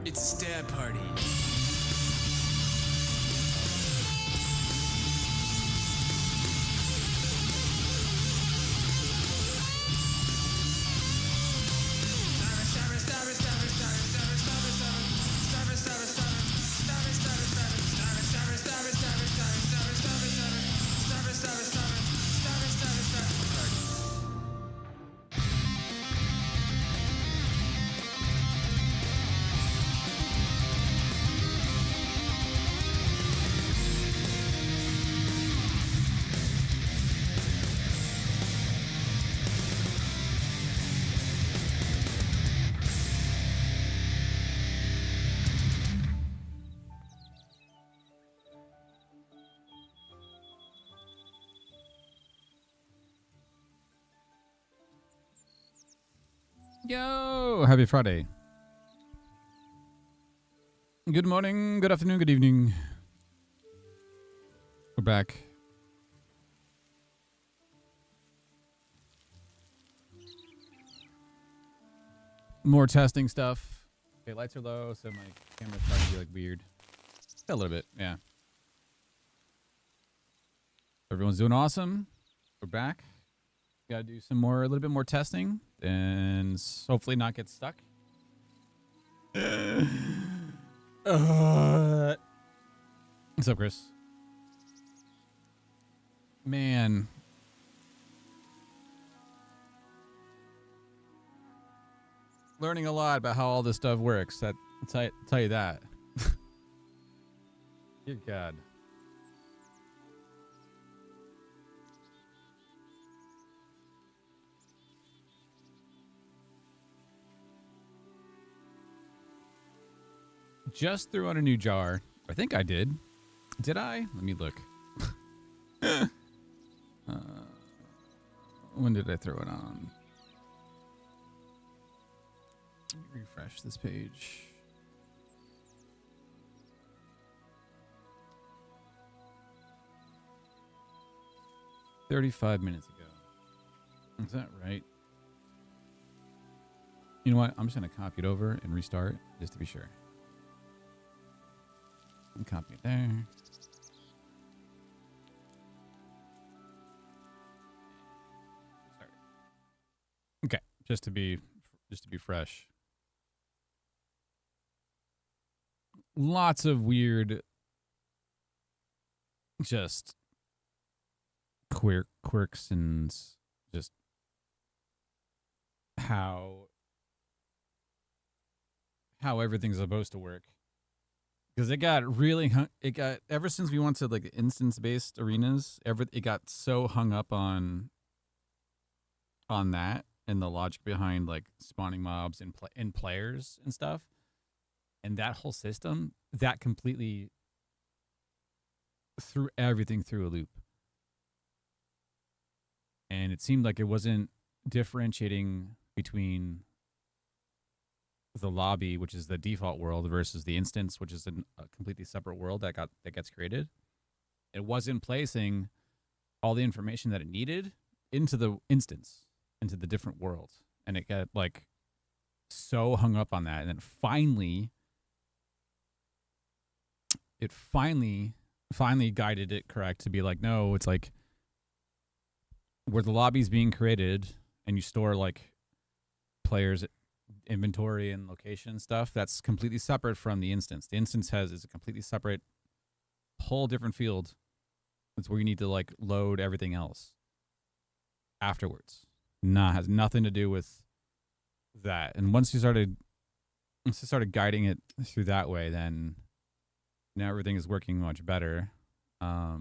It's a stab party. Yo, happy Friday. Good morning, good afternoon, good evening. We're back. More testing stuff. Okay, lights are low, so my camera's starting to be like weird. A little bit, yeah. Everyone's doing awesome. We're back. Gotta do some more, a little bit more testing, and hopefully not get stuck. What's up, Chris? Man. Learning a lot about how all this stuff works. I'll tell you that. Good God. just threw on a new jar. I think I did. Did I? Let me look. When did I throw it on? Let me refresh this page. "35 minutes ago." Is that right? You know what? I'm just going to copy it over and restart just to be sure. And copy it there. Sorry. Okay, just to be fresh. Lots of weird, just quirks and just how everything's supposed to work. Because it got really ever since we went to like instance-based arenas, it got so hung up on that and the logic behind like spawning mobs and players and stuff. And that whole system, that completely threw everything through a loop. And it seemed like it wasn't differentiating between the lobby, which is the default world, versus the instance, which is a completely separate world that gets created. It wasn't placing all the information that it needed into the instance, into the different worlds. And it got like so hung up on that. And then it finally guided it correct to be like, no, it's like where the lobby's being created and you store like players' inventory and location stuff, that's completely separate from the instance. The instance is a completely separate, whole different field. It's where you need to like load everything else afterwards. Has nothing to do with that. And once you started guiding it through that way, then now everything is working much better. I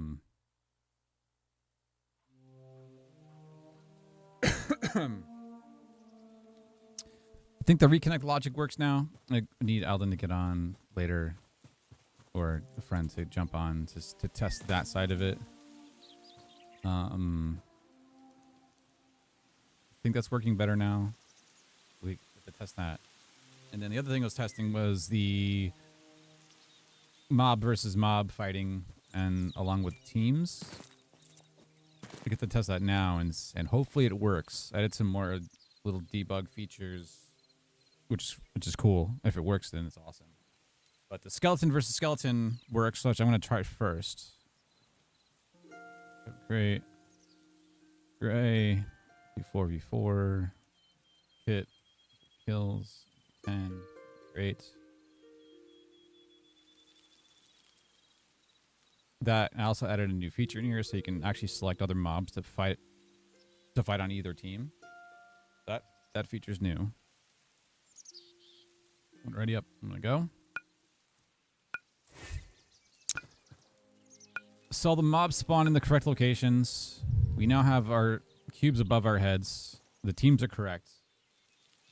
think the reconnect logic works now. I need Alden to get on later, or a friend to jump on to test that side of it. I think that's working better now. We get to test that. And then the other thing I was testing was the mob versus mob fighting, and along with teams. We get to test that now, and hopefully it works. I added some more little debug features, which is cool. If it works, then it's awesome. But the skeleton versus skeleton works, which I'm going to try first. Great. Gray. V4v4. Hit. Kills. 10. Great. That I also added a new feature in here, so you can actually select other mobs to fight on either team. That feature's new. Ready up. I'm gonna go. So the mobs spawn in the correct locations. We now have our cubes above our heads. The teams are correct.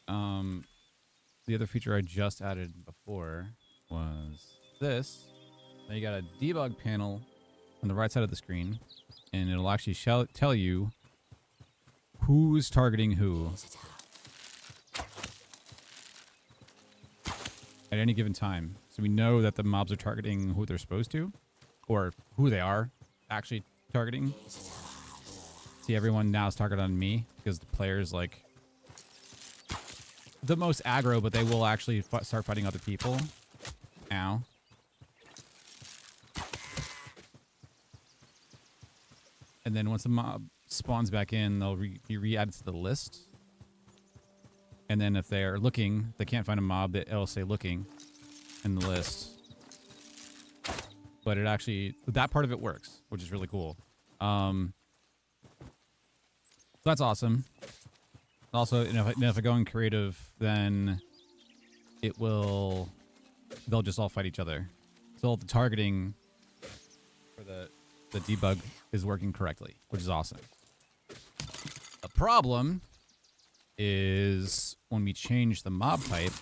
The other feature I just added before was this. Now you got a debug panel on the right side of the screen, and it'll actually tell you who's targeting who at any given time. So we know that the mobs are targeting who they're supposed to, or who they are actually targeting. See, everyone now is targeted on me because the player's like the most aggro, but they will actually start fighting other people. Ow. And then once the mob spawns back in, they'll be re-added to the list. And then if they're looking, they can't find a mob, it'll say looking in the list. But it actually, that part of it works, which is really cool. So that's awesome. Also, if I go in creative, then they'll just all fight each other. So the targeting for the debug is working correctly, which is awesome. The problem is when we change the mob type,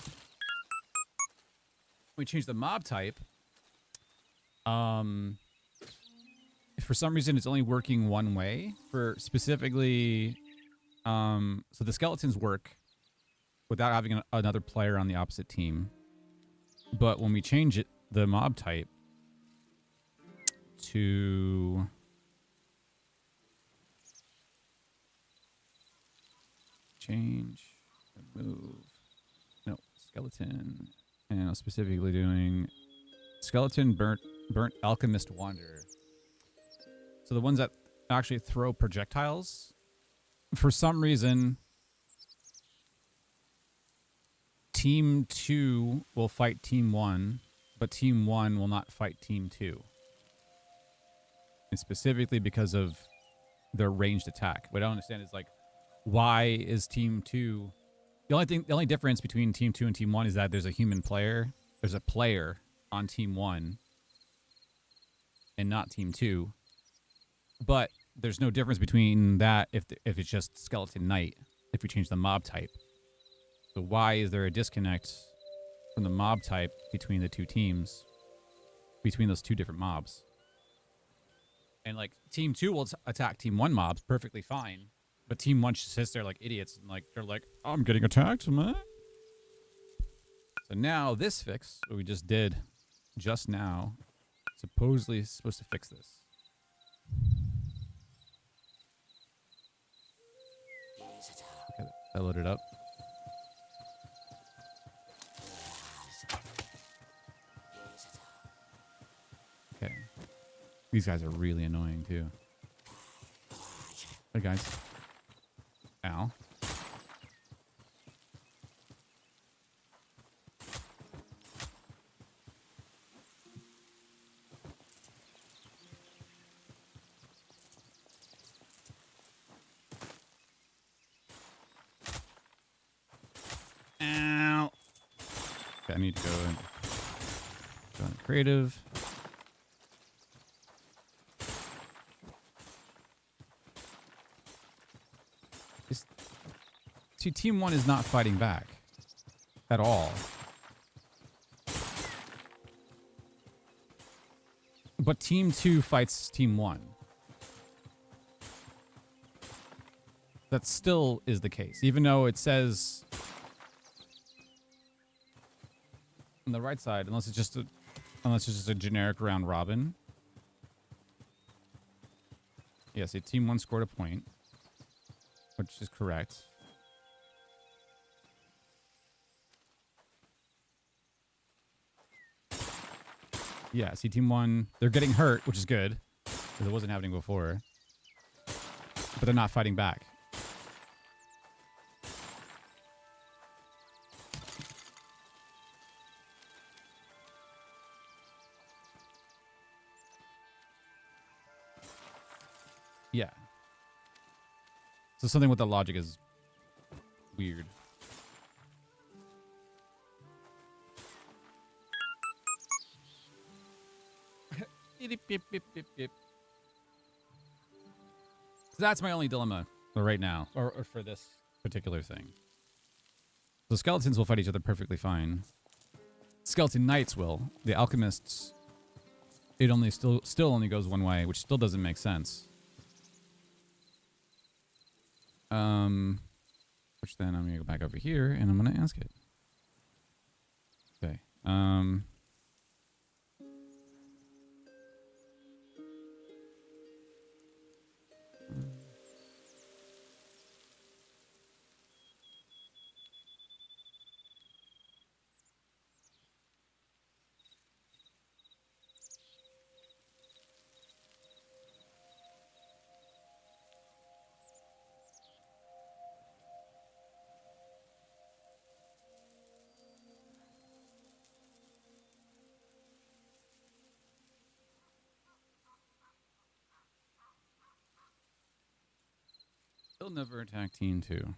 we change the mob type, if for some reason it's only working one way for specifically, so the skeletons work without having another player on the opposite team. But when we change it, the mob type to change, move, no, skeleton, and I'm specifically doing skeleton, burnt alchemist wanderer. So the ones that actually throw projectiles, for some reason, Team 2 will fight Team 1, but Team 1 will not fight Team 2. And specifically because of their ranged attack. What I don't understand is, like, why is Team 2... The only difference between Team 2 and Team 1 is that there's a human player. There's a player on Team 1 and not Team 2. But there's no difference between that if it's just Skeleton Knight, if we change the mob type. So why is there a disconnect from the mob type between the two teams, between those two different mobs? And, like, Team 2 will attack Team 1 mobs perfectly fine, but Team 1 just sits there like idiots and, like, they're like, I'm getting attacked, man. So now this fix, what we just did just now, supposedly is supposed to fix this. Okay, that loaded up. Okay. These guys are really annoying, too. Hey, guys. Ow. Ow. Okay, I need to go on creative. See, Team 1 is not fighting back at all. But Team 2 fights Team 1. That still is the case, even though it says on the right side, unless it's just a generic round robin. Yeah, see, Team 1 scored a point, which is correct. Yeah, see, Team 1, they're getting hurt, which is good, because it wasn't happening before. But they're not fighting back. Yeah. So something with the logic is weird. So that's my only dilemma for right now, or for this particular thing. The skeletons will fight each other perfectly fine. Skeleton Knights will. The alchemists, it only still only goes one way, which still doesn't make sense. Which then I'm gonna go back over here and I'm gonna ask it. Okay. They'll never attack Team 2.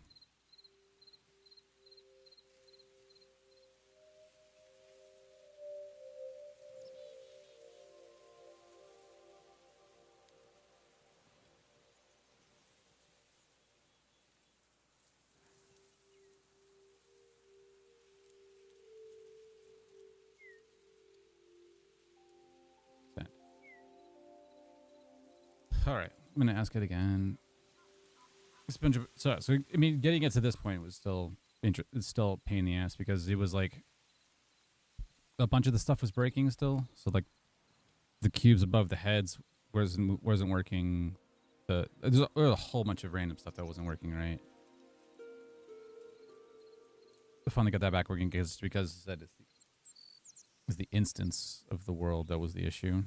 All right, I'm gonna ask it again. So I mean, getting it to this point was still it's still a pain in the ass because it was like a bunch of the stuff was breaking still. So like the cubes above the heads wasn't working. There's a whole bunch of random stuff that wasn't working right. I finally got that back working because that is the instance of the world that was the issue.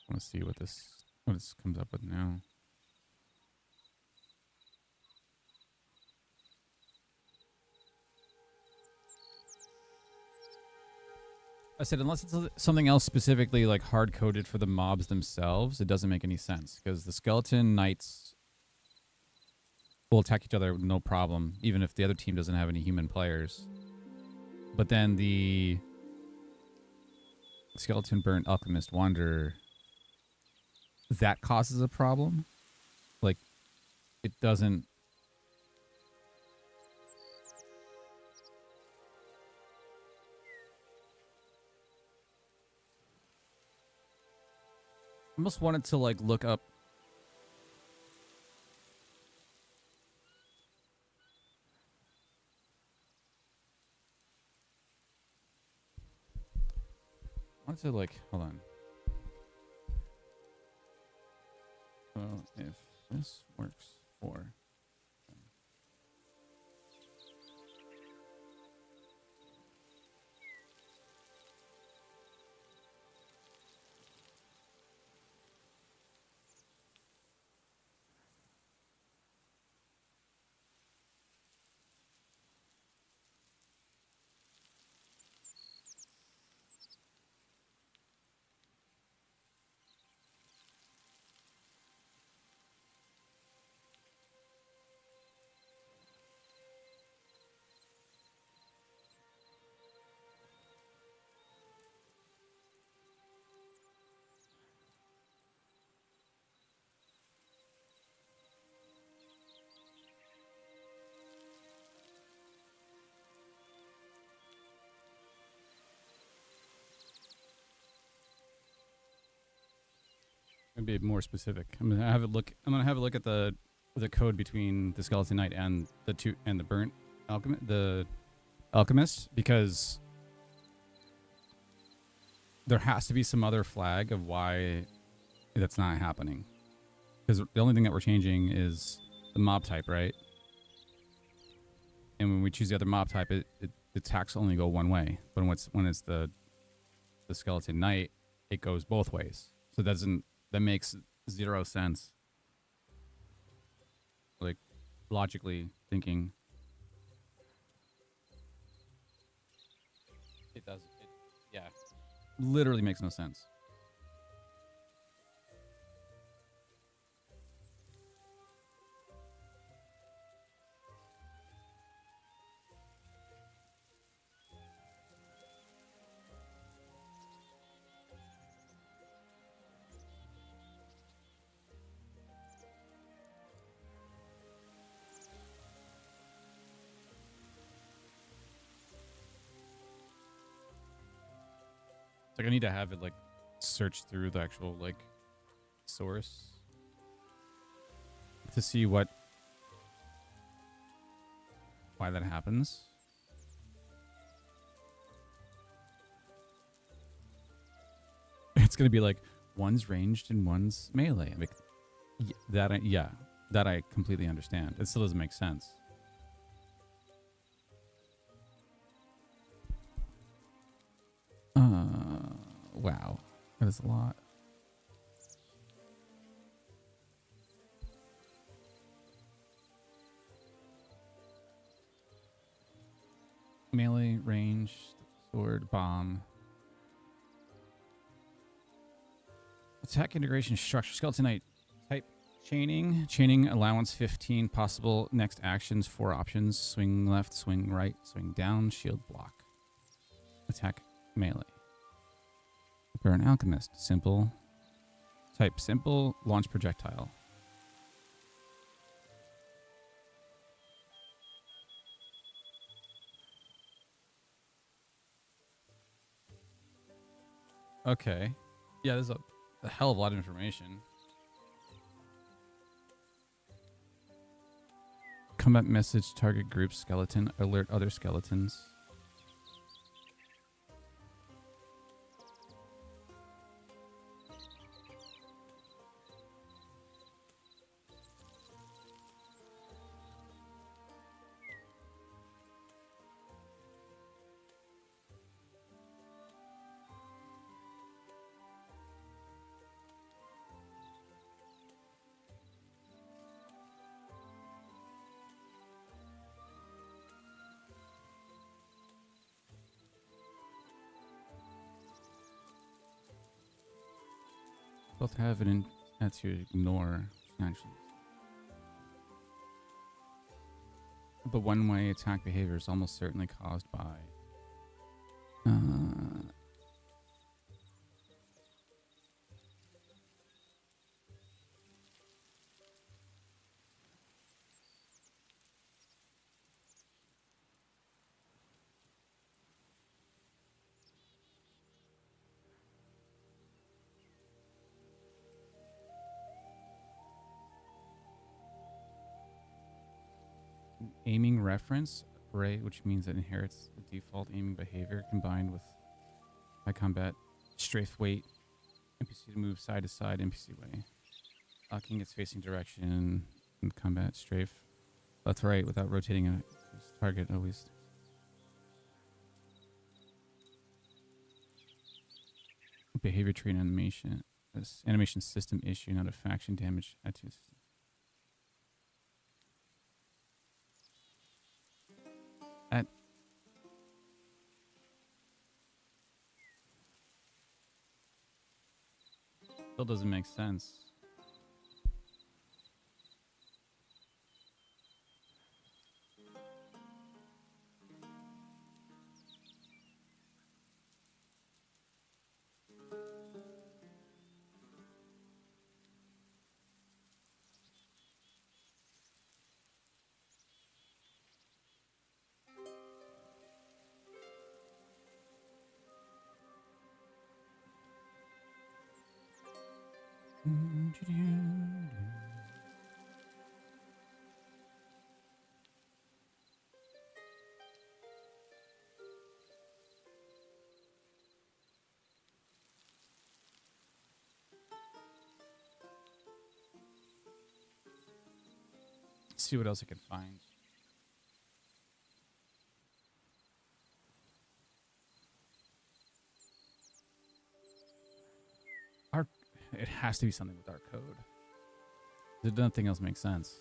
I want to see what this comes up with now. I said, unless it's something else specifically like hard-coded for the mobs themselves, it doesn't make any sense because the skeleton knights will attack each other with no problem, even if the other team doesn't have any human players. But then the skeleton burnt alchemist wanderer, that causes a problem. Like, it doesn't... I almost wanted to like look up hold on. So if this works for be more specific. I'm gonna have a look. I'm gonna have a look at the code between the skeleton knight and the burnt alchemist, because there has to be some other flag of why that's not happening. Because the only thing that we're changing is the mob type, right? And when we choose the other mob type, the attacks only go one way. But when it's the skeleton knight, it goes both ways. So that makes zero sense. Like, logically thinking. It does. Yeah. Literally makes no sense. Like, I need to have it like search through the actual like source to see why that happens. It's gonna be like one's ranged and one's melee. Like, that I completely understand. It still doesn't make sense. Wow, that is a lot. Melee, ranged, sword, bomb. Attack integration structure. Skeleton Knight. Type chaining. Chaining allowance 15. Possible next actions 4 options. Swing left, swing right, swing down, shield block. Attack melee. Burn Alchemist. Simple. Type simple, launch projectile. Okay. Yeah, there's a hell of a lot of information. Combat message, target group, skeleton, alert other skeletons. Both have an intent to ignore actions. But one-way attack behavior is almost certainly caused by aiming reference array, which means it inherits the default aiming behavior combined with high combat strafe weight, NPC to move side to side, NPC way. Locking its facing direction and combat strafe. That's right, without rotating a target always. Behavior tree and animation. This animation system issue, not a faction damage. Add to system. That still doesn't make sense. See what else I can find. It has to be something with our code. Nothing else makes sense.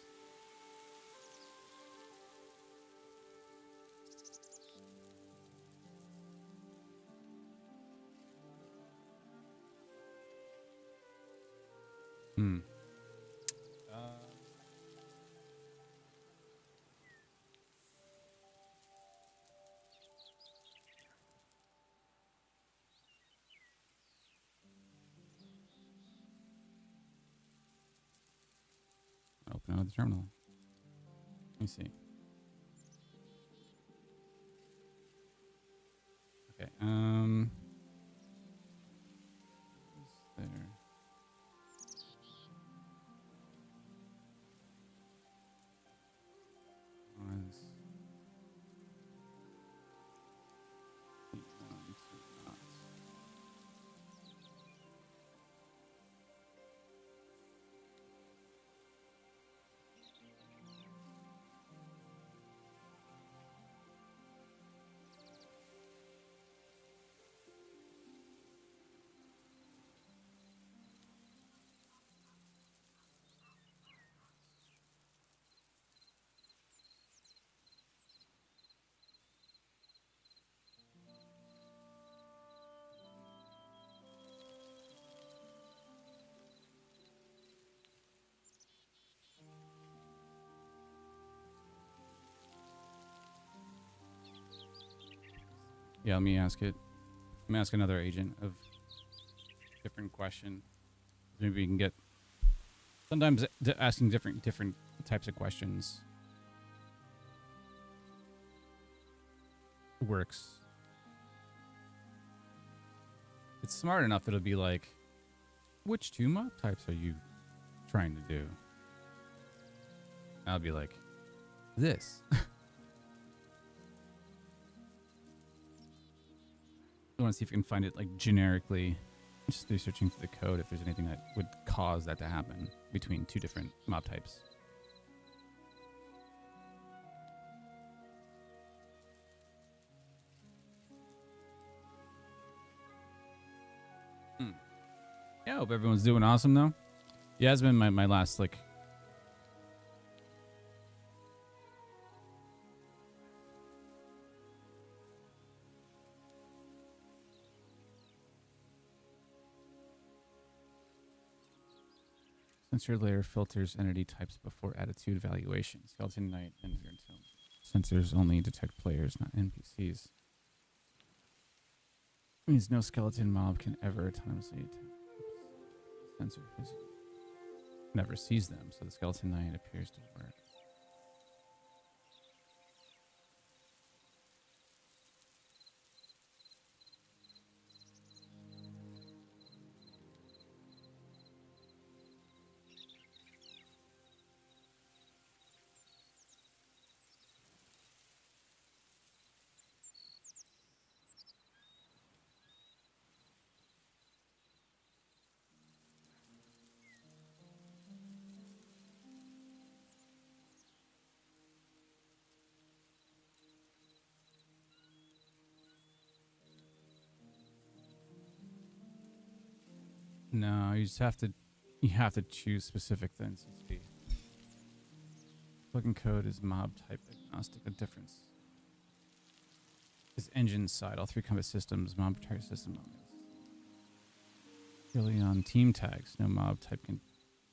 Open another terminal. Let me see. Okay. There. Yeah, let me ask it. Let me ask another agent of different question. Maybe we can get sometimes asking different types of questions works. It's smart enough that it'll be like, which 2 mob types are you trying to do? I'll be like, this. I want to see if we can find it like generically, just through searching through the code, if there's anything that would cause that to happen between 2 different mob types. Yeah, I hope everyone's doing awesome though. Yeah, it's been my last like sensor layer filters entity types before attitude evaluation. Skeleton Knight and sensors only detect players, not NPCs. Means no skeleton mob can ever autonomously sensor never sees them, so the Skeleton Knight appears to work. No, you just have to choose specific things. Plugin code is mob type agnostic. A difference is engine side. All 3 combat systems, mob target system. Really on team tags, no mob type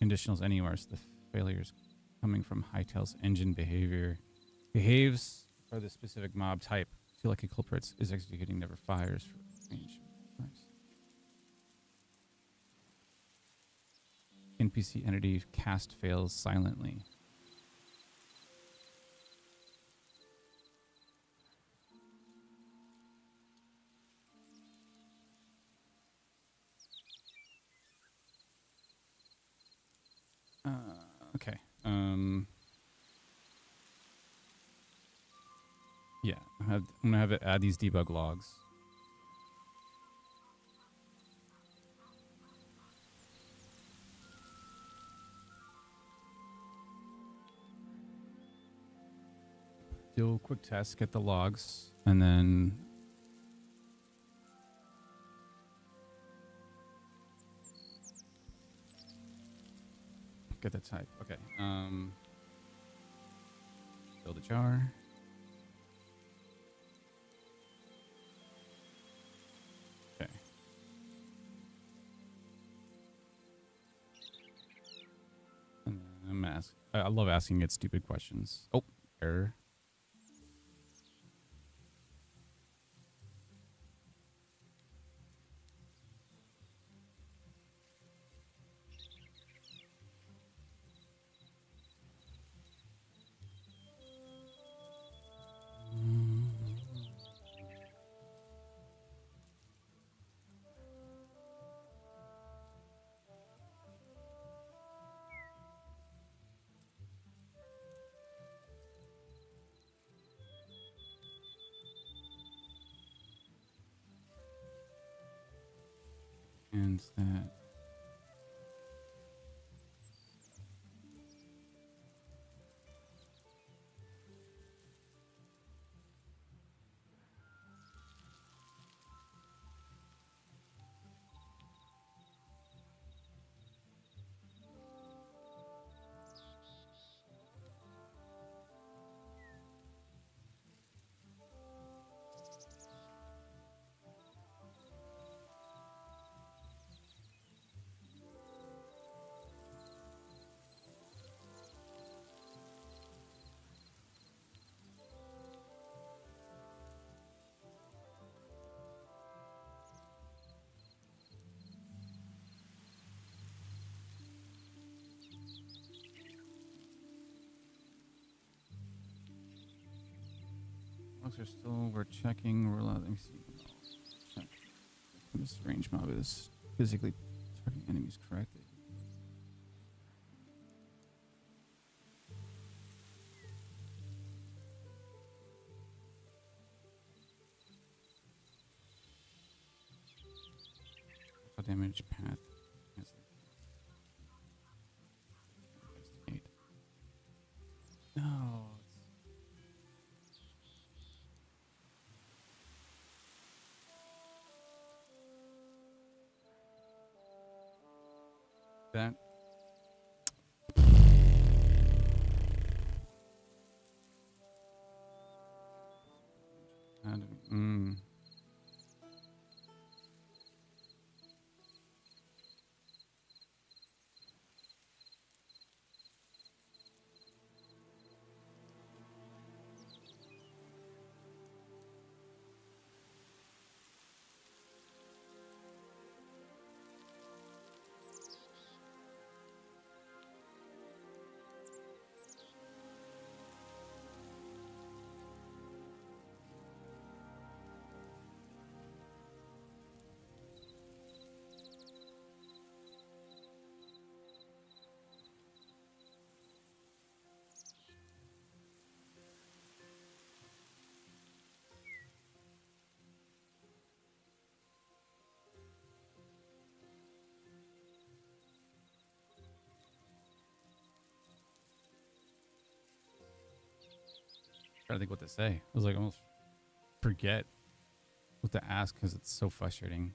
conditionals anywhere. So the failures coming from Hytale's engine behaves for the specific mob type. Feel like a culprit is executing, never fires for range. Nice. NPC entity cast fails silently. Okay. Yeah, I'm gonna have it add these debug logs. Do a quick test, get the logs, and then get the type. Okay. Build a jar. Okay. And then I'm gonna ask. I love asking it stupid questions. Oh, error. And that. Blocks are still we're checking. We're allowed. Let me see. Check. This range mob is physically targeting enemies correctly. Damage path. Investigate. No. That. Trying to think what to say. I was like, almost forget what to ask because it's so frustrating.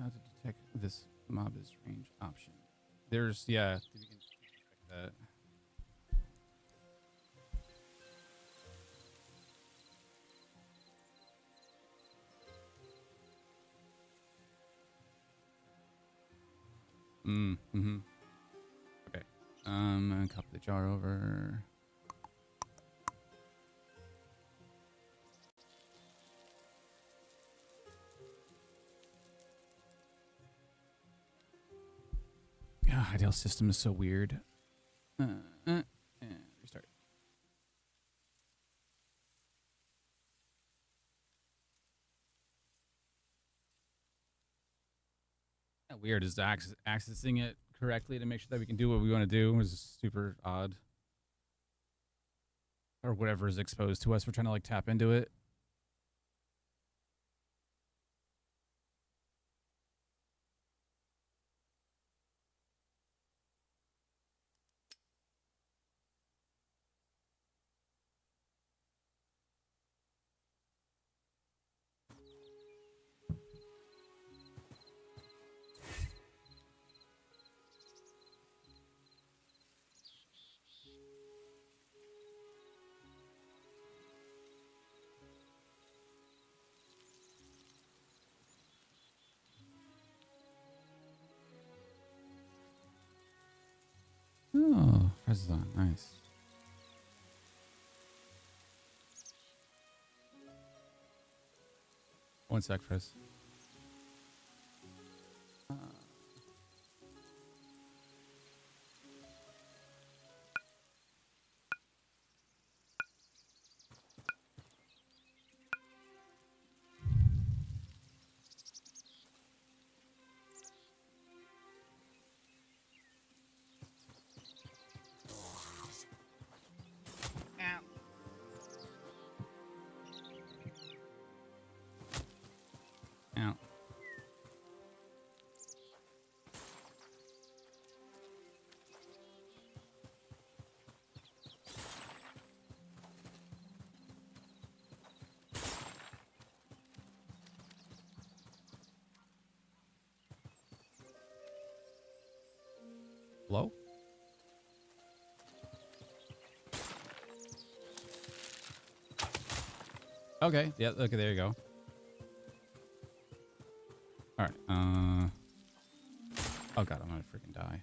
How to detect this mob's range option. There's, yeah, we can check that. Okay. Copy the jar over. God, Hytale system is so weird. Restart. Yeah, weird is accessing it correctly to make sure that we can do what we want to do is super odd. Or whatever is exposed to us. We're trying to like tap into it. Oh, press is on. Nice. One sec, Chris. Ow. Hello? Okay. Yeah, okay, there you go. Alright, oh god, I'm gonna freaking die.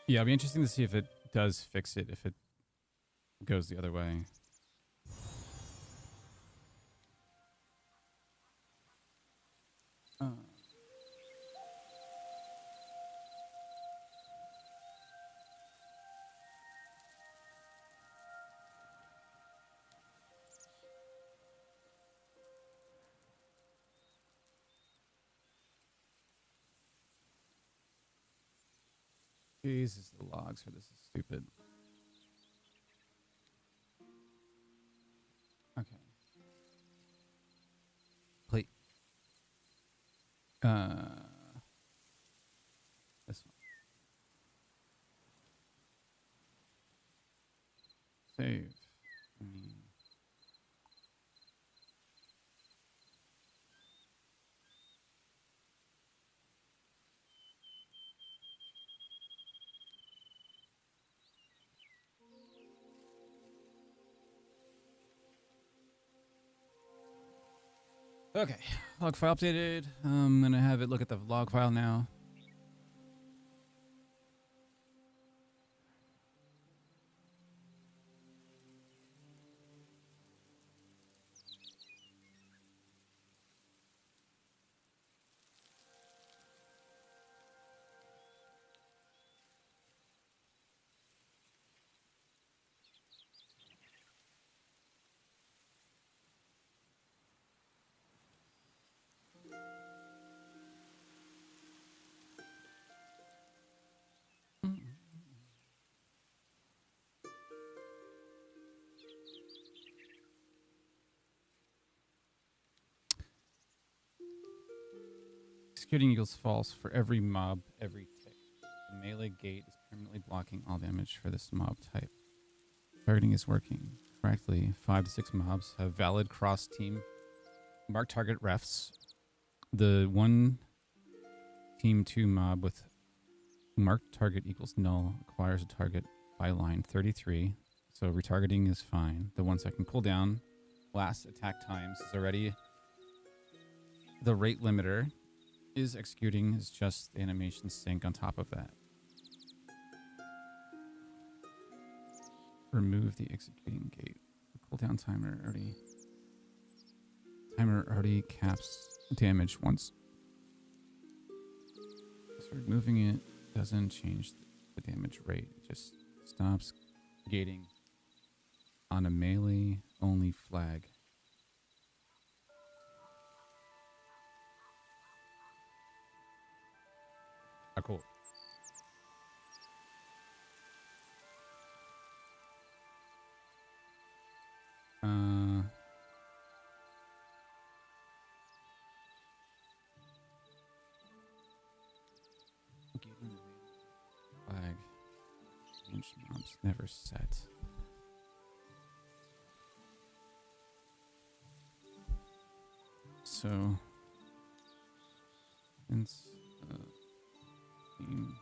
Yeah, it'll be interesting to see if it does fix it, if it It goes the other way. Jesus, the logs for this is stupid. Okay. Plate. This one. Save. Okay, log file updated. I'm gonna have it look at the log file now. Executing equals false for every mob, every tick. The melee gate is permanently blocking all damage for this mob type. Targeting is working correctly. 5 to 6 mobs have valid cross-team mark target refs. The 1 team 2 mob with marked target equals null acquires a target by line 33. So retargeting is fine. The 1 second cooldown, last attack times is already the rate limiter. Is executing is just the animation sync on top of that. Remove the executing gate. The cooldown timer already caps damage once. So removing it doesn't change the damage rate. It just stops gating on a melee only flag. Oh, cool. Flag. Range mobs never set. So, since team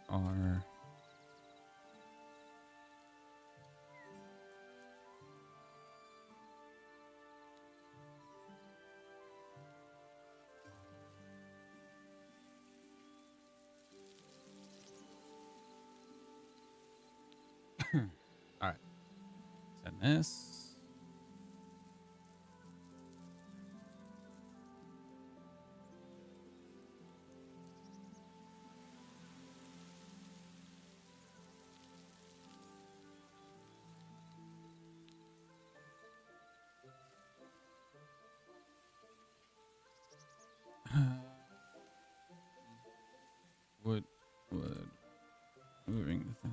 are all right. Send this. Would moving with that.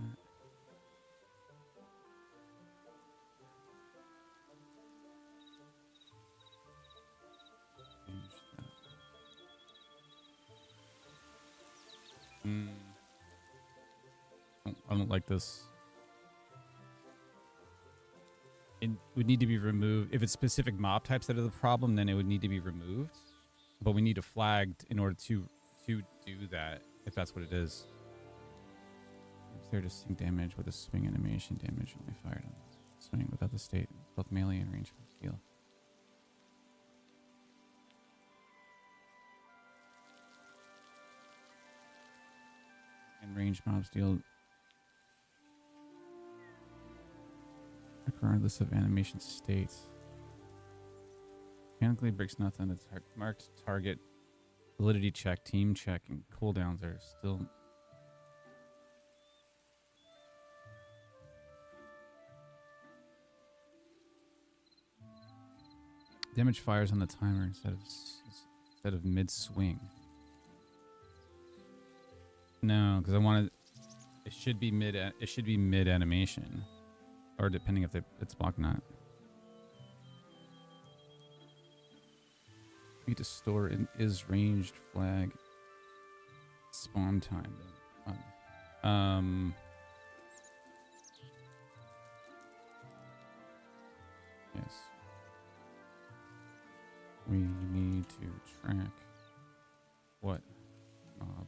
Change that. I don't like this. It would need to be removed. If it's specific mob types that are the problem, then it would need to be removed. But we need a flagged in order to do that, if that's what it is. It's there to sync damage with a swing animation. Damage only fired on swing without the state. Both melee and range deal. And range mobs deal regardless of animation state. Mechanically breaks nothing. It's marked target, validity check, team check, and cooldowns are still. Damage fires on the timer instead of mid swing. No, because I wanted. It should be mid. It should be mid animation, or depending if it's blocked or not. Need to store in is ranged flag spawn time. Yes. We need to track what mob.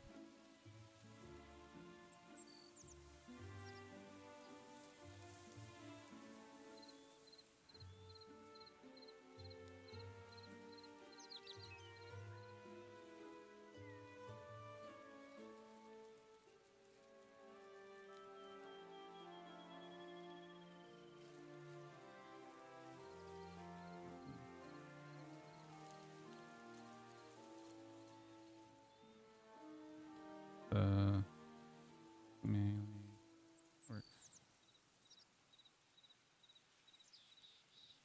Melee works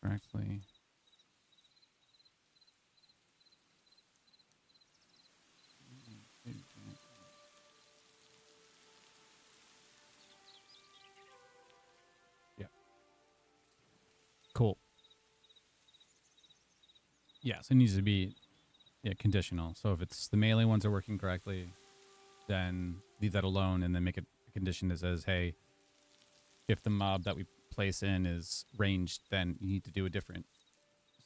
correctly. Yeah. Cool. Yes, it needs to be conditional. So if it's the melee ones are working correctly, then leave that alone and then make it a condition that says, hey, if the mob that we place in is ranged, then you need to do a different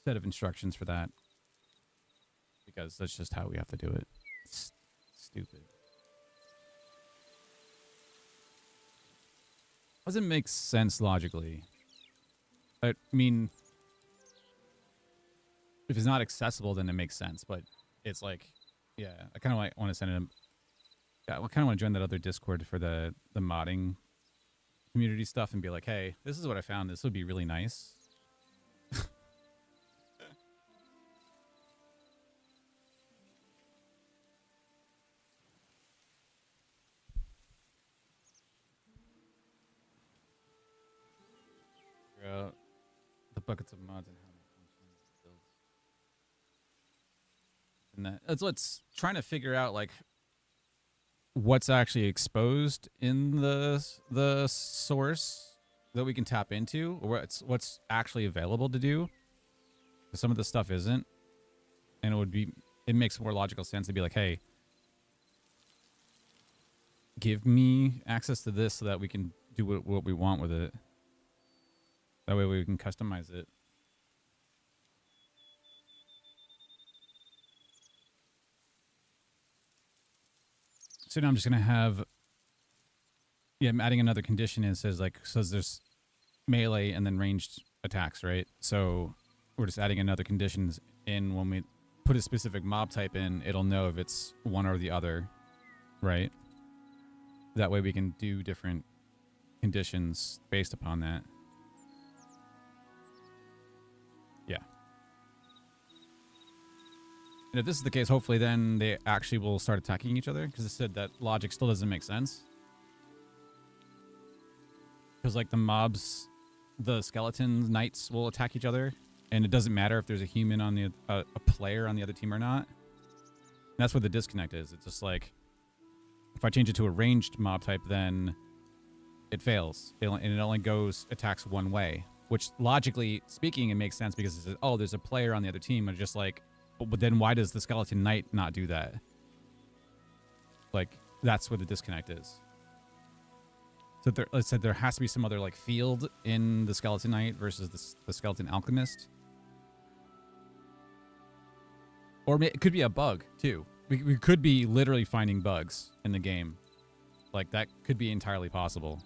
set of instructions for that. Because that's just how we have to do it. It's stupid. Doesn't make sense logically. I mean, if it's not accessible, then it makes sense. But it's like, yeah, I kind of want to send it. Yeah, I kind of want to join that other Discord for the modding community stuff and be like, hey, this is what I found. This would be really nice. Figure out the buckets of mods and how they function builds. And that's what's trying to figure out, like, what's actually exposed in the source that we can tap into, or what's actually available to do. Because some of the stuff isn't, and it makes more logical sense to be like, hey, give me access to this so that we can do what we want with it. That way we can customize it. So now I'm just going to have, I'm adding another condition. It says there's melee and then ranged attacks, right? So we're just adding another conditions in. When we put a specific mob type in, it'll know if it's one or the other, right? That way we can do different conditions based upon that. Yeah. And if this is the case, hopefully then they actually will start attacking each other, because it said that logic still doesn't make sense. Because like the mobs, the skeleton knights will attack each other, and it doesn't matter if there's a human on the a player on the other team or not. And that's where the disconnect is. It's just like, if I change it to a ranged mob type, then it fails, and it only attacks one way. Which logically speaking, it makes sense because it says, oh, there's a player on the other team, and just like, but then why does the skeleton knight not do that? Like, that's where the disconnect is. So it said there has to be some other like field in the skeleton knight versus the skeleton alchemist. Or it could be a bug too. We could be literally finding bugs in the game. Like, that could be entirely possible.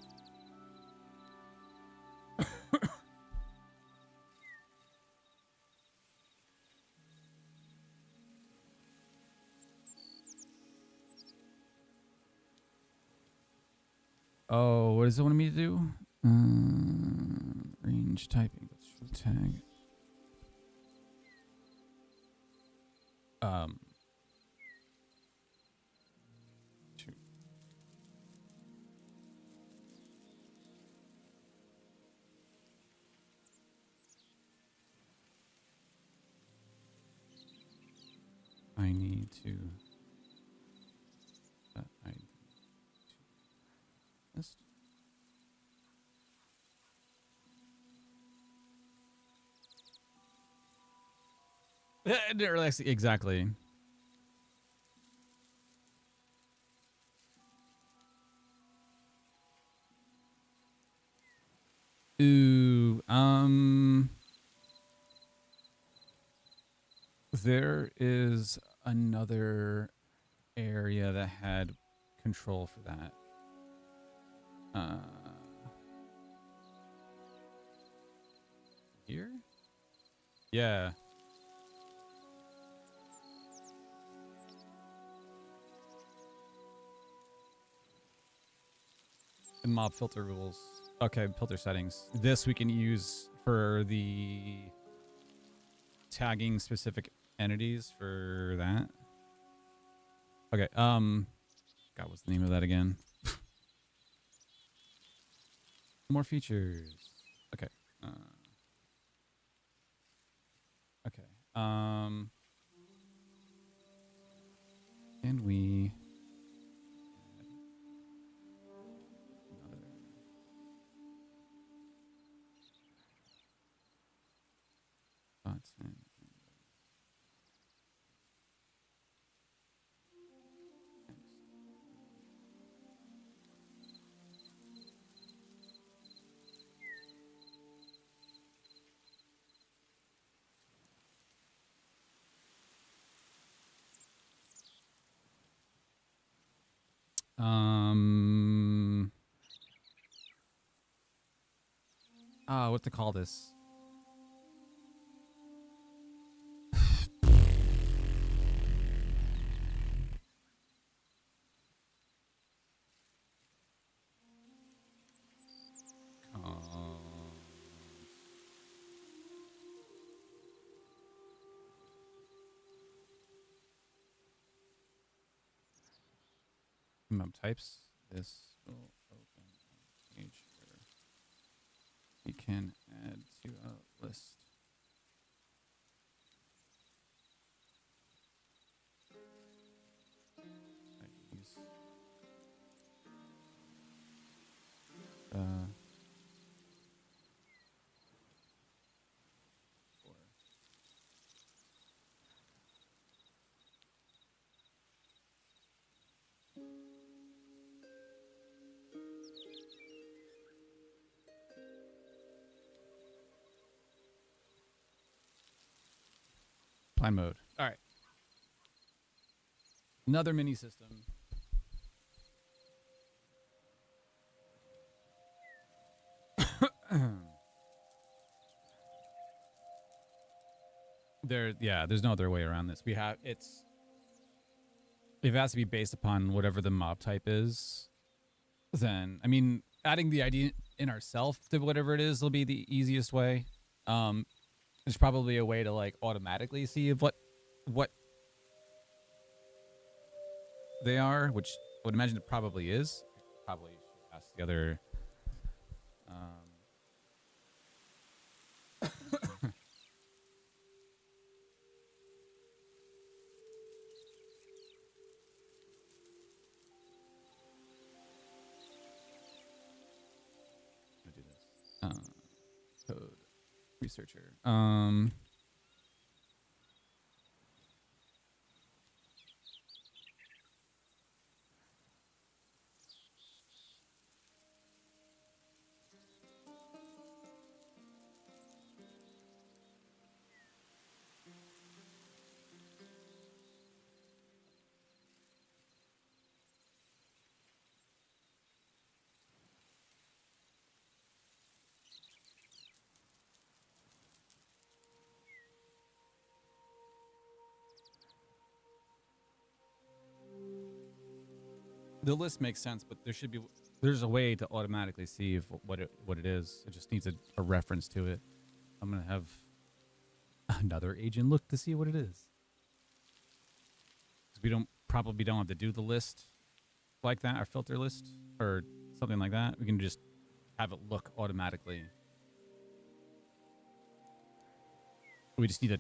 Oh, what does it want me to do? Range Change typing. That's for the tag. Shoot. I need to. I need to list. I didn't really see exactly. Ooh, there is another area that had control for that. Here? Yeah. And mob filter rules. Okay, filter settings. This we can use for the tagging specific entities for that. Okay, God, what's the name of that again? More features. Okay. Okay. Can we button. What to call this? Mob types. This will open a page where we can add to a list. Plan mode. All right. Another mini system. There's no other way around this. If it has to be based upon whatever the mob type is, then I mean adding the ID in ourselves to whatever it is will be the easiest way. There's probably a way to like automatically see of what they are, which I would imagine it probably is. Probably should ask the other do this. Code researcher. The list makes sense, but there should be There's a way to automatically see if what it is. It just needs a reference to it. I'm gonna have another agent look to see what it is. Because we probably don't have to do the list like that, our filter list or something like that. We can just have it look automatically. We just need to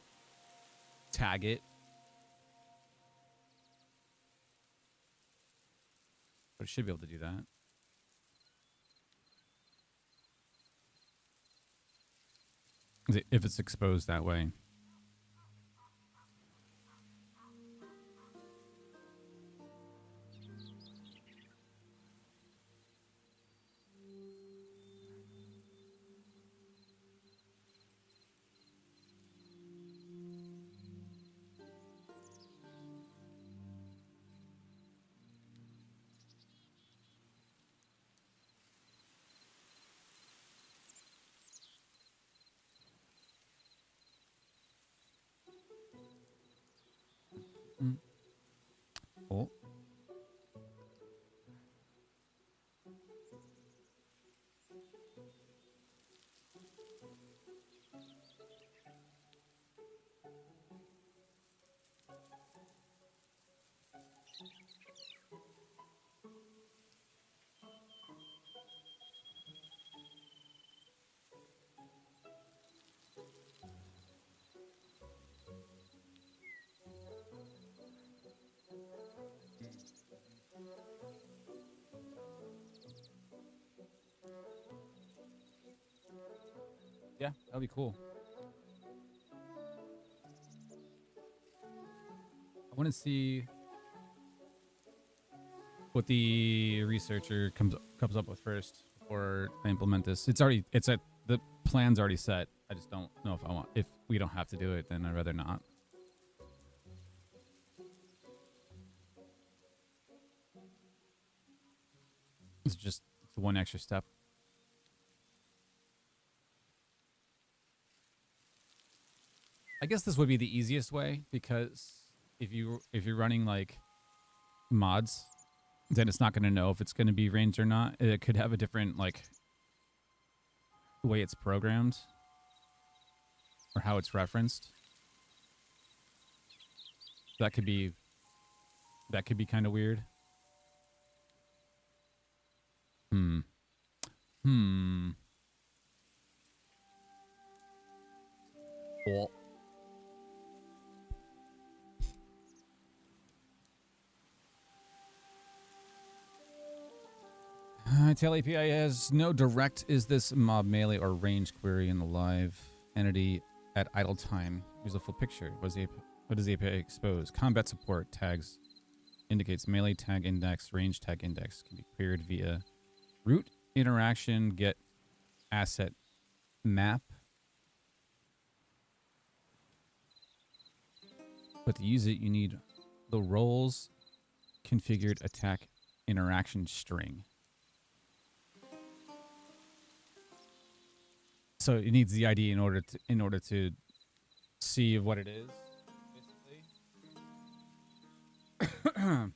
tag it. But it should be able to do that. If it's exposed that way. Oh. Yeah, that'd be cool. I want to see what the researcher comes up with first before I implement this. The plan's already set. I just don't know if we don't have to do it, then I'd rather not. It's one extra step. I guess this would be the easiest way, because if you're running like mods, then it's not going to know if it's going to be ranged or not. It could have a different like way it's programmed or how it's referenced. That could be kind of weird. Well, Hytale API has no direct is this mob melee or range query in the live entity at idle time. Here's a full picture. What does the API expose? Combat support tags indicates melee tag index, range tag index can be queried via root interaction get asset map. But to use it, you need the roles configured attack interaction string. So it needs the ID in order to see what it is, basically.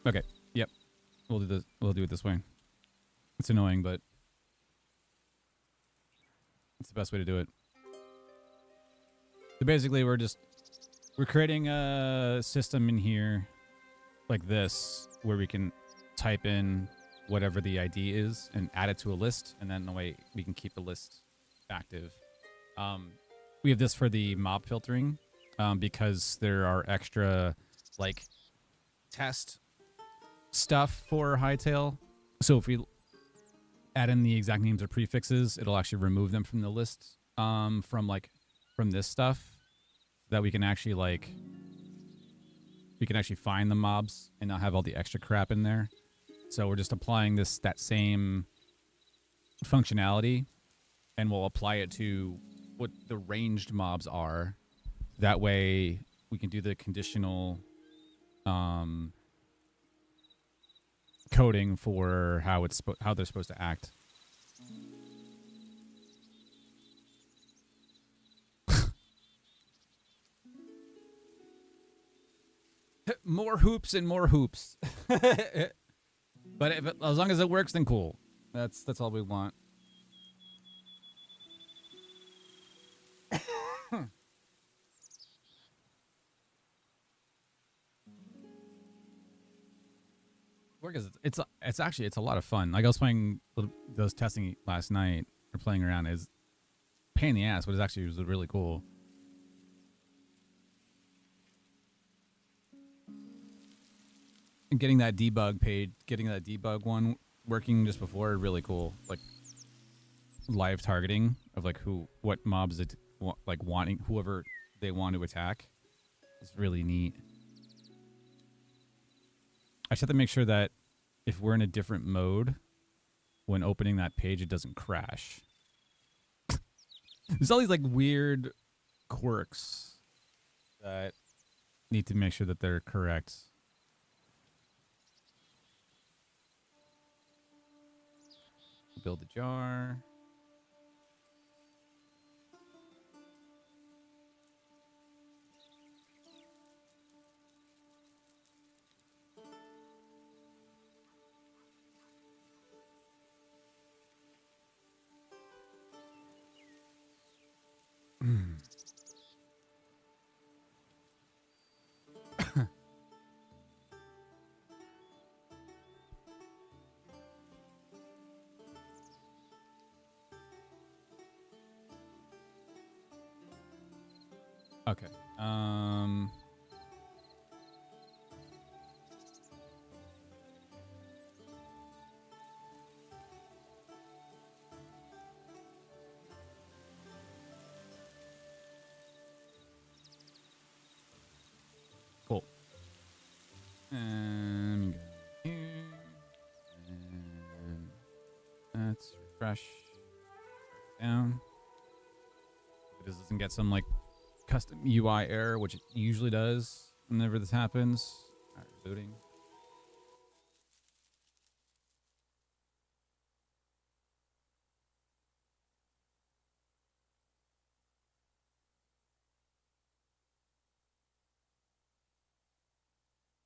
Okay. Yep. We'll do this. We'll do it this way. It's annoying, but it's the best way to do it. So basically, we're creating a system in here like this where we can type in whatever the ID is and add it to a list, and then the way we can keep the list active. We have this for the mob filtering because there are extra like test stuff for Hytale. So if we add in the exact names or prefixes, it'll actually remove them from the list from this stuff, so that we can actually find the mobs and not have all the extra crap in there. So we're just applying that same functionality, and we'll apply it to what the ranged mobs are. That way we can do the conditional coding for how they're supposed to act. More hoops and more hoops. But as long as it works, then cool. That's all we want. Work is it's actually a lot of fun. Like I was playing those testing last night or playing around. Is pain in the ass, but it actually was really cool. And getting that debug one working just before, really cool. Like live targeting of like what mobs it like wanting whoever they want to attack. It's really neat. I just have to make sure that if we're in a different mode when opening that page, it doesn't crash. There's all these like weird quirks that need to make sure that they're correct. Build a jar. Okay. Cool. And go here. And let's refresh down. If it doesn't get some like custom UI error, which it usually does whenever this happens. All right, rebooting.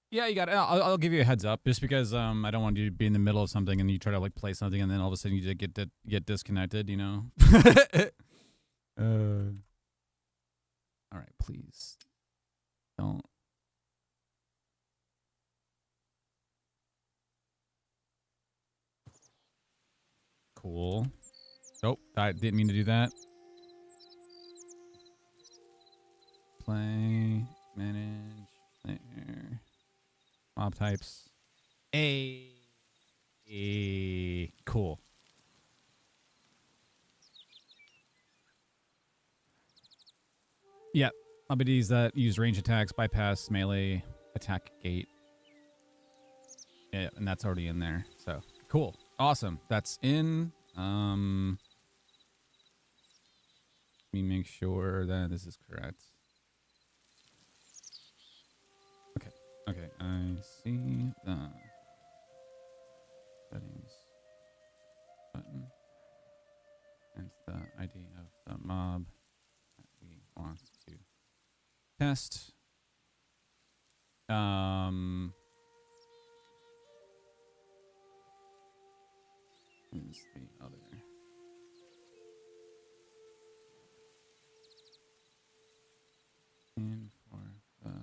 Yeah, you got it. I'll give you a heads up just because I don't want you to be in the middle of something and you try to like play something and then all of a sudden you just get disconnected, you know. All right, please don't. Cool. Oh, I didn't mean to do that. Play, manage, player, mob types. Cool. Yeah, abilities that use range attacks, bypass, melee, attack, gate. Yeah, and that's already in there. So cool, awesome. That's in. Let me make sure that this is correct. Okay, okay. I see the settings button and the ID of the mob that we want to test. Is the other and for the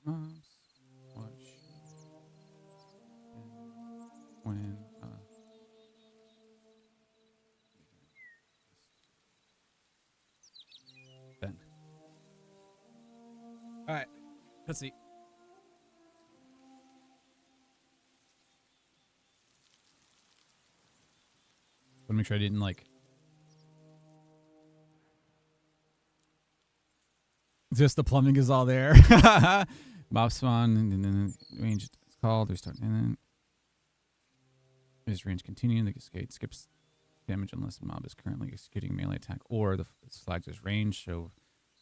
mobs watch when then. All right, let's see. Want to make sure I didn't like just the plumbing is all there. Mob spawn and then range it's called. There's start and then there's range continuing. The cascade skips damage unless the mob is currently executing melee attack or the flags as range. So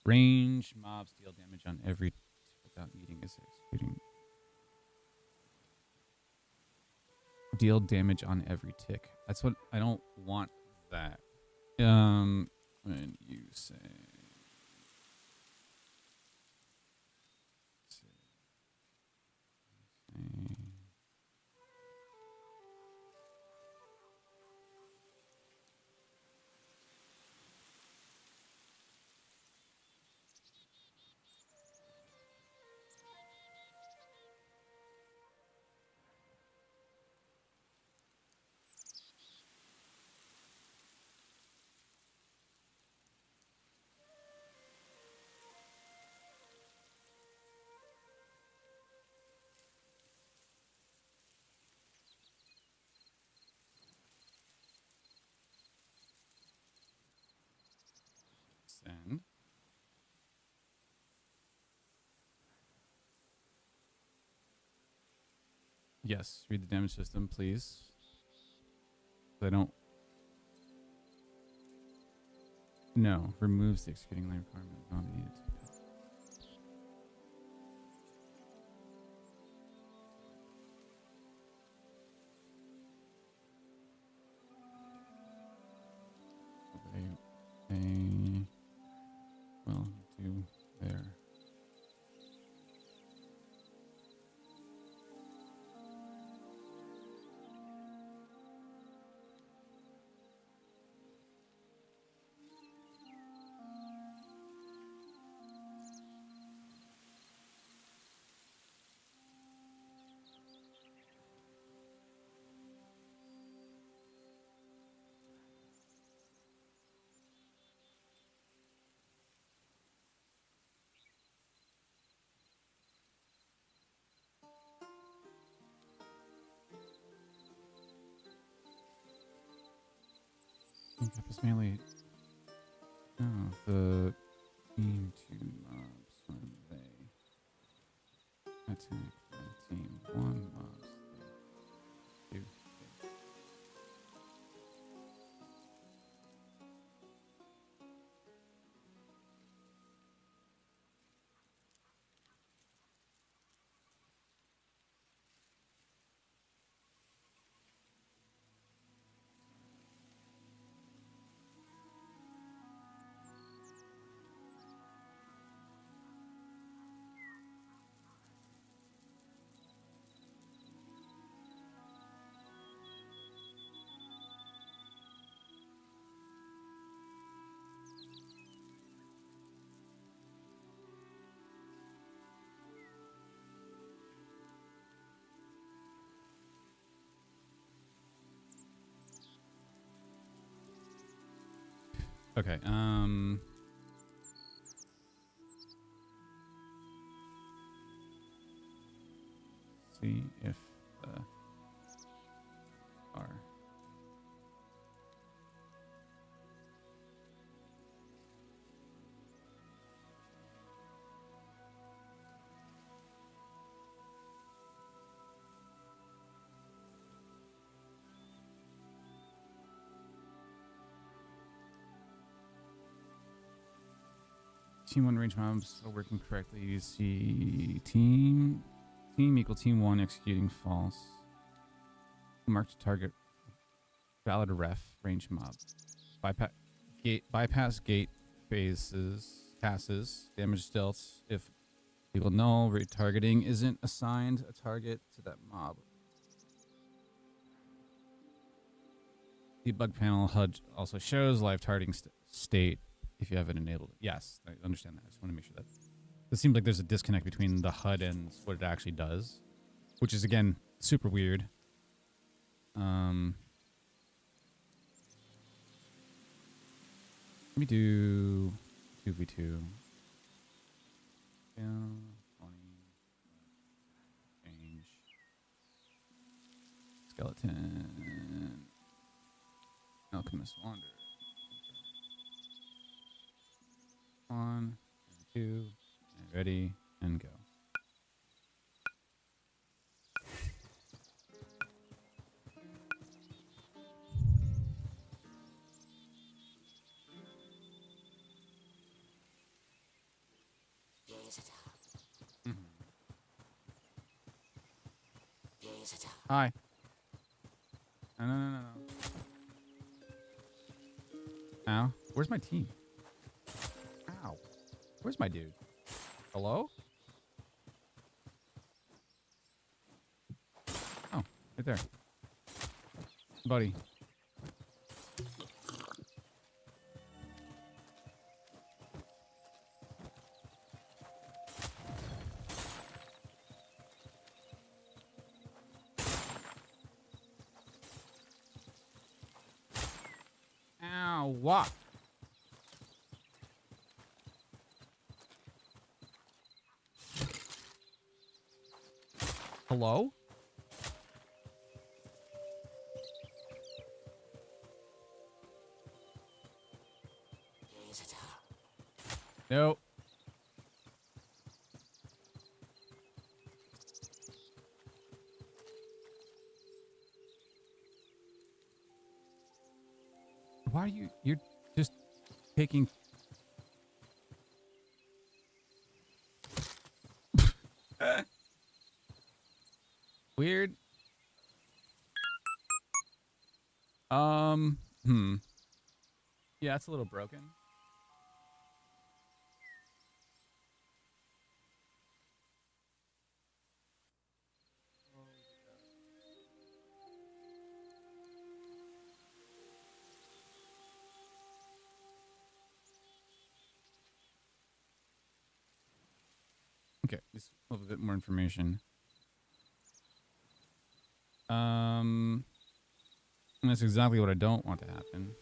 range mobs deal damage on every without needing is executing. Deal damage on every tick. That's what I don't want that. When you say? Send. Yes, read the damage system, please. I don't. No, removes the executing line requirement. Not needed. They will do their. Cap is mainly the team two mobs when they attack the team one mobs they do. Okay. See if the are. Team 1 range mobs are working correctly. You see team equal team 1 executing false. Marked target valid ref range mob. Bypass gate phases passes. Damage dealt if equal null. Retargeting isn't assigned a target to that mob. Debug panel HUD also shows live targeting state if you have it enabled. Yes, I understand that. I just want to make sure that it seems like there's a disconnect between the HUD and what it actually does, which is again super weird. Let me do 2v2. Yeah, 20. Change. Skeleton. Alchemist Wander. 1, 2, and ready, and go. Hi. No. Ow. Where's my team? Where's my dude? Hello? Oh, right there. Buddy. Ow, what? Hello? Nope. Why are you're just taking... Weird. Yeah, it's a little broken. Okay, just a little bit more information. And that's exactly what I don't want to happen.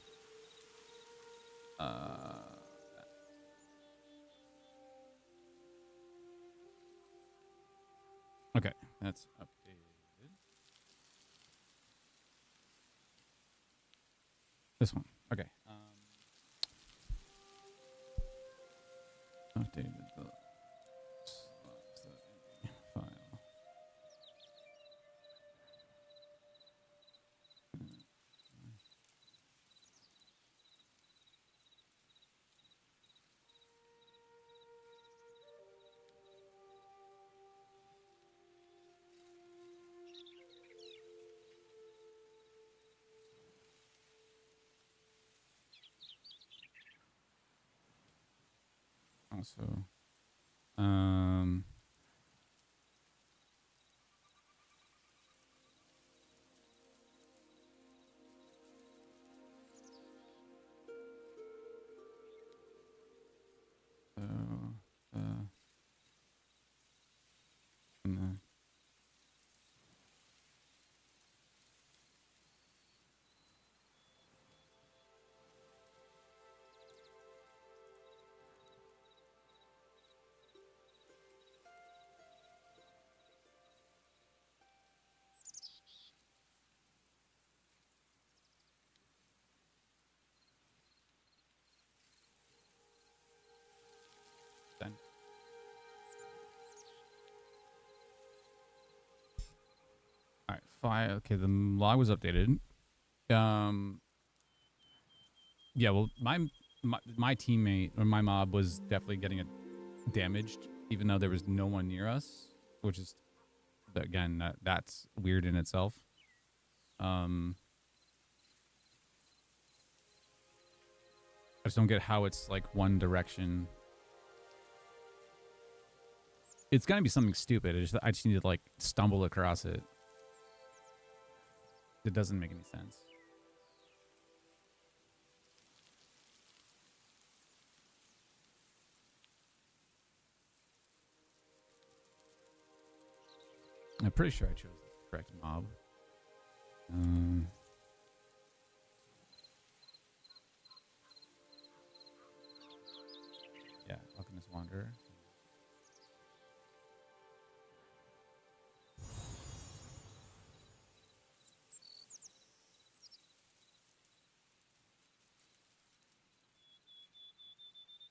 Okay, that's updated. This one. Okay. Updated the file. Also, and then done. All right, file. Okay, the log was updated. Yeah, well, my teammate or my mob was definitely getting damaged, even though there was no one near us, which is, again, that's weird in itself. I just don't get how it's like one direction. It's gonna be something stupid. I just need to like stumble across it. It doesn't make any sense. I'm pretty sure I chose the correct mob. Yeah, Alchemist Wanderer.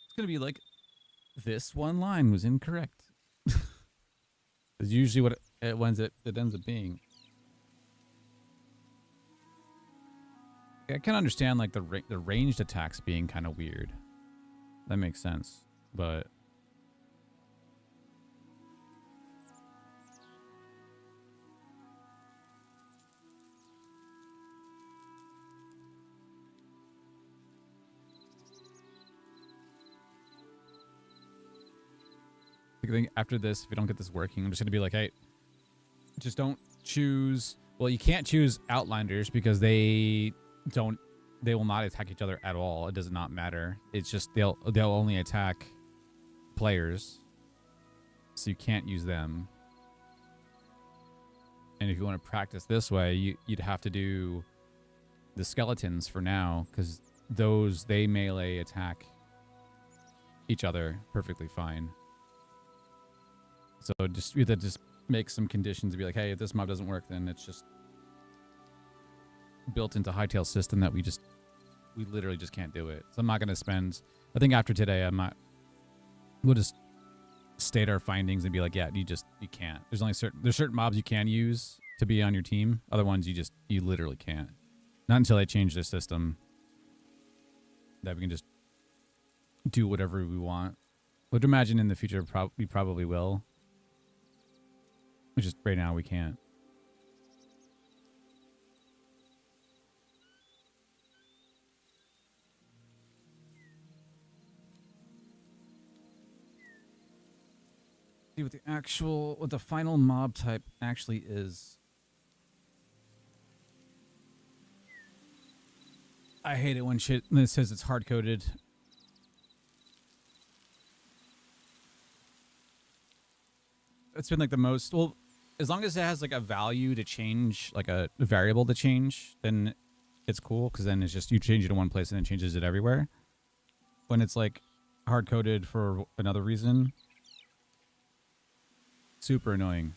It's gonna be like, this one line was incorrect. It's usually what it ends up being. I can understand like the ranged attacks being kind of weird. That makes sense, but I think after this, if we don't get this working, I'm just gonna be like, hey, just don't choose. Well, you can't choose outlanders because they will not attack each other at all. It does not matter. It's just they'll only attack players, so you can't use them. And if you want to practice this way, you'd have to do the skeletons for now, because they melee attack each other perfectly fine. So just make some conditions to be like, hey, if this mob doesn't work, then it's just built into Hytale's system that we literally just can't do it. So I'm not going to spend, I think after today, we'll just state our findings and be like, yeah, you can't. There's certain mobs you can use to be on your team. Other ones you literally can't. Not until they change their system that we can just do whatever we want. Would imagine in the future we probably will. It's just right now we can't. See what the final mob type actually is. I hate it when it says it's hard coded. It's been like the most, well, as long as it has like a value to change, like a variable to change, then it's cool, because then it's just you change it in one place and it changes it everywhere. When it's like hard coded for another reason, super annoying.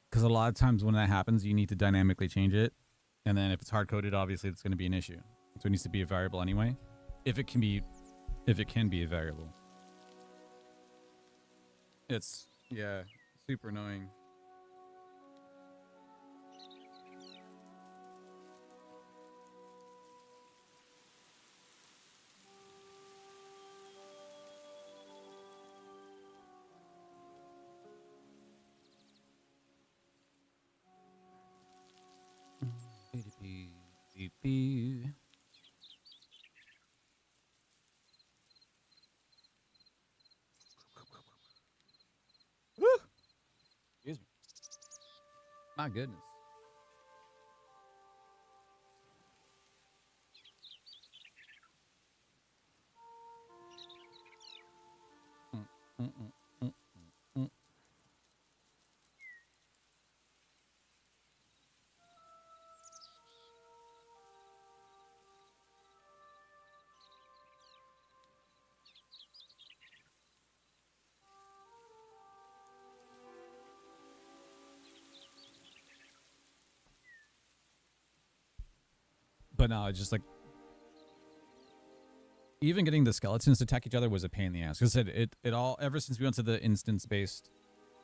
Because a lot of times when that happens, you need to dynamically change it. And then if it's hard coded, obviously it's going to be an issue. So it needs to be a variable anyway. If it can be a variable. It's, yeah, super annoying. Woo! Excuse me. My goodness. But no, it's just like, even getting the skeletons to attack each other was a pain in the ass. Because it all, ever since we went to the instance-based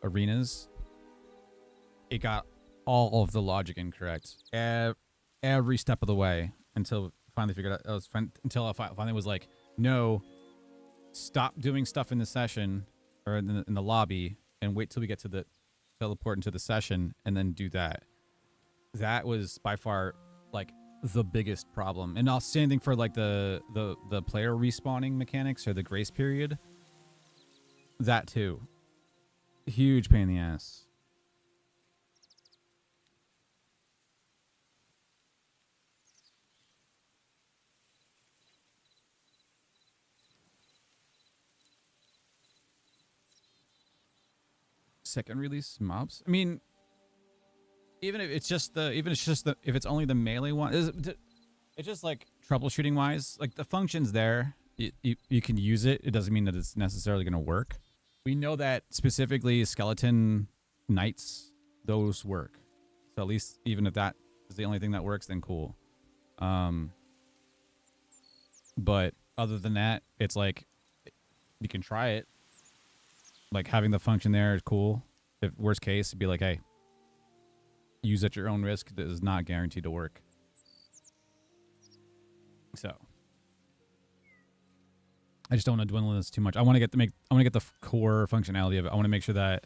arenas, it got all of the logic incorrect every step of the way until finally figured out. Until I finally was like, no, stop doing stuff in the session or in the lobby and wait till we get to the teleport into the session and then do that. That was by far like the biggest problem. And I'll say anything for like the player respawning mechanics or the grace period. That too. Huge pain in the ass. Second release mobs? I mean, even if it's just if it's only the melee one, it's just like troubleshooting wise, like the function's there. You can use it. It doesn't mean that it's necessarily going to work. We know that specifically skeleton knights, those work. So at least even if that is the only thing that works, then cool. But other than that, it's like you can try it. Like having the function there is cool. If worst case, it'd be like, hey, use at your own risk. That is not guaranteed to work. So I just don't want to dwell on this too much. I want to get the core functionality of it. I want to make sure that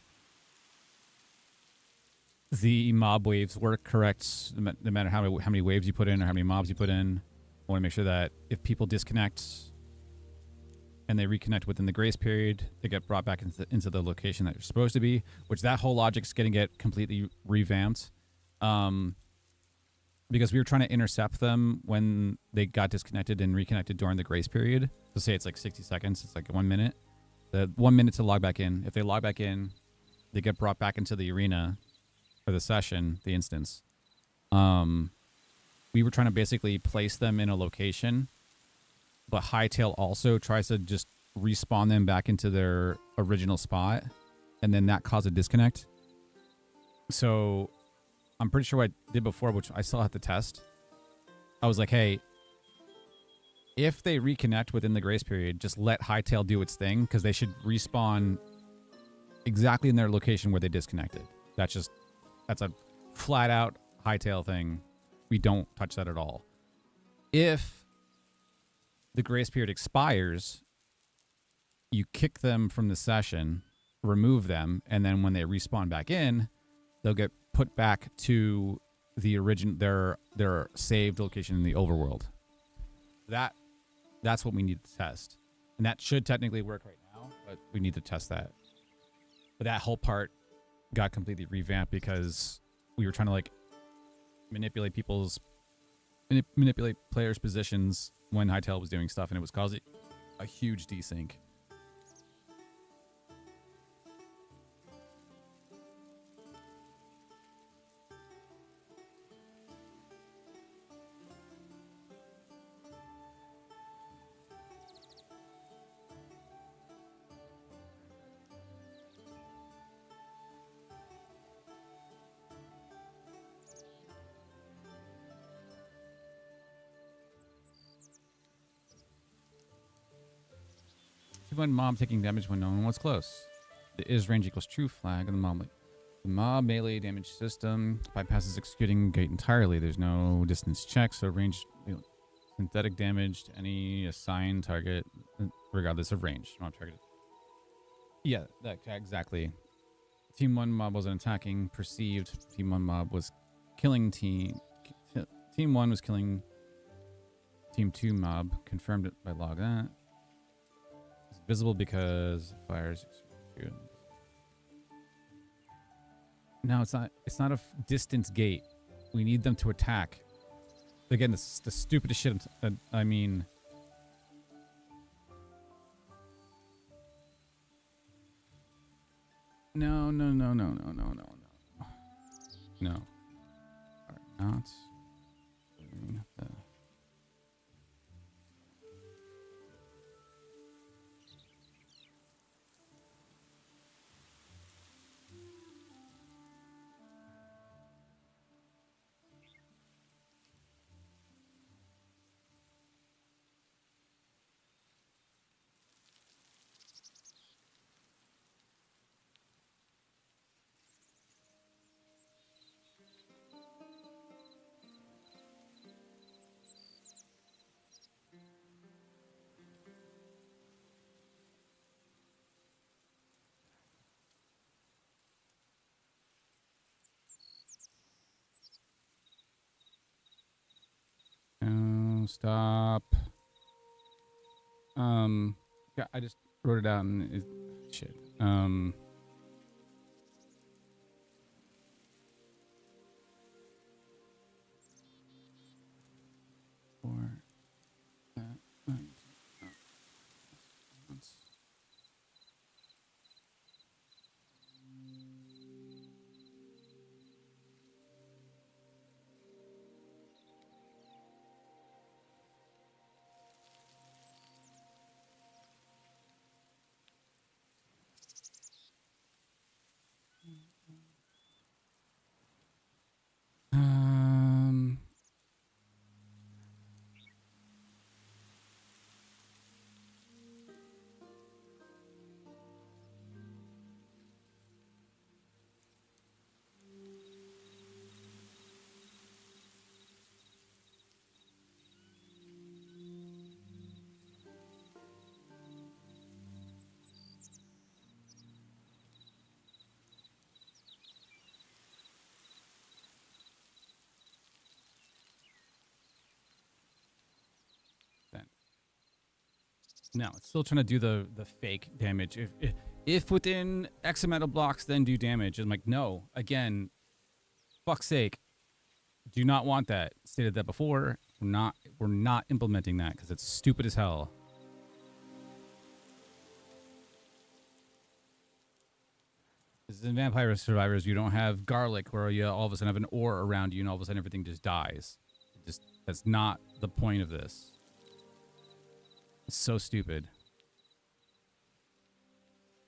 the mob waves work correct, no matter how many waves you put in or how many mobs you put in. I want to make sure that if people disconnect, and they reconnect within the grace period, they get brought back into the location that you're supposed to be, which that whole logic's going to get completely revamped. Because we were trying to intercept them when they got disconnected and reconnected during the grace period. So say it's like 60 seconds, it's like 1 minute. The 1 minute to log back in. If they log back in, they get brought back into the arena for the session, the instance. We were trying to basically place them in a location, but Hytale also tries to just respawn them back into their original spot, and then that caused a disconnect. So I'm pretty sure what I did before, which I still have to test. I was like, hey, if they reconnect within the grace period, just let Hytale do its thing, because they should respawn exactly in their location where they disconnected. That's a flat out Hytale thing. We don't touch that at all. If the grace period expires, you kick them from the session, remove them, and then when they respawn back in, they'll get put back to the their saved location in the overworld. That's what we need to test. And that should technically work right now, but we need to test that. But that whole part got completely revamped because we were trying to like manipulate players' positions when Hytale was doing stuff, and it was causing a huge desync. When mob taking damage when no one was close. The is range equals true flag of the mob. The mob melee damage system bypasses executing gate entirely. There's no distance check, so range synthetic damage to any assigned target regardless of range. Mob targeted. Yeah, that exactly. Team 1 mob wasn't attacking. Perceived Team 1 mob was killing Team 1 was killing Team 2 mob. Confirmed it by log that. Visible because fires. No, it's not. It's not a distance gate. We need them to attack. Again, this is the stupidest shit. I mean, no. Are not doing the. Stop. Yeah, I just wrote it out and shit. For that. No, it's still trying to do the fake damage. If within X amount of blocks, then do damage. I'm like, no. Again, fuck's sake, do not want that. Stated that before. We're not implementing that because it's stupid as hell. Because in Vampire Survivors, you don't have garlic where you all of a sudden have an ore around you and all of a sudden everything just dies. That's not the point of this. It's so stupid.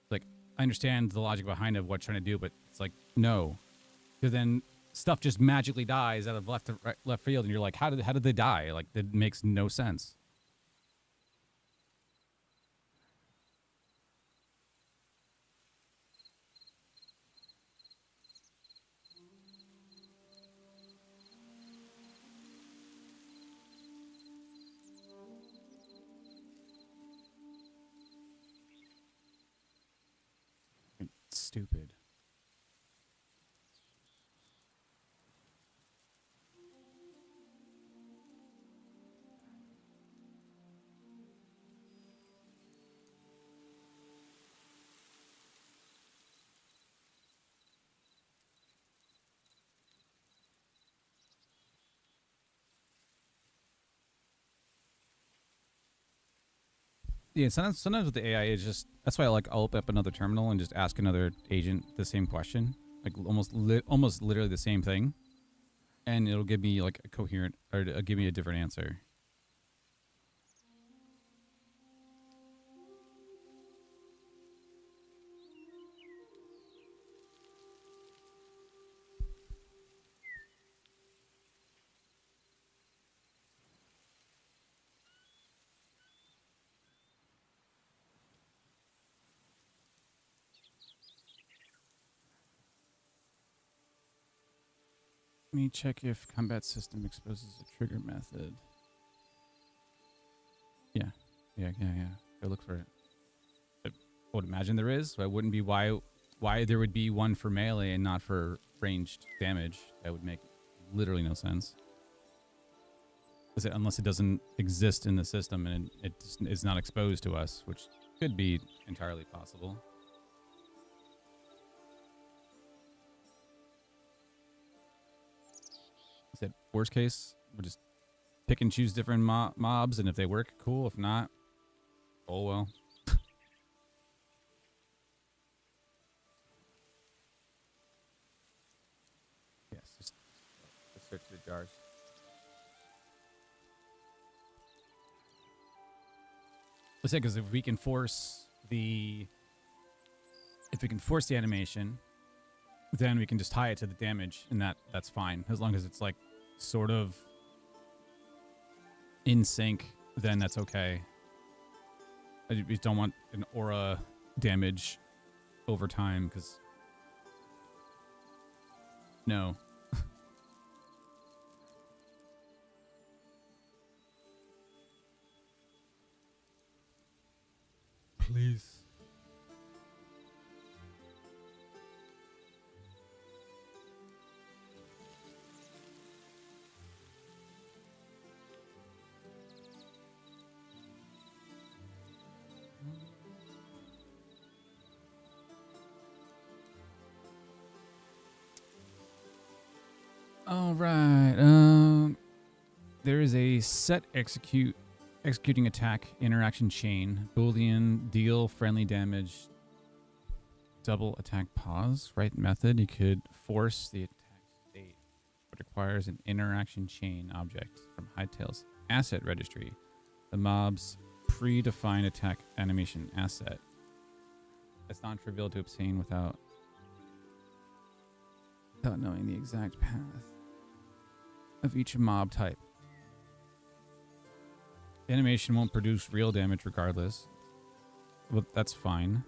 Like, I understand the logic behind of what you're trying to do, but it's like, no. Because then stuff just magically dies out of left field, and you're like, how did they die? Like, that makes no sense. It's stupid. Yeah, sometimes with the AI, it's just that's why I'll open up another terminal and just ask another agent the same question, like almost literally the same thing, and it'll give me like a coherent or give me a different answer. Let me check if combat system exposes a trigger method. Yeah. Go look for it. I would imagine there is. But I wouldn't be why there would be one for melee and not for ranged damage. That would make literally no sense. Unless it doesn't exist in the system and it's not exposed to us, which could be entirely possible. Worst case, we'll just pick and choose different mobs, and if they work, cool. If not, oh well. Yes, just search the jars. Let's say, because if we can force the animation, then we can just tie it to the damage, and that's fine as long as it's like sort of in sync. Then that's okay. I just don't want an aura damage over time because no. Please. All right. There is a set executing attack interaction chain. Boolean deal friendly damage. Double attack pause. Right method. You could force the attack state, but requires an interaction chain object from Hytale's asset registry. The mob's predefined attack animation asset. It's non-trivial to obtain without knowing the exact path of each mob type. The animation won't produce real damage regardless. Well, that's fine.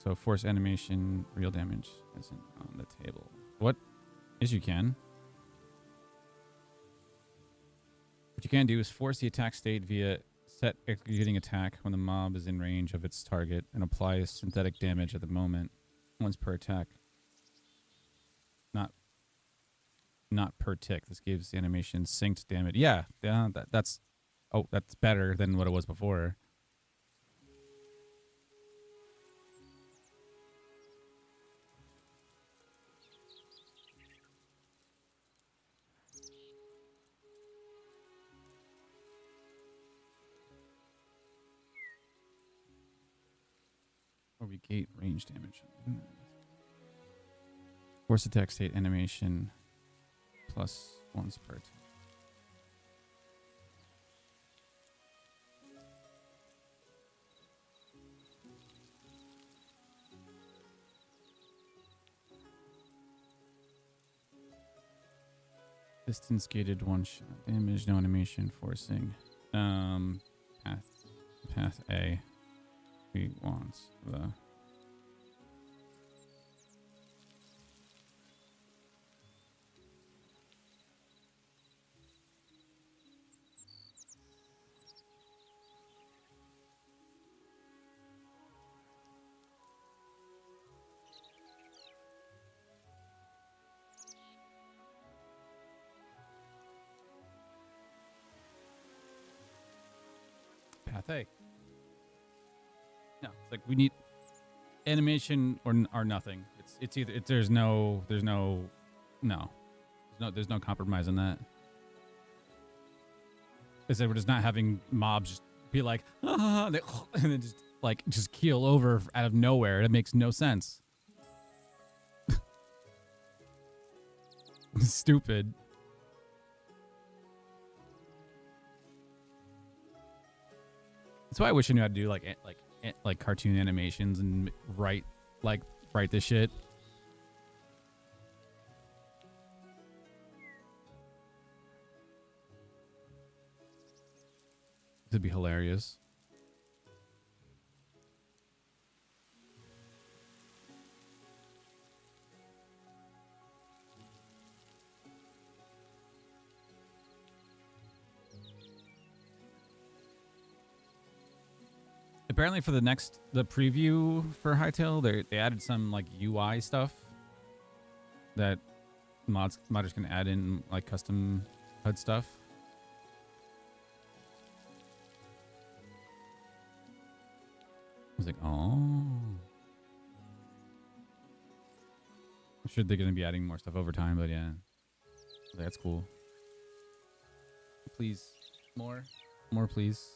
So force animation, real damage isn't on the table. What? Yes, you can. What you can do is force the attack state via set executing attack when the mob is in range of its target and apply synthetic damage at the moment, once per attack. Not per tick. This gives the animation synced damage. Yeah, that's oh, that's better than what it was before. Or we gate range damage. Force attack state animation plus once per turn. Distance gated one shot damage, no animation, forcing. Path A. We want the path A. No, it's like we need animation or nothing. It's either there's no compromise in that. Is that we're just not having mobs just be like and then just keel over out of nowhere. It makes no sense. Stupid. That's why I wish I knew how to do like cartoon animations and write this shit. It'd be hilarious. Apparently for the preview for Hytale, they added some like UI stuff that modders can add in, like custom HUD stuff. I was like, oh. I'm sure they're going to be adding more stuff over time, but yeah. That's cool. Please. More, please.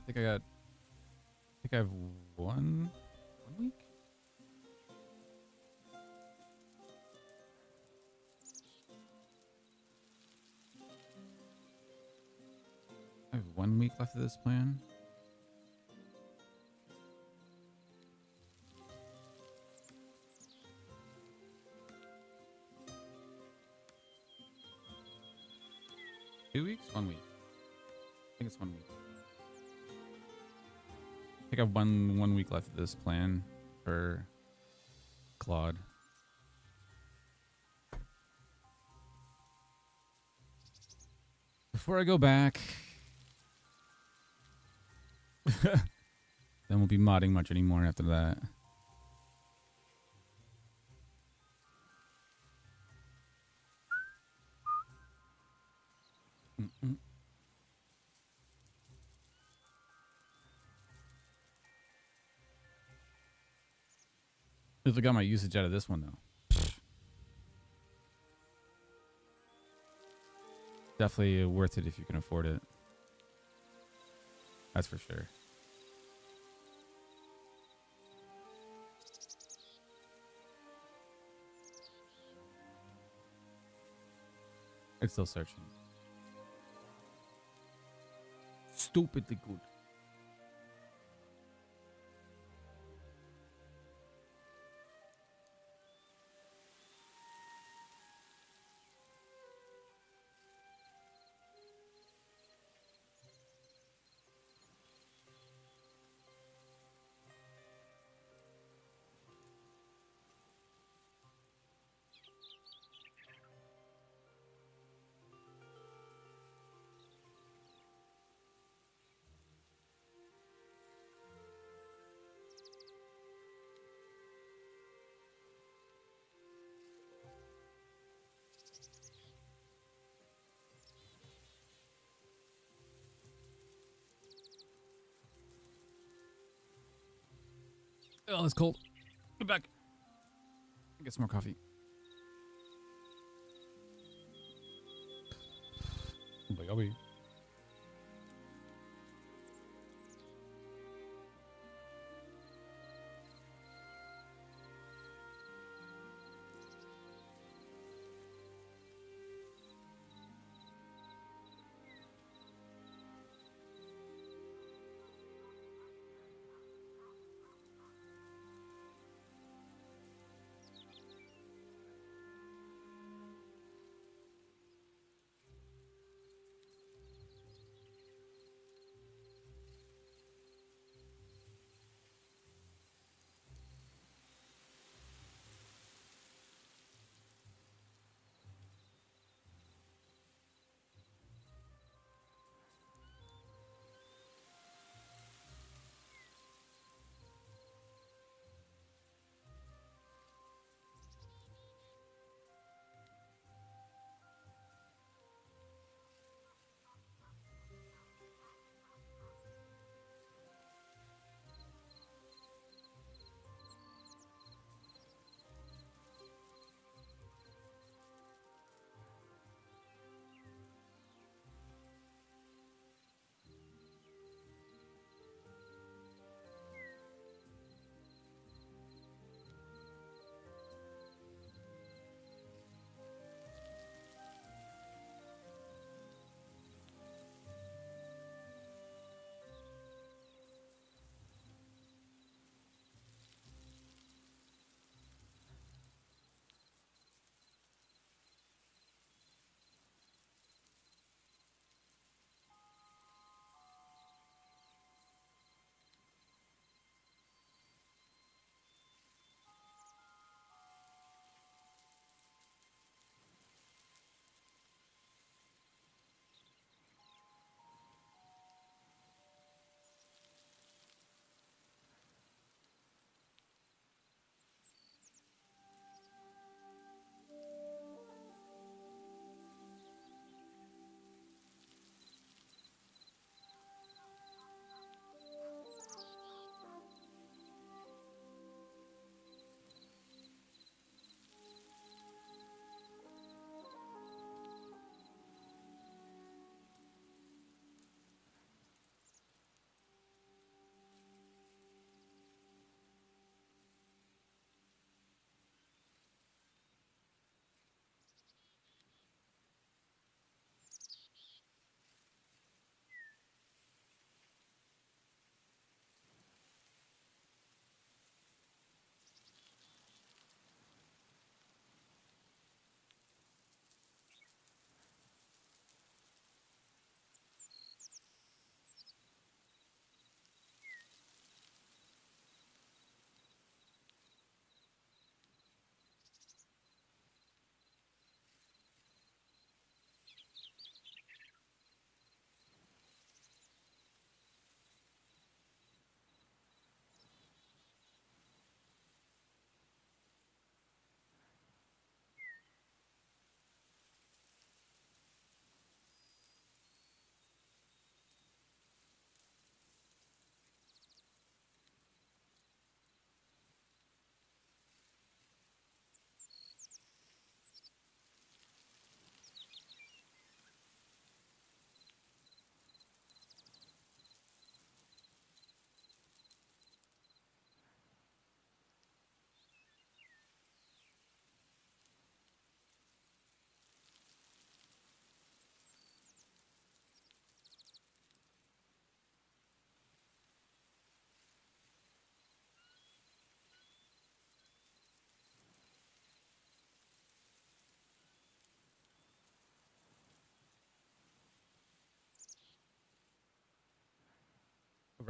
I think I have one week. I have 1 week left of this plan. Two weeks? 1 week. I think it's 1 week. I think I have one week left of this plan for Claude. Before I go back, then we'll be modding much anymore after that. Really got my usage out of this one though. Definitely worth it if you can afford it. That's for sure. It's still searching. Stupidly good. Oh, it's cold. Get back. Get some more coffee. Baby.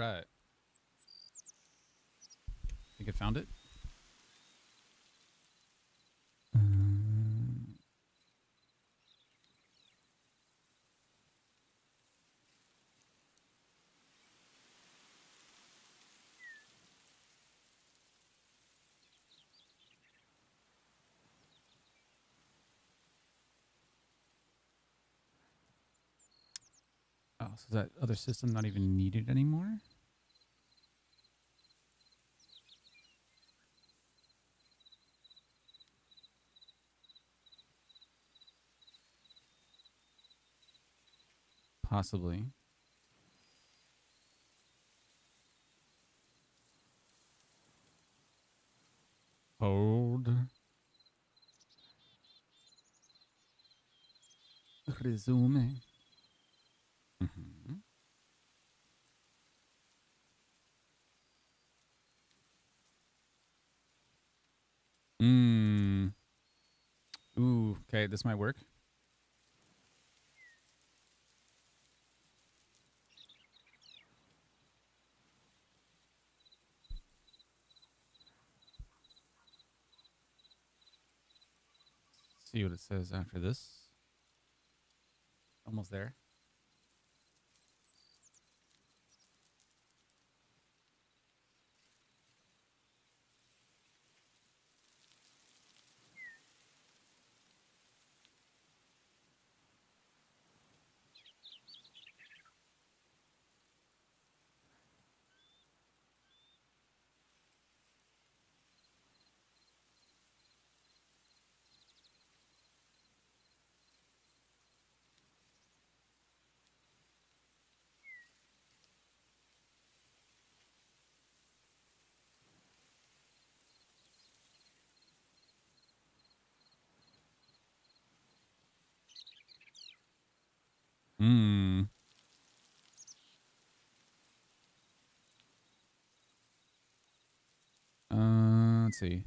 Right. Think it found it? Oh, so is that other system not even needed anymore? Possibly. Hold. Resume. Mm-hmm. Ooh, okay, this might work. See what it says after this. Almost there. Hmm. Let's see.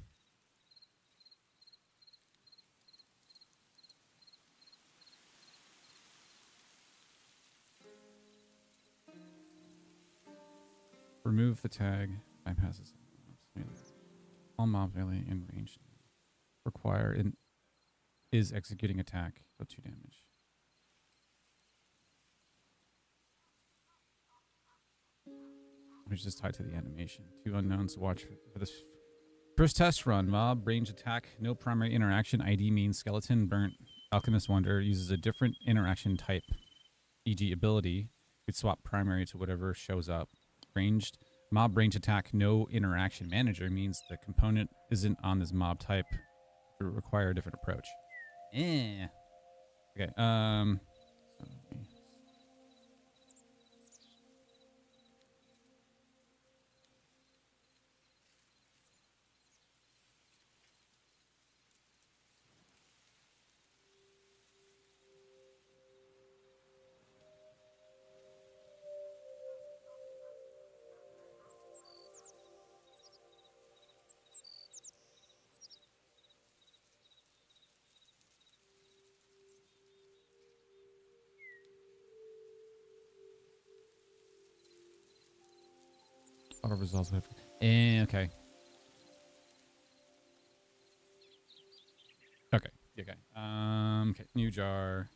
Remove the tag. Bypasses all mobs melee in range. Require in is executing attack. Deal 2 damage. Which is tied to the animation. 2 unknowns to watch for this first test run. Mob range attack. No primary interaction. ID means skeleton burnt. Alchemist Wonder uses a different interaction type, e.g. ability. You could swap primary to whatever shows up. Ranged. Mob range attack. No interaction manager means the component isn't on this mob type. It would require a different approach. Okay. Auto results. Okay. Okay. Okay. Okay. New jar.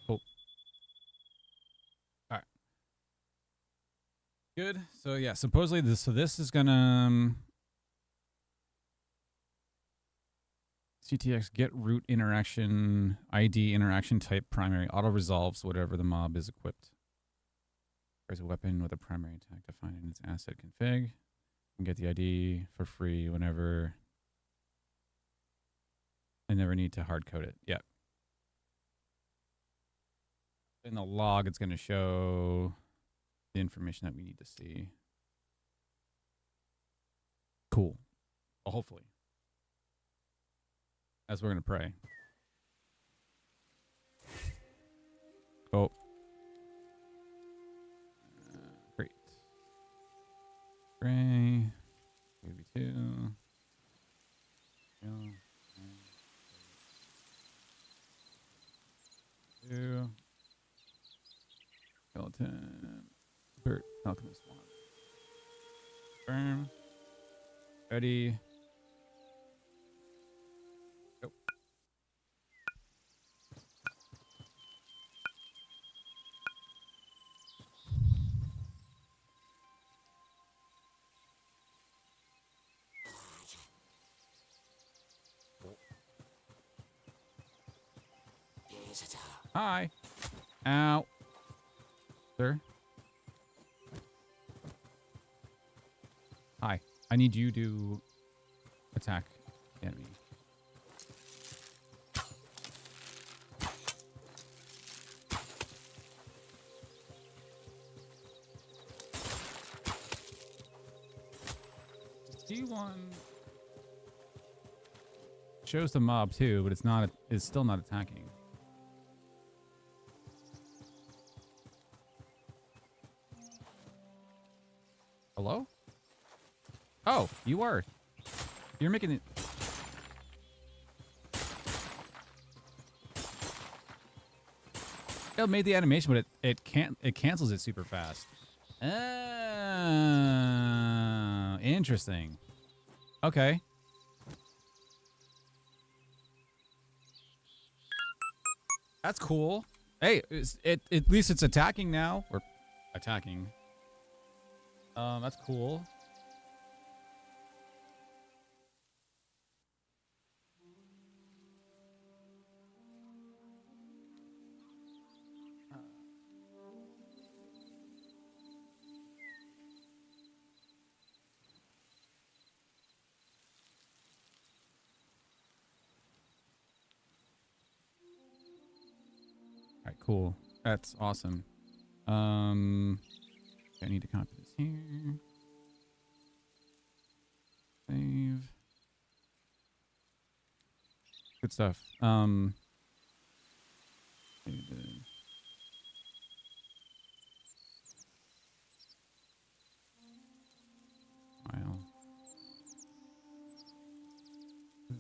Cool. All right. Good. So yeah, supposedly this is gonna CTX get root interaction ID interaction type primary auto resolves whatever the mob is equipped. There's a weapon with a primary attack defined in its asset config. You can get the ID for free whenever. I never need to hard code it. Yeah. In the log, it's going to show the information that we need to see. Cool. Well, hopefully. As we're gonna pray. Oh. Great. Pray. Maybe 2. Two. Skeleton. Bird. Alchemist 1. Firm. Ready. Go. Hi. Ow. Sir. Hi. I need you to attack the enemy. D1 shows the mob too, but it's still not attacking. Hello? Oh, you are. You're making it. It made the animation, but it cancels it super fast. Interesting. Okay. That's cool. Hey, at least it's attacking now. Or attacking. That's cool. Alright, cool. That's awesome. I need to copy this here. Save. Good stuff. File.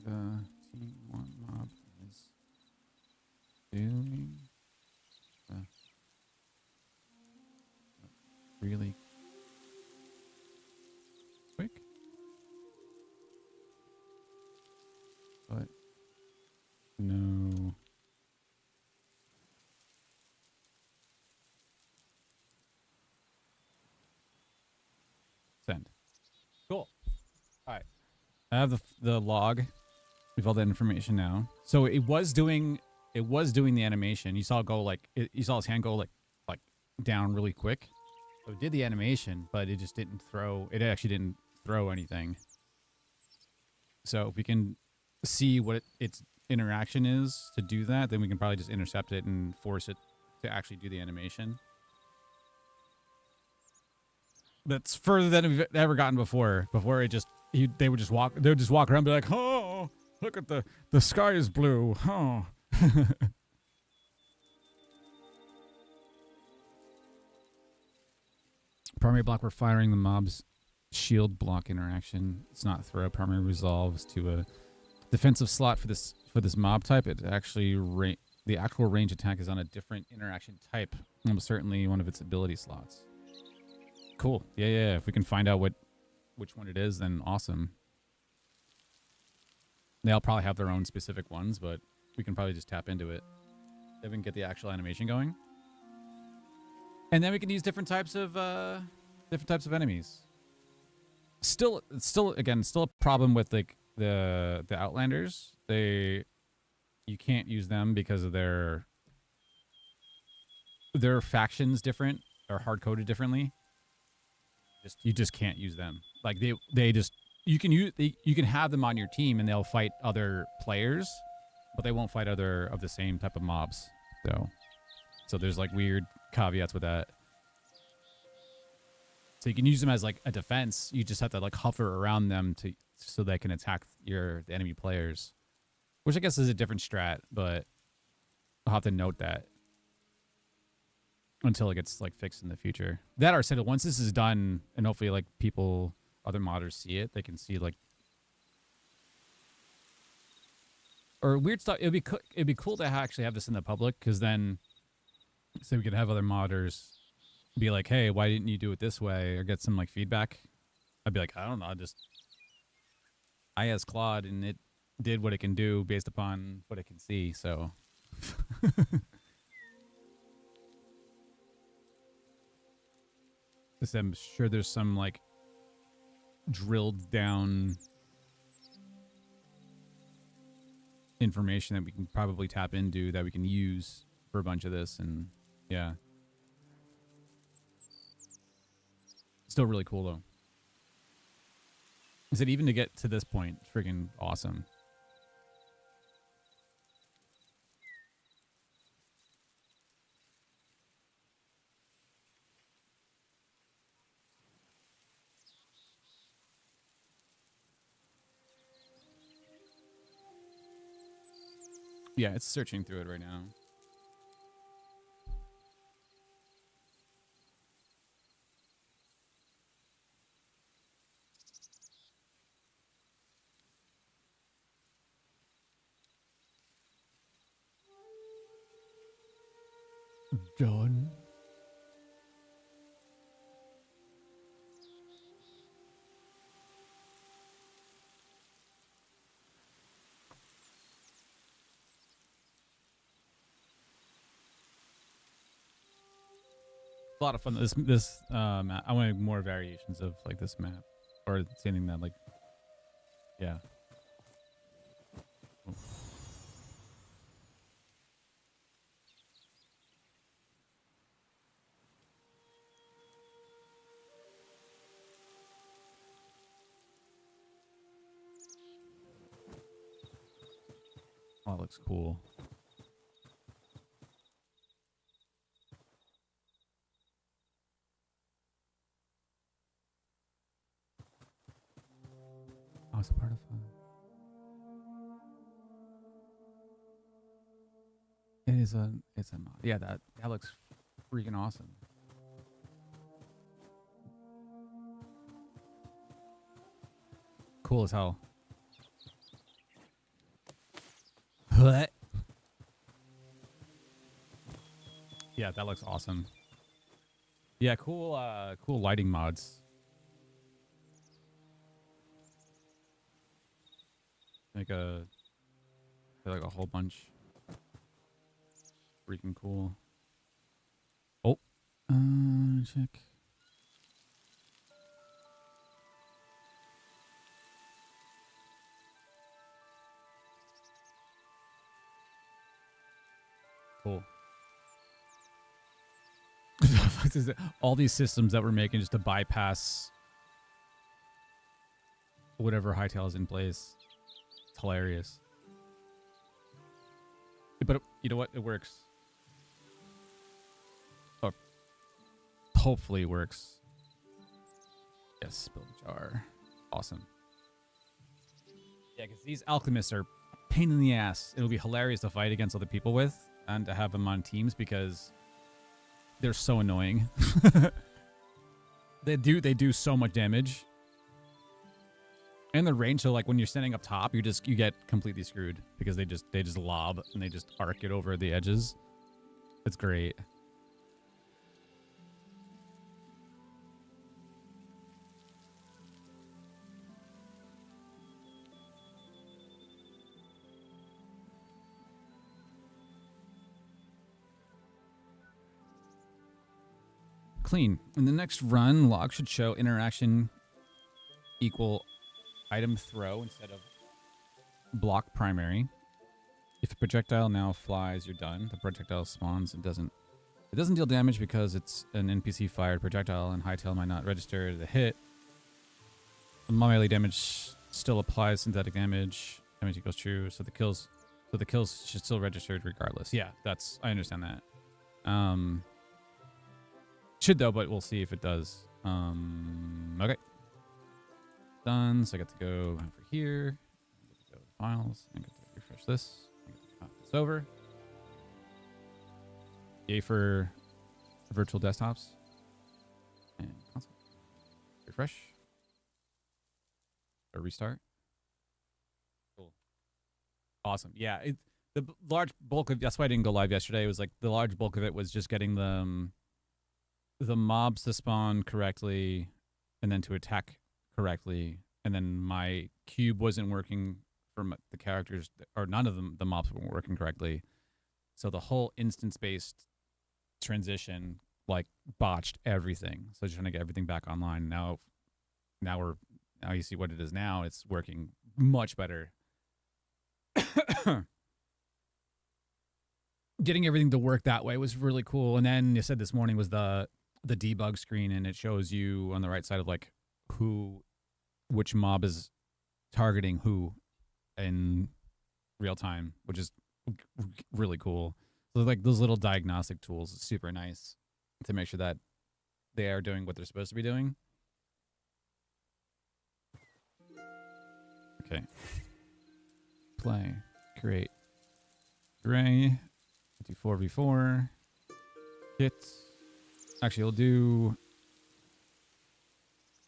The T1 mob is doing really quick, but no. Send. Cool. All right. I have the log with all that information now. So it was doing the animation. You saw it go like you saw his hand go like down really quick. So it did the animation, but it just didn't throw. It actually didn't throw anything. So if we can see what its interaction is to do that, then we can probably just intercept it and force it to actually do the animation. That's further than we've ever gotten before. Before it just they would just walk around and be like, oh, look at the sky is blue. Oh. Primary block, we're firing the mob's shield block interaction. It's not throw. Primary resolves to a defensive slot for this mob type. It actually the actual range attack is on a different interaction type. Almost certainly one of its ability slots. Cool. Yeah. If we can find out which one it is, then awesome. They'll probably have their own specific ones, but we can probably just tap into it. Then we can get the actual animation going. And then we can use different types of enemies. Still a problem with like the Outlanders. You can't use them because of their factions different or hard coded differently. You just can't use them. Like they just you can have them on your team and they'll fight other players, but they won't fight other of the same type of mobs. So there's like weird caveats with that. So you can use them as like a defense. You just have to like hover around them so they can attack the enemy players, which I guess is a different strat, but I'll have to note that until it gets like fixed in the future. That or said, once this is done, and hopefully like other modders see it, they can see like or weird stuff. It'd be cool to actually have this in the public, because then so we could have other modders be like, hey, why didn't you do it this way, or get some like feedback. I'd be like, I don't know, I asked Claude and it did what it can do based upon what it can see, so I'm sure there's some like drilled down information that we can probably tap into that we can use for a bunch of this, and yeah. Still really cool though. I said even to get to this point, freaking awesome. Yeah, it's searching through it right now. Done. A lot of fun. This map. I want more variations of like this map, or something that like, yeah. Oh, it looks cool. Oh, it's a part of fun. It's a mod. Yeah, that looks freaking awesome. Cool as hell. What? Yeah, that looks awesome. Yeah, cool lighting mods. Like a whole bunch. Freaking cool. Oh, check. Cool. All these systems that we're making just to bypass whatever Hytale is in place. It's hilarious. But you know what? It works. Oh, hopefully it works. Yes, spill the jar. Awesome. Yeah, because these alchemists are a pain in the ass. It'll be hilarious to fight against other people with and to have them on teams because they're so annoying. They do so much damage. And the range, so like when you're standing up top, you get completely screwed because they just lob and they just arc it over the edges. It's great. Clean. In the next run, log should show interaction equal item throw instead of block primary. If a projectile now flies, you're done. The projectile spawns and it doesn't deal damage because it's an NPC fired projectile, and Hytale might not register the hit. The melee damage still applies synthetic damage. Damage equals true, so the kills should still register regardless. Yeah, I understand that. Should though, but we'll see if it does. Okay. Done. So I get to go over here. I get to go to files. I get to refresh this. I get to copy this over. Yay for virtual desktops. And console. Refresh. Or restart. Cool. Awesome. Yeah. The large bulk of, that's why I didn't go live yesterday. It was like the large bulk of it was just getting the mobs to spawn correctly and then to attack correctly. And then my cube wasn't working for the characters, or none of them, the mobs weren't working correctly. So the whole instance-based transition like botched everything. So just trying to get everything back online. Now you see what it is now. It's working much better. Getting everything to work that way was really cool. And then you said this morning was the debug screen, and it shows you on the right side of like which mob is targeting who in real time, which is really cool. So like those little diagnostic tools is super nice to make sure that they are doing what they're supposed to be doing. Okay. Play. Create. Gray. Do 4v4. Hit. Actually, we'll do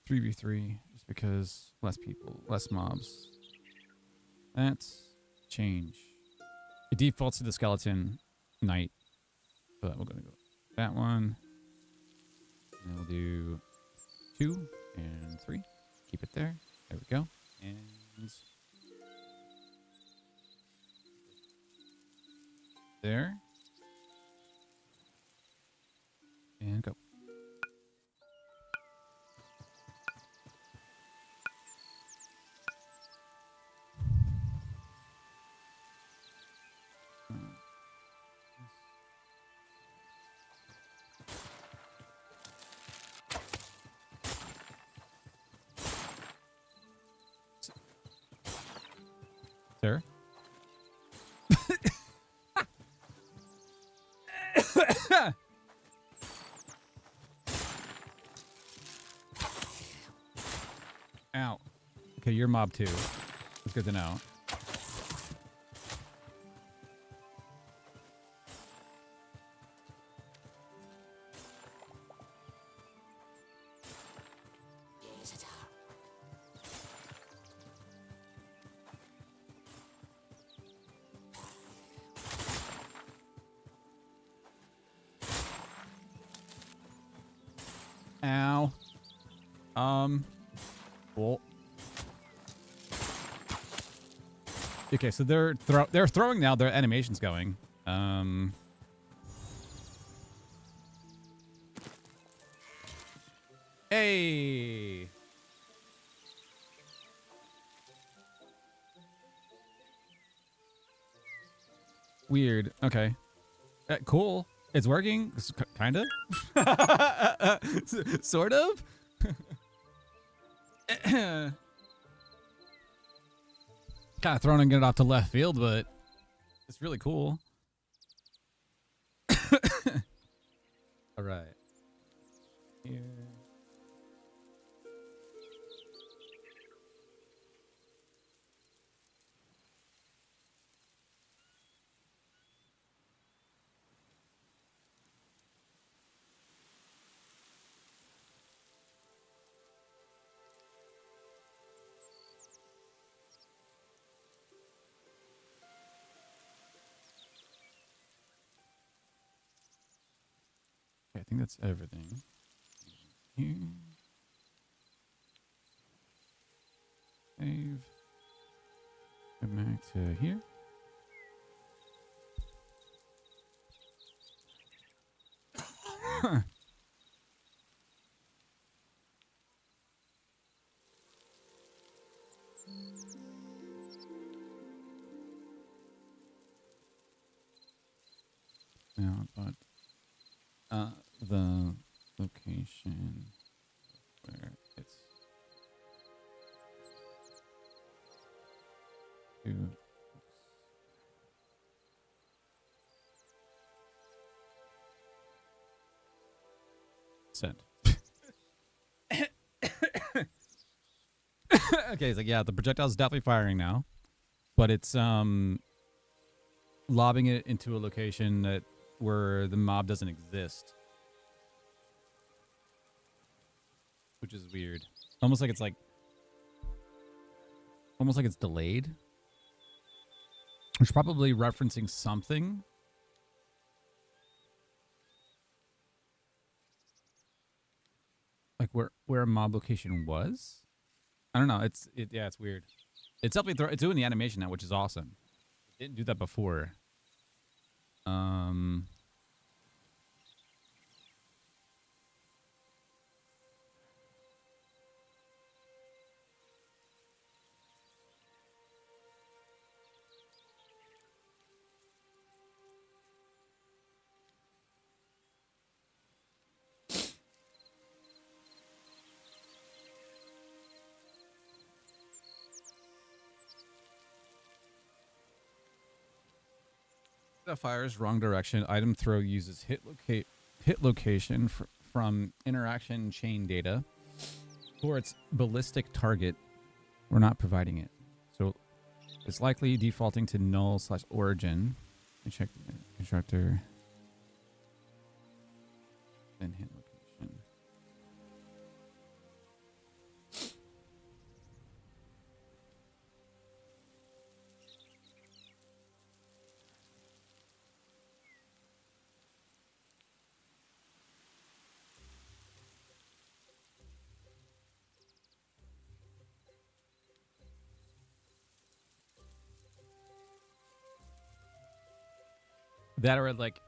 3v3 just because less people, less mobs. That's change. It defaults to the skeleton knight. So we're going to go that one. And we'll do 2 and 3. Keep it there. There we go. And there. And go. There. Ow. Okay, you're mob too. It's good to know. Ow. Cool. Okay, so they're throwing now. Their animation's going. Hey. Weird. Okay. Cool. It's working. Kind of. Sort of. Kind of throwing it off to left field, but it's really cool. All right. Here. Okay, I think that's everything. Here. Save. Go back to here. Now, but the location where it's to send. Okay, it's like, yeah, the projectile's definitely firing now, but it's lobbing it into a location that where the mob doesn't exist, which is weird. Almost like it's delayed. It's probably referencing something. Like where a mob location was? I don't know. It's weird. It's definitely it's doing the animation now, which is awesome. It didn't do that before. That fires wrong direction. Item throw uses hit location from interaction chain data for its ballistic target. We're not providing it, so it's likely defaulting to null/origin. Check the constructor. Then hit location. That or like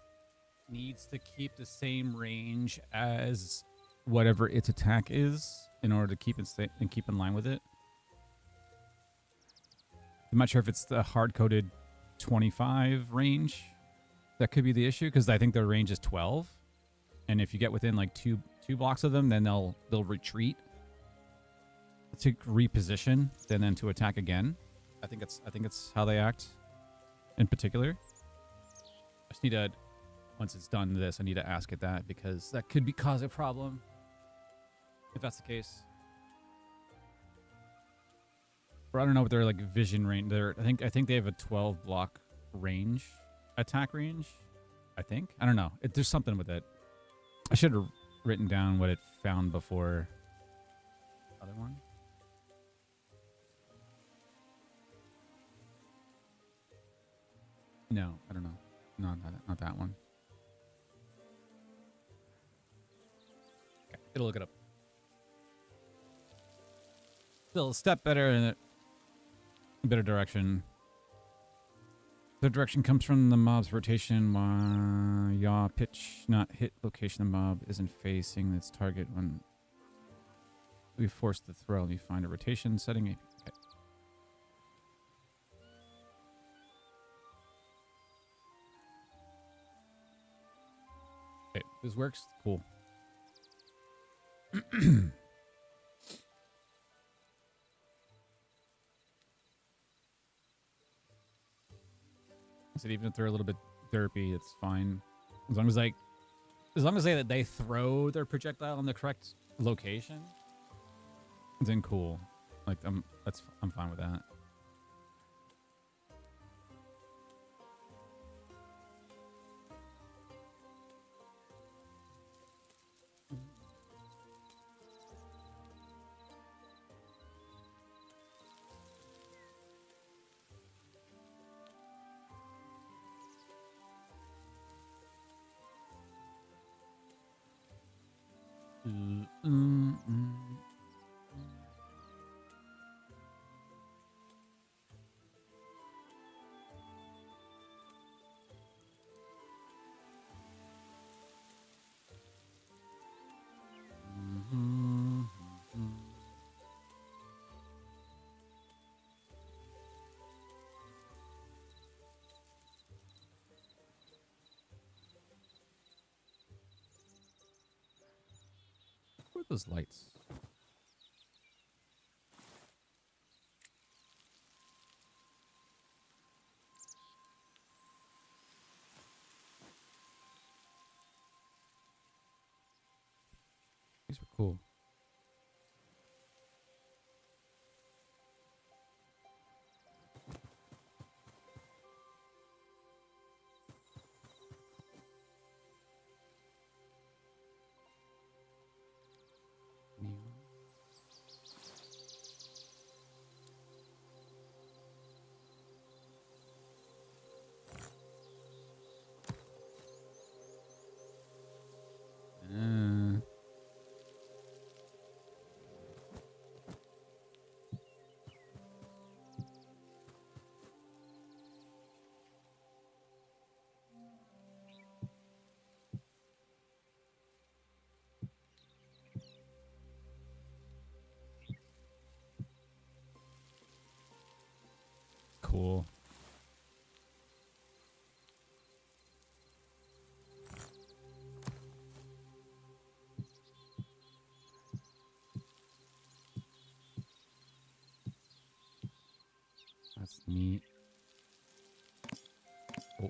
needs to keep the same range as whatever its attack is in order to keep in line with it. I'm not sure if it's the hard-coded 25 range that could be the issue, because I think their range is 12, and if you get within like two blocks of them, then they'll retreat to reposition, then to attack again. I think it's how they act in particular. I just need to, once it's done this, I need to ask it that, because that could cause a problem if that's the case. Or I don't know what their like vision range. I think they have a 12 block range, attack range. I don't know. There's something with it. I should have written down what it found before the other one. No, I don't know. No, not that one. Okay, it'll look it up. Still a step better in a better direction. The direction comes from the mob's rotation. Yaw pitch, not hit location. The mob isn't facing its target when we force the throw. Let me find a rotation setting. Okay. Okay, this works. Cool. I said even if they're a little bit derpy, it's fine. As long as they throw their projectile in the correct location, then cool. Like I'm fine with that. What are those lights? These were cool. cool. That's neat. Oh.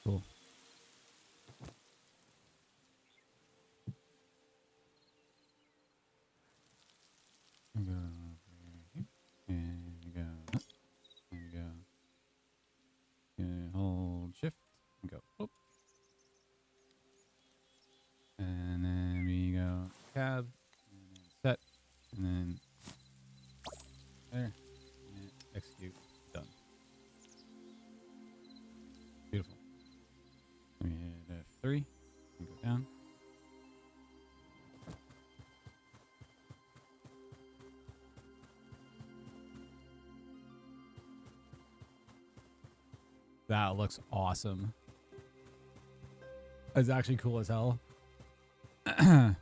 Cool. And go over here. And go up. And go. And hold shift. And go. Oh. And then we go tab. And then set. And then there. And execute. Done. Beautiful. Let me hit F3 and go down. That looks awesome. It's actually cool as hell. So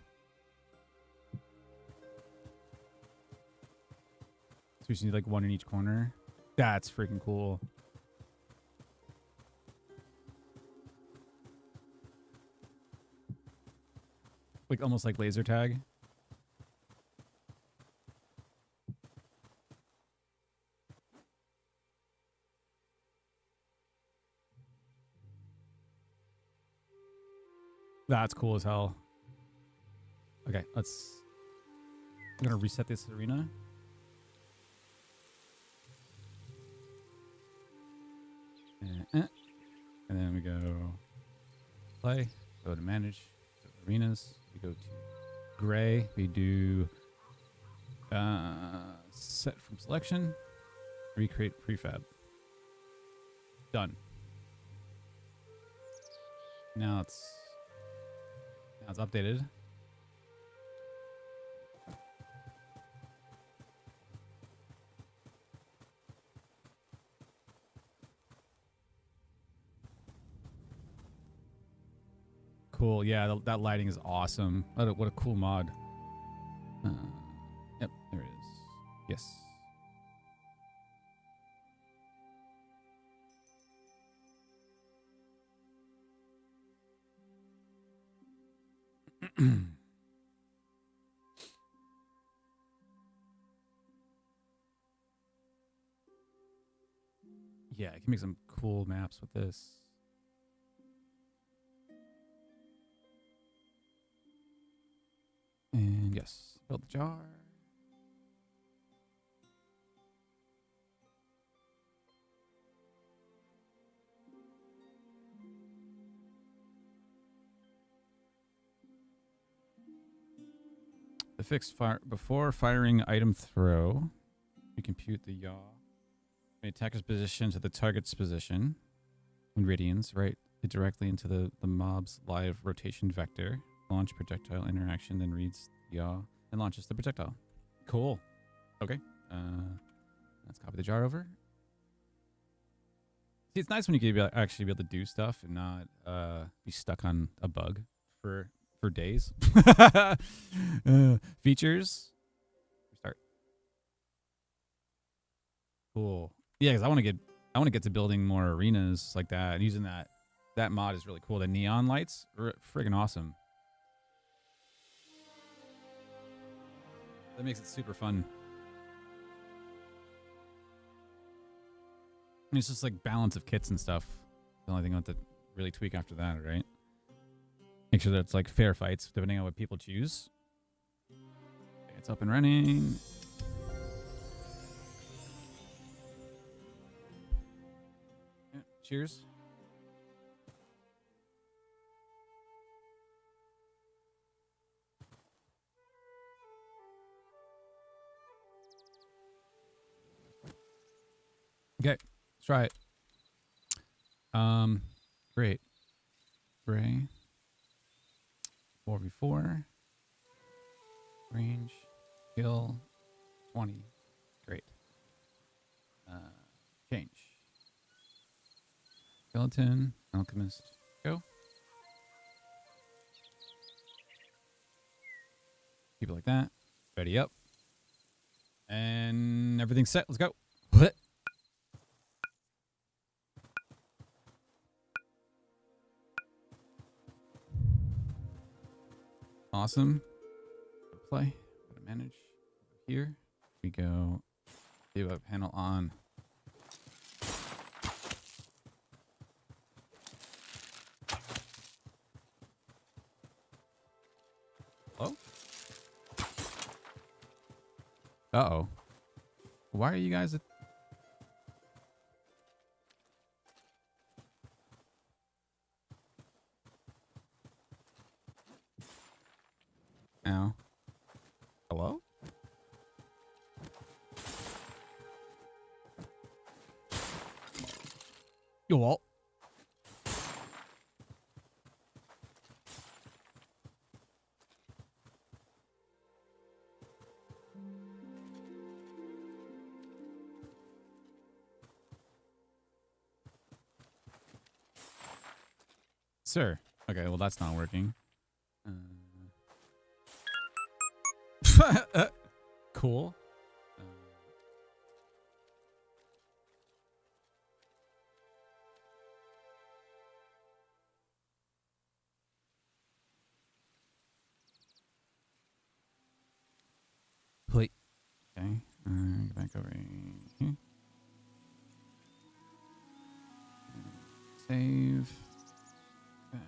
we just need like one in each corner. That's freaking cool. Like almost like laser tag. That's cool as hell. Okay, I'm gonna reset this arena. And then we go play, go to manage, go to arenas, we go to gray, we do set from selection, recreate prefab. Done. Now it's updated. Cool. Yeah, that lighting is awesome. What a cool mod. Yep, there it is. Yes. Yeah, I can make some cool maps with this. And yes, build the jar. The fixed fire before firing item throw, you compute the yaw. The attacker's position to the target's position in radians, right? It directly into the mob's live rotation vector. Launch projectile interaction, then reads yaw and launches the projectile. Cool. Okay. Let's copy the jar over. See, it's nice when you can actually be able to do stuff and not be stuck on a bug for days. Features. Start. Cool. Yeah, because I want to get to building more arenas like that. And using that mod is really cool. The neon lights are friggin' awesome. That makes it super fun. And it's just like balance of kits and stuff. The only thing I want to really tweak after that, right? Make sure that it's like fair fights, depending on what people choose. Okay, it's up and running. Yeah, cheers. Let's try it. Great. Gray. 4v4. Range. Kill. 20. Great. Change. Skeleton. Alchemist. Go. Keep it like that. Ready up. And everything's set. Let's go. What? Awesome. Play. Manage. Here we go. Do a panel on. Hello? Uh-oh. Why are you guys... Ow. Hello? Yo, Walt. Sir. Okay, well, that's not working. Cool. Wait. Okay. Go back over here. Save. Okay.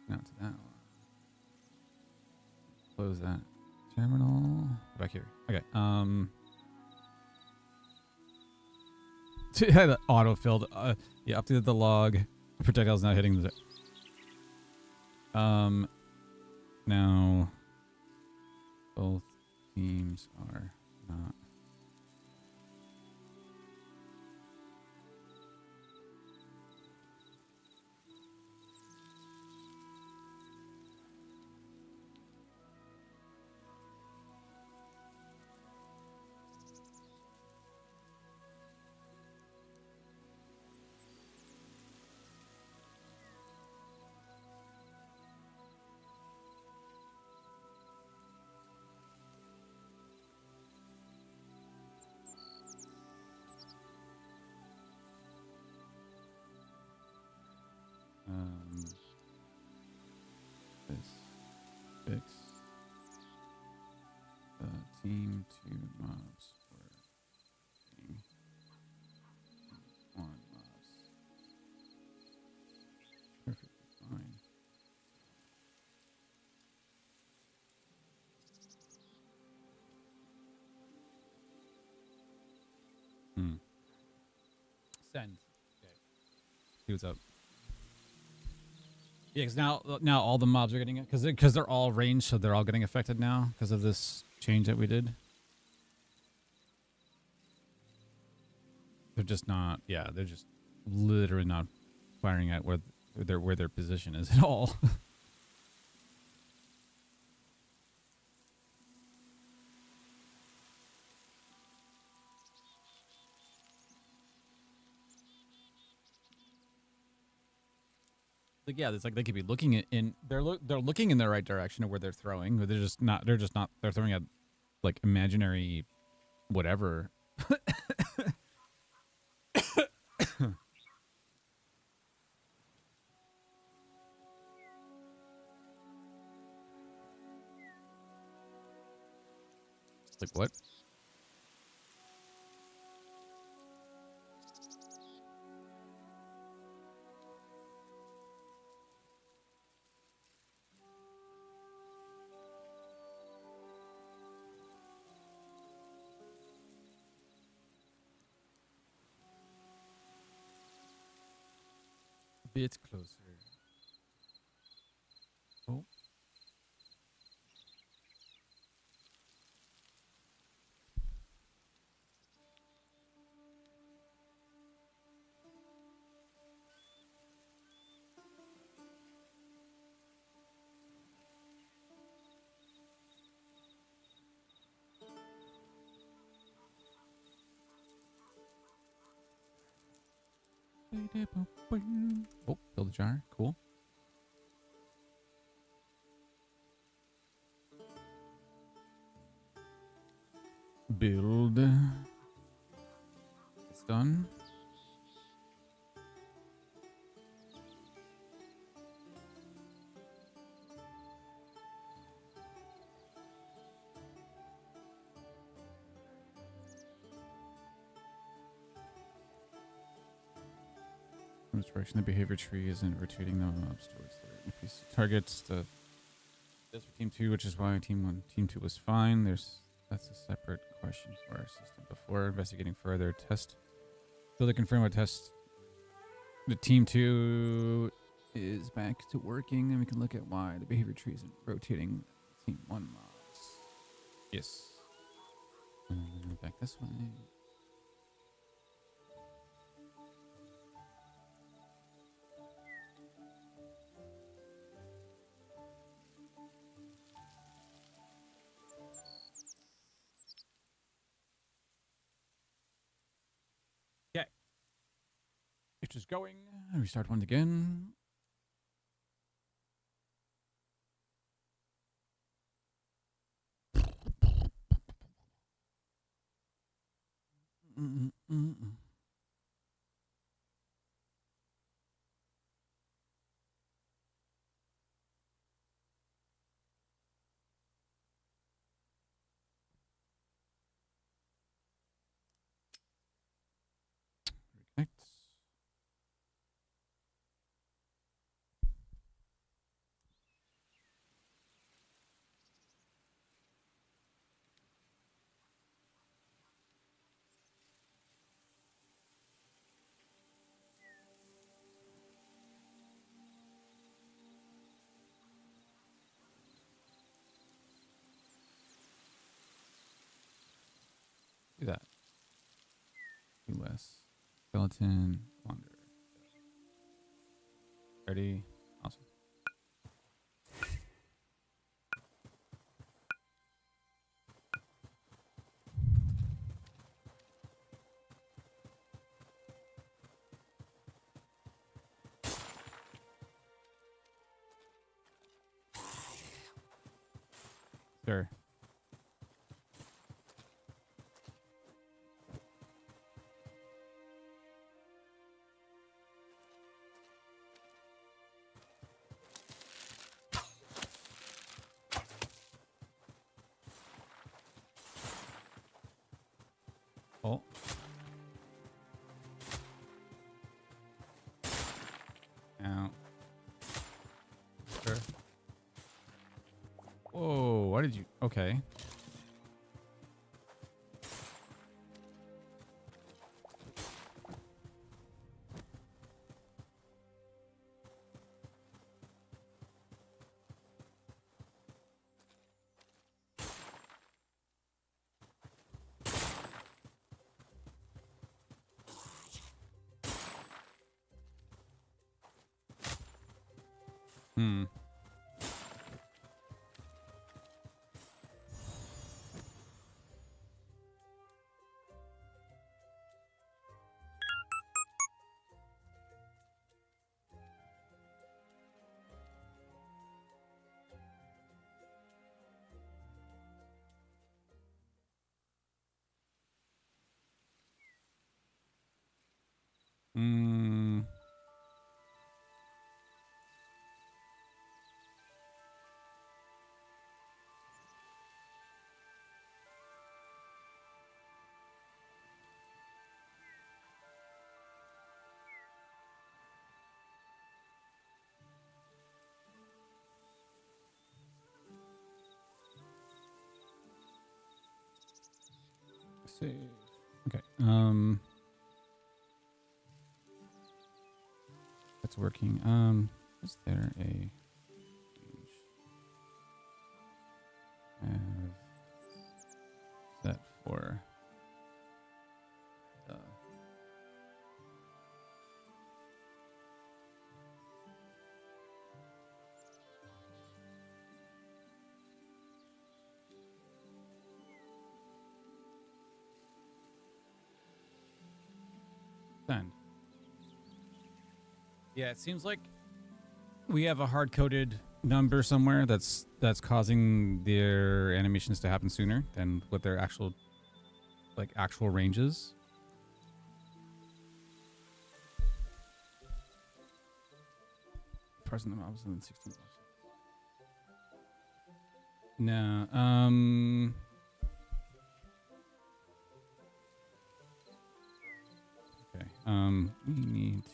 Not to that one. Close that. Terminal. Back here. Okay. Had it auto-filled. Yeah, updated the log. Projectile's not hitting the... Now... Both teams are not... This fix the team 2 mobs were team 1 mobs. Perfectly fine. Send. Okay. See what's up. Yeah, because now all the mobs are getting it because they're all ranged, so they're all getting affected now because of this change that we did. They're just not. Yeah, they're just literally not firing at where their position is at all. Like, yeah, it's like they could be looking in they're looking in the right direction of where they're throwing, but they're just not they're throwing at like imaginary whatever. Like what? Bit closer. Oh. Oh, build a jar. Cool. Build. It's done. Which direction the behavior tree isn't rotating the mobs towards the piece targets. This for team 2, which is why team 2 was fine. That's a separate question for our system. Before investigating further, test. So they confirm our test. The team 2 is back to working, and we can look at why the behavior tree isn't rotating team 1 mobs. Yes. Back this way. Okay. It's just going. Restart one again. Reconnect. Do that. Do less. Skeleton. Wander. Ready. Awesome. Sure. Oh. Now. Sure. Whoa, why did you... Okay. Hmm. Hmm. Save. Okay. That's working. Is there a change? Have set for the send. Yeah, it seems like we have a hard-coded number somewhere that's causing their animations to happen sooner than what their actual ranges. Pressing the mouse and 16. No. Okay. We need to.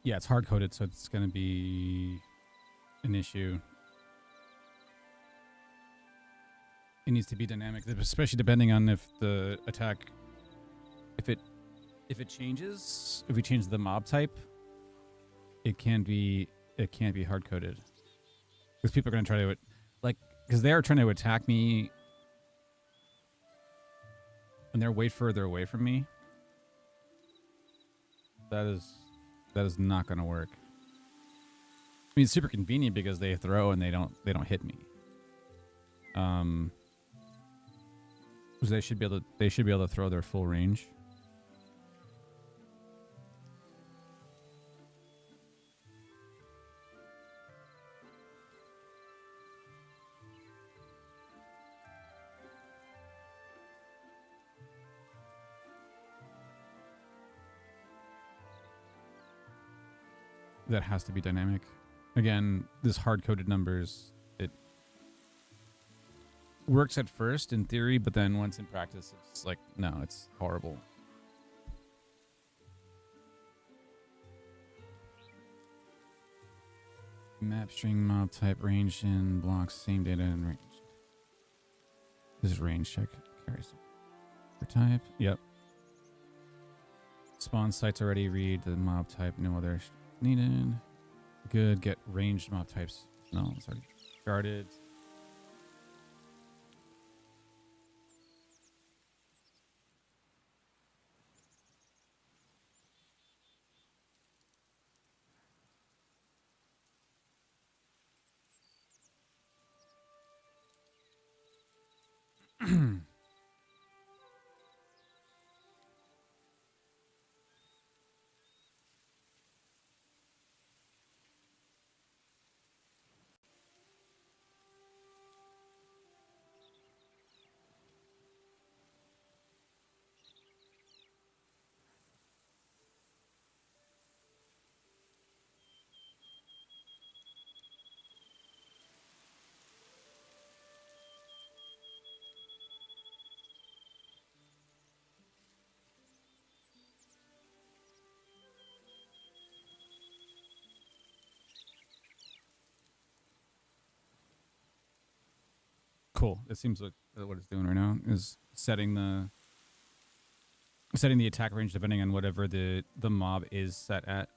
Yeah, it's hard coded, so it's going to be an issue. It needs to be dynamic, especially depending on if the attack, if it changes, if we change the mob type, it can't be hard coded because people are going to try to because they are trying to attack me and they're way further away from me. That is not going to work. I mean, it's super convenient because they throw and they don't hit me. So they should be able to throw their full range. That has to be dynamic. Again, this hard-coded numbers, it works at first in theory, but then once in practice, it's like, no, it's horrible. Map string mob type range in blocks, same data and range. This is range check. Carries for type. Yep. Spawn sites already read the mob type, no other needed. Good. Get ranged mob types. No, it's already guarded. Cool. It seems like what it's doing right now is setting the attack range depending on whatever the mob is set at.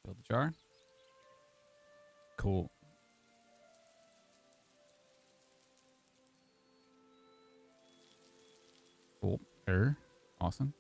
Build the jar. Cool. Cool. Error. Awesome.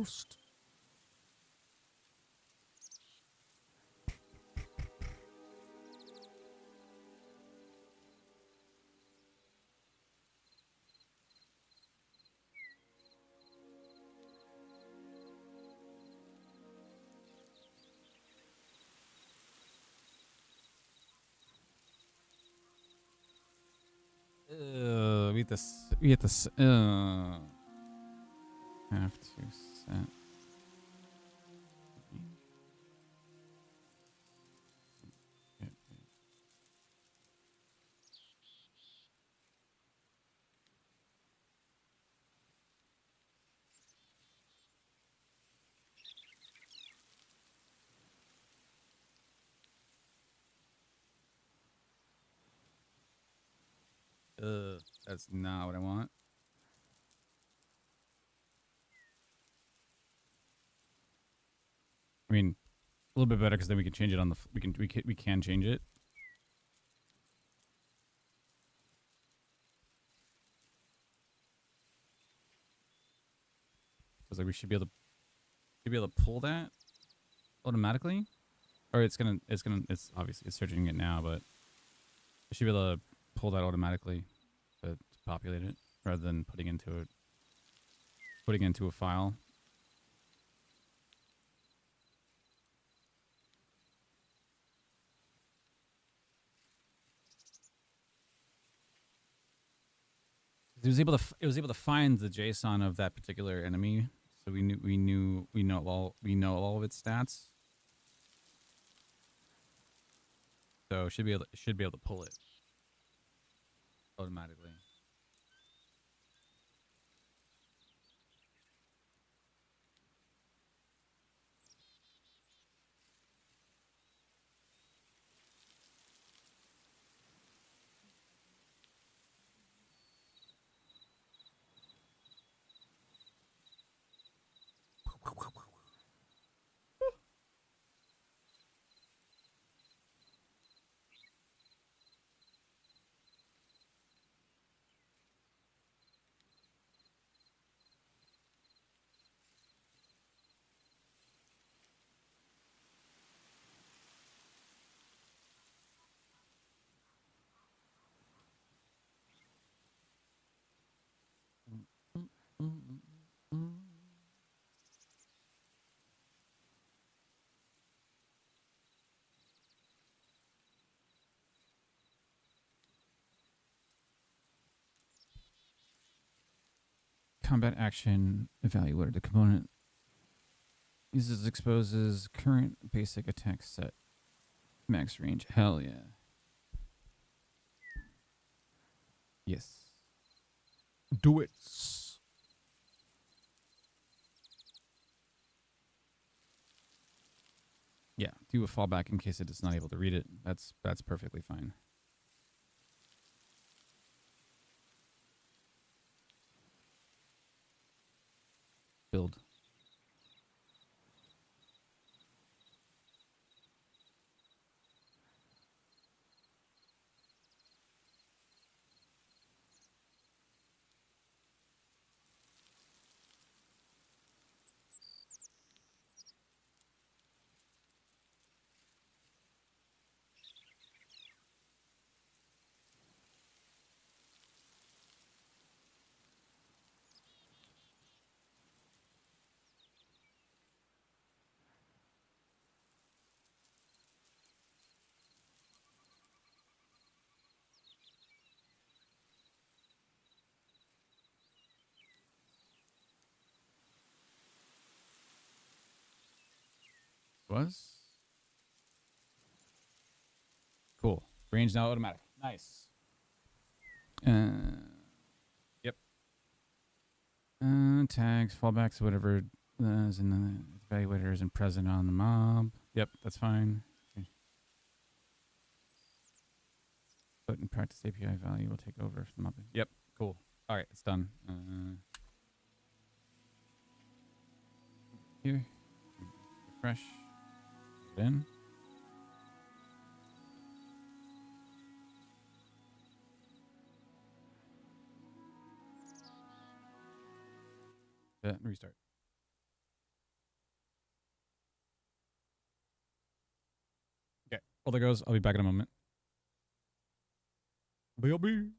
Ghost. We hit this. We hit this. Have to set. That's not what I want. I mean, a little bit better because then we can change it on the. We can change it. Because like we should be able to pull that automatically, or it's obviously it's searching it now, but we should be able to pull that automatically to populate it rather than putting into a file. It was able to find the JSON of that particular enemy, so we know all of its stats. So should be able to pull it automatically. Combat action evaluator. The component exposes current basic attack set. Max range. Hell yeah. Yes. Do it. Yeah, do a fallback in case it is not able to read it. That's perfectly fine. Build. Was? Cool. Range now automatic. Nice. Yep. Tags, fallbacks, whatever is in the evaluator isn't present on the mob. Yep, that's fine. Okay. Put in practice API value will take over if the mob. Yep, cool. All right, it's done. Here. Refresh. Put it in. Restart. Well, there goes. I'll be back in a moment. BLB.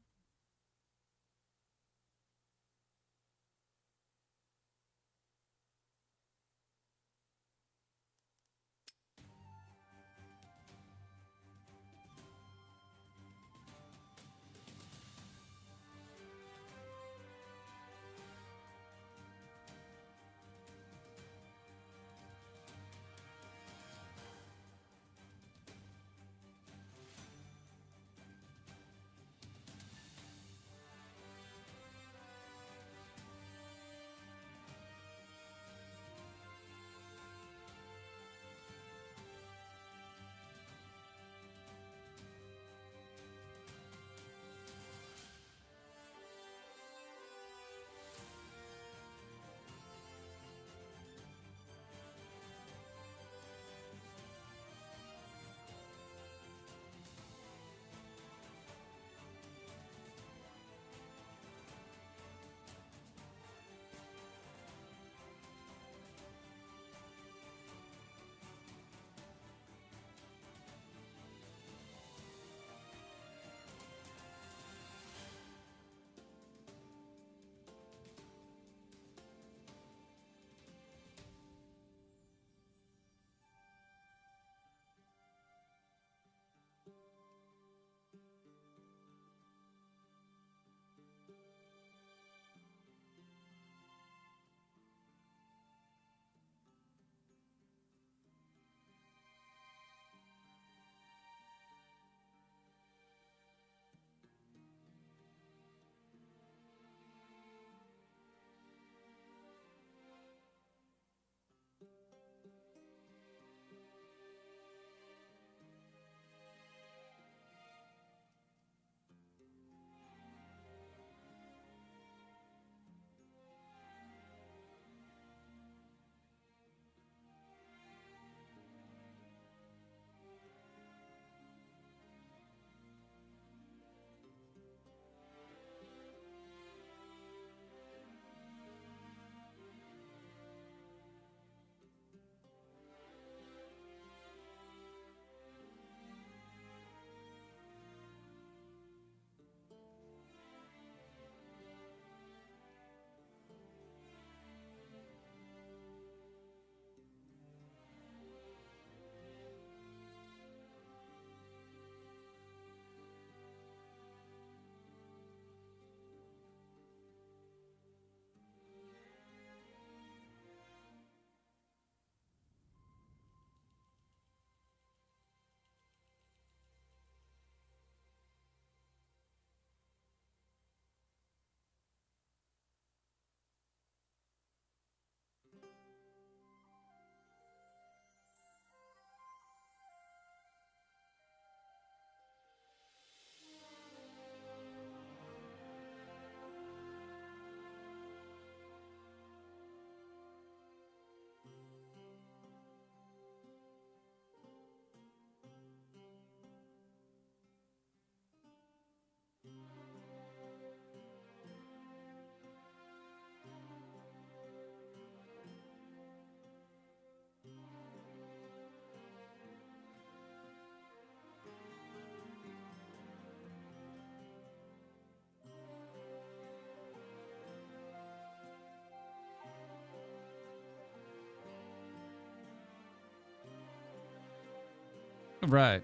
Right.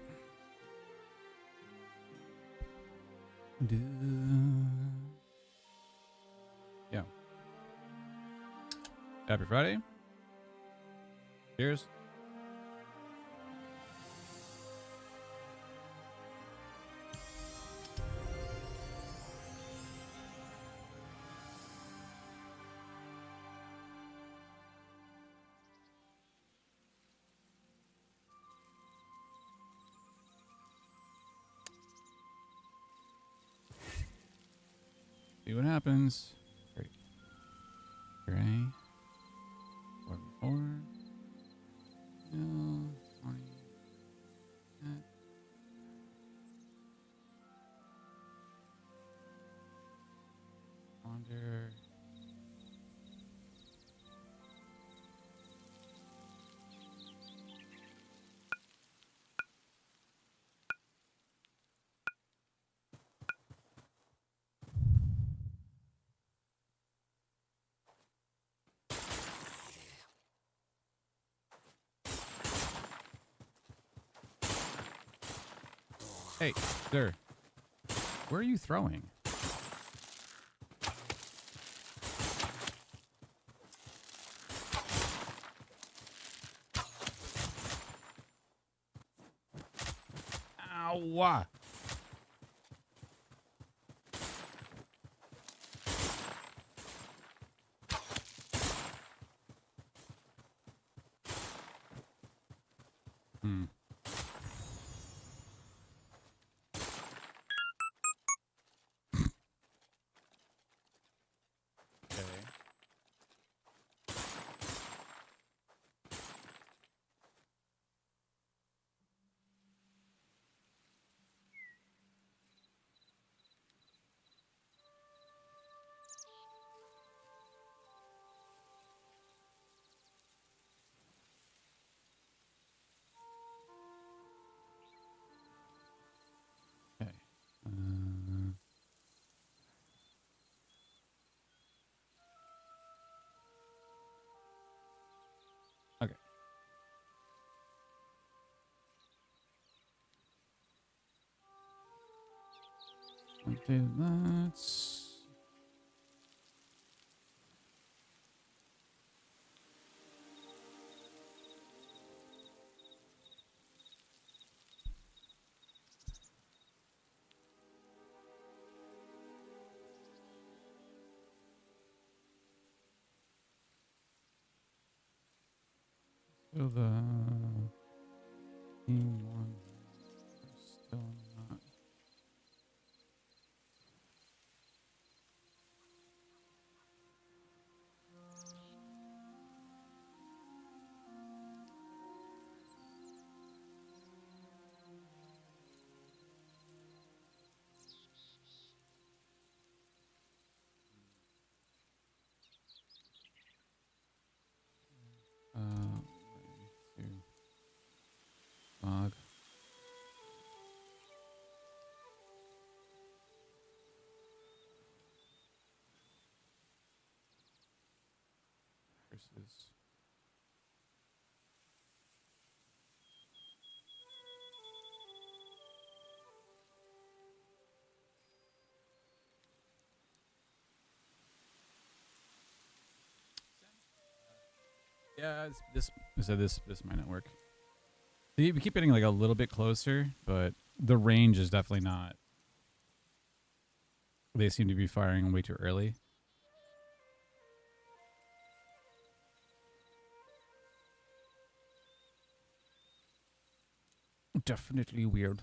Yeah. Happy Friday. Cheers. See what happens. Great. Gray. 4 no, 20. Wander. Hey, sir. Where are you throwing? Ow! Hmm. Okay. Okay. Okay. Okay, let's... So the team one is still not... Two. Log. Versus... Yeah, this might not work. We keep getting like a little bit closer, but the range is definitely not. They seem to be firing way too early. Definitely weird.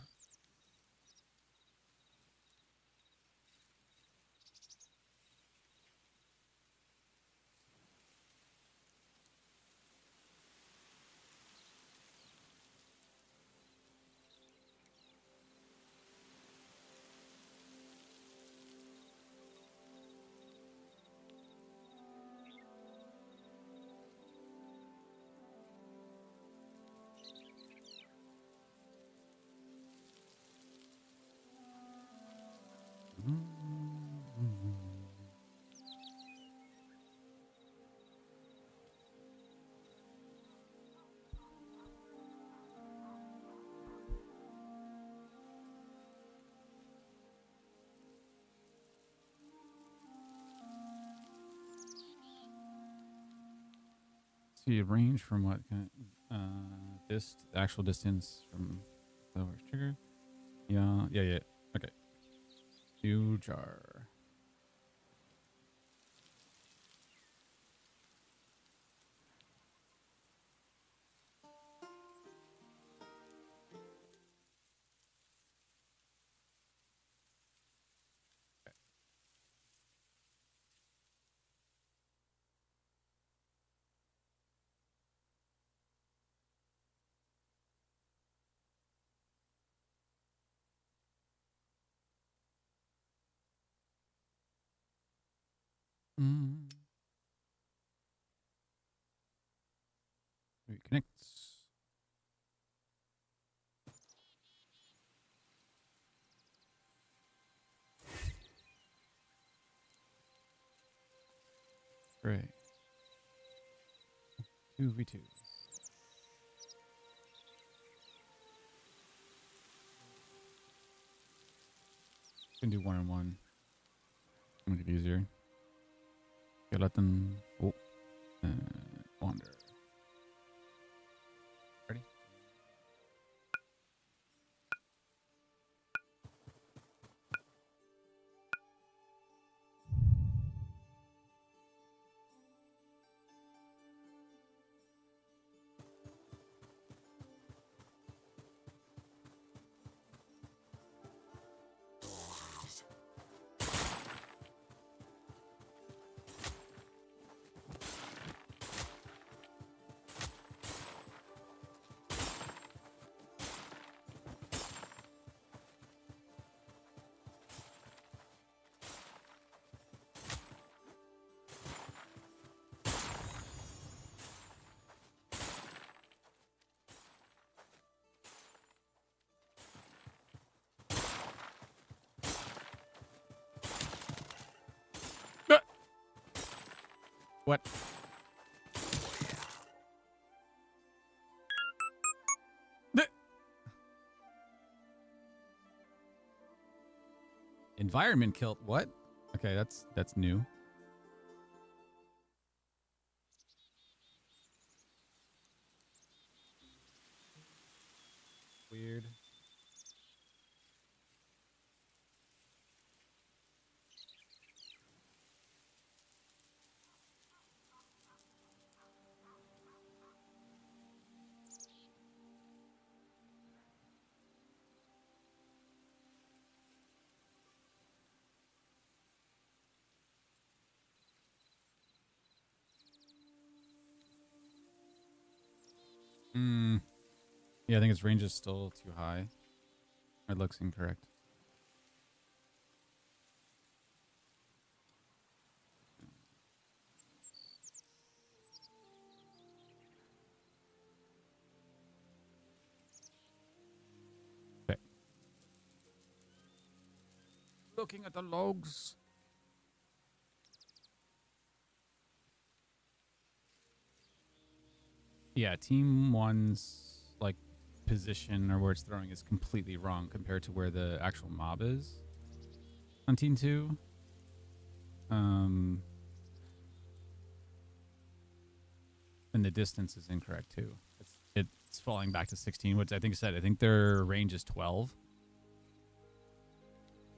See, range from what kind of, actual distance from the trigger. Yeah. Okay. New jar. Reconnect. Great. 2v2. Can do 1-on-1. Make it easier. Skeleton. Oh. Wander. Ready? What? Environment killed. What? Okay, that's new. Weird. Yeah, I think its range is still too high. It looks incorrect. Okay. Looking at the logs. Yeah, team one's like position or where it's throwing is completely wrong compared to where the actual mob is on team two. And the distance is incorrect too. It's falling back to 16, which I think said. I think their range is 12,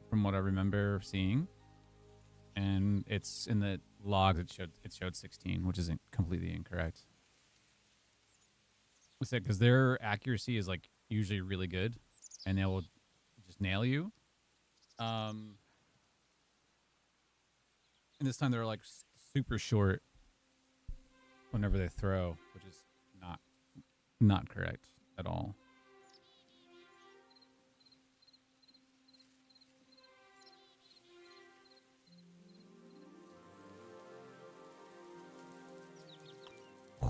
from what I remember seeing. And it's in the logs. It showed 16, which is completely incorrect. I said because their accuracy is like usually really good, and they will just nail you. And this time they're like super short whenever they throw, which is not correct at all.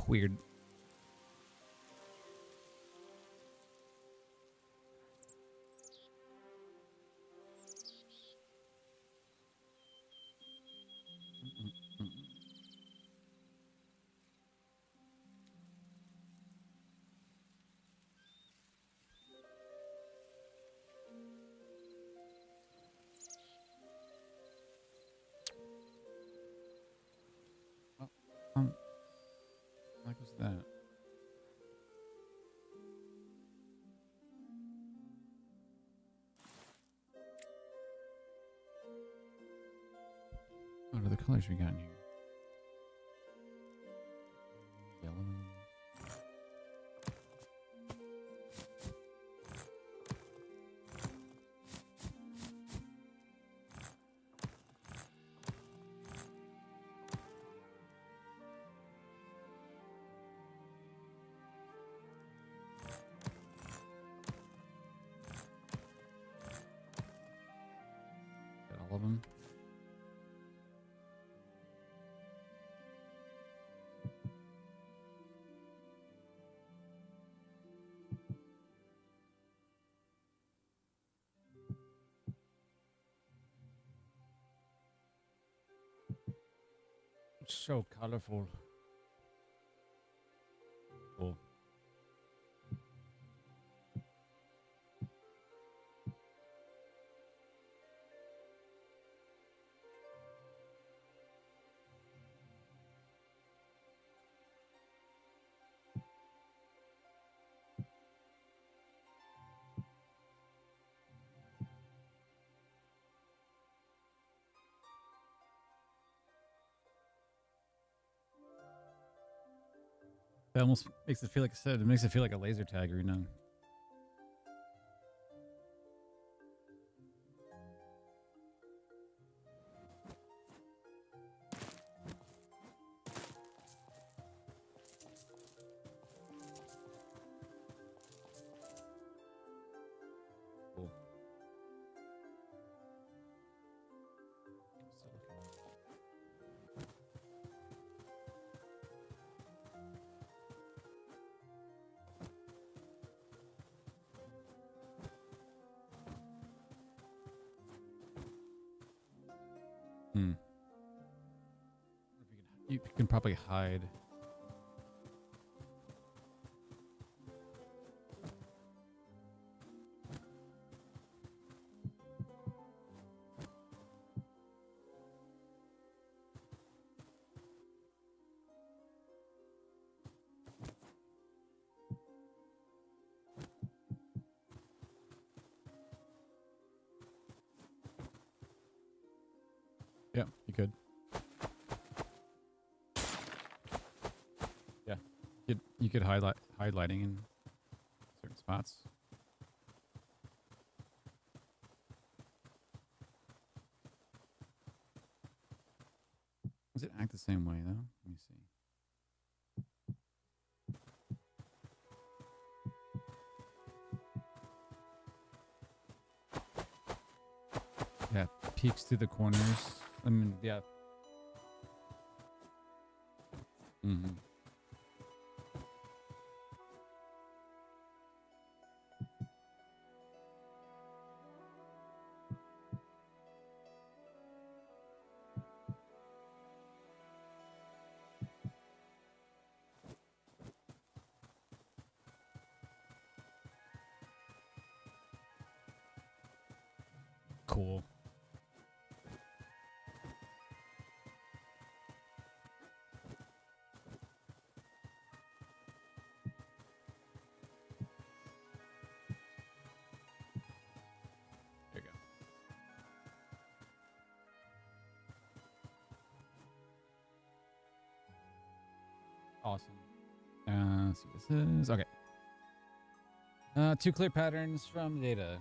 Weird. What was that? What are the colors we got in here? Yellow. Got all of them. It's so colorful. Cool. That almost makes it feel like I said. It makes it feel like a laser tag arena. Cool. You can probably hide. Yeah, you could. Yeah, you could hide lighting in certain spots. Does it act the same way though? Let me see. Yeah, peeks through the corners. I mean, yeah. Mm-hmm. Cool. There you go. Awesome. Let's see what this is. Okay. 2 clear patterns from data.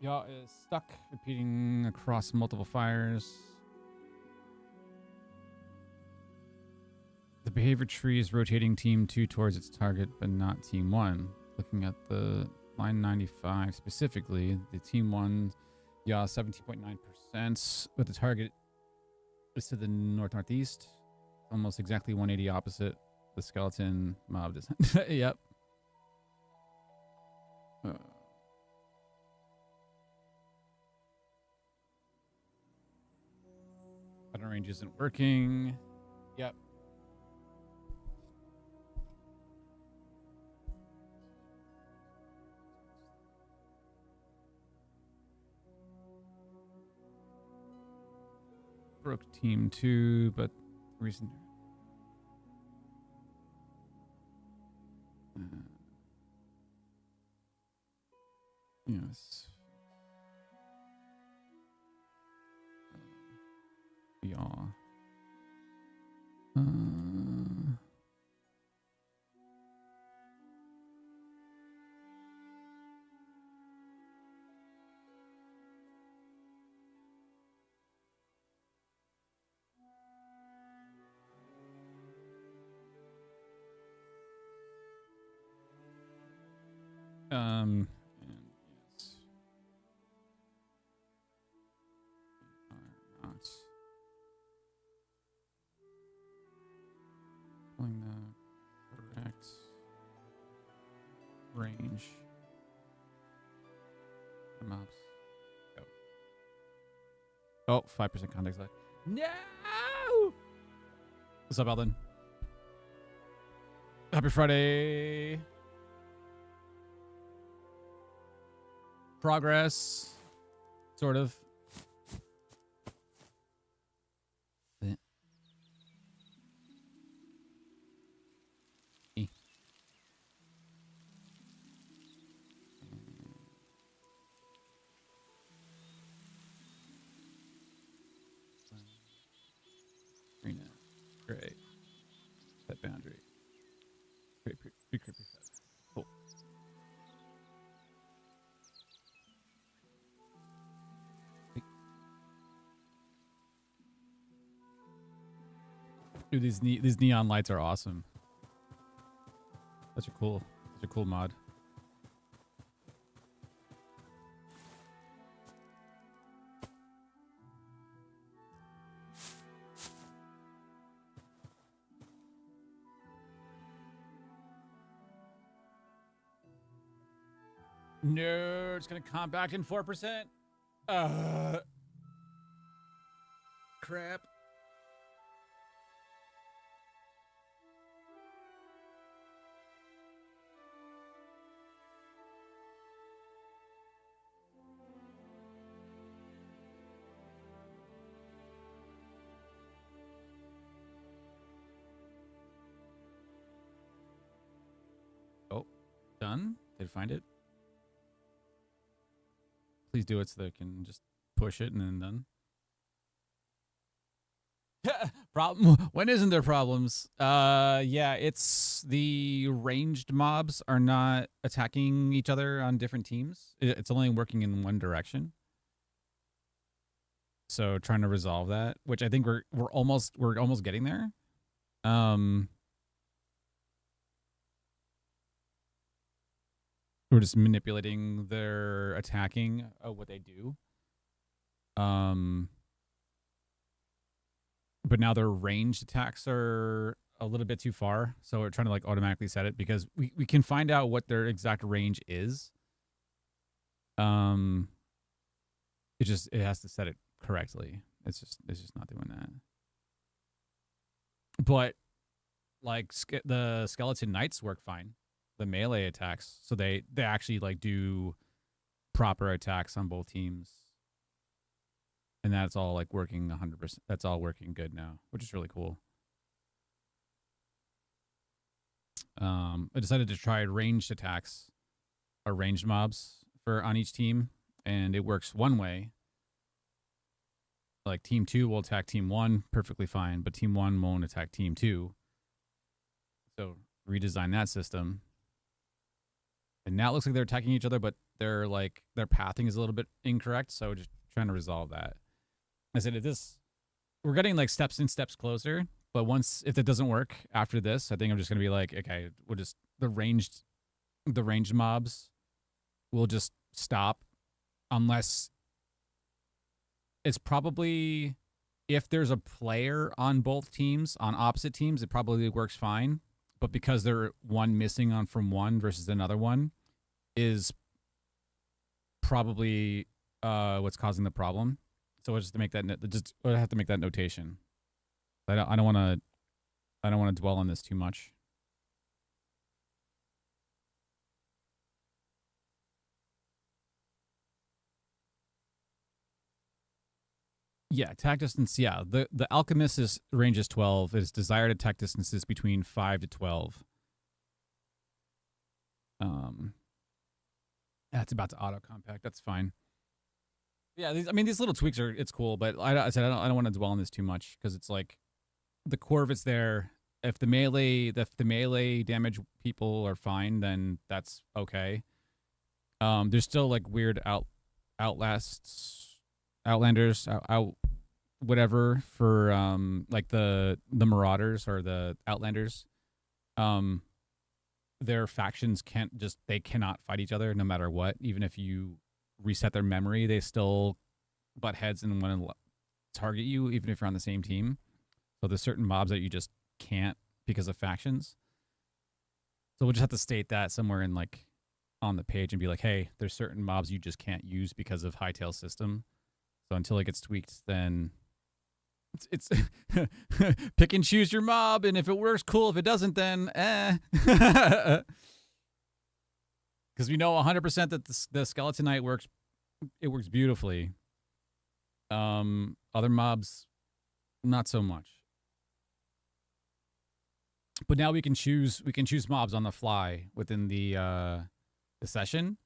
Yaw is stuck, repeating across multiple fires. The behavior tree is rotating team 2 towards its target, but not team 1. Looking at the line 95 specifically, the team 1 yaw 17.9%, but the target is to the north-northeast, almost exactly 180 opposite the skeleton mob design. Yep. Pattern range isn't working. Yep. Broke team 2, but recent. Yes. Yaw. And yes. We are not pulling the correct range. The mobs. Go. Oh, 5% context lag. No! What's up, Alden? Happy Friday. Progress. Sort of. Great. Dude, these neon lights are awesome. That's a cool. That's a cool mod. No, it's gonna compact in 4%. Crap. Oh, done. Did find it. Please do it so they can just push it and then done. Problem? When isn't there problems? Yeah, it's the ranged mobs are not attacking each other on different teams. It's only working in one direction. So trying to resolve that, which I think we're almost getting there. We're just manipulating their attacking of what they do. But now their ranged attacks are a little bit too far, so we're trying to like automatically set it because we can find out what their exact range is. It has to set it correctly. It's just not doing that. But like the skeleton knights work fine, the melee attacks, so they actually like do proper attacks on both teams. And that's all like working 100%. That's all working good now, which is really cool. I decided to try ranged attacks or ranged mobs on each team, and it works one way. Like team 2 will attack team 1 perfectly fine, but team 1 won't attack team 2. So redesign that system. And now it looks like they're attacking each other, but their pathing is a little bit incorrect. So just trying to resolve that. I said, we're getting like steps closer, but if it doesn't work after this, I think I'm just going to be like, okay, we'll just, the ranged mobs will just stop unless it's probably, if there's a player on both teams, on opposite teams, it probably works fine. But because they're one missing from one versus another one is probably what's causing the problem. So we'll just have to make that notation. I don't want to dwell on this too much. Yeah, attack distance. Yeah, the alchemist's range is 12. Its desired attack distance is between 5 to 12. That's about to auto compact. That's fine. Yeah, these little tweaks it's cool, but I don't want to dwell on this too much because it's like the core of it's there. If the melee damage people are fine, then that's okay. There's still like weird Outlanders, whatever for like the Marauders or the Outlanders. Their factions cannot fight each other no matter what. Even if you reset their memory, they still butt heads and want to target you, even if you're on the same team. So there's certain mobs that you just can't because of factions. So we'll just have to state that somewhere in like on the page and be like, hey, there's certain mobs you just can't use because of Hytale's system. So until it gets tweaked, then it's pick and choose your mob, and if it works, cool. If it doesn't, then because we know 100% that the Skeleton Knight works. It works beautifully. Other mobs, not so much. But now we can choose mobs on the fly within the session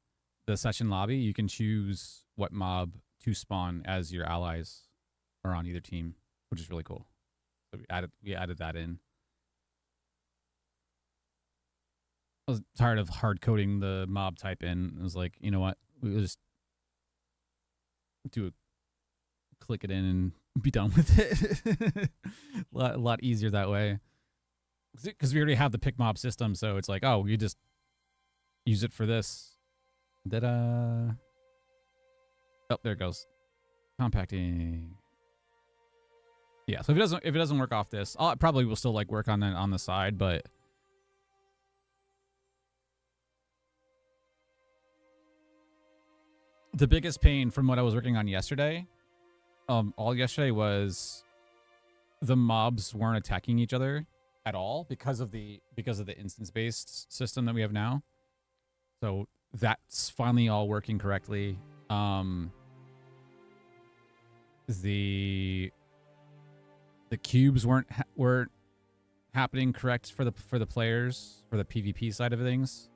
lobby. You can choose what mob to spawn as your allies are on either team, which is really cool. So we added that in. I was tired of hard coding the mob type in. I was like, you know what? We'll just click it in and be done with it. a lot easier that way. Because we already have the pick mob system, so it's like, oh, you just use it for this. Oh, there it goes. Compacting. Yeah, so if it doesn't work off this, I probably will still like work on it on the side, but the biggest pain from what I was working on yesterday, all yesterday, was the mobs weren't attacking each other at all because of the instance-based system that we have now. So that's finally all working correctly. The cubes weren't happening correct for the players for the PvP side of things.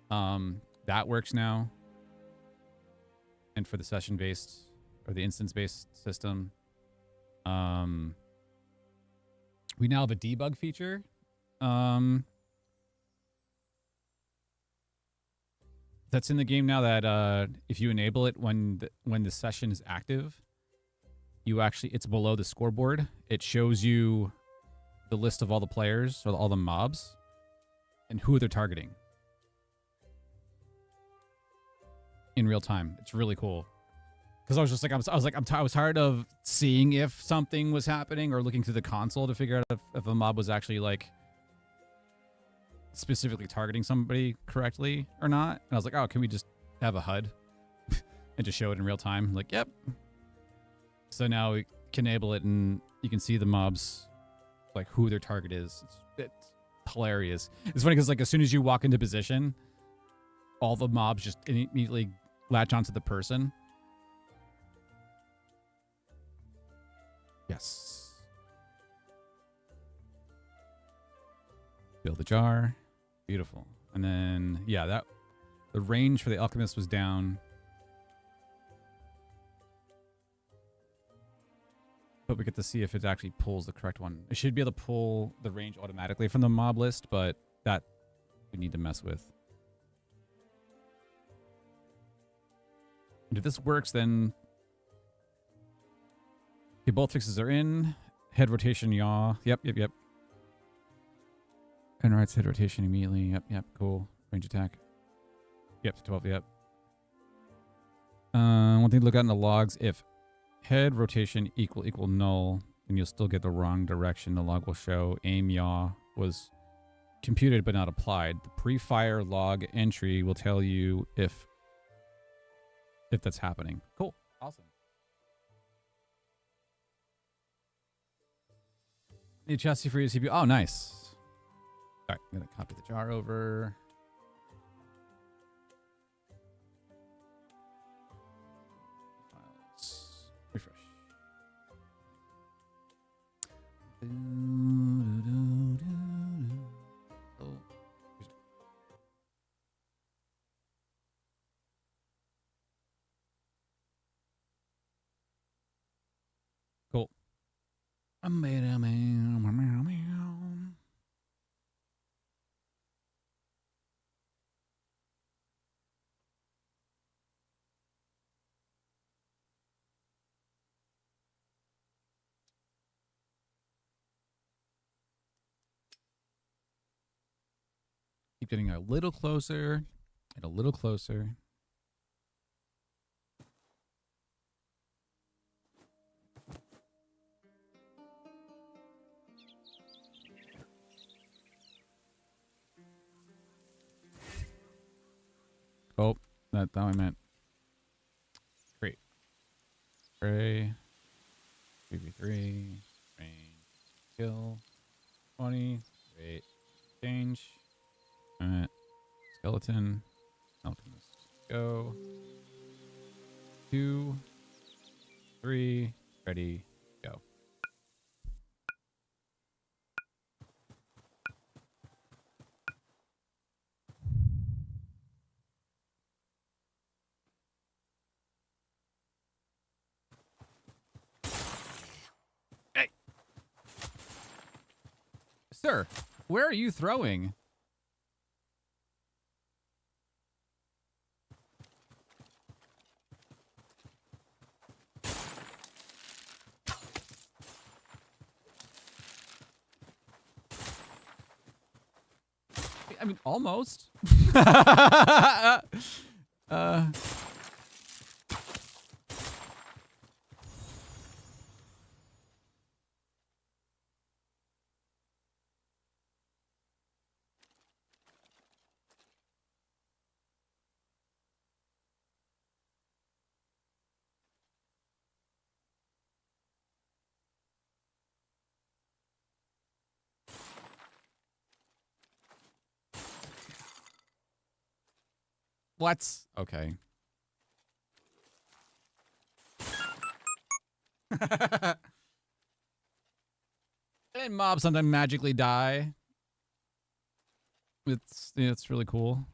That works now. And for the session-based or the instance-based system, we now have a debug feature. That's in the game now that if you enable it when the session is active, it's below the scoreboard. It shows you the list of all the players or all the mobs and who they're targeting in real time. It's really cool. Because I was just like, I was tired of seeing if something was happening or looking through the console to figure out if a mob was actually like specifically targeting somebody correctly or not. And I was like, oh, can we just have a HUD and just show it in real time? Like, yep. So now we can enable it and you can see the mobs, like who their target is. It's hilarious. It's funny because like as soon as you walk into position, all the mobs just immediately latch onto the person. Yes. Fill the jar. Beautiful. And then, yeah, the range for the alchemist was down. But we get to see if it actually pulls the correct one. It should be able to pull the range automatically from the mob list, but that we need to mess with. And if this works, then okay, both fixes are in. Head rotation, yaw. Yep. And right head rotation immediately. Yep, cool. Range attack. Yep, 12, yep. One thing to look at in the logs, if head rotation equal null, then you'll still get the wrong direction. The log will show aim yaw was computed but not applied. The pre-fire log entry will tell you if that's happening. Cool. Awesome. Need chassis for your CPU. Oh, nice. All right, I'm going to copy the jar over. Files. Refresh. Oh. Cool. Keep getting a little closer and a little closer. Oh, that I meant. Great. Spray. 3v3. Range. Kill. 20. Wait. Change. Alright. Skeleton. Alchemist. Go. 2. 3. Ready. Go. Hey! Sir, where are you throwing? I mean, almost. What? Okay. And mobs sometimes magically die. It's really cool.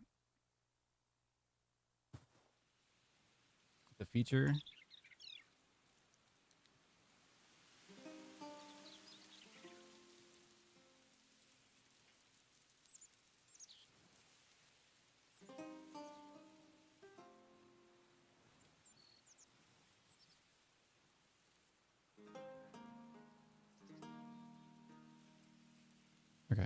The feature. Okay.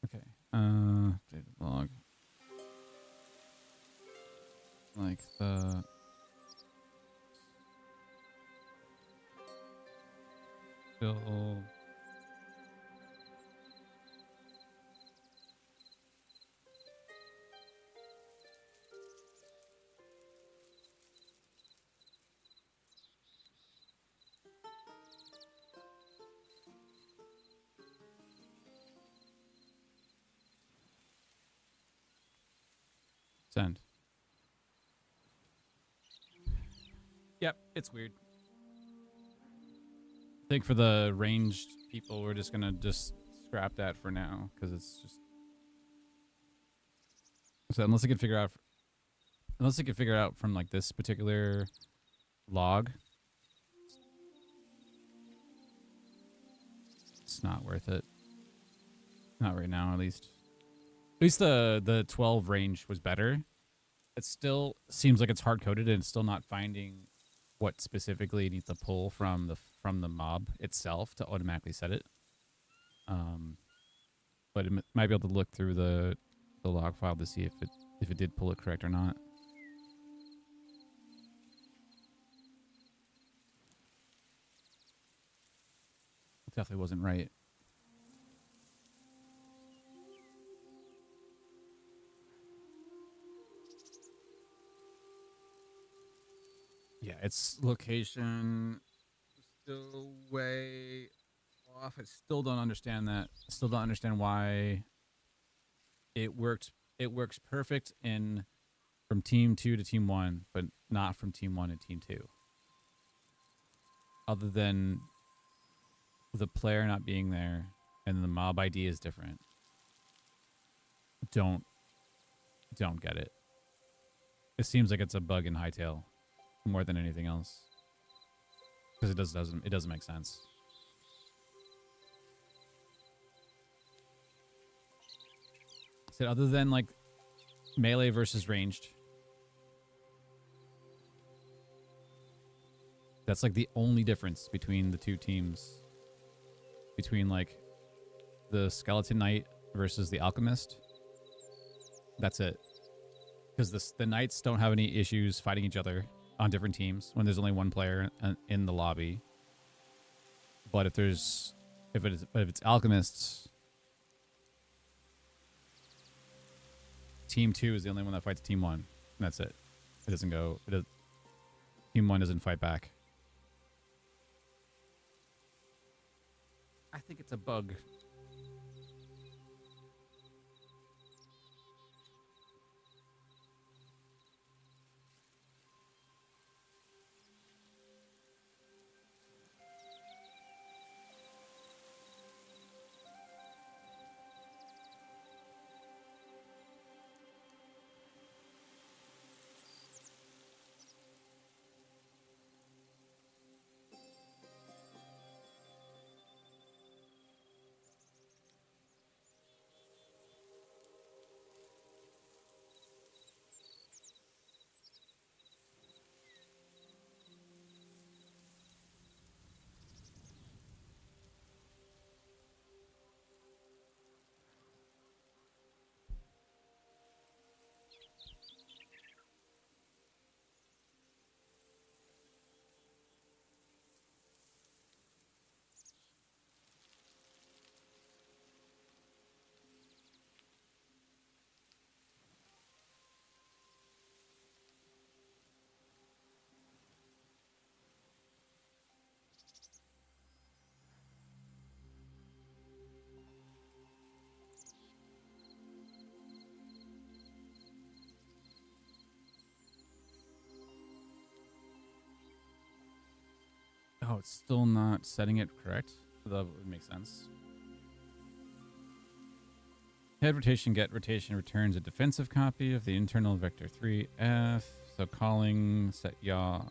Okay. Data log. Like the still. Send. Yep, it's weird. I think for the ranged people, we're just gonna scrap that for now because it's just. So unless I can figure out from like this particular log, it's not worth it. Not right now, at least. At least the 12 range was better. It still seems like it's hard coded and it's still not finding what specifically it needs to pull from the mob itself to automatically set it. But it might be able to look through the log file to see if it did pull it correct or not. It definitely wasn't right. Yeah, its location still way off. I still don't understand that. I still don't understand why it worked. It works perfect from team 2 to team 1, but not from team 1 to team 2. Other than the player not being there and the mob ID is different. Don't get it. It seems like it's a bug in Hytale more than anything else. Because it doesn't make sense. So other than like melee versus ranged, that's like the only difference between the two teams. Between like the Skeleton Knight versus the Alchemist. That's it. Because the Knights don't have any issues fighting each other on different teams when there's only one player in the lobby. But if it's Alchemists, team 2 is the only one that fights team 1. And that's it. It doesn't go. Team 1 doesn't fight back. I think it's a bug. Oh, it's still not setting it correct. That would make sense. Head rotation, get rotation returns a defensive copy of the internal vector 3F. So calling set yaw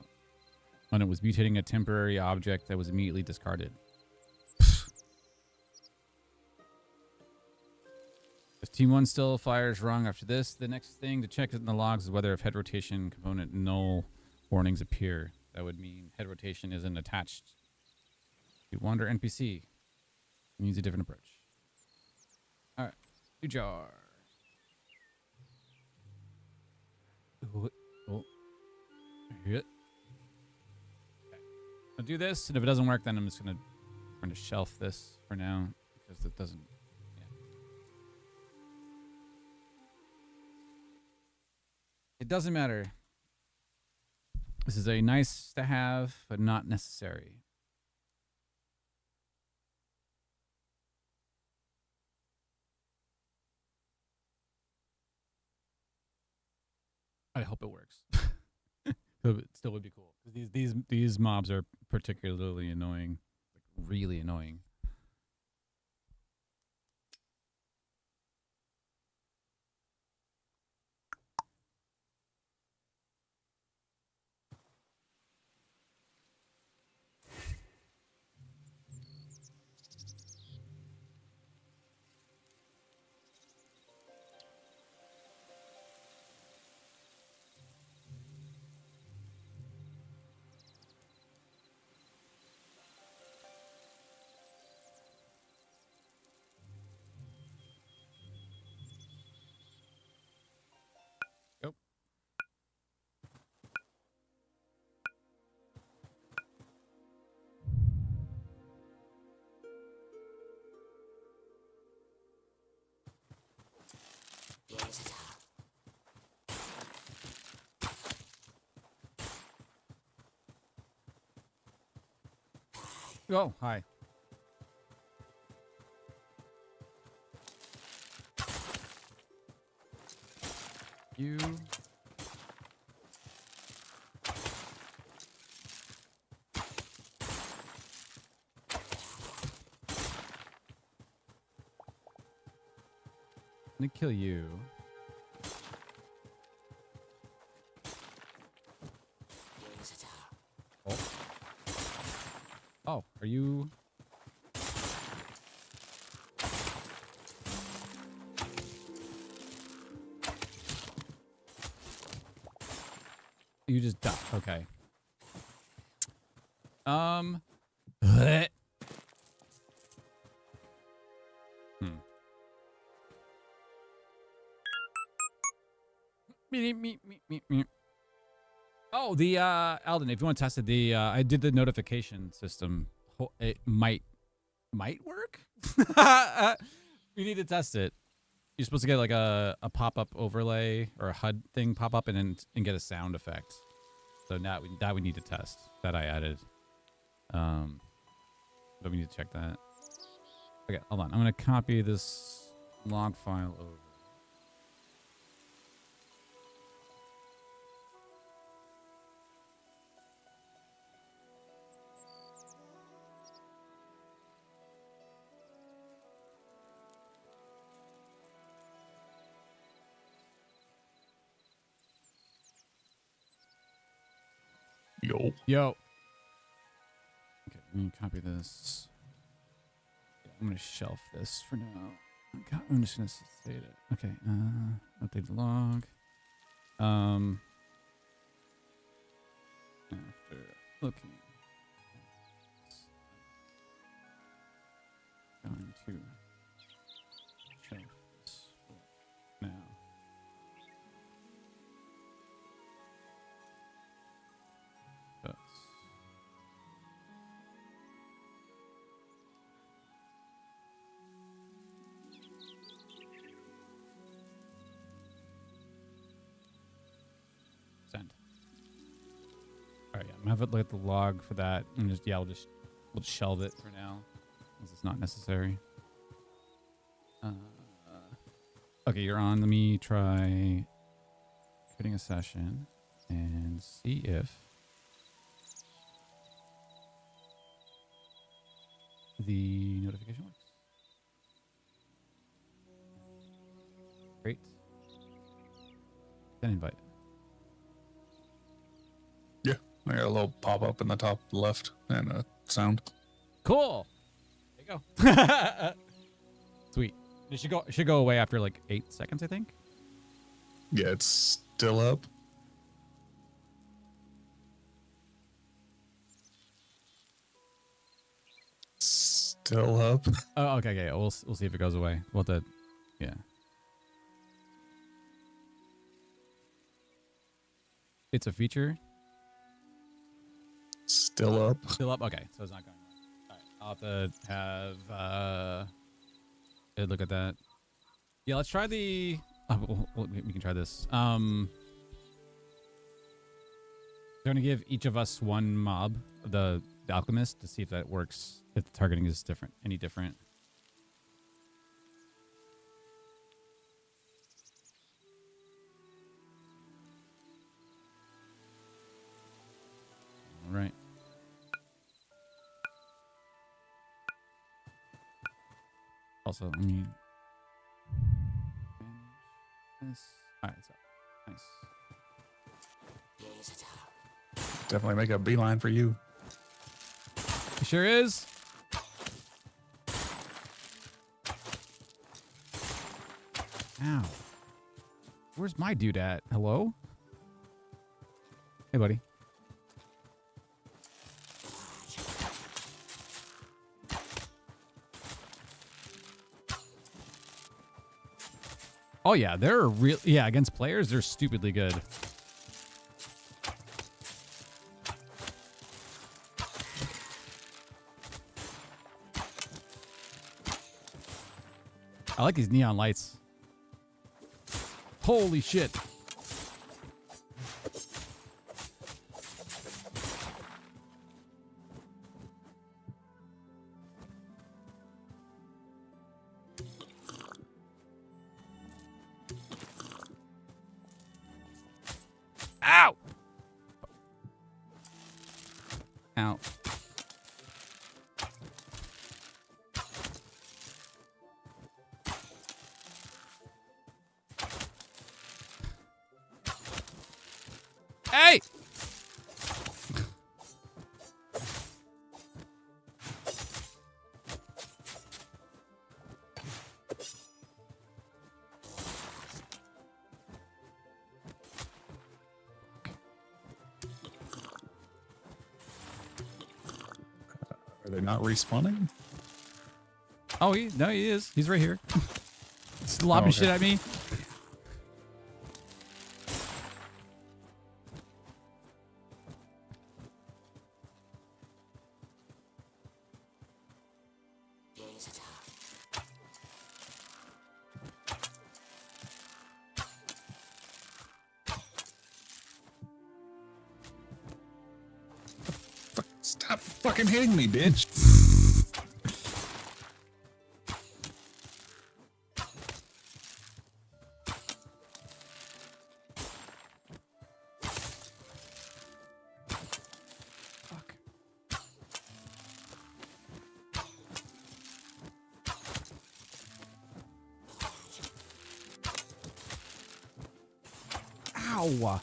when it was mutating a temporary object that was immediately discarded. If team 1 still fires wrong after this, the next thing to check in the logs is whether if head rotation component null warnings appear. That would mean head rotation isn't attached. You wander NPC. It means a different approach. All right. New jar. Oh. Hit. Okay. I'll do this, and if it doesn't work, then I'm just going to shelf this for now because it doesn't. Yeah. It doesn't matter. This is a nice to have, but not necessary. I hope it works. It still would be cool because these mobs are particularly annoying, like really annoying. Oh, hi. You. I'm gonna kill you. Oh. Oh, are you? You just died. Okay. Oh, the Alden, if you want to test it, I did the notification system. It might work. We need to test it. You're supposed to get like a pop-up overlay or a HUD thing pop up and get a sound effect. So now we need to test. That I added. But we need to check that. Okay, hold on. I'm gonna copy this log file over. Yo. Okay, let me copy this. Yeah, I'm gonna shelf this for now. Okay, I'm just gonna save it. Okay, update the log. After looking, going to shelf this for now. Send. All right, yeah, I'm gonna have a look at the log for that, and just we'll shelve it for now, because it's not necessary. Okay, you're on. Let me try creating a session and see if the notification works. Great. Then invite. Yeah, I got a little pop up in the top left and a sound. Cool. There you go. Sweet. It should go away after like 8 seconds, I think. Yeah, it's still up. Still up. Oh, okay, okay. We'll see if it goes away. Well, yeah. It's a feature. Still up. Still up. Okay, so it's not going away. All right, I'll have to have look at that. Yeah, let's try the. We can try this. They're gonna give each of us one mob, the alchemist, to see if that works. If the targeting is different, any different. All right. Also, let me. This. All right, so nice. Definitely make a beeline for you. It sure is. Ow. Where's my dude at? Hello? Hey, buddy. Oh, yeah. They're real. Yeah, against players, they're stupidly good. I like these neon lights. Holy shit. Ow! Ow. Hey! Are they not respawning? Oh, no, he is. He's right here. He's lobbing shit at me. Stop fucking hitting me, bitch. Fuck. Ow.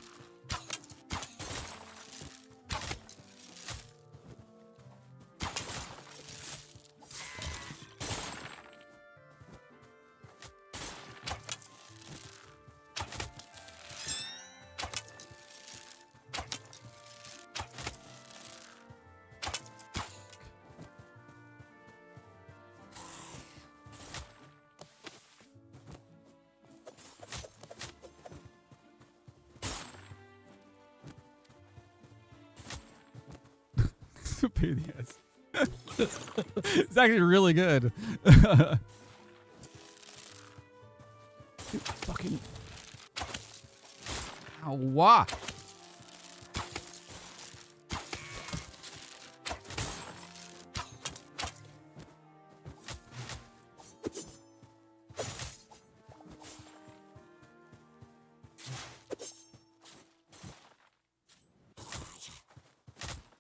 Pain in the ass. It's actually really good. Dude, fucking. Ow.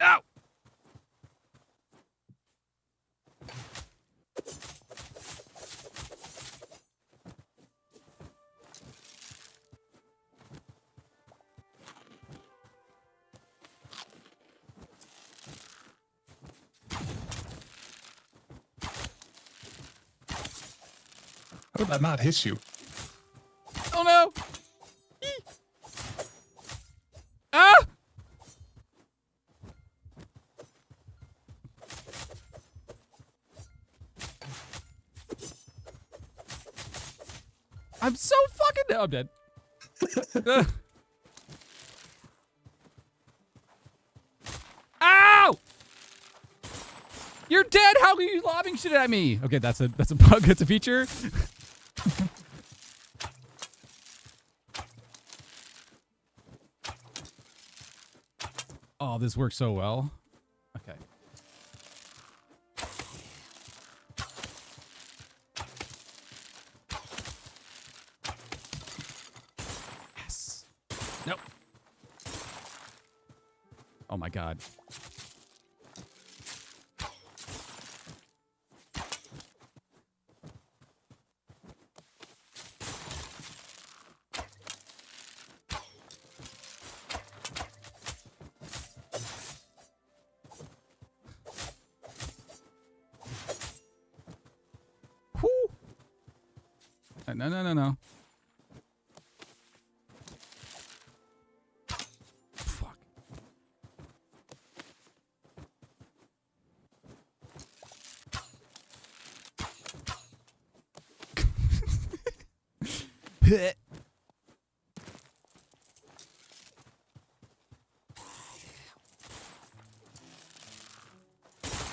Ow. How did that not hit you? Oh no! Eee. Ah! I'm so fucking dead. I'm dead. Ow! You're dead. How are you lobbing shit at me? Okay, that's a bug. That's a feature. Oh, this works so well. Okay. Yes. Nope. Oh my god. Whew. No. Fuck.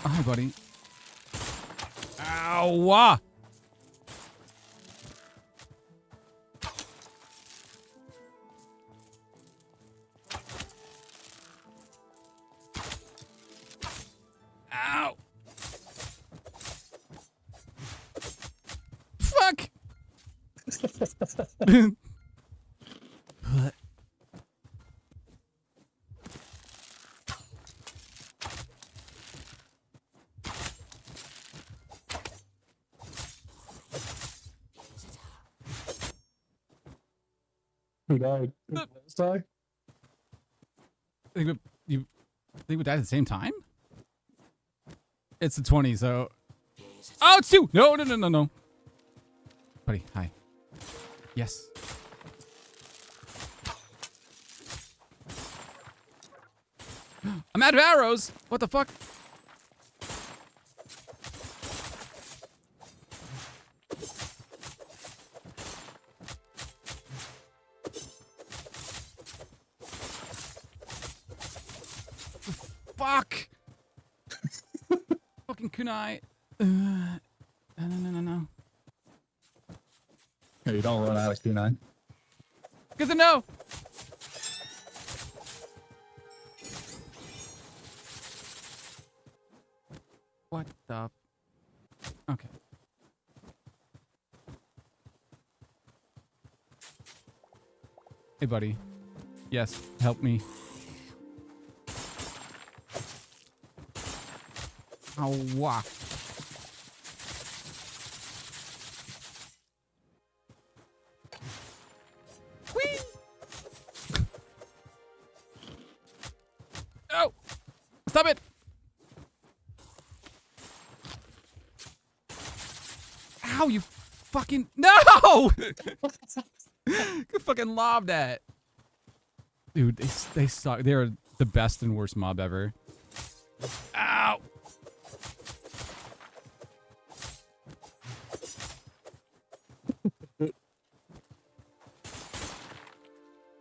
Oh, hi, buddy. Ow! Ow! Fuck! Who died? Last die? Think we died at the same time? It's the 20, so... Oh, it's 2! No. Buddy, hi. Yes. I'm out of arrows! What the fuck? Fuck! Fucking kunai. No. Yeah, you don't run out of Q9. Good to know! What the... Okay. Hey, buddy. Yes, help me. Ow. Whee! Oh! Stop it! Ow, you fucking... No! You fucking lob that. Dude, they suck. They're the best and worst mob ever. Ow!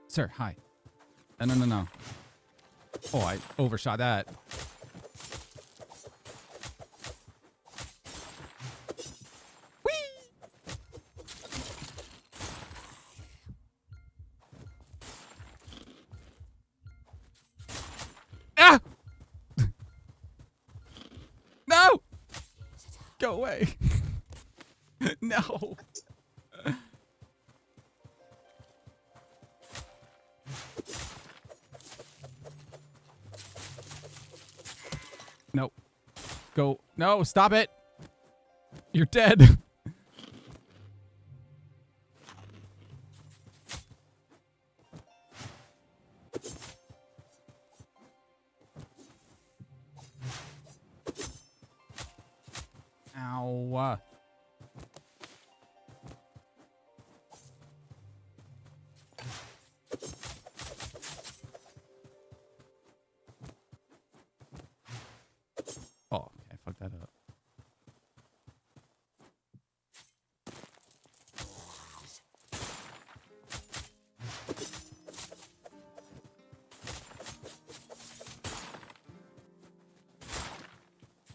Sir, hi. No. Oh, I overshot that. Whee! Ah! No! Go away. No. Nope. Go. No, stop it. You're dead. Ow.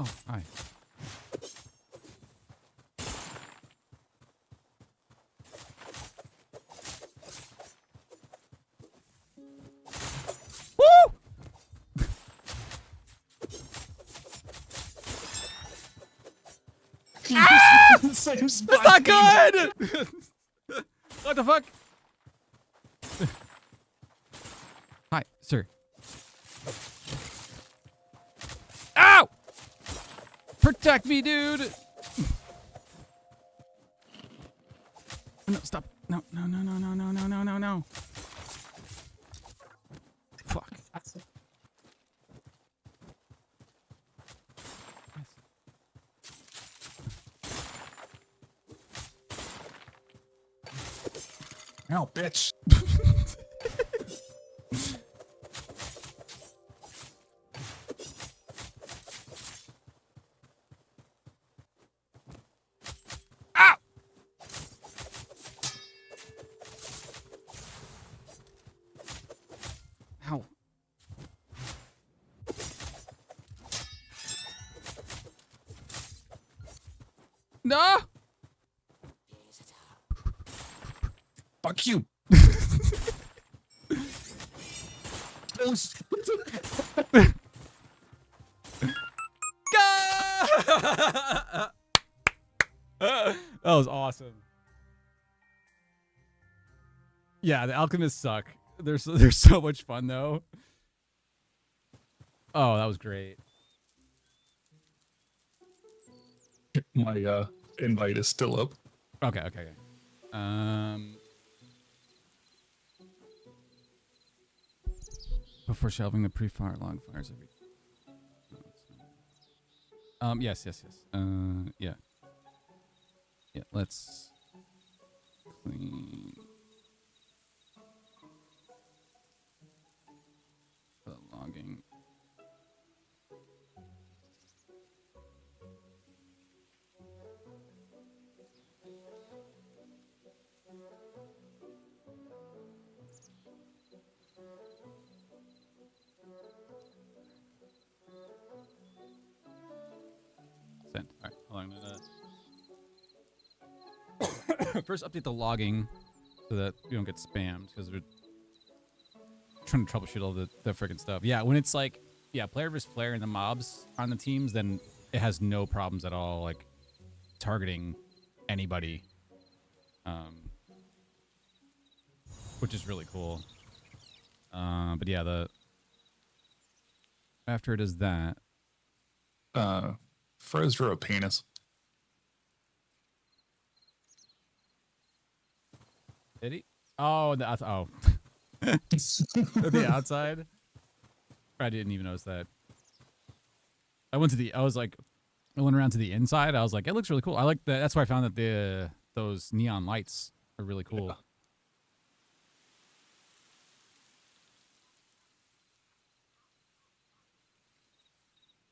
Oh, hi. Woo! Same That's not good! What the fuck? Hi, sir. Ow! Protect me, dude! No, stop. No, no, no, no, no, no, no, no, no, no. Fuck. Ow, bitch. Ow! Ow. No! Fuck you. That was awesome. Yeah, the alchemists suck. They're so much fun though. Oh, that was great. My invite is still up. Okay, okay, okay. Before shelving the pre-fire log fires every. Yes, yes, yes. Yeah. Yeah, let's clean the logging. Sent. All right, hold on. I'm gonna first update the logging so that we don't get spammed because we're trying to troubleshoot all the freaking stuff. Yeah, when it's like, yeah, player versus player and the mobs on the teams, then it has no problems at all, like targeting anybody, which is really cool. But yeah, after it is that. Froze drew a penis. Did he? Oh, oh. The outside? I didn't even notice that. I went around to the inside. I was like, it looks really cool. I like that. That's why I found that those neon lights are really cool. Yeah.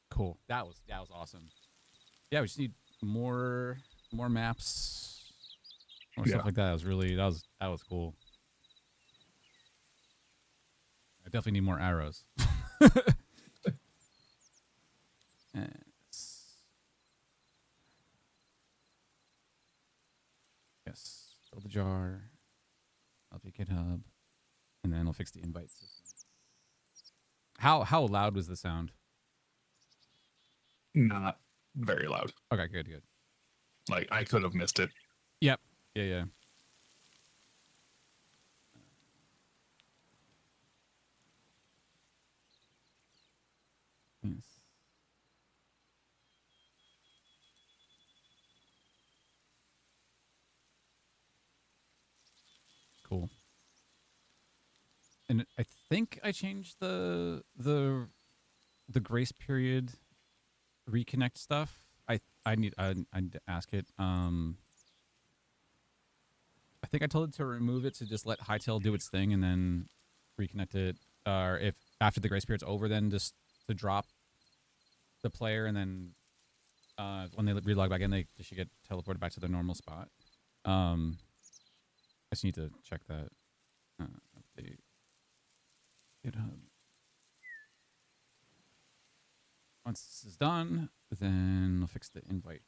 Cool. That was awesome. Yeah, we just need more maps, more stuff like that. That was cool. I definitely need more arrows. Yes. Fill the jar. I'll do GitHub, and then I'll fix the invite system. How loud was the sound? Not very loud. Okay, good. Like, I could have missed it. Yep. Yeah. Yes. Cool. And I think I changed the grace period reconnect stuff. I need to ask it. I think I told it to remove it to just let Hytale do its thing and then reconnect it. Or if after the grace period's over, then just to drop the player and then when they relog back in, they should get teleported back to their normal spot. I just need to check that. Update GitHub. Once this is done, then I'll fix the invite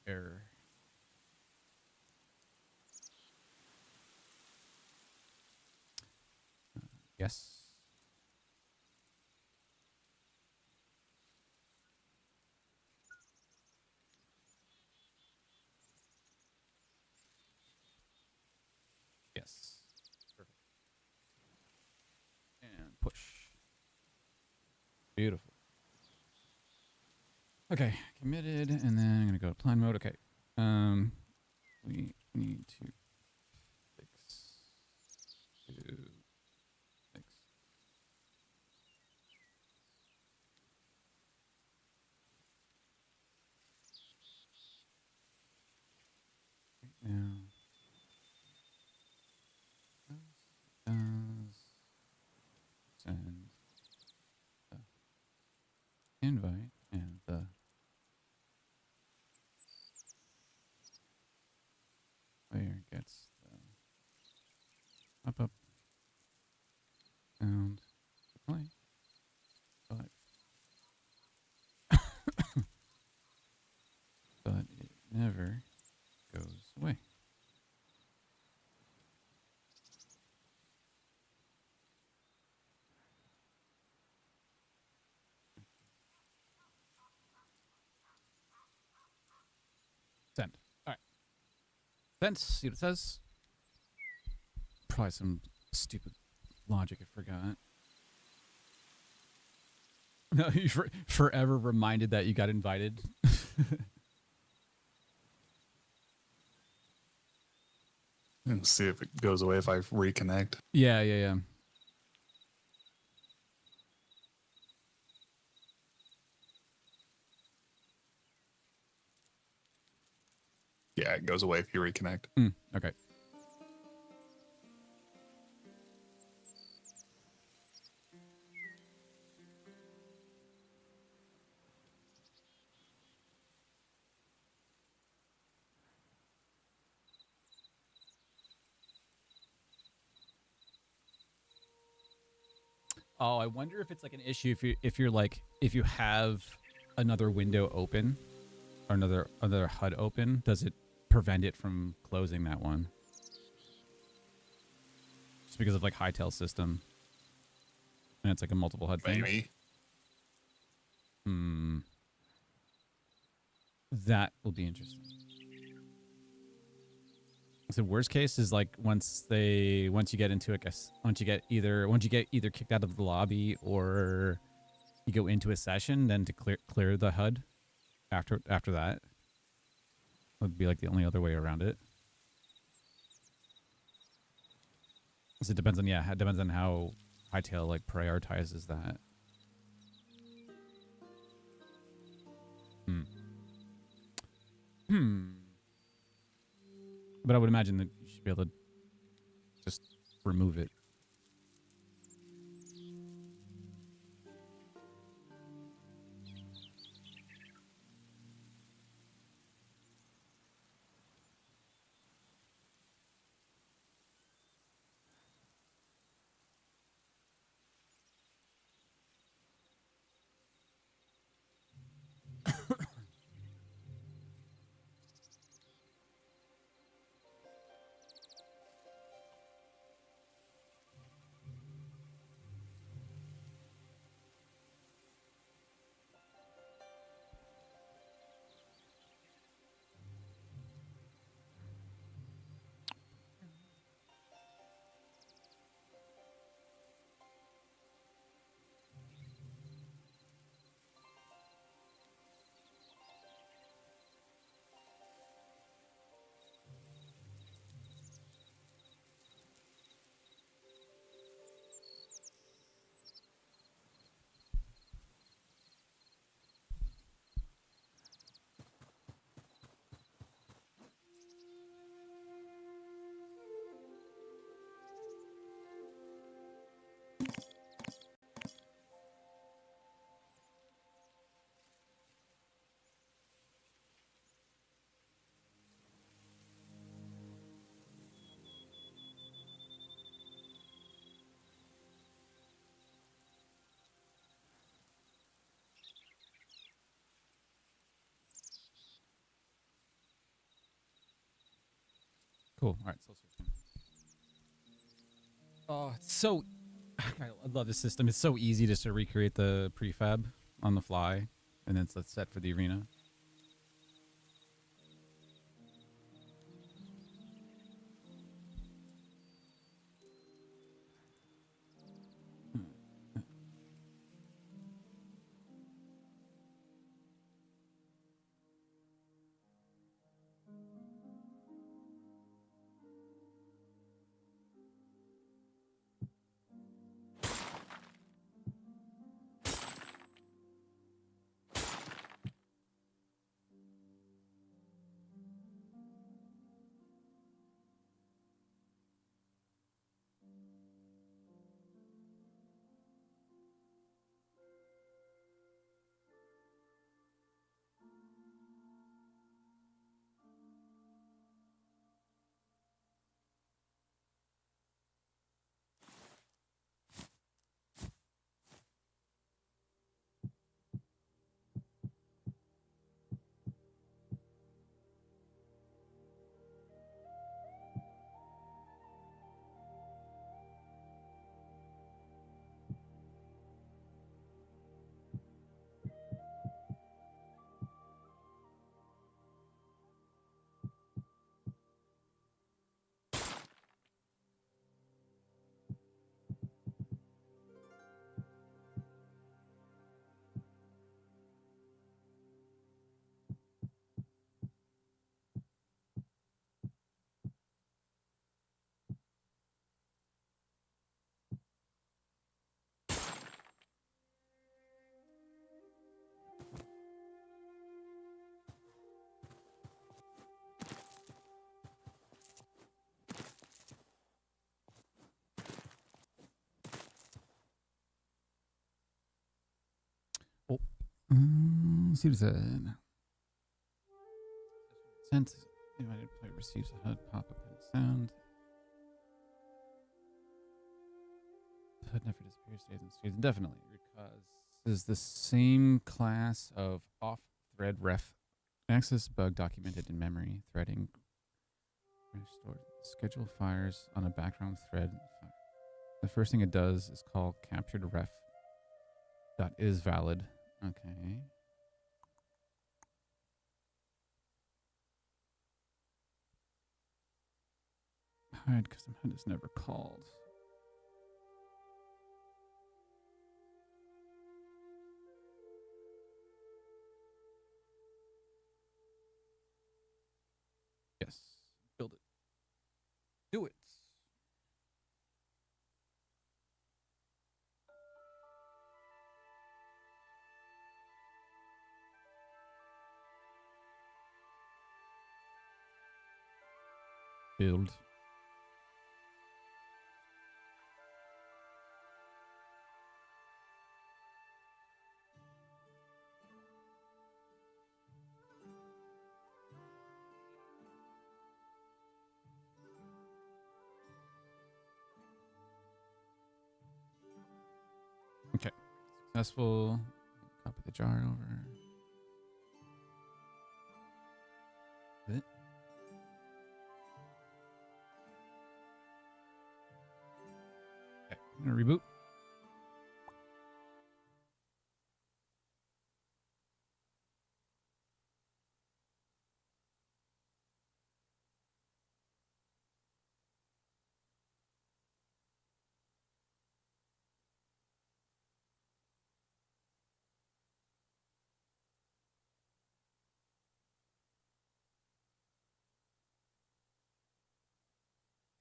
error. Yes. Yes. Perfect. And push. Beautiful. Okay, committed, and then I'm gonna go to plan mode. Okay. We need to fix right now. Does send the invite and the player gets the pop-up sound to play, but but it never goes away. Send. All right. Send. See what it says. Probably some stupid logic I forgot. No, you forever reminded that you got invited. And see if it goes away if I reconnect. Yeah, yeah, yeah. Yeah, it goes away if you reconnect. Okay. Oh, I wonder if it's like an issue if you have another window open or another HUD open, does it prevent it from closing that one? Just because of like Hytale system. And it's like a multiple HUD thing. Maybe. That will be interesting. So worst case is like once you get either kicked out of the lobby or you go into a session, then to clear the HUD after that would be like the only other way around it. So it depends on how Hytale like prioritizes that. But I would imagine that you should be able to just remove it. Cool. All right. So oh, it's so. I love this system. It's so easy just to recreate the prefab on the fly, and then it's set for the arena. Oh, let's see what it said. Sent invited player receives a HUD pop-up and sound. The HUD never disappears, stays and stays indefinitely because this is the same class of off-thread ref. Access bug documented in memory threading. Restore schedule fires on a background thread. The first thing it does is call captured ref dot is valid. Okay. Hide custom HUD is never called. Yes. Build it. Do it. Build. Okay. Successful. Copy the jar over. Is it? Okay. I'm gonna reboot.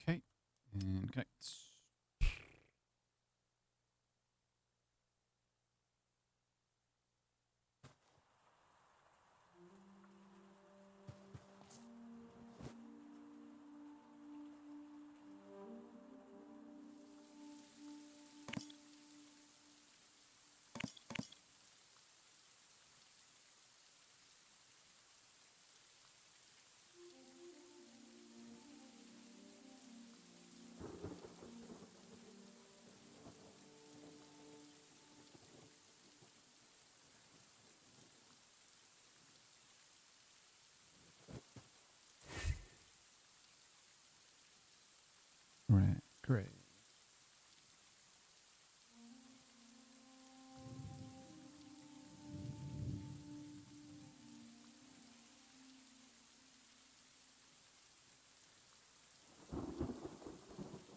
Okay. And connect. Great, great.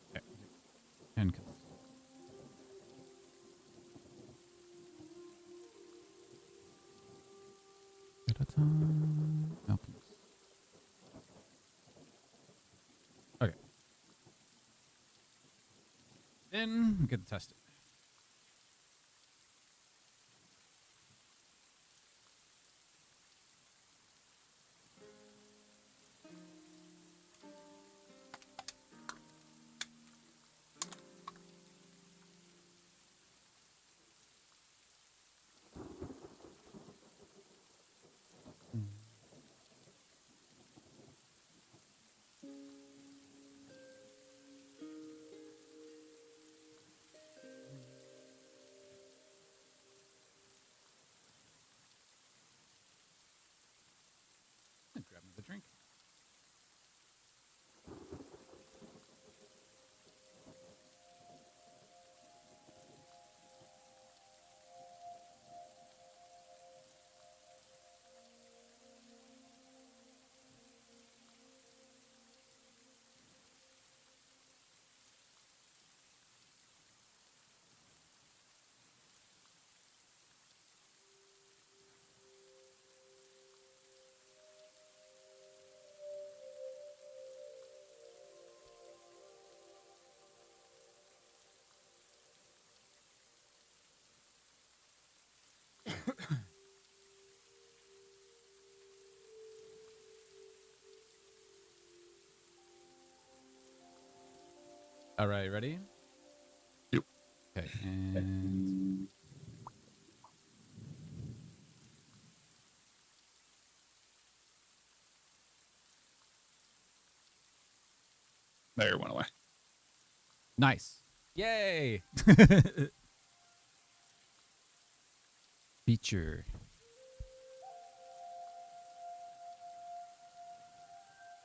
Okay. And alchemist. Okay. Then we get to test it. Grab another drink. All right, ready? Yep. Okay, and There, it went away. nice. Yay! Feature.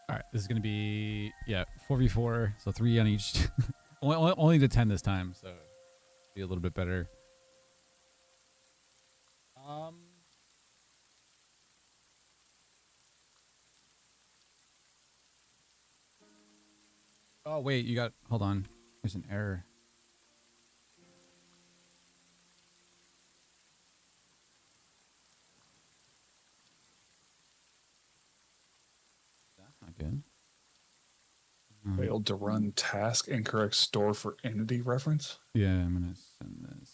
All right, this is gonna be 4v4, so 3 on each. only to 10 this time, so be a little bit better. Oh wait, hold on. There's an error. That's not good. Failed to run task, incorrect store for entity reference. Yeah, I'm gonna send this.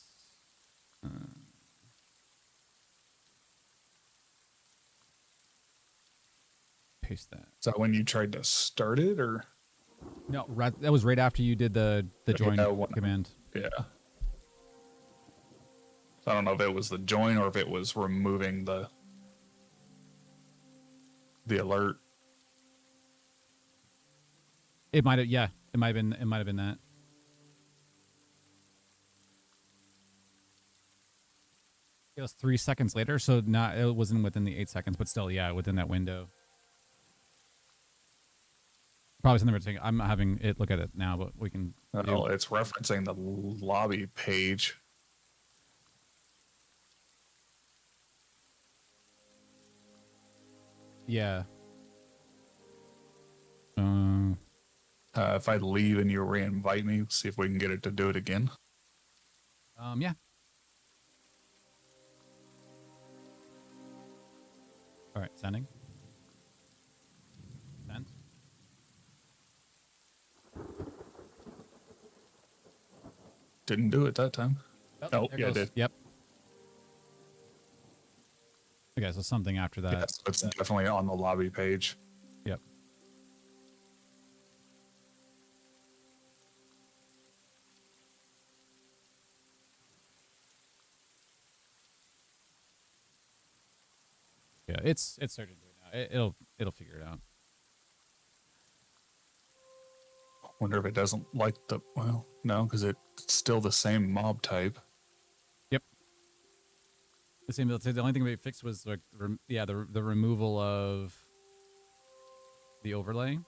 Paste that. Is that when you tried to start it, or? No, that was right after you did the join command. Yeah. I don't know if it was the join or if it was removing the alert. It might have, it might have been that. It was 3 seconds later, so it wasn't within the 8 seconds, but still, within that window. Probably something we're taking. I'm not having it look at it now, but we can. Oh, it's referencing the lobby page. Yeah. If I leave and you re-invite me, see if we can get it to do it again. Yeah. All right, sending. Send. Didn't do it that time. Oh, yeah, it did. Yep. Okay, so something after that. Yes, it's definitely on the lobby page. Yep. Yeah, it's starting to do it now. It'll figure it out. Wonder if it doesn't like no, because it's still the same mob type. Yep. The only thing we fixed was like the removal of the overlay.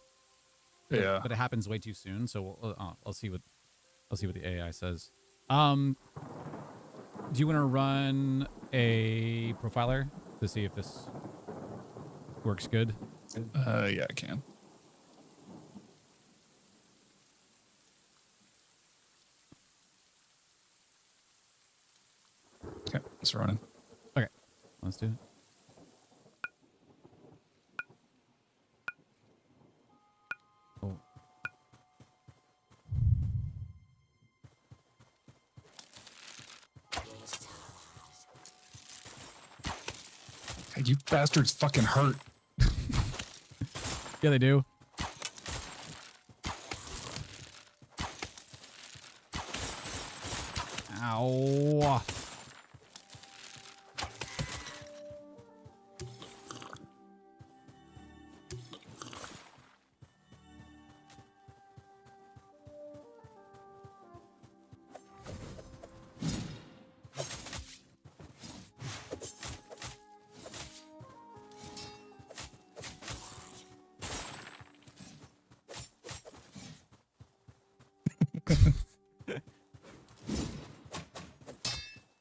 Yeah. But it happens way too soon. So I'll see what the AI says. Do you want to run a profiler to see if this works good? Yeah, I can. Okay, it's running. Okay, let's do it. Oh. Hey, you bastards fucking hurt. Yeah, they do. Ow.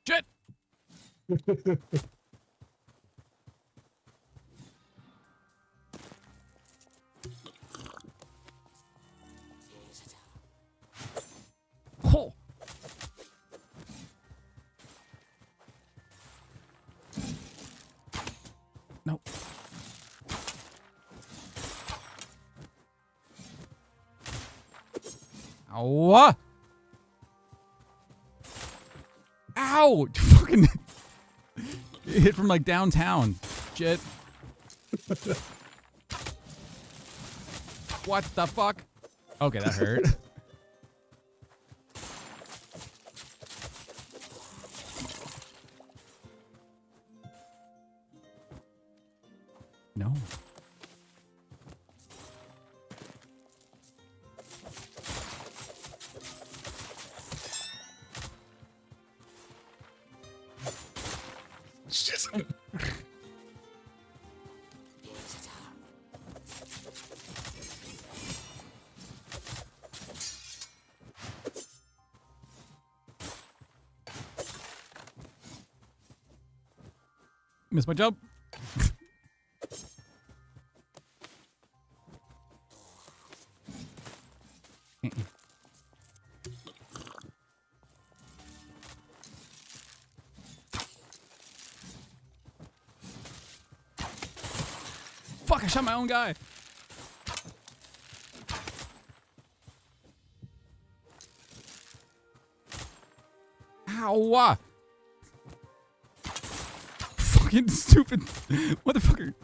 Shit. Oh. No. Ow. Ow. Fucking hit from like downtown. Shit. What the fuck? Okay, that hurt. No. Shit. Missed my jump. Fuck, I shot my own guy. Ow. Fucking stupid motherfucker.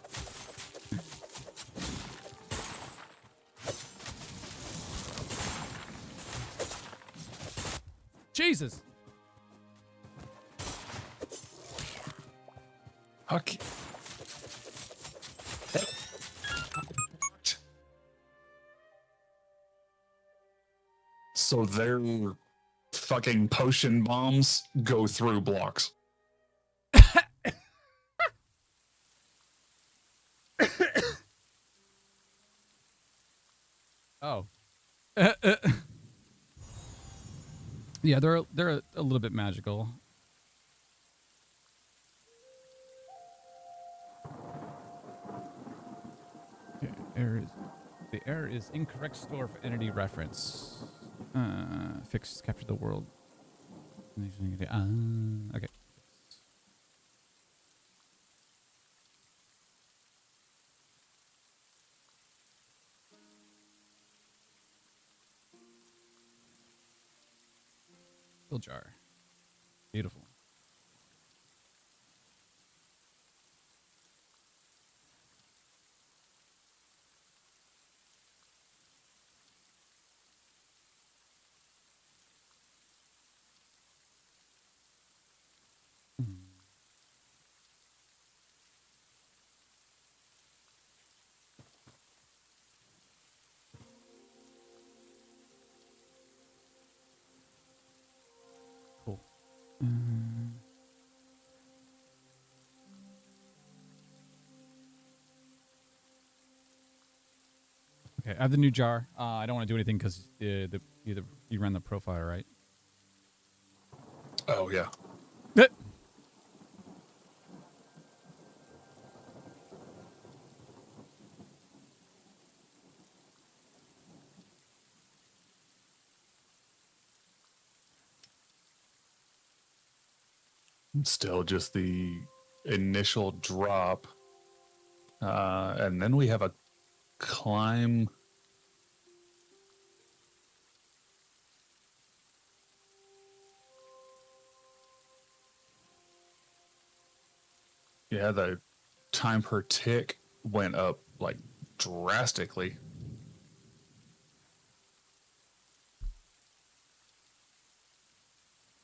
Jesus. Okay. So their fucking potion bombs go through blocks. Oh. Yeah, they're a little bit magical. Okay, the error is incorrect store for entity reference. Fixed capture the world. Okay. Still jar. Beautiful. Cool. Okay, I have the new jar. I don't want to do anything because you run the profile, right? Oh yeah. Still just the initial drop. And then we have a climb. Yeah, the time per tick went up like drastically.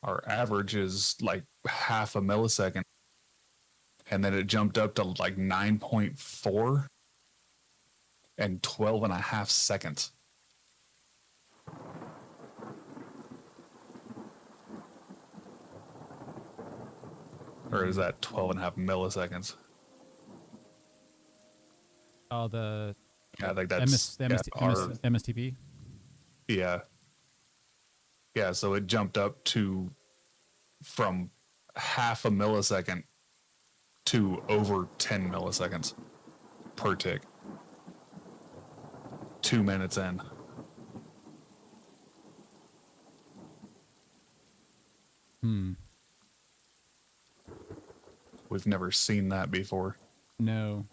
Our average is like half a millisecond. And then it jumped up to like 9.4 and 12 and a half seconds. Or is that 12 and a half milliseconds? Oh, the Yeah, I think that's MSTP. Yeah. Yeah, so it jumped up from half a millisecond to over 10 milliseconds per tick. 2 minutes in. We've never seen that before. No.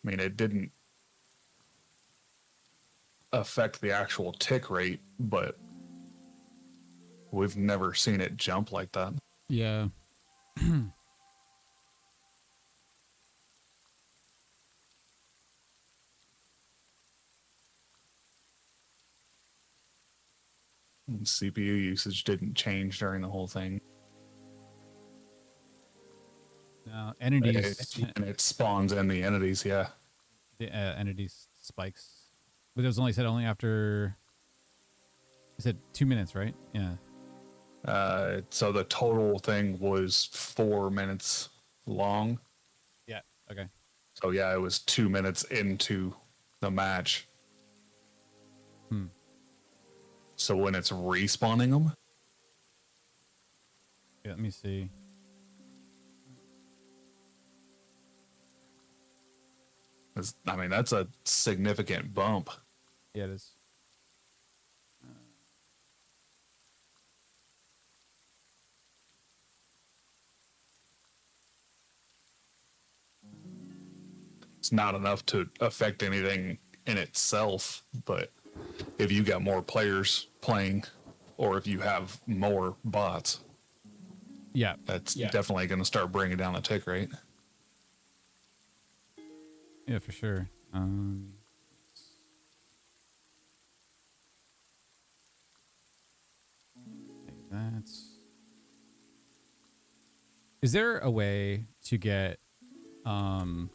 I mean, it didn't affect the actual tick rate, but we've never seen it jump like that. Yeah. And CPU usage didn't change during the whole thing. No, entities. And it spawns in the entities, yeah. The entities spikes. But it was only said after. You said 2 minutes, right? Yeah. So the total thing was 4 minutes long. Yeah. Okay. So yeah, it was 2 minutes into the match. So when it's respawning them, Yeah, let me see. I mean, that's a significant bump. Yeah, it is. It's not enough to affect anything in itself, but if you got more players playing, or if you have more bots, Yeah, that's definitely going to start bringing down the tick rate. Yeah, for sure. That's. Is there a way to get, to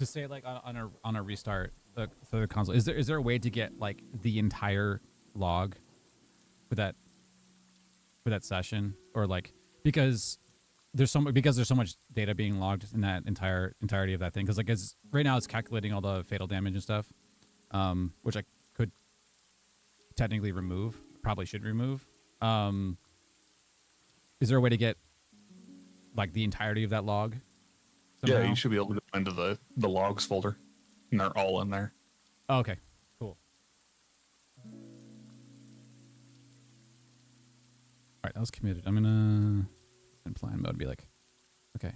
say like on a restart for the console? Is there a way to get like the entire log for that session, or like because there's so much data being logged in that entirety of that thing? Because like right now it's calculating all the fatal damage and stuff, which I could technically remove, probably should remove. Is there a way to get like the entirety of that log somehow? Yeah, you should be able to go into the logs folder, and they're all in there. Oh, okay, cool. All right, that was committed. I'm gonna in plan mode be like, okay,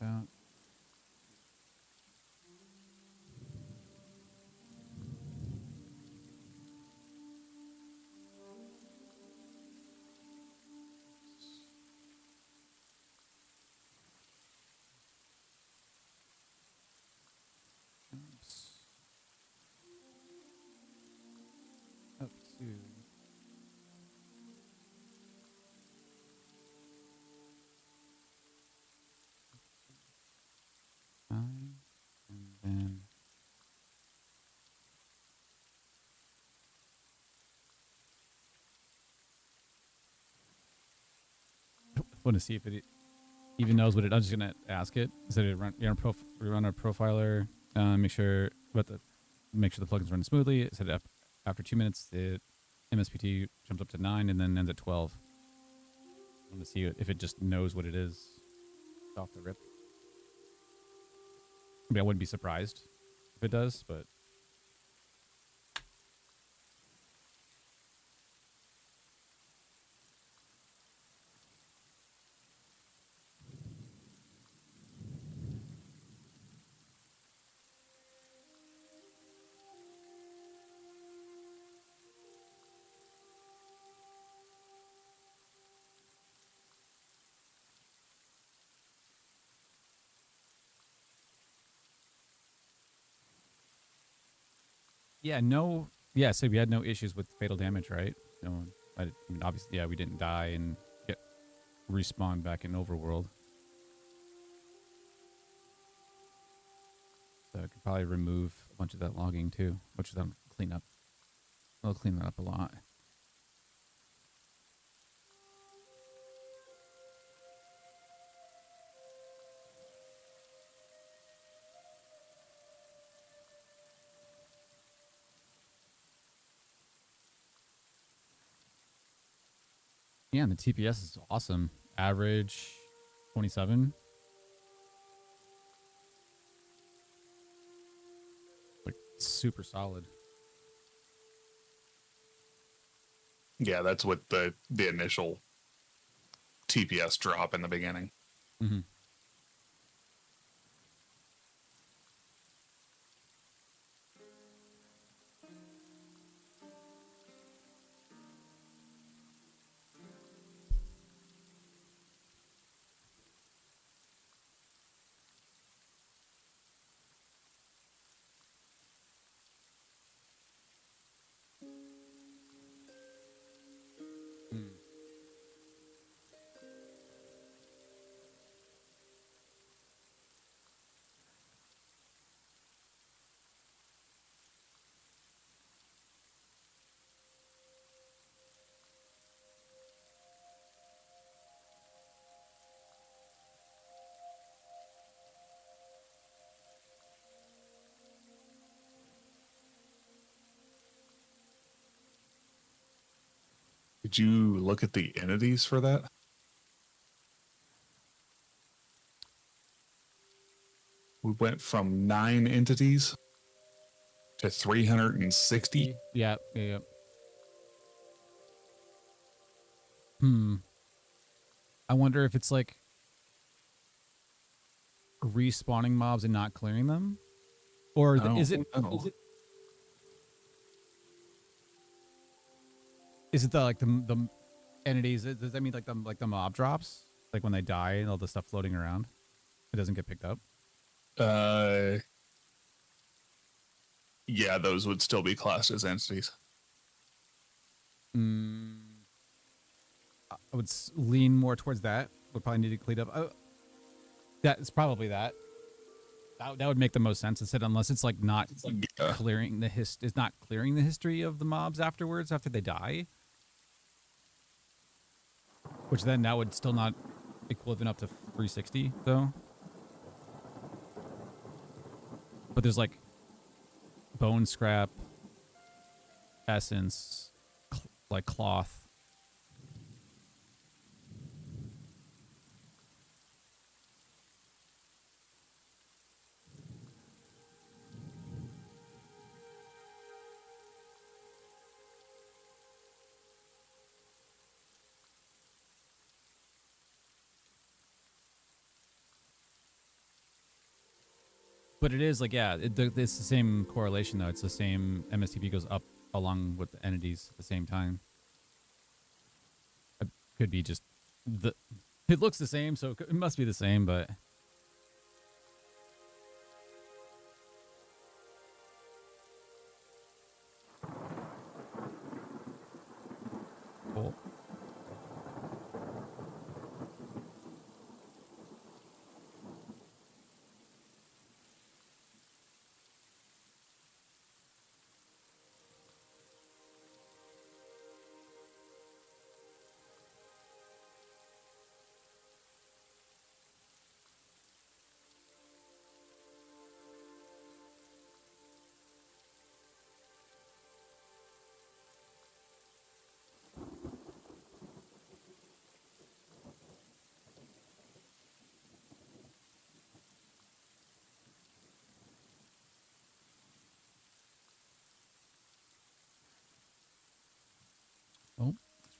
about. 2. Nine, and then I want to see if it even knows what it. I'm just gonna ask it. Said it run a profiler. Make sure the plugins run smoothly. It said after 2 minutes the MSPT jumps up to 9 and then ends at 12. I want to see if it just knows what it is off the rip. I mean, I wouldn't be surprised if it does, but yeah, no, yeah. So we had no issues with fatal damage, right? No, I mean, obviously, yeah, we didn't die and get respawned back in Overworld. So I could probably remove a bunch of that logging too, which then clean up. I'll clean that up a lot. Yeah, and the TPS is awesome. Average 27. Like super solid. Yeah, that's with the initial TPS drop in the beginning. Mm-hmm. Mm. Did you look at the entities for that? We went from 9 entities to 360. Yeah. I wonder if it's like respawning mobs and not clearing them, or is it the like the entities? Does that mean like the mob drops, like when they die and all the stuff floating around, it doesn't get picked up? Yeah, those would still be classed as entities. I would lean more towards that. Would probably need to clean up. That's probably that. That would make the most sense. Instead, unless it's like not clearing the is not clearing the history of the mobs afterwards after they die. Which then that would still not equivalent up to 360 though. But there's like bone scrap, essence, like cloth. But it is like, yeah, it's the same correlation though. It's the same MSTP goes up along with the entities at the same time. It could be just it looks the same, so it must be the same, but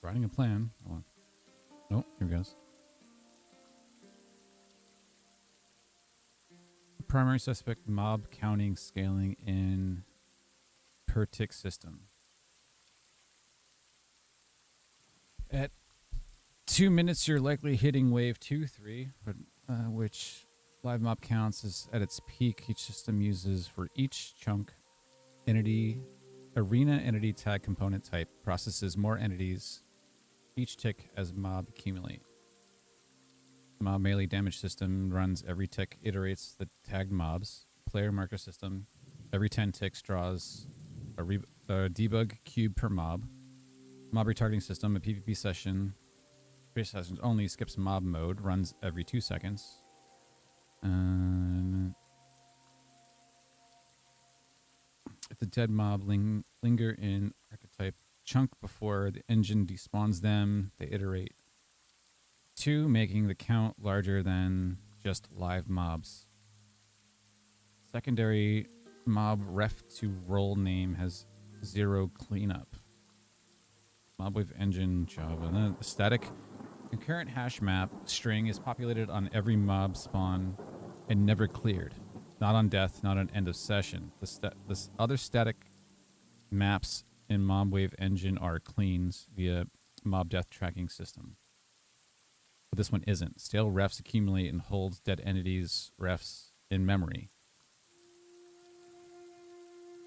Writing a plan. Hold on. Oh, here it goes. Primary suspect mob counting scaling in per tick system. At 2 minutes, you're likely hitting wave 2, 3, which live mob counts is at its peak. Each system uses for each chunk entity, arena entity tag component type processes more entities each tick as mob accumulate. Mob melee damage system runs every tick, iterates the tagged mobs. Player marker system every 10 ticks draws a debug cube per mob. Mob retargeting system, a PvP session, 3 sessions only, skips mob mode, runs every 2 seconds. If the dead mob linger in archetype chunk before the engine despawns them, they iterate. 2, making the count larger than just live mobs. Secondary mob ref to role name has 0 cleanup. Mobwave engine Java. And then the static concurrent hash map string is populated on every mob spawn and never cleared. Not on death, not on end of session. The other static maps in Mobwave engine are cleans via mob death tracking system. But this one isn't. Stale refs accumulate and holds dead entities refs in memory,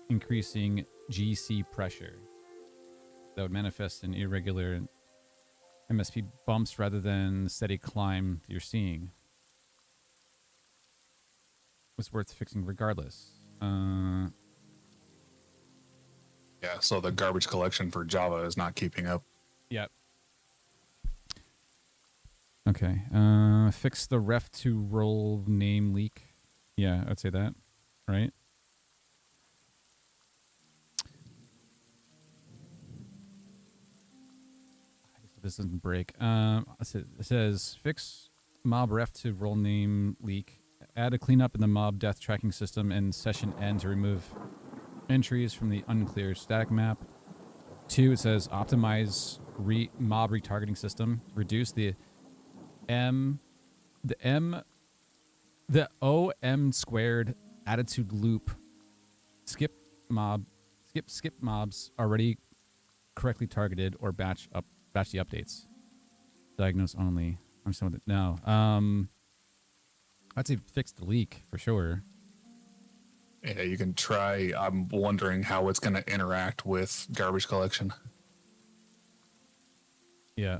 increasing GC pressure that would manifest in irregular MSP bumps rather than the steady climb you're seeing. Was worth fixing regardless. Yeah, so the garbage collection for Java is not keeping up. Yep. Okay. Fix the ref to role name leak. Yeah, I'd say that. Right? This doesn't break. It says fix mob ref to role name leak. Add a cleanup in the mob death tracking system and session end to remove entries from the unclear static map. 2, it says optimize mob retargeting system. Reduce the OM squared attitude loop. Skip mobs already correctly targeted or batch the updates. Diagnose only. Understand what no. I'd say fix the leak for sure. Yeah, you can try. I'm wondering how it's going to interact with garbage collection. Yeah.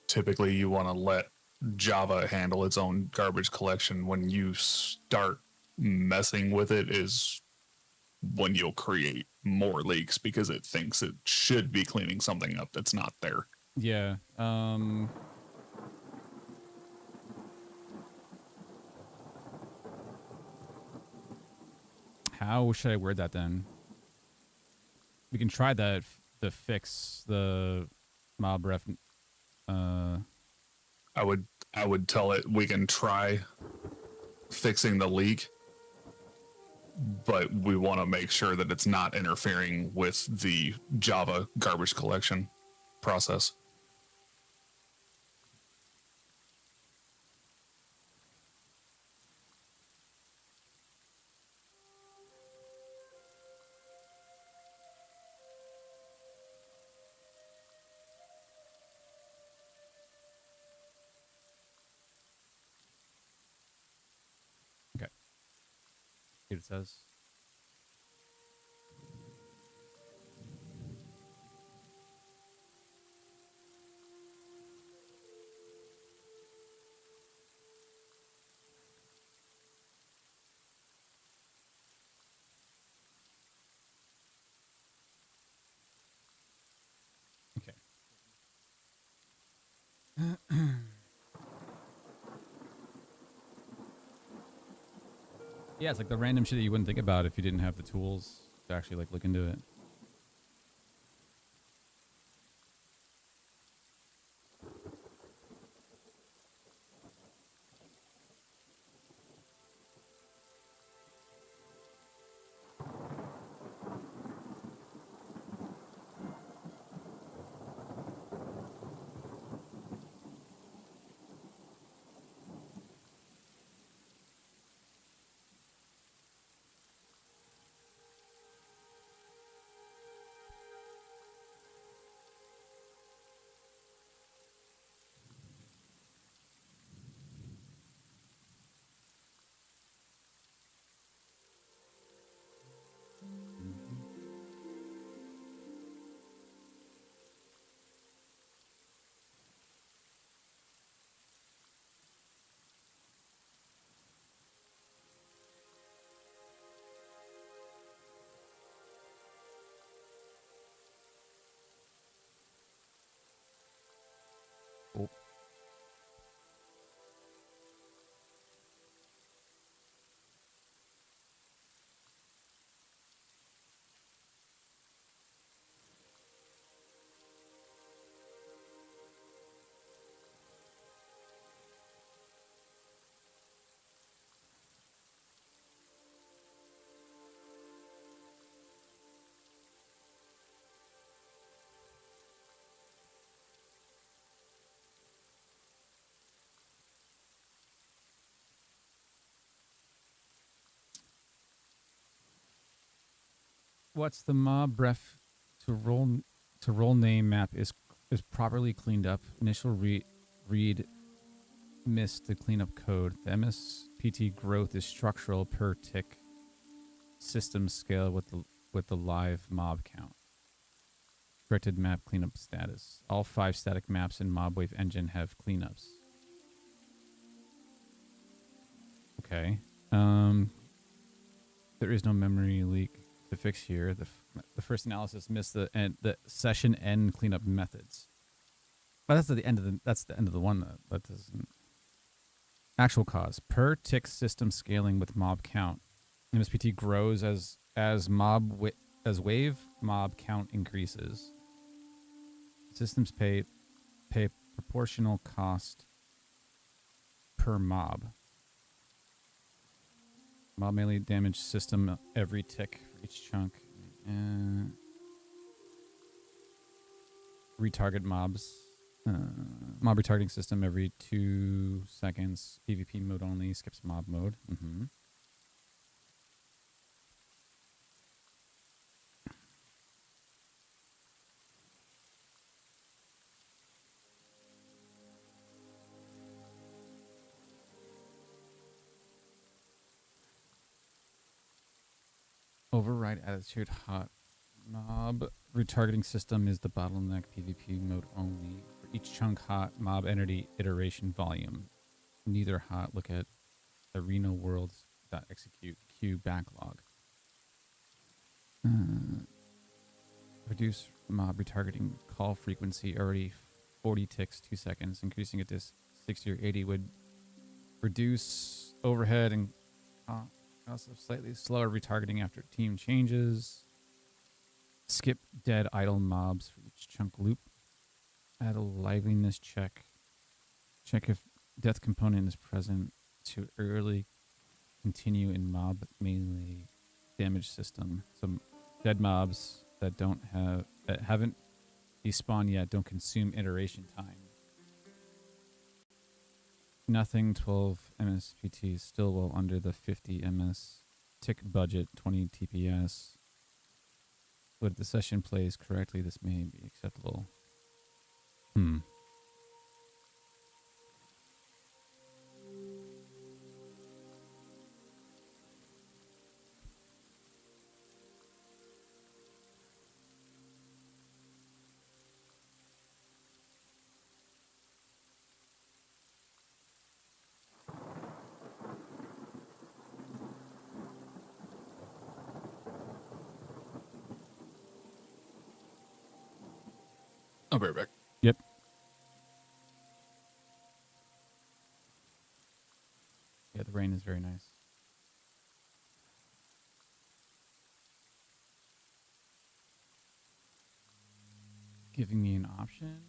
Typically, you want to let Java handle its own garbage collection. When you start messing with it is when you'll create more leaks because it thinks it should be cleaning something up that's not there. Yeah. How should I word that then? We can try the fix the mob ref. I would tell it we can try fixing the leak, but we want to make sure that it's not interfering with the Java garbage collection process. Okay. See what it says. Okay. Yeah, it's like the random shit that you wouldn't think about if you didn't have the tools to actually like look into it. what's the mob ref to role name map is properly cleaned up. Initial read missed the cleanup code. The MSPT growth is structural per tick system scale with the live mob count. Corrected map cleanup status. All 5 static maps in MobWave engine have cleanups. Okay. There is no memory leak to fix here. The first analysis missed the session end cleanup methods. But that's the end of the one that doesn't. Actual cause per tick system scaling with mob count. MSPT grows as wave mob count increases. Systems pay proportional cost per mob. Mob melee damage system every tick for each chunk. Retarget mobs. Mob retargeting system every 2 seconds. PvP mode only. Skips mob mode. Override attitude hot. Mob retargeting system is the bottleneck. PvP mode only. For each chunk hot, mob entity iteration volume. Neither hot. Look at arena worlds.execute queue backlog. Reduce mob retargeting call frequency. Already 40 ticks, 2 seconds. Increasing it to 60 or 80 would reduce overhead and also slightly slower retargeting after team changes. Skip dead idle mobs for each chunk loop. Add a liveliness check. Check if death component is present to early continue in mob melee damage system. Some dead mobs that haven't despawned yet don't consume iteration time. Nothing 12 MSPT, still well under the 50 MS tick budget, 20 TPS. But if the session plays correctly, this may be acceptable. I'll be right back. Yep. Yeah, the rain is very nice. Giving me an option.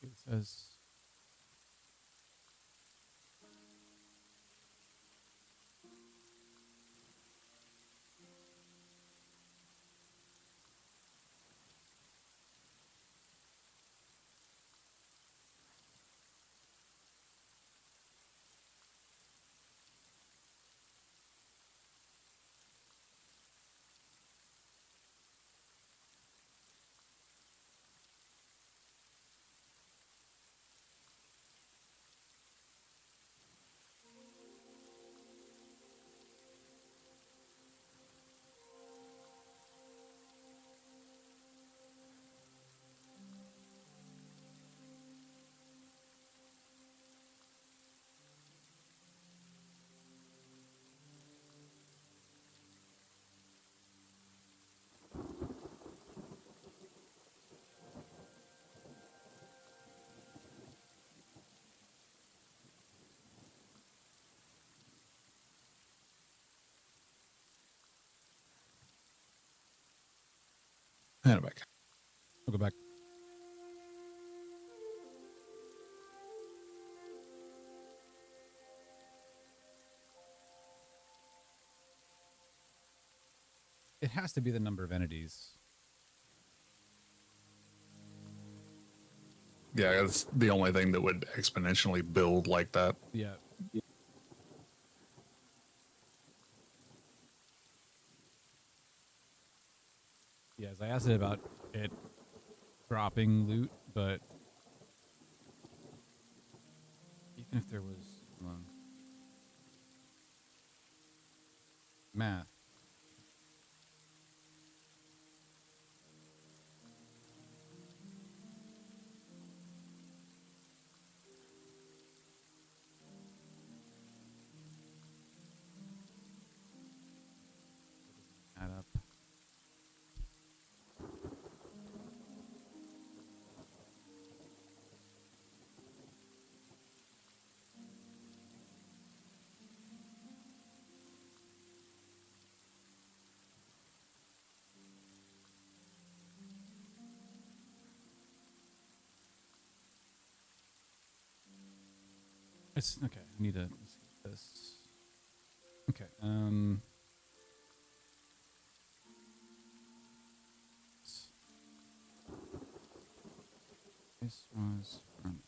It says And I'm back. We'll go back. It has to be the number of entities. Yeah, that's the only thing that would exponentially build like that. Yeah. Yes, I asked it about it dropping loot, but even if there was math. Add up. It's okay. I need to see this. Okay. This was from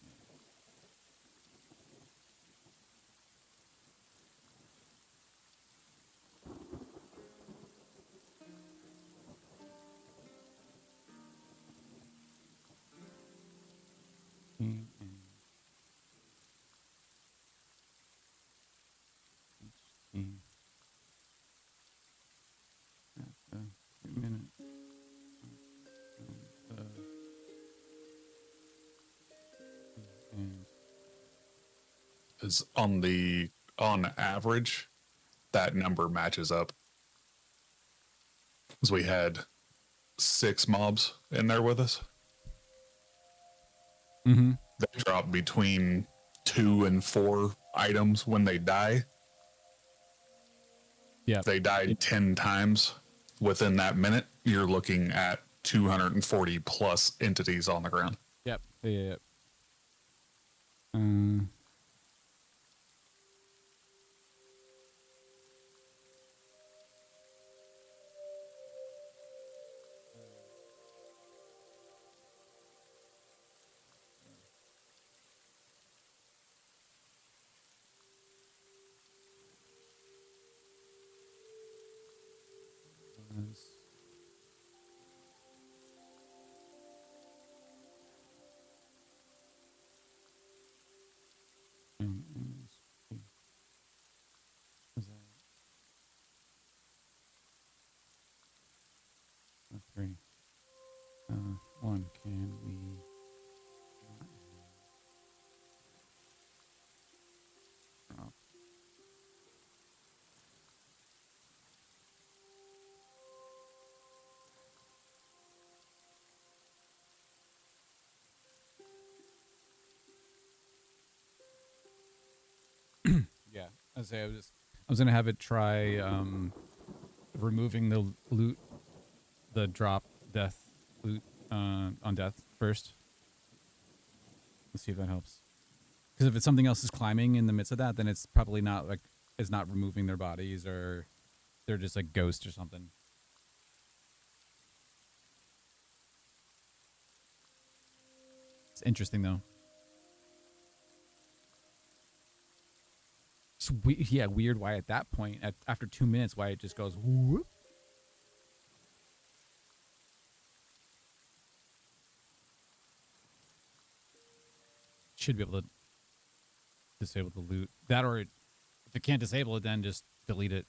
and at the 2-minute and Is on average, that number matches up. Because we had 6 mobs in there with us. mm-hmm. They drop between 2 and 4 items when they die. Yeah. If they died 10 times within that minute, you're looking at 240 plus entities on the ground. Yep. Yeah. Was that 3? 1. Can we drop? Yeah, I was gonna have it try removing the loot, the drop death loot on death first. Let's see if that helps. Because if it's something else is climbing in the midst of that, then it's probably not like it's not removing their bodies, or they're just like ghosts or something. It's interesting though. It's weird why at that point, after 2 minutes, why it just goes whoop. Should be able to disable the loot. That, or if it can't disable it, then just delete it.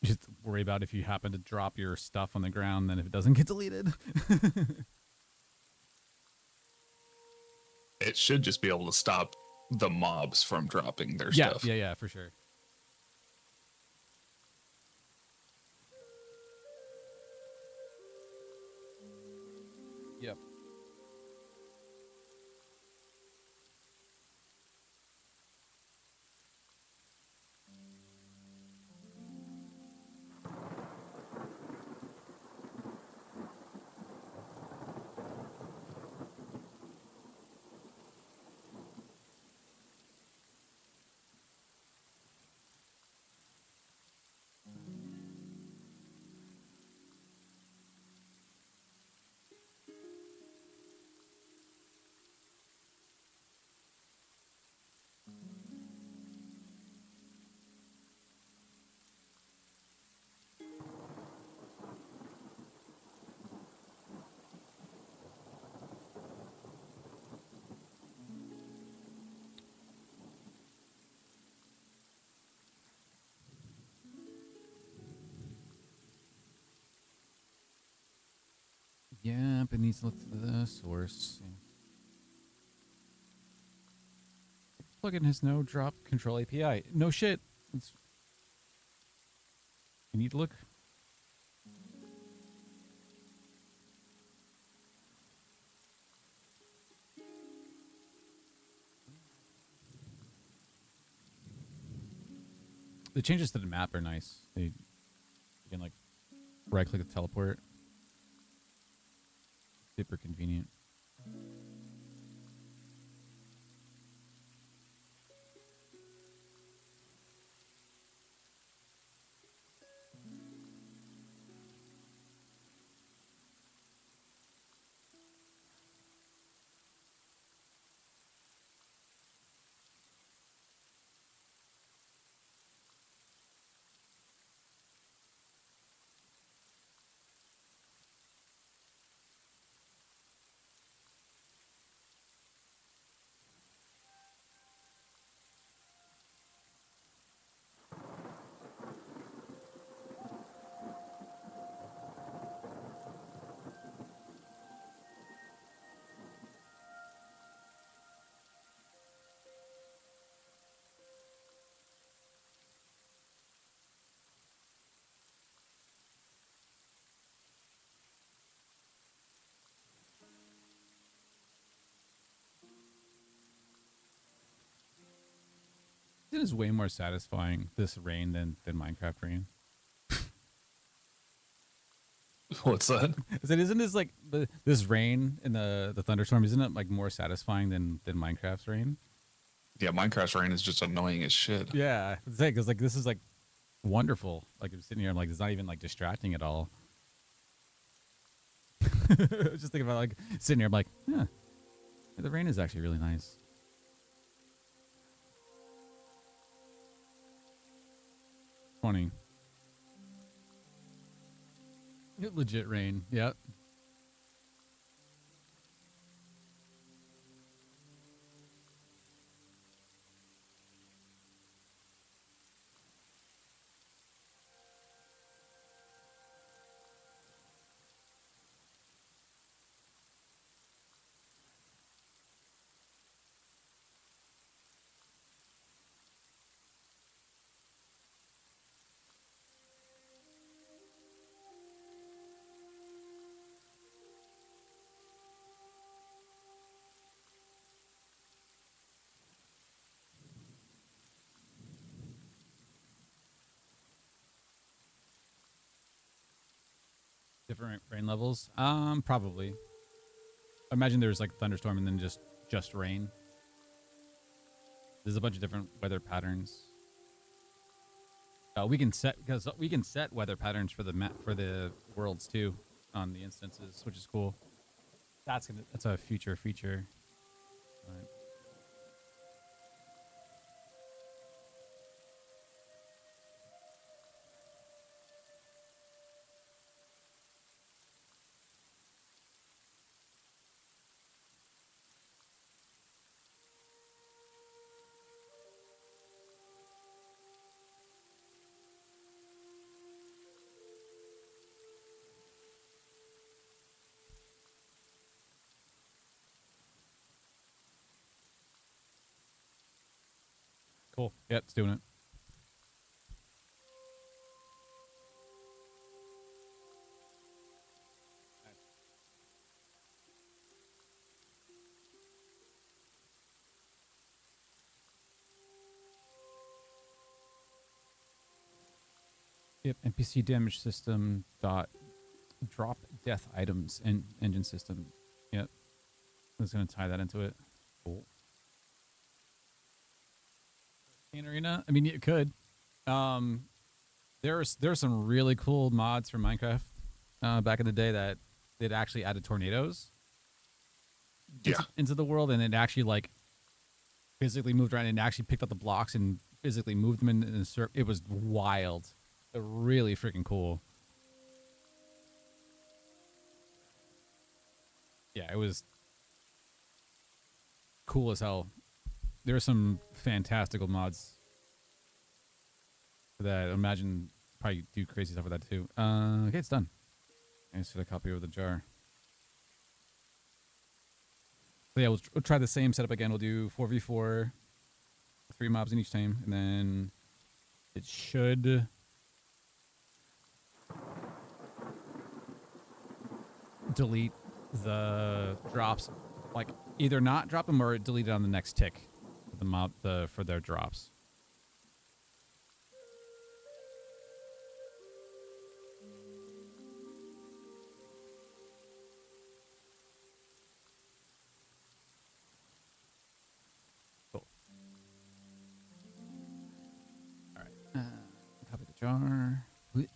Just worry about if you happen to drop your stuff on the ground, then if it doesn't get deleted. It should just be able to stop the mobs from dropping their Yeah, stuff. yeah, for sure. Yep. needs to look to the source. Plugin has no drop control API. No shit. You need to look. The changes to the map are nice. You can like right click the teleport. Super convenient. It is way more satisfying, this rain, than Minecraft rain. What's that? I said, isn't this like this rain in the thunderstorm? Isn't it like more satisfying than Minecraft's rain? Yeah, Minecraft's rain is just annoying as shit. Yeah, because like this is like wonderful. Like I'm sitting here, I'm like, it's not even like distracting at all. Just thinking about like sitting here, I'm like, yeah, the rain is actually really nice. Funny. Legit rain. Yep. Different rain levels? Probably. Imagine there's like thunderstorm and then just rain. There's a bunch of different weather patterns. We can set weather patterns for the map for the worlds too on the instances, which is cool. That's a future feature. Right. Cool. Yeah, it's doing it. Yep, NPC damage system dot drop death items and engine system. Yep. I was gonna tie that into it. Cool. Arcane Arena? I mean, it could. There's some really cool mods for Minecraft back in the day that it actually added tornadoes into the world, and it actually like physically moved around and actually picked up the blocks and physically moved them in a circle. It was wild. Really freaking cool. Yeah, it was cool as hell. There are some fantastical mods for that. I imagine probably do crazy stuff with that too. Okay, it's done. I just did a copy of the jar. So yeah, we'll try the same setup again. We'll do 4v4, 3 mobs in each team, and then it should delete the drops, like either not drop them or delete it on the next tick. The mob for their drops. Cool. All right. Copy the jar. All right.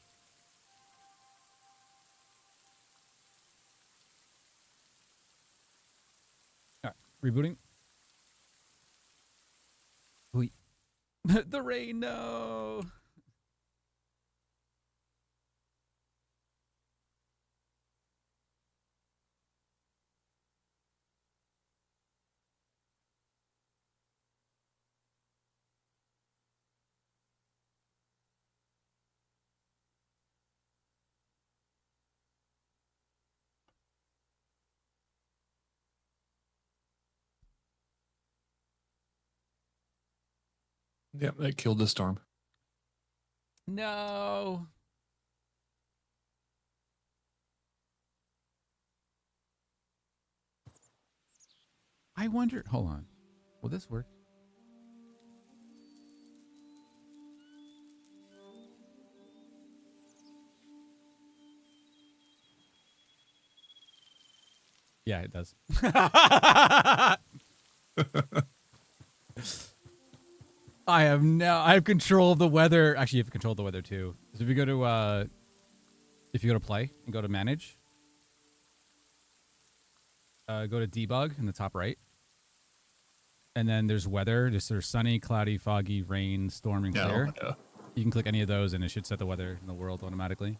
Rebooting. Wait. The rain, no. Yeah, that killed the storm. No. I wonder. Hold on. Will this work? Yeah, it does. I have control of the weather. Actually, you have control of the weather too. So if you go to play and go to manage, go to debug in the top right. And then there's weather. There's sunny, cloudy, foggy, rain, storm, and clear. Yeah. You can click any of those and it should set the weather in the world automatically.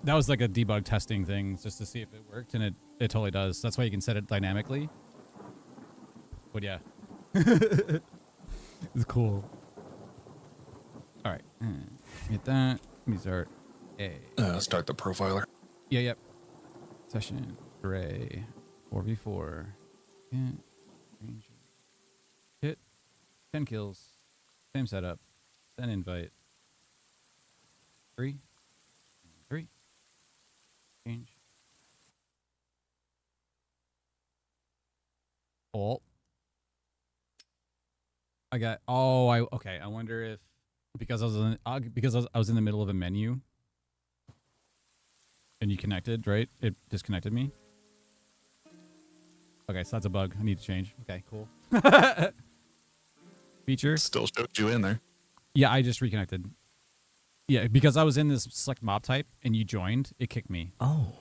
That was like a debug testing thing just to see if it worked, and it totally does. That's why you can set it dynamically. But yeah. It's cool. All right. Get that. Let me start. Start the profiler. Yeah, yep. Session. Array. 4v4. Ranger. Hit. 10 kills. Same setup. Then invite. 3. Change. Oh. Okay. I wonder if because I was in the middle of a menu and you connected, right? It disconnected me. Okay, so that's a bug. I need to change. Okay, cool. Feature. Still showed you in there. Yeah, I just reconnected. Yeah, because I was in this select mob type and you joined, it kicked me. Oh.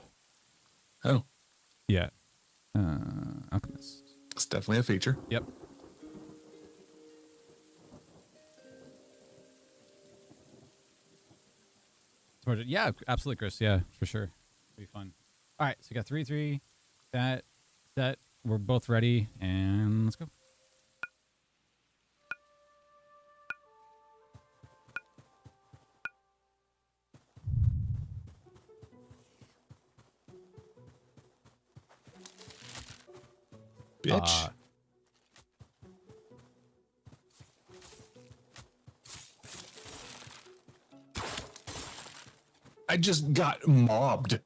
Yeah. Alchemist. It's definitely a feature. Yep. Yeah, absolutely, Chris. Yeah, for sure. It'll be fun. All right, so we got 3-3. That. We're both ready, and let's go. Bitch. I just got mobbed.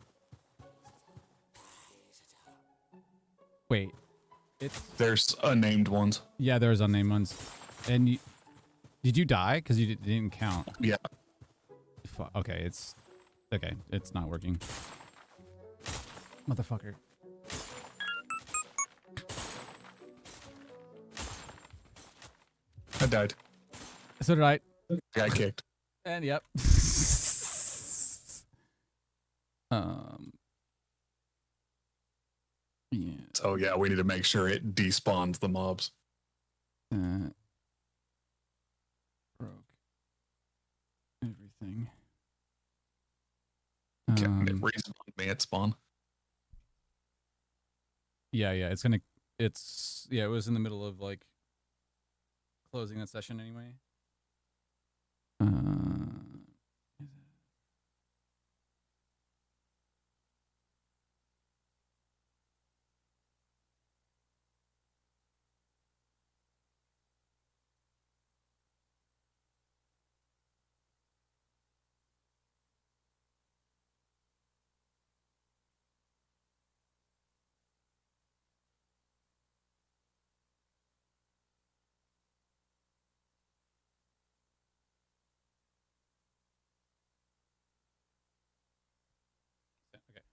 Wait. There's unnamed ones. Yeah, there's unnamed ones. And did you die? Because you didn't count. Yeah. Okay, it's not working. Motherfucker. I died. So did I. Got kicked. And yep. Yeah. So yeah, we need to make sure it despawns the mobs. Broke everything. It respawned me at spawn. Yeah, it was in the middle of like closing that session anyway.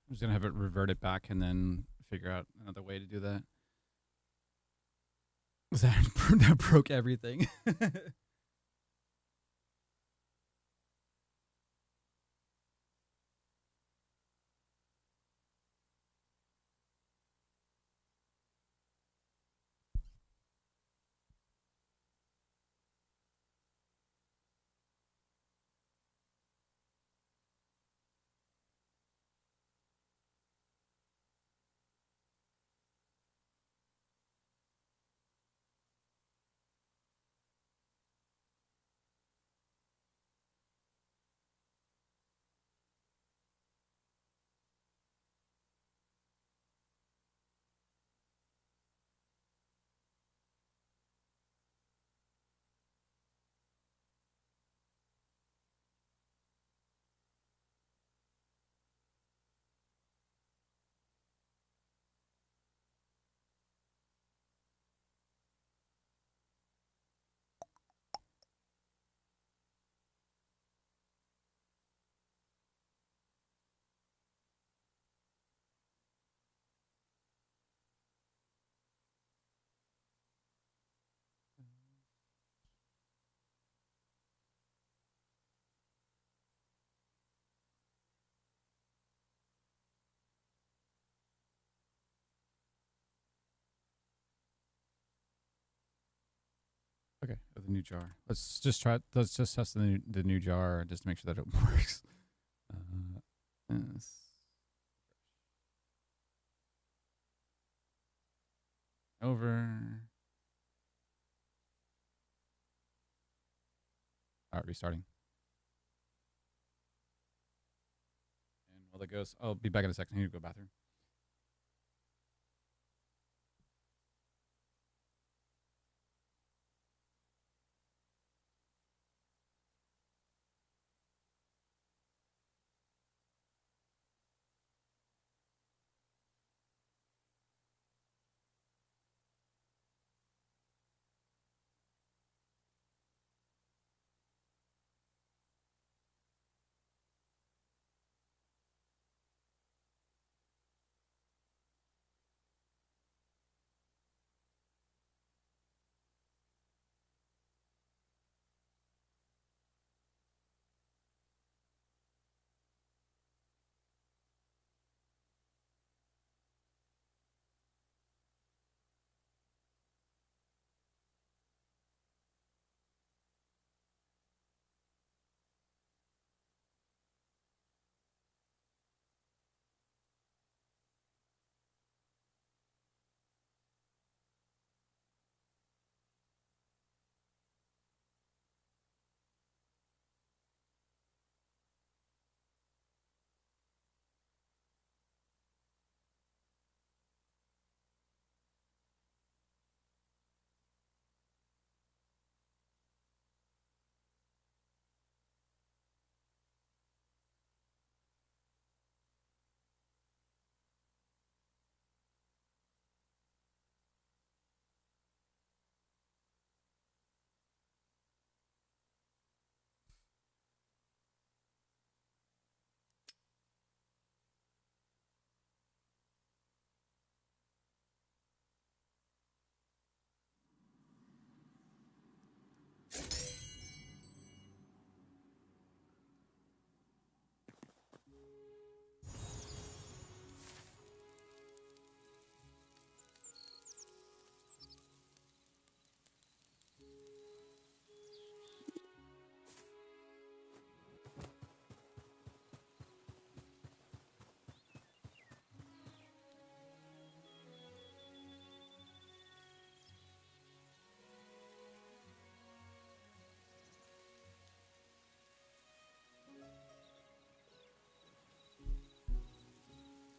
I'm just gonna have it revert it back and then figure out another way to do that. That broke everything. Okay, the new jar. Let's just try. Let's just test the new jar just to make sure that it works. Yes. Over. All right, restarting. And while that goes, I'll be back in a second. I need to go to the bathroom.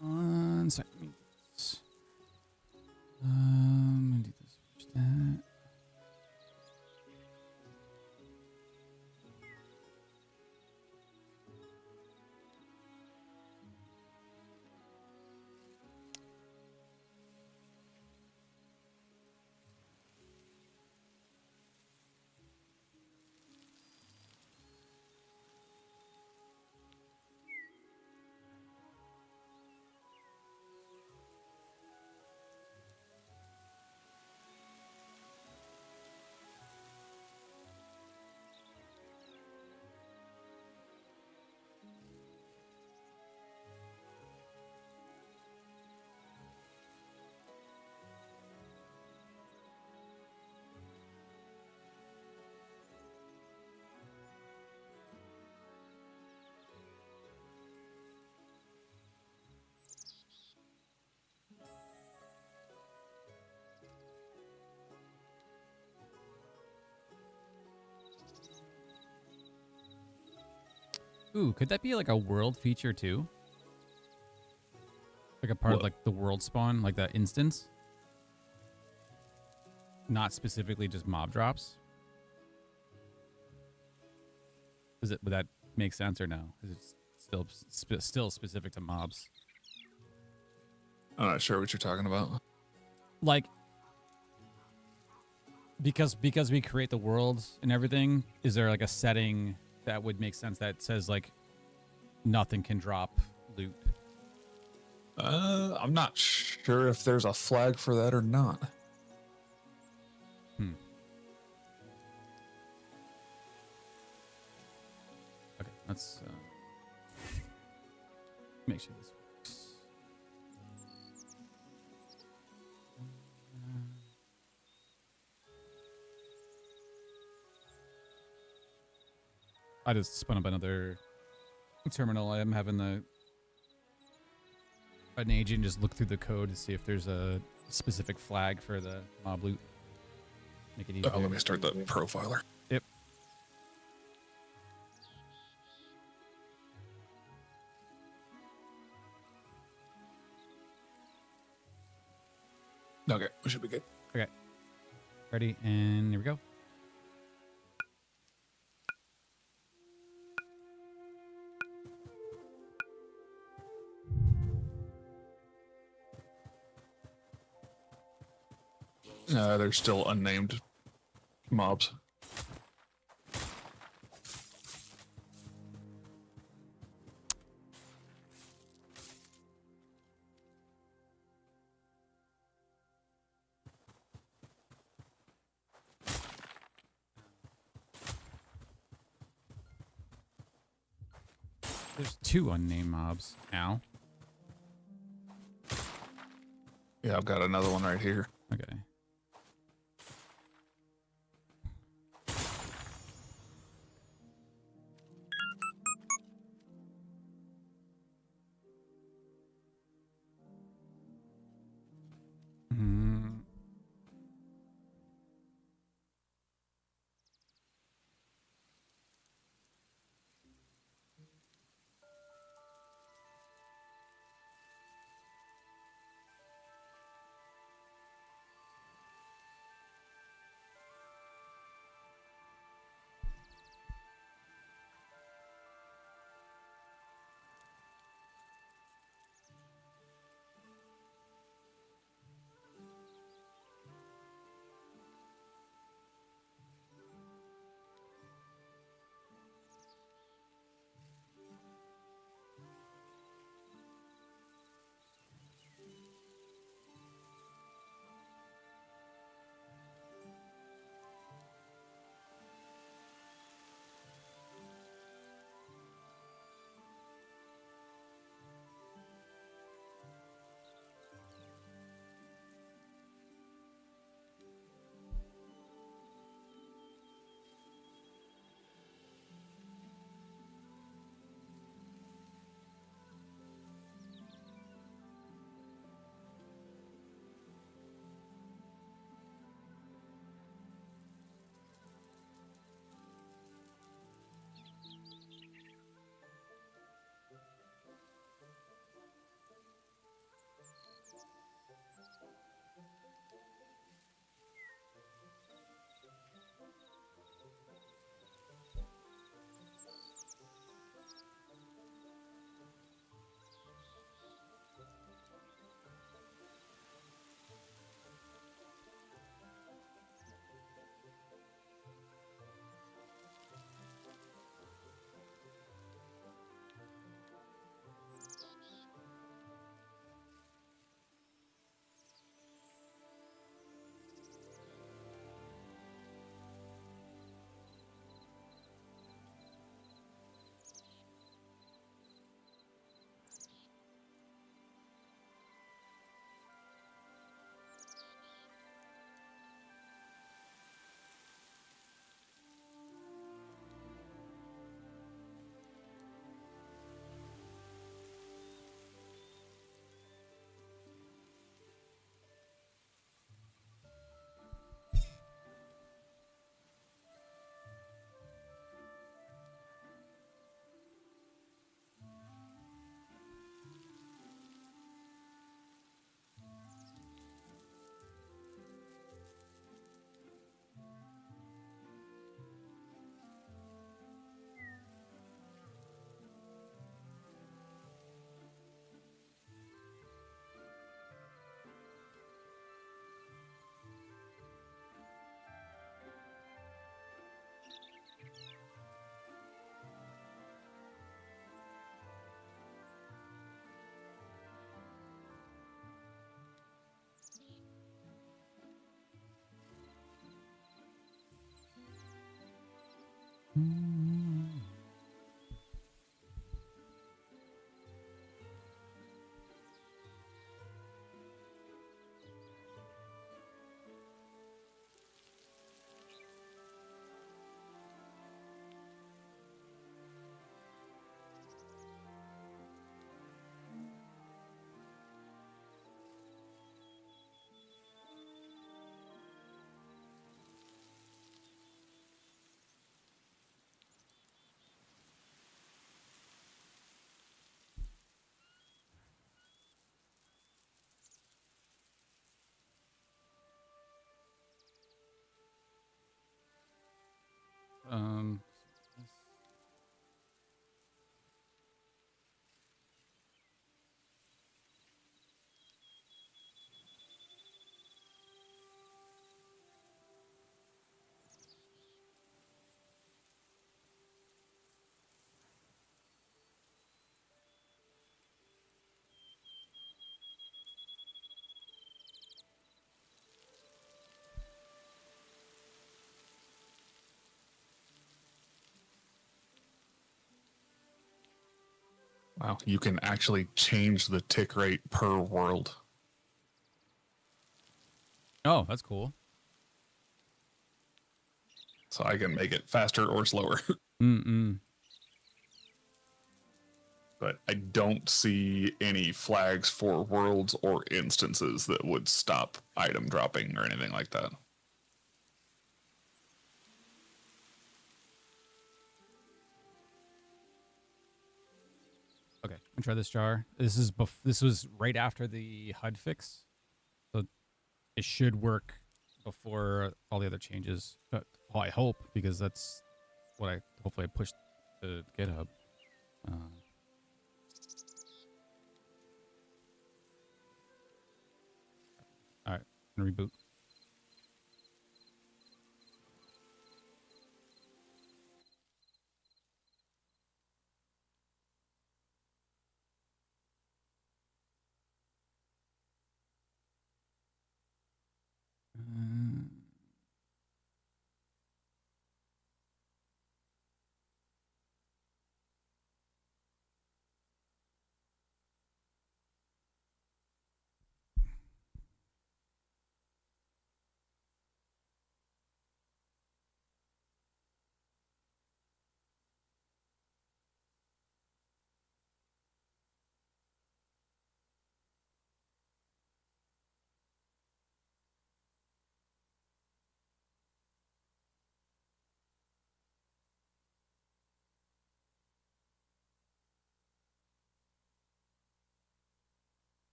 One second. Do this, switch that. Ooh, could that be like a world feature too? Like a part of like the world spawn, like that instance? Not specifically just mob drops? Would that make sense or no? Is it still specific to mobs? I'm not sure what you're talking about. Like, because we create the worlds and everything, is there like a setting that would make sense that says like nothing can drop loot? I'm not sure if there's a flag for that or not. Okay, let's make sure this works. I just spun up another terminal. I'm having an agent just look through the code to see if there's a specific flag for the mob loot. Make it easier. Oh, let me start the profiler. Yep. Okay, we should be good. Okay. Ready, and here we go. There's still unnamed mobs. There's 2 unnamed mobs now. Yeah, I've got another one right here. Okay. Wow, you can actually change the tick rate per world. Oh, that's cool. So I can make it faster or slower. But I don't see any flags for worlds or instances that would stop item dropping or anything like that. Okay, I'm gonna try this jar. This was right after the HUD fix, so it should work before all the other changes. But well, I hope, because that's what I hopefully I pushed to GitHub. All right, I'm gonna reboot.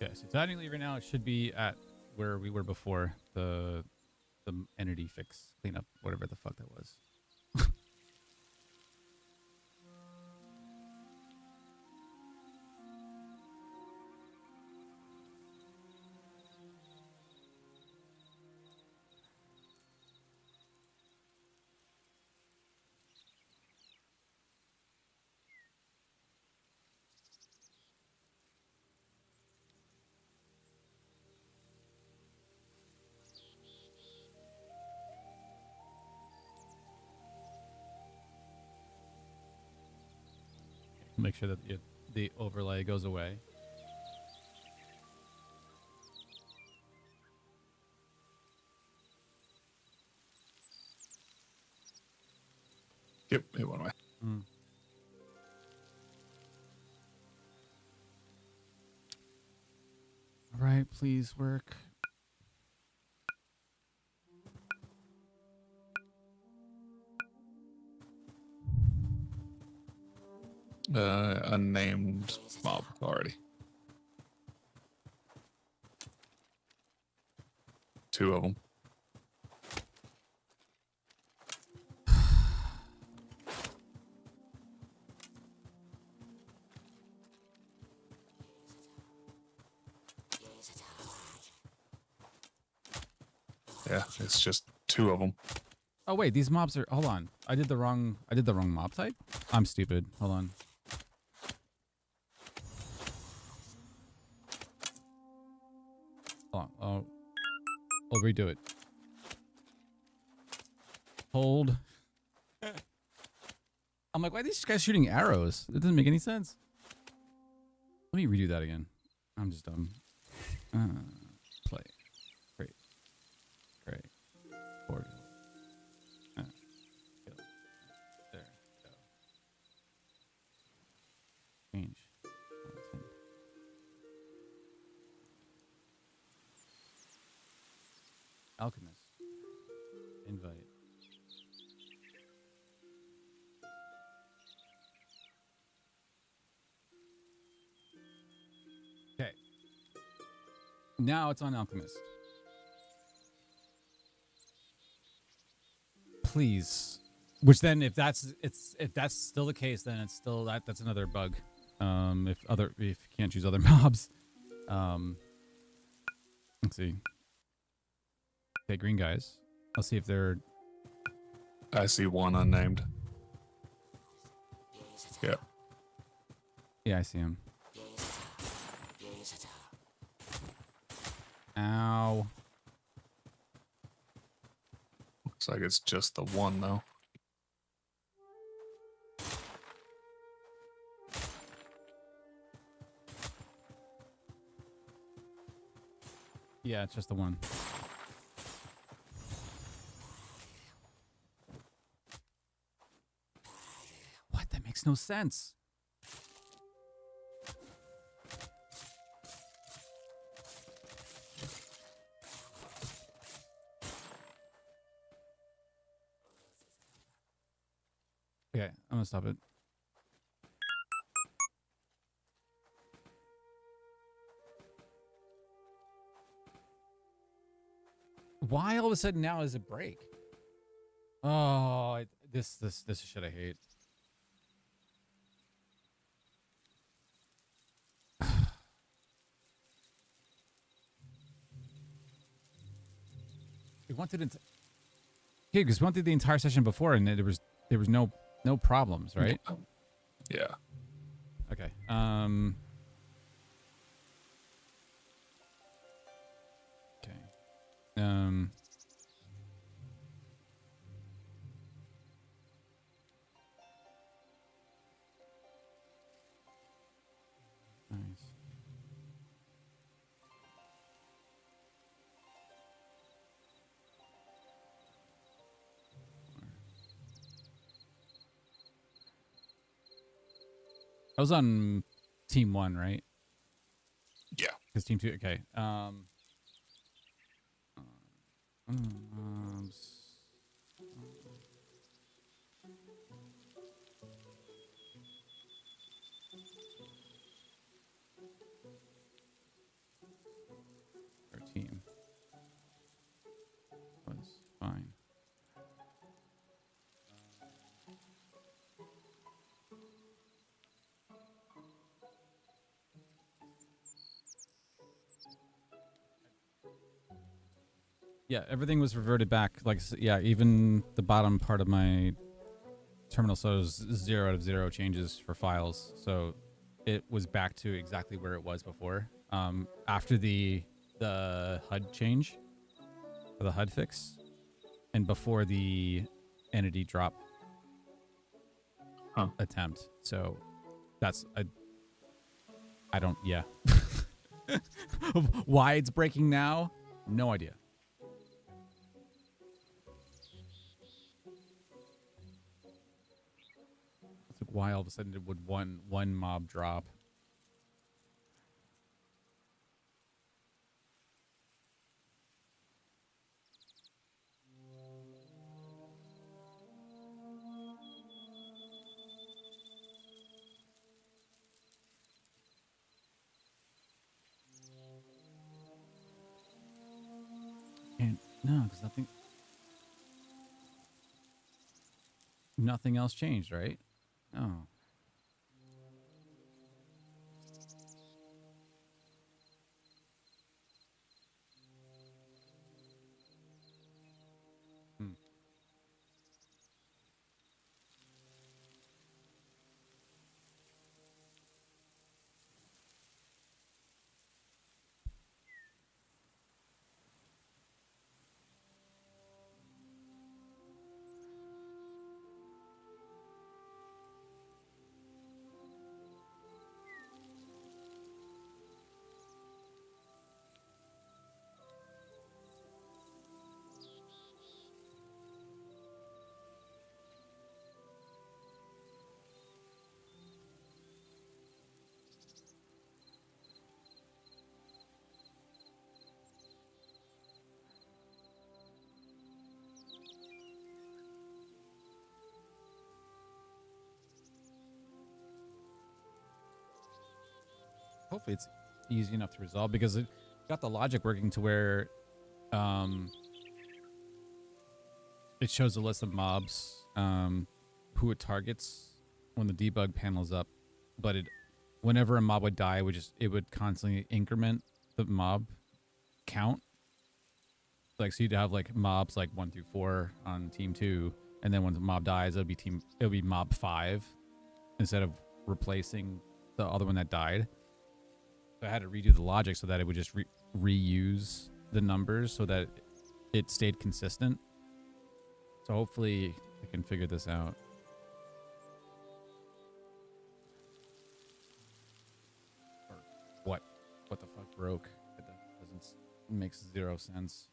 Okay, so technically right now it should be at where we were before the entity fix cleanup, whatever the fuck that was. Make sure that the overlay goes away. Yep, it went away. All right, please work. Unnamed mob already. 2 of them. Yeah, it's just 2 of them. Oh wait, these mobs are. Hold on, I did the wrong mob type. I'm stupid. Hold on. Hold on. Oh, I'll redo it. Hold. I'm like, why are these guys shooting arrows? It doesn't make any sense. Let me redo that again. I'm just dumb. Play. Great. Great. Cordial. Kill. There. Go. Change. Content. Alchemist. Invite. Okay. Now it's on Alchemist. Please. Which then, if that's still the case, then it's still that's another bug. If you can't choose other mobs. Let's see. Okay, green guys. I'll see if they're. I see one unnamed. Yeah. Yeah, I see him. Ow. Looks like it's just the one though. Yeah, it's just the one. What? That makes no sense. Okay, I'm gonna stop it. Why all of a sudden now is it break? Oh, this is shit I hate. We wanted it. Okay, because we went through the entire session before, and there was no problems, right? Yeah. Okay. Okay. Nice. I was on team 1, right? Yeah. Because team 2. Okay. Our team was fine. Yeah, everything was reverted back. Like, yeah, even the bottom part of my terminal shows 0 out of 0 changes for files. So it was back to exactly where it was before. After the HUD change, or the HUD fix, and before the entity drop attempt. So that's I don't. Yeah. Why it's breaking now? No idea. It's like why all of a sudden it would one mob drop. And no, because nothing else changed, right? Oh. hopefully it's easy enough to resolve because it got the logic working to where it shows a list of mobs who it targets when the debug panel's up, but whenever a mob would die, it would constantly increment the mob count. Like, so you'd have like mobs like 1 through 4 on team 2, and then when the mob dies, it'll be mob 5 instead of replacing the other one that died. So I had to redo the logic so that it would just reuse the numbers so that it stayed consistent. So hopefully I can figure this out. Or what the fuck broke? That doesn't makes zero sense.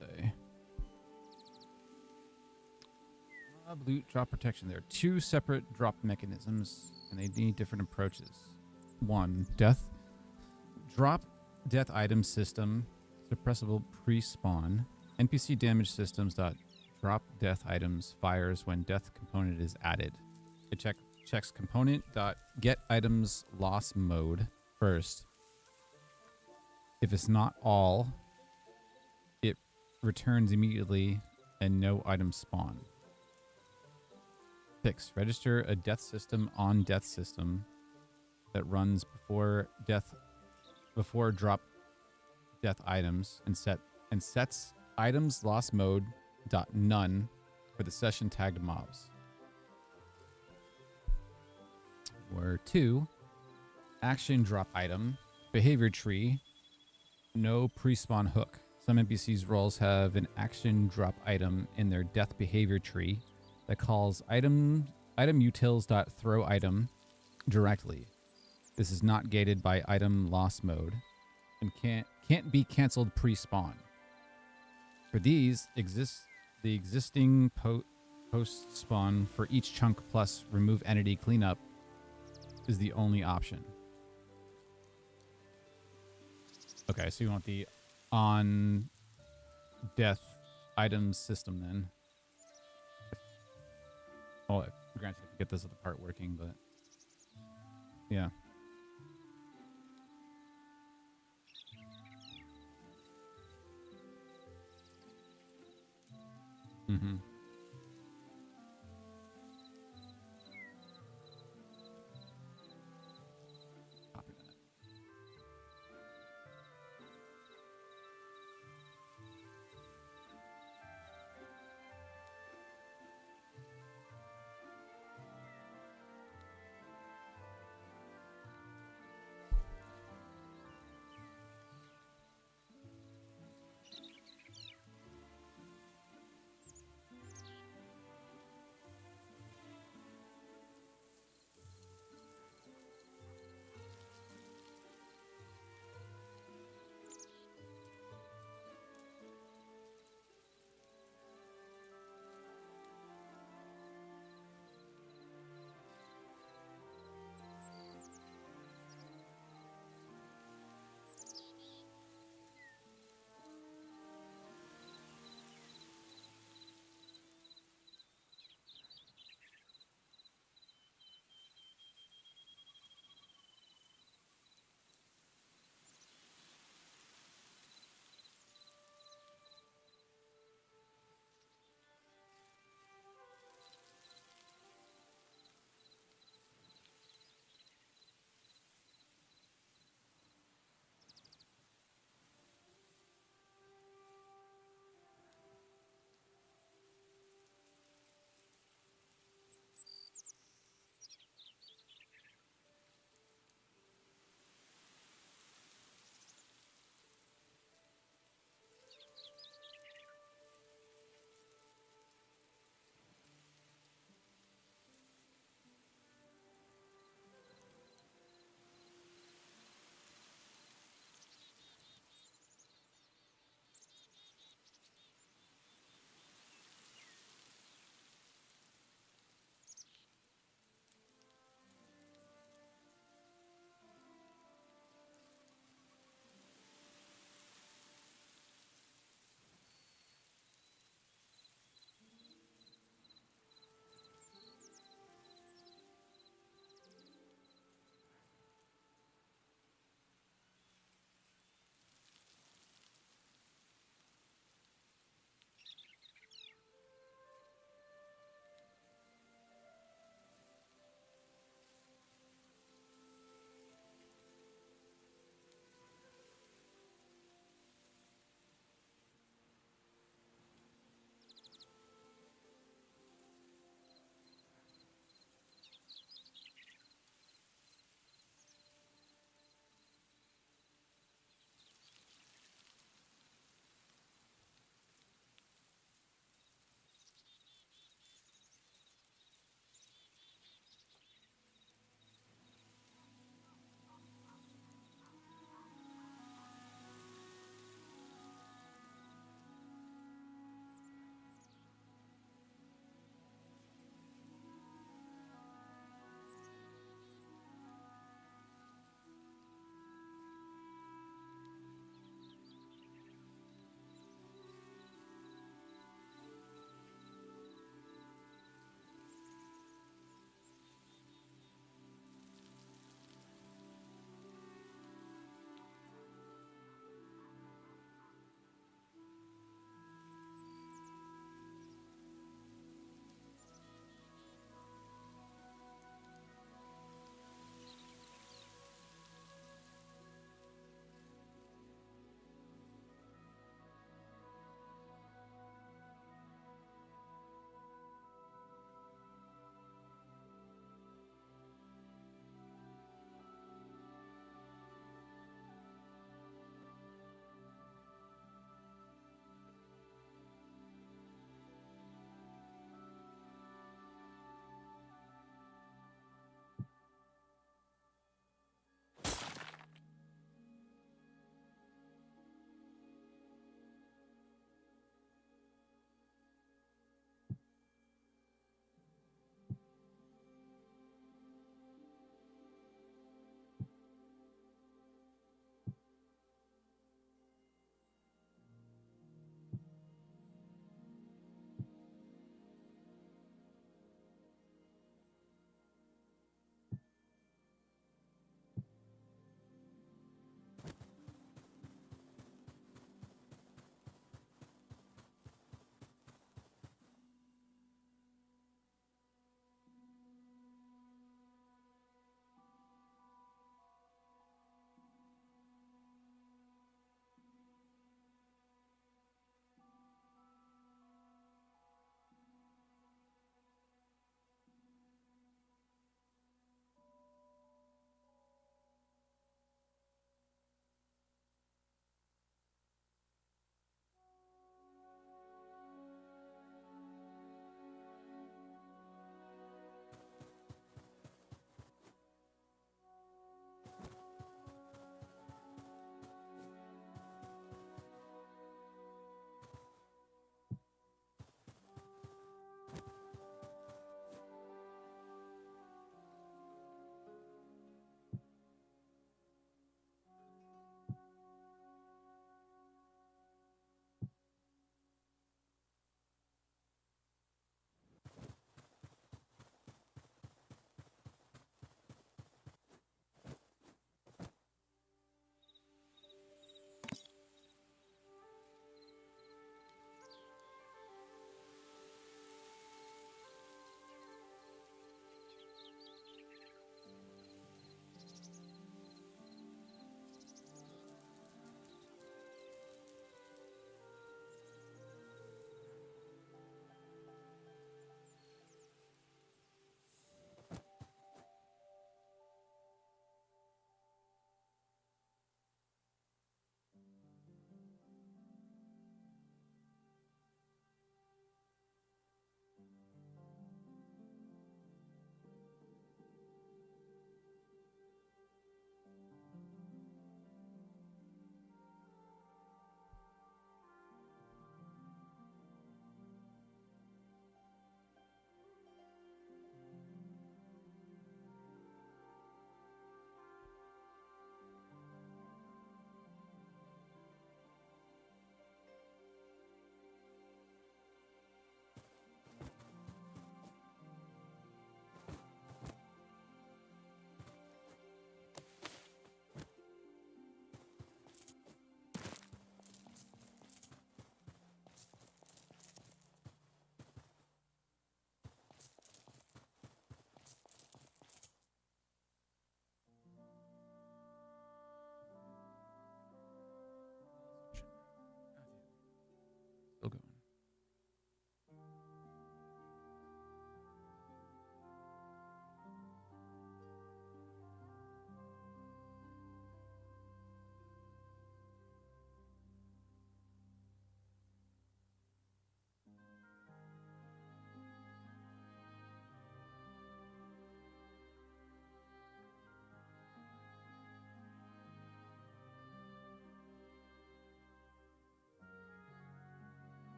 Say loot drop protection. There are 2 separate drop mechanisms and they need different approaches. 1, drop death item system suppressible pre-spawn. NPC damage systems drop death items fires when death component is added. It checks component get items loss mode first. If it's not all, returns immediately and no items spawn. 6, register a death system on death system that runs before drop death items and sets items loss mode .none for the session tagged mobs. Or 2, action drop item behavior tree no pre-spawn hook. Some NPCs' roles have an action drop item in their death behavior tree that calls item utils.throw item directly. This is not gated by item loss mode and can't be canceled pre-spawn. For these, the existing post spawn for each chunk plus remove entity cleanup is the only option. Okay, so you want the on death items system then. Oh, granted, if we get this other part working, but yeah. Mm-hmm. Copy that.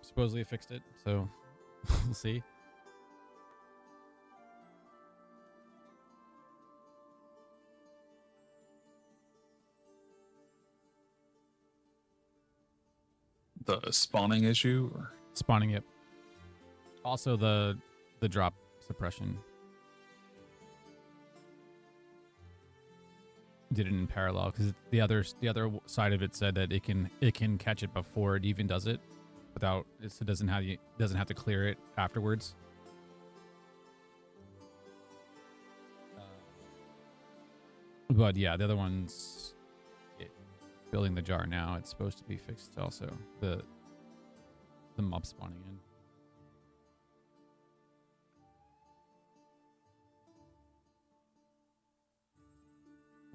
supposedly fixed it, so we'll see. The spawning issue? Or? Spawning it. Also the drop suppression. Did it in parallel because the other side of it said that it can catch it before it even does it, without it doesn't have to clear it afterwards. But yeah, the other one's building the jar now. It's supposed to be fixed also. The mob spawning in.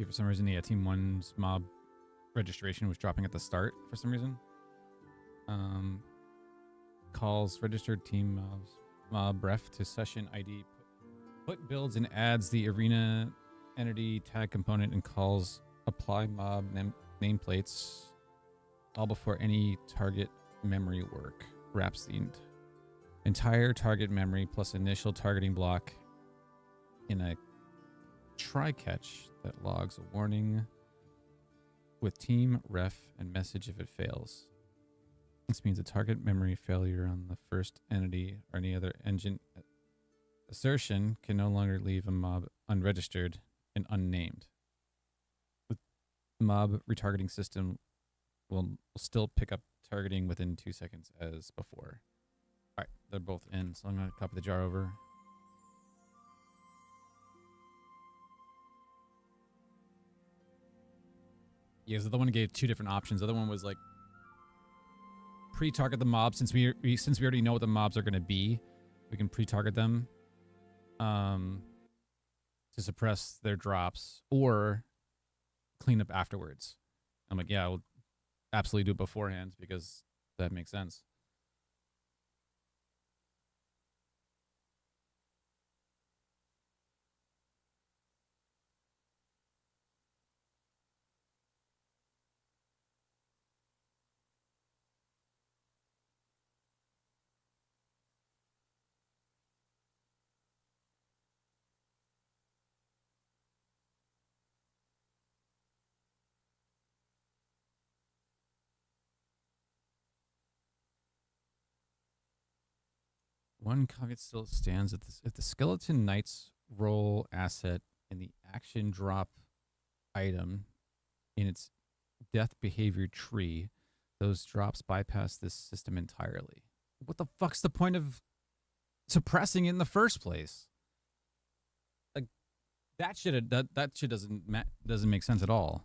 For some reason, yeah, Team 1's mob registration was dropping at the start for some reason. Calls registered team mob ref to session ID. Put builds and adds the arena entity tag component and calls apply mob nameplates all before any target memory work. Wraps the entire target memory plus initial targeting block in a try catch that logs a warning with team ref and message if it fails. This means a target memory failure on the first entity or any other engine assertion can no longer leave a mob unregistered and unnamed. The mob retargeting system will still pick up targeting within 2 seconds as before. All right, they're both in, so I'm going to copy the jar over. Yeah, so the other one gave 2 different options. The other one was like pre-target the mob since we already know what the mobs are going to be. We can pre-target them to suppress their drops or clean up afterwards. I'm like, yeah, we'll absolutely do it beforehand because that makes sense. One caveat still stands that if the Skeleton Knight's role asset in the action drop item in its death behavior tree, those drops bypass this system entirely. What the fuck's the point of suppressing it in the first place? Like that shit doesn't make sense at all.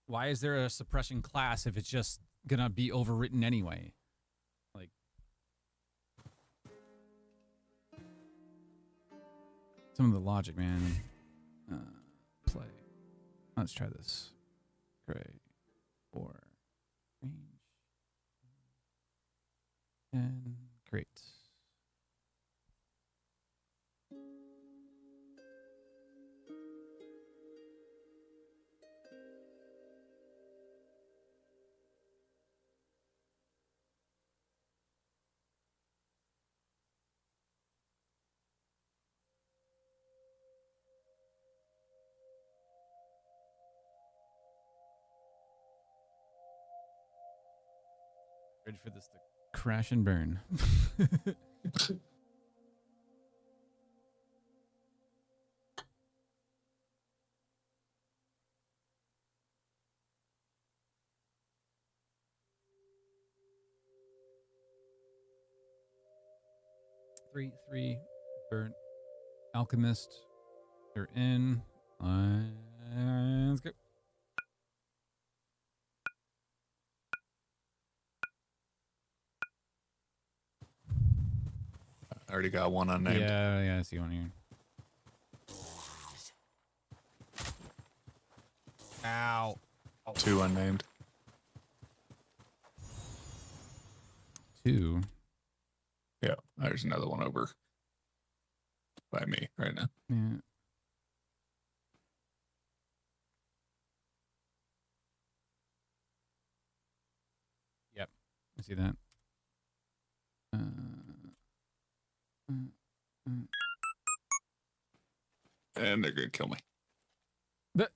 Why is there a suppression class if it's just gonna be overwritten anyway? Like, some of the logic, man. Play. Let's try this. Gray. 4. Range. 10. Great. Ready for this to crash and burn. Three burnt alchemist. They're in. Let's go. I already got one unnamed. Yeah, I see one here. Ow. 2 unnamed. 2. Yeah, there's another one over by me right now. Yeah. I see that. And they're gonna kill me. But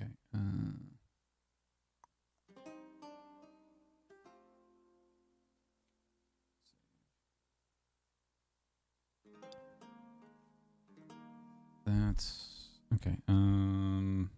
okay. That's okay. Send.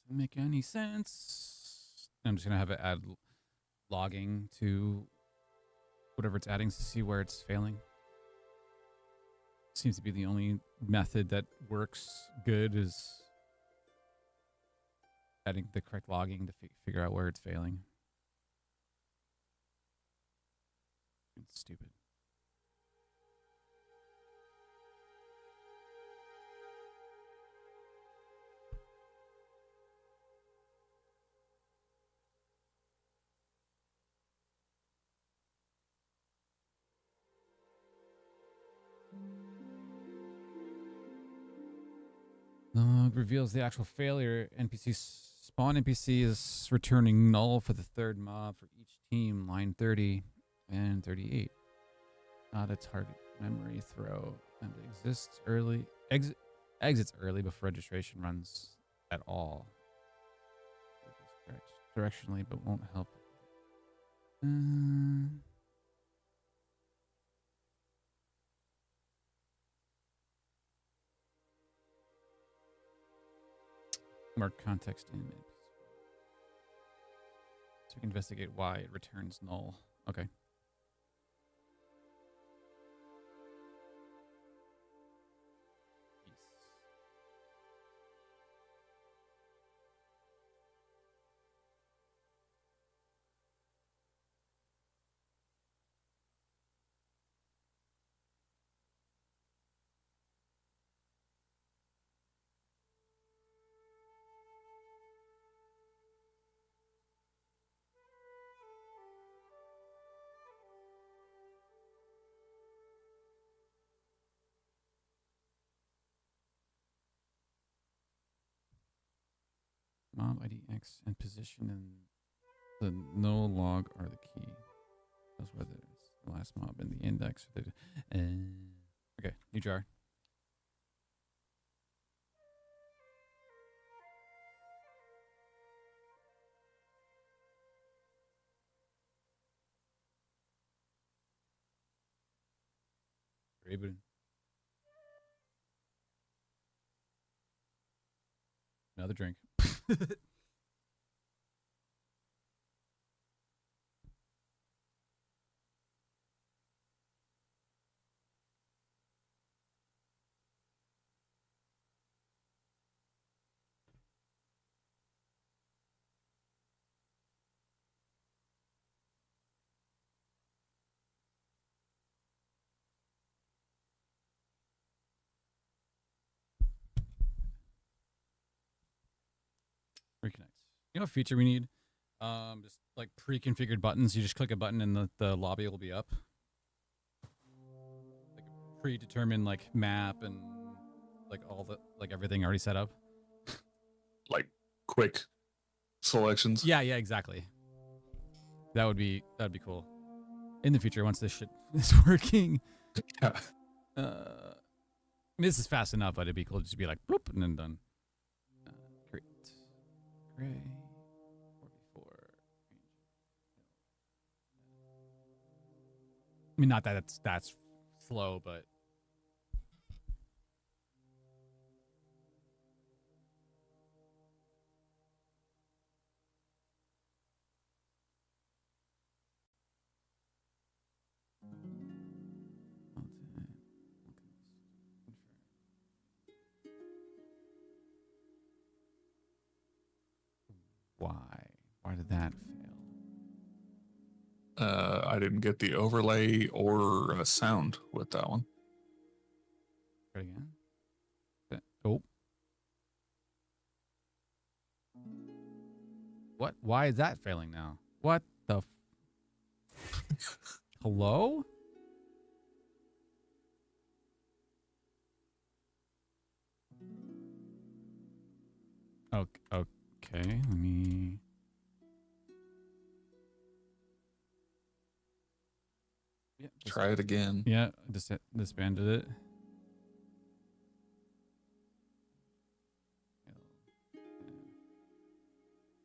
Doesn't make any sense. I'm just gonna have it add logging to whatever it's adding to see where it's failing. Seems to be the only method that works good is adding the correct logging to figure out where it's failing. It's stupid. Log reveals the actual failure. NPC spawn NPC is returning null for the third mob for each team. Line 30 and 38. Not a target memory throw. And exists early. Exits early before registration runs at all. Correct directionally, but won't help. Mark context in it. So we can investigate why it returns null. Okay. Mob ID X and position and the no log are the key. That's whether it's the last mob in the index. Okay, new jar. Rebooting. Another drink. Reconnect. You know what feature we need? Just like pre-configured buttons. You just click a button and the lobby will be up. Like a predetermined like map and like all the everything already set up. Like quick selections. Yeah, exactly. That'd be cool. In the future, once this shit is working. Yeah. I mean, this is fast enough, but it'd be cool to just be like, bloop, and then done. Great. Gray. 44. I mean, not that that's slow, but. Why did that fail? I didn't get the overlay or a sound with that one. Try it again. Oh. What? Why is that failing now? What the? Hello? Okay, let me. Yeah, Try it again. Yeah, disbanded it.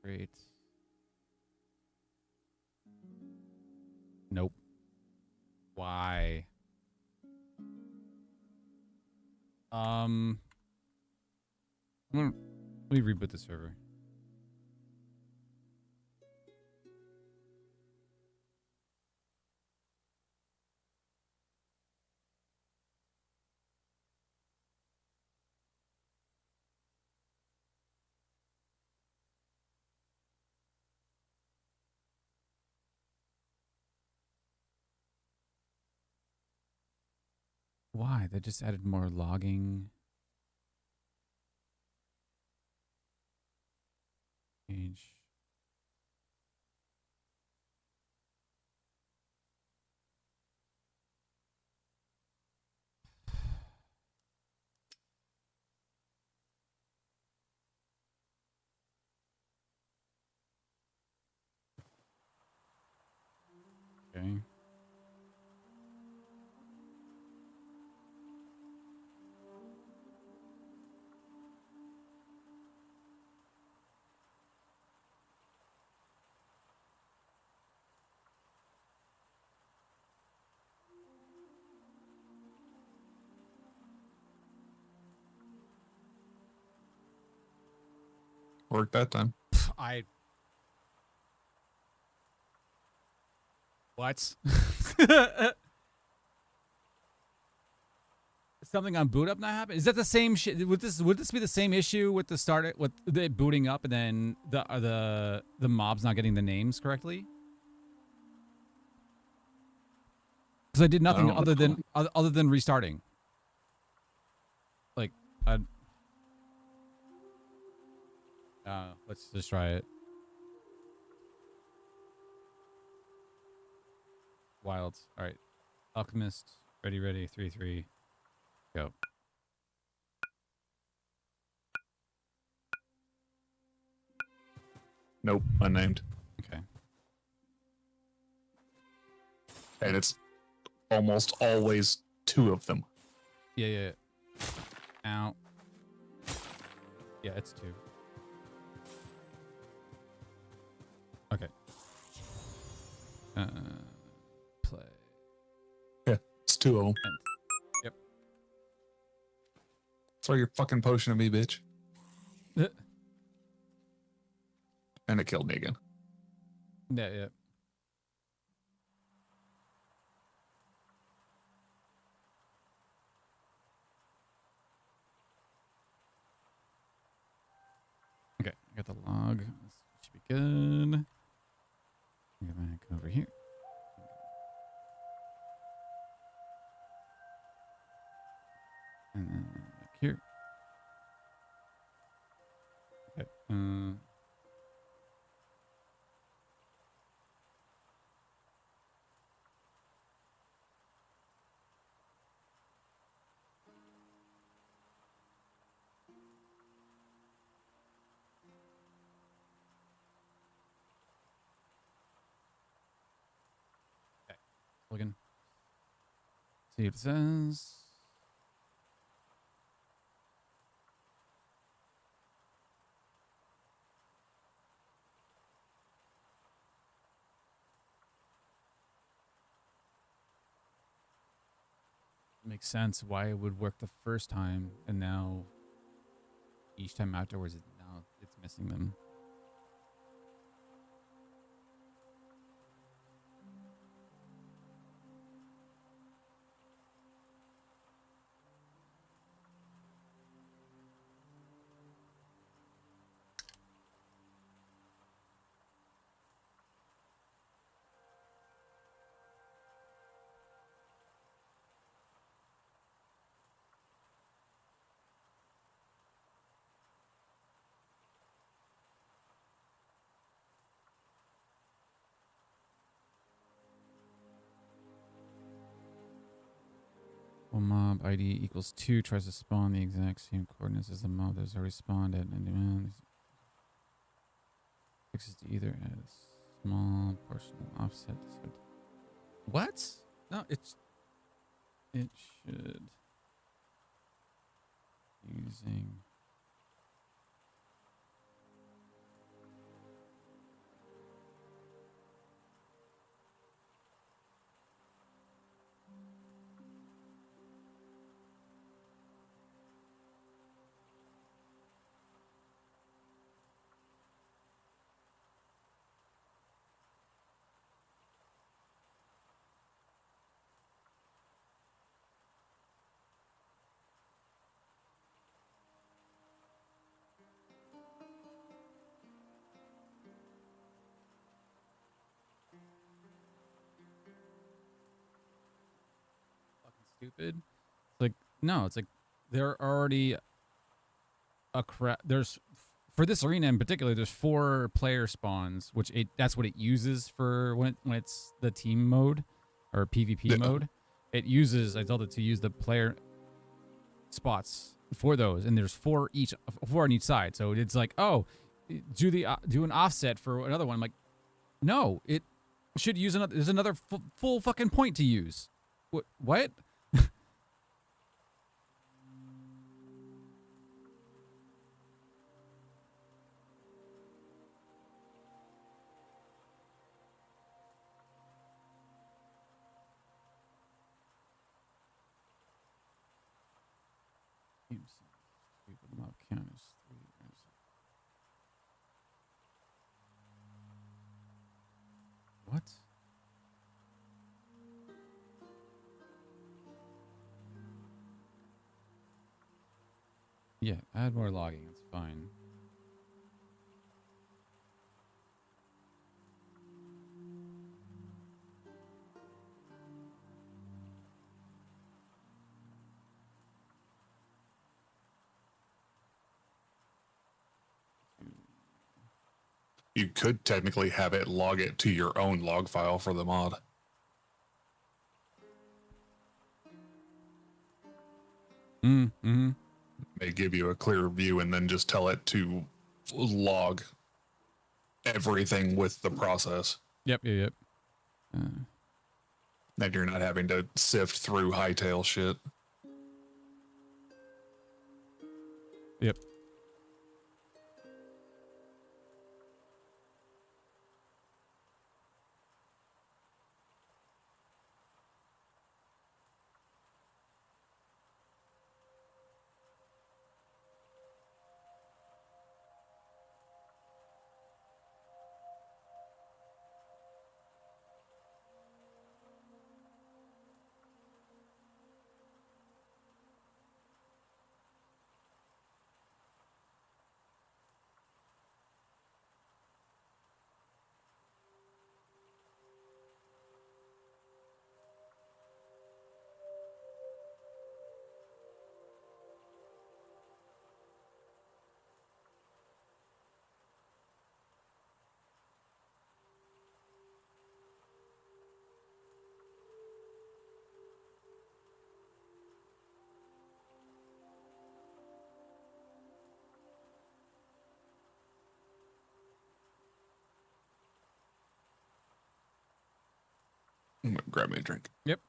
Great. Nope. Why? Let me reboot the server. Why? They just added more logging. Page. Okay. Worked that time. What? Something on boot up not happen? Is that the same shit? Would this be the same issue with the start with the booting up and then the mobs not getting the names correctly? Because I did nothing other than restarting. Like, let's just try it. Wilds. All right. Alchemist. Ready. 3-3. Go. Nope, unnamed. Okay. And it's almost always two of them. Yeah. Ow. Yeah, it's 2. Okay. Play. Yeah, it's 2 of them. Yep. Throw your fucking potion at me, bitch. And it killed me again. Yeah. Okay, I got the log. This should be good. Go back over here. And then back here. Okay. Plugin. See what it says. Makes sense why it would work the first time, and now each time afterwards, now it's missing them. Well, mob ID equals 2 tries to spawn the exact same coordinates as the mob that's already spawned at, and demands fixes to either as small portion offset. What? No, it should using. Stupid. It's like, no, it's like there are already there's for this arena in particular, there's 4 player spawns, which that's what it uses for when it's the team mode or PvP mode. It uses, I told it to use the player spots for those, and there's 4 on each side. So it's like, oh, do an offset for another one. I'm like, no, it should use another. There's another full fucking point to use. What? Mob count is 3. What? Yeah, add more logging. It's fine. You could technically have it log it to your own log file for the mod. Mm-hmm. May give you a clear view and then just tell it to log everything with the process. Yep. That you're not having to sift through Hytale shit. Yep. I'm gonna grab me a drink. Yep.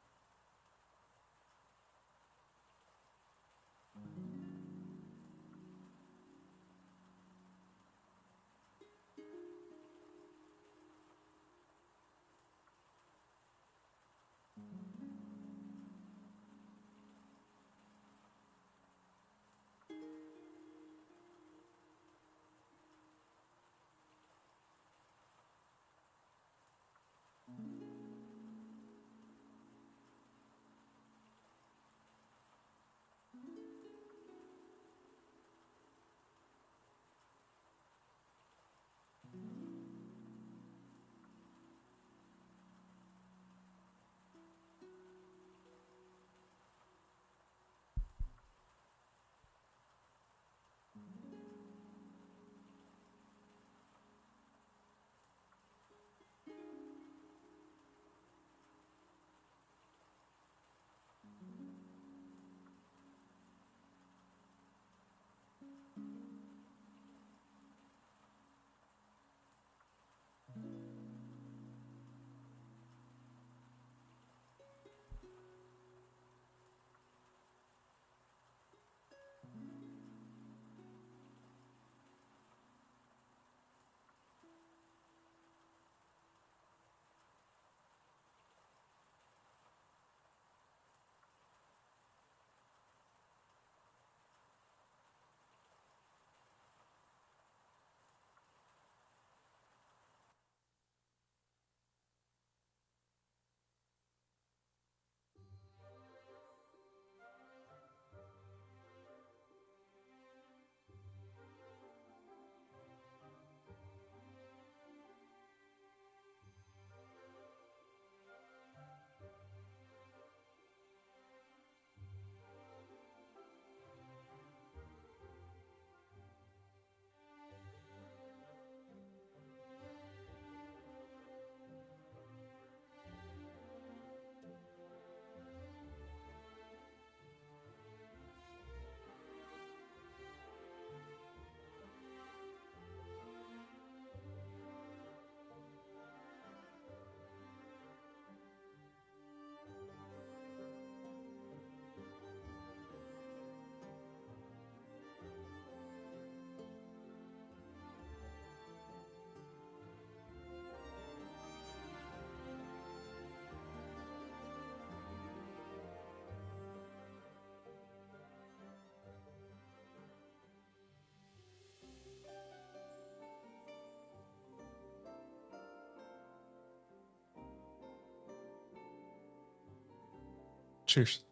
Cheers.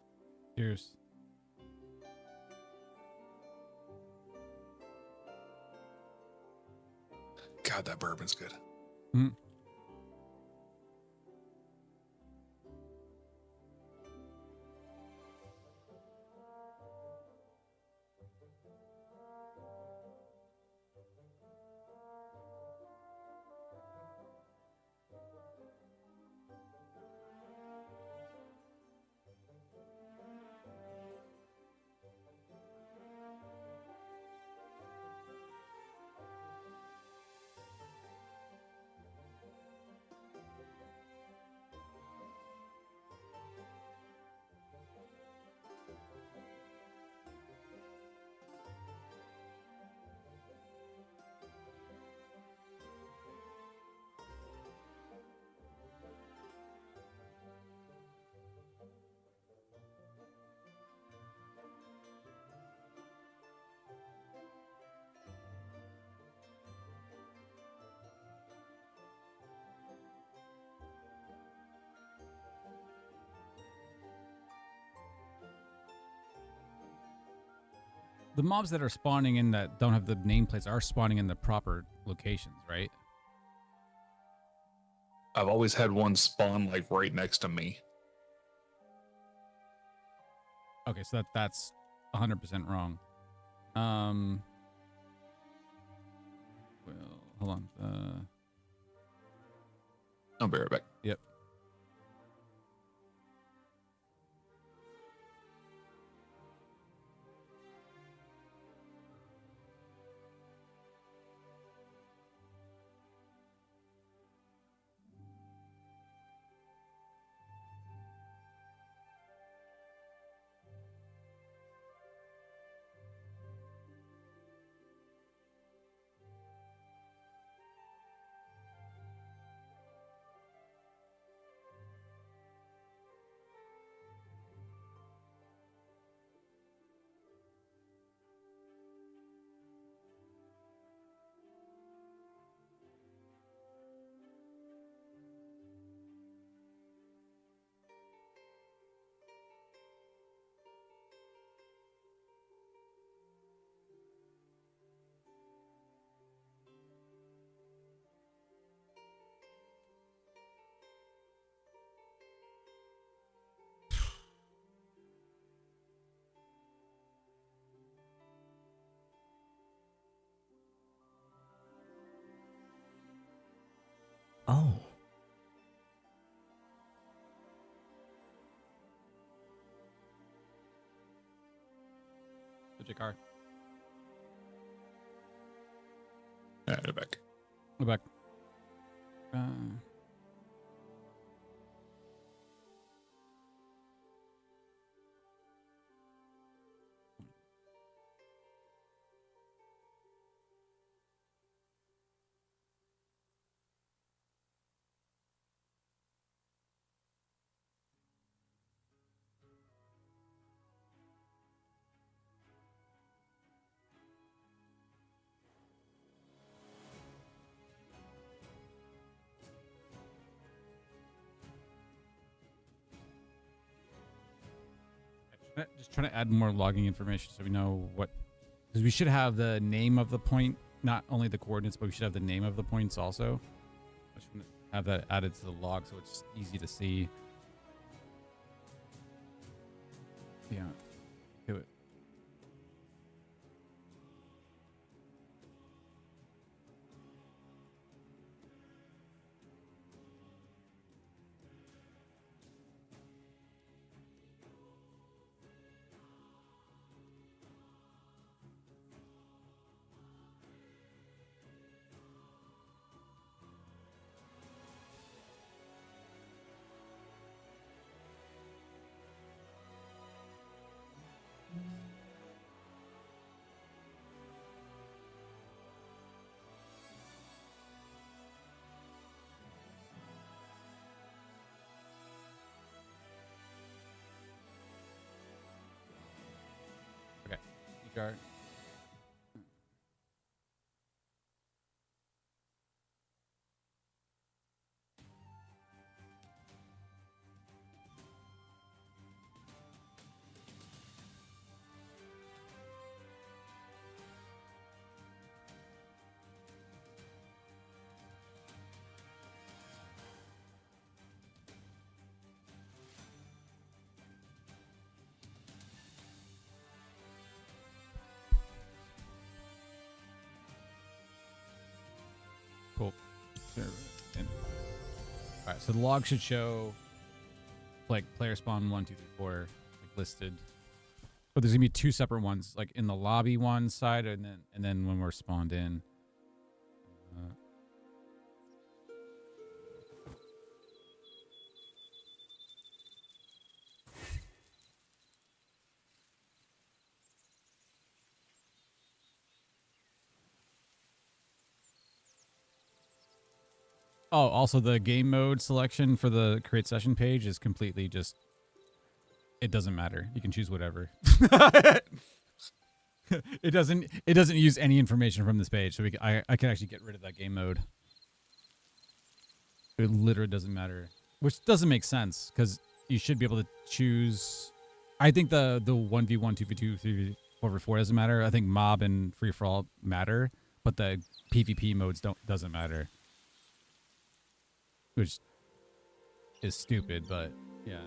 Cheers. God, that bourbon's good. Mm. The mobs that are spawning in that don't have the nameplates are spawning in the proper locations, right? I've always had one spawn like right next to me. Okay, so that's 100% wrong. Well, hold on. I'll be right back. Yep. Oh. The car. Yeah, go back. Go back. Just trying to add more logging information so we know what, because we should have the name of the point, not only the coordinates, but we should have the name of the points also. I should have that added to the log so it's easy to see. Yeah, do it. Okay, guard. Cool. All right, so the log should show like player spawn 1, 2, 3, 4 like listed, but there's gonna be two separate ones, like in the lobby one side, and then when we're spawned in. Oh, also the game mode selection for the create session page is completely just, it doesn't matter. You can choose whatever. It doesn't use any information from this page, so I can actually get rid of that game mode. It literally doesn't matter, which doesn't make sense because you should be able to choose. I think the 1v1, 2v2, 3v4 4v4 doesn't matter. I think mob and free for all matter, but the PvP modes doesn't matter. Which is stupid, but yeah.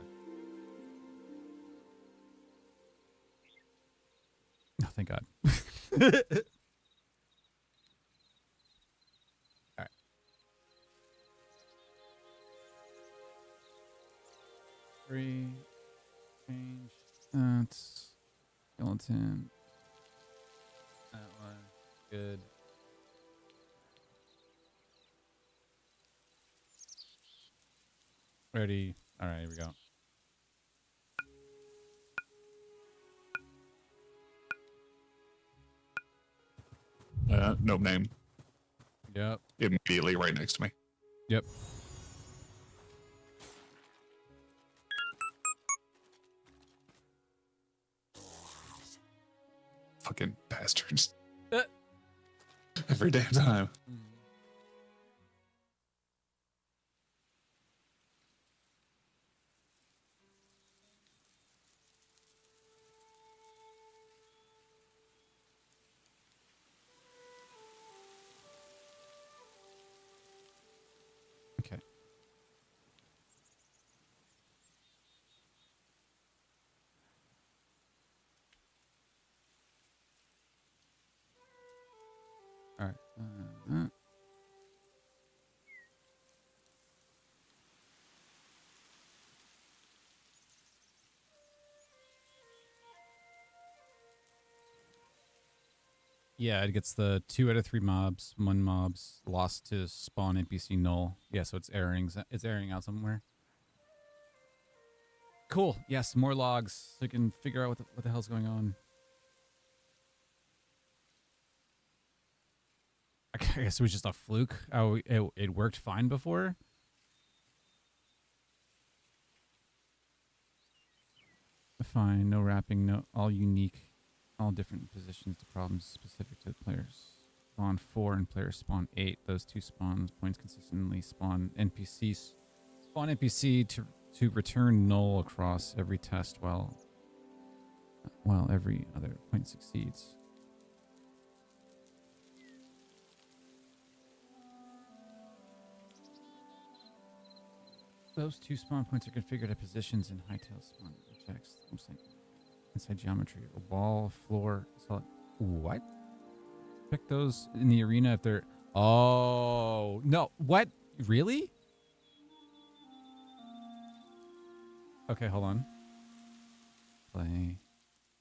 Oh, thank God. All right. Three. Change. That's skeleton. That one. Good. Ready. All right, here we go. No name. Yep. Immediately right next to me. Yep. Fucking bastards. Every damn time. Okay. All right. Yeah, it gets the 2 out of 3 mobs, 1 mobs lost to spawn NPC null. Yeah, so it's airing out somewhere. Cool. Yes, more logs so you can figure out what the hell's going on. I guess it was just a fluke. Oh, it worked fine before. Fine, no wrapping, no all unique, all different positions to problems specific to the players. Spawn 4 and players spawn 8. Those 2 spawns points consistently spawn NPCs. Spawn NPC to return null across every test while every other point succeeds. Those 2 spawn points are configured at positions in Hytale spawn objects. Inside geometry. A wall, floor, solid. What? Pick those in the arena if they're... Oh, no. What? Really? Okay, hold on. Play,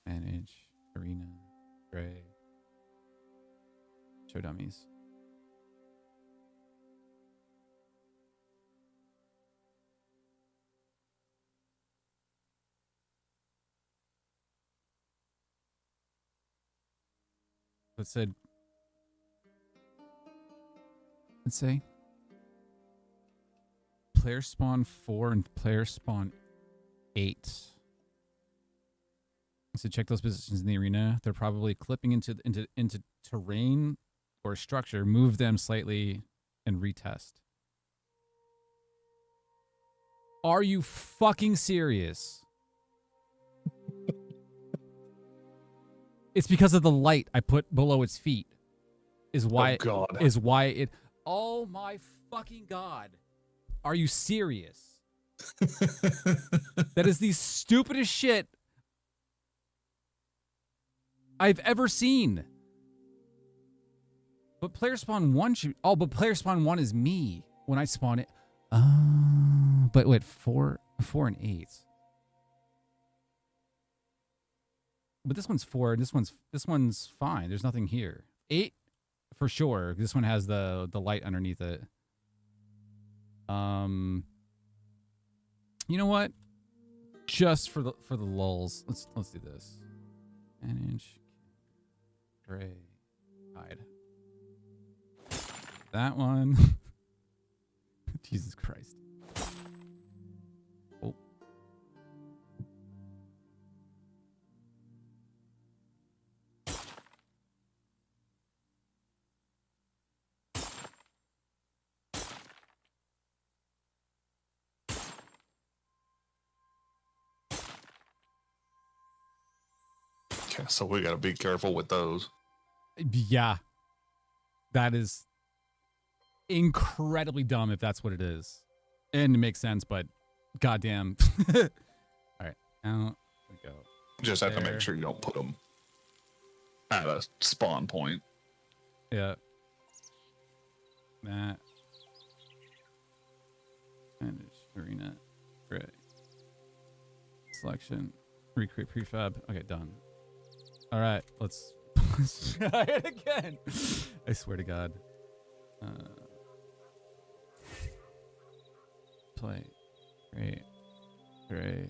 manage, arena, gray, show dummies. Let's say player spawn 4 and player spawn 8. So check those positions in the arena. They're probably clipping into terrain or structure. Move them slightly and retest. Are you fucking serious? It's because of the light I put below its feet. Is why it. Oh my fucking god! Are you serious? That is the stupidest shit I've ever seen. But player spawn 1 should... Oh, but player spawn 1 is me when I spawn it. But wait, 4 and 8. But this one's 4. This one's fine. There's nothing here. 8 for sure. This one has the light underneath it. You know what? Just for the lulz, let's do this. Manage, gray, hide. That one. Jesus Christ. Oh. Okay, so we gotta be careful with those. Yeah. That is incredibly dumb if that's what it is. And it makes sense, but goddamn. All right, out we go. Just have to make sure you don't put them at a spawn point. Yeah. That. Manage arena. Great. Selection. Recreate prefab. Okay, done. All right, let's try it again. I swear to God. Play. Great. Great.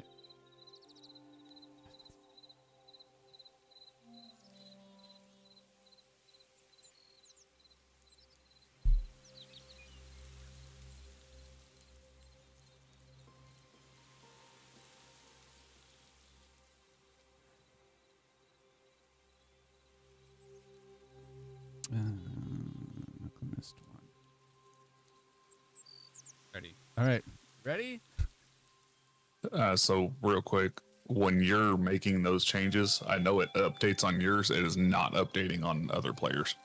Missed one. Ready. All right. Ready? So real quick, when you're making those changes, I know it updates on yours. It is not updating on other players.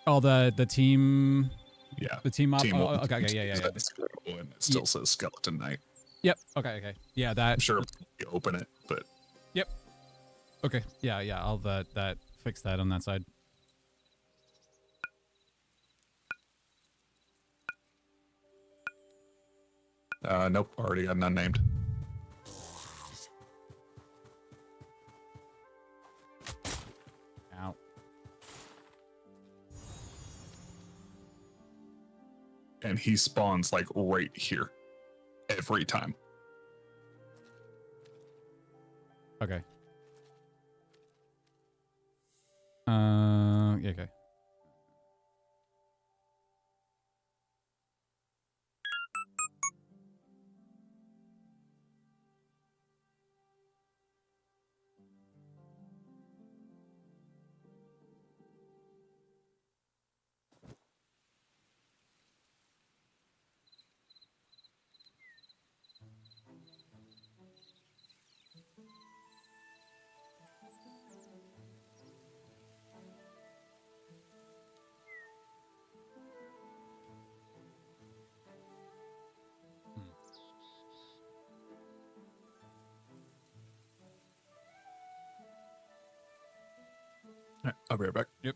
Oh, the team. Yeah. The team. Team okay. Yeah. And it still says Skeleton Knight. Yep. Okay. Yeah. That. I'm sure you open it, but. Yep. Okay. Yeah. I'll that fix that on that side. Nope, already got none named. Ow. and he spawns like right here every time. Okay. Yeah, okay. All right, I'll be right back. Yep.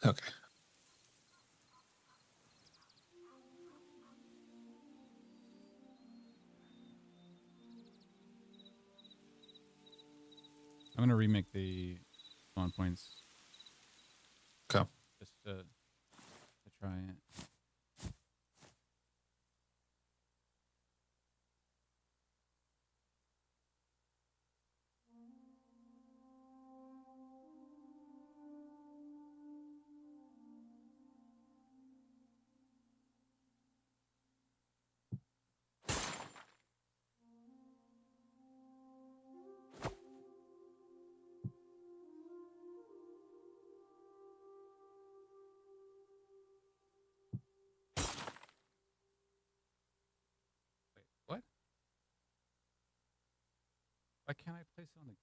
Okay. I'm gonna remake the spawn points Okay. just to try it. Wait, what? Why can't I place it on the...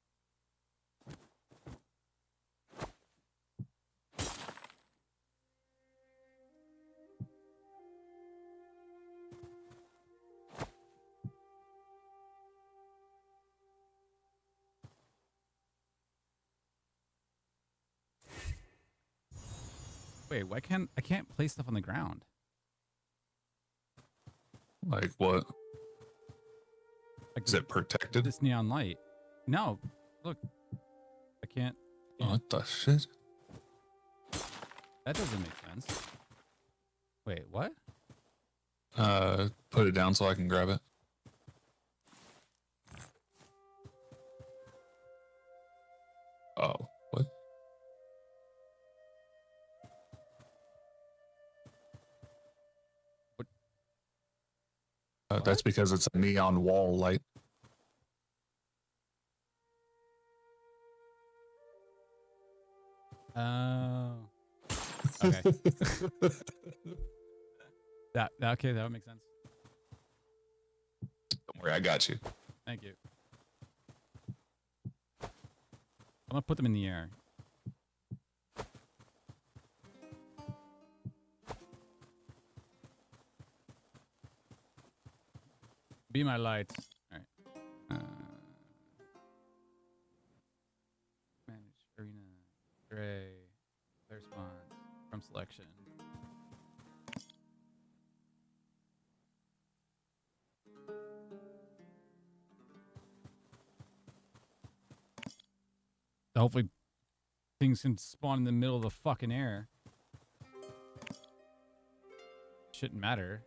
Wait, why can't I can't place stuff on the ground? Like what? Like Is it protected? this neon light? No, look, I can't. What the shit? That doesn't make sense. Wait, what? Put it down so I can grab it. Oh, what? What? That's because it's a neon wall light. Oh. Okay. that okay, that would make sense. Don't worry, I got you. Thank you. I'm gonna put them in the air. Be my lights. All right. Manage arena. Gray. Player spawns from selection. Hopefully things can spawn in the middle of the fucking air. Shouldn't matter.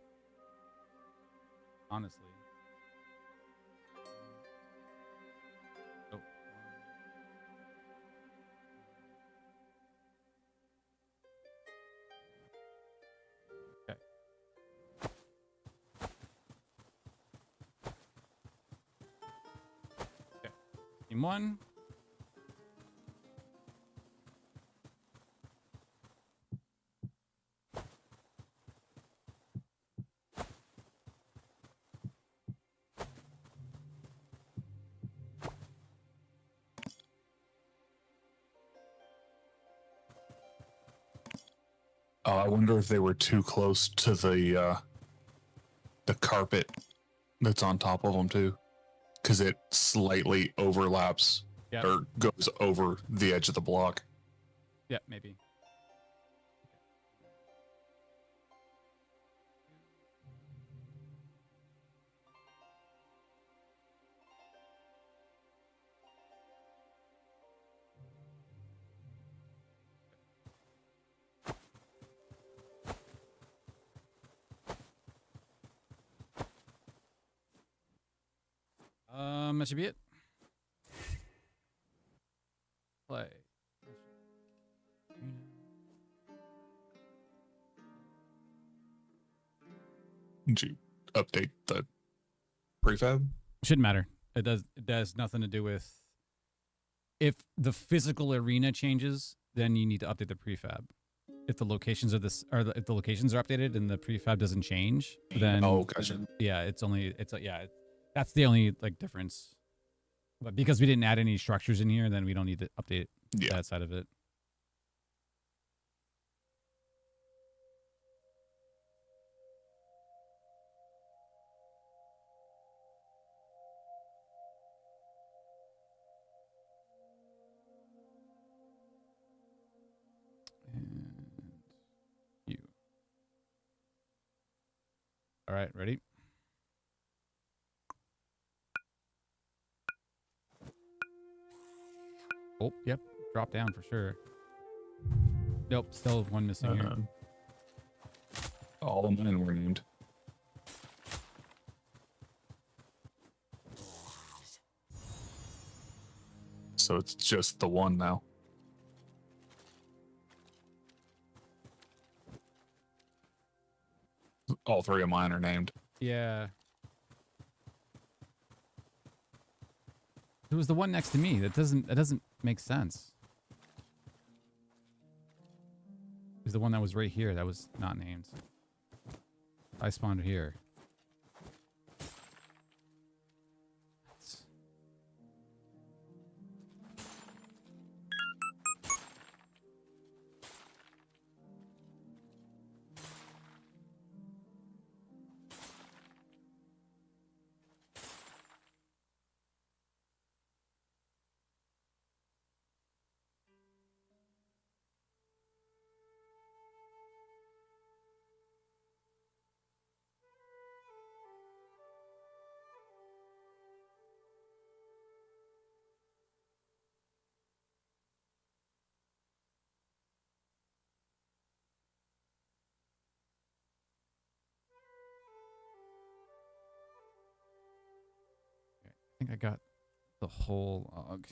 Honestly. Oh. Okay. Okay. Team one. Oh, I wonder if they were too close to the carpet that's on top of them too, because it slightly overlaps or goes over the edge of the block. Yeah, maybe. That should be it. Play. Did you update the prefab? Shouldn't matter. It does nothing to do with if the physical arena changes, then you need to update the prefab. If the locations are if the locations are updated and the prefab doesn't change, then Gotcha. Yeah, that's the only like difference. But because we didn't add any structures in here, then we don't need to update that side of it. And you. All right, ready? Oh, yep. Drop down for sure. Nope, still one missing here. All of mine were named. So it's just the one now. All three of mine are named. Yeah. It was the one next to me. That doesn't make sense. It was the one that was right here that was not named. I spawned here. I think I got the whole log.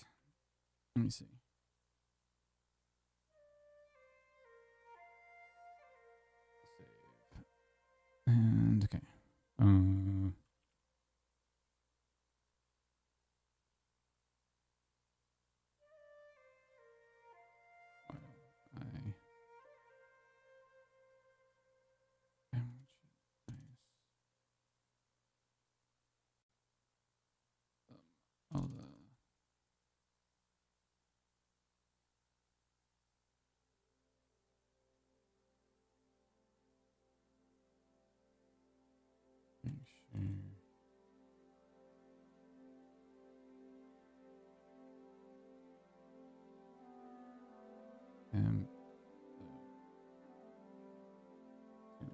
Let me see. Save. And okay. Oh,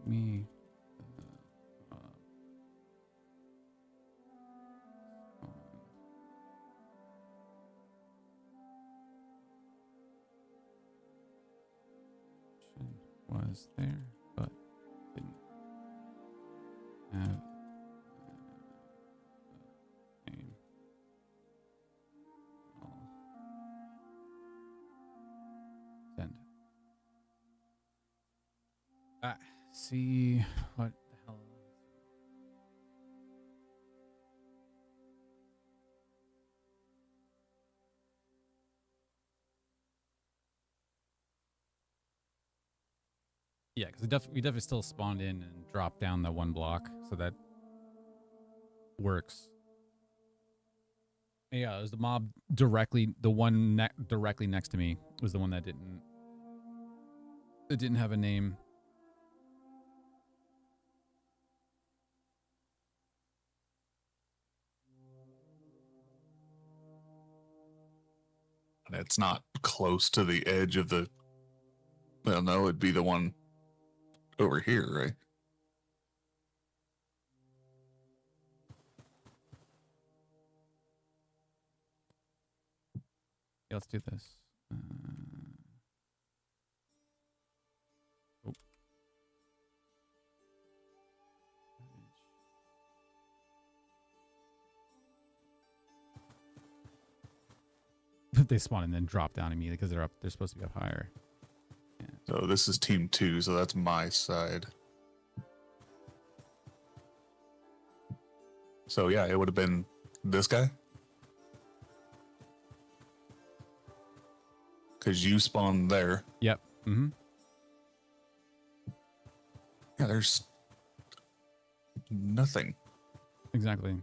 me. Was there, but didn't have name. Send. See what the hell. Yeah, because we definitely still spawned in and dropped down the one block, so that works. Yeah, it was the mob directly, the one directly next to me was the one that didn't have a name. And it's not close to the edge of the. Well, no, it'd be the one over here, right? Yeah, let's do this. Oh. They spawn and then drop down immediately because they're up. They're supposed to be up higher. Yeah. So this is team 2, so that's my side. So yeah, it would have been this guy. Because you spawned there. Yep. Mm-hmm. Yeah, there's nothing. Exactly.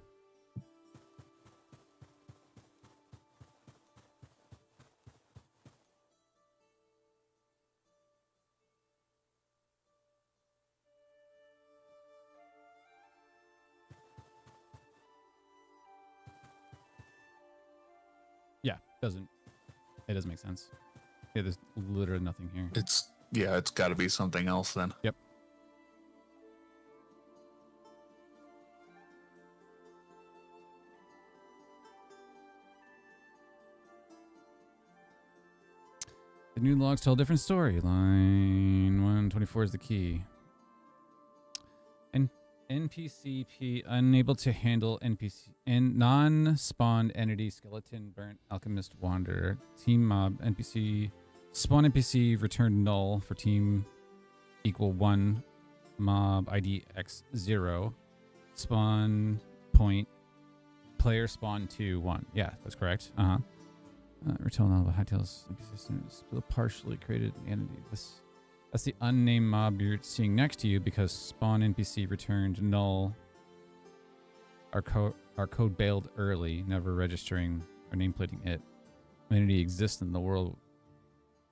Yeah, it doesn't make sense. Yeah, there's literally nothing here. It's got to be something else then. Yep. The new logs tell a different story. Line 124 is the key. NPCP unable to handle NPC and non-spawned entity skeleton burnt alchemist wanderer team mob NPC spawn NPC return null for team equal 1 mob ID x0 spawn point player spawn 2 1. Yeah, that's correct. Return null of Hytale's NPC system is still partially created entity. That's the unnamed mob you're seeing next to you because spawn NPC returned null. Our code bailed early, never registering or nameplating it. Entity exists in the world,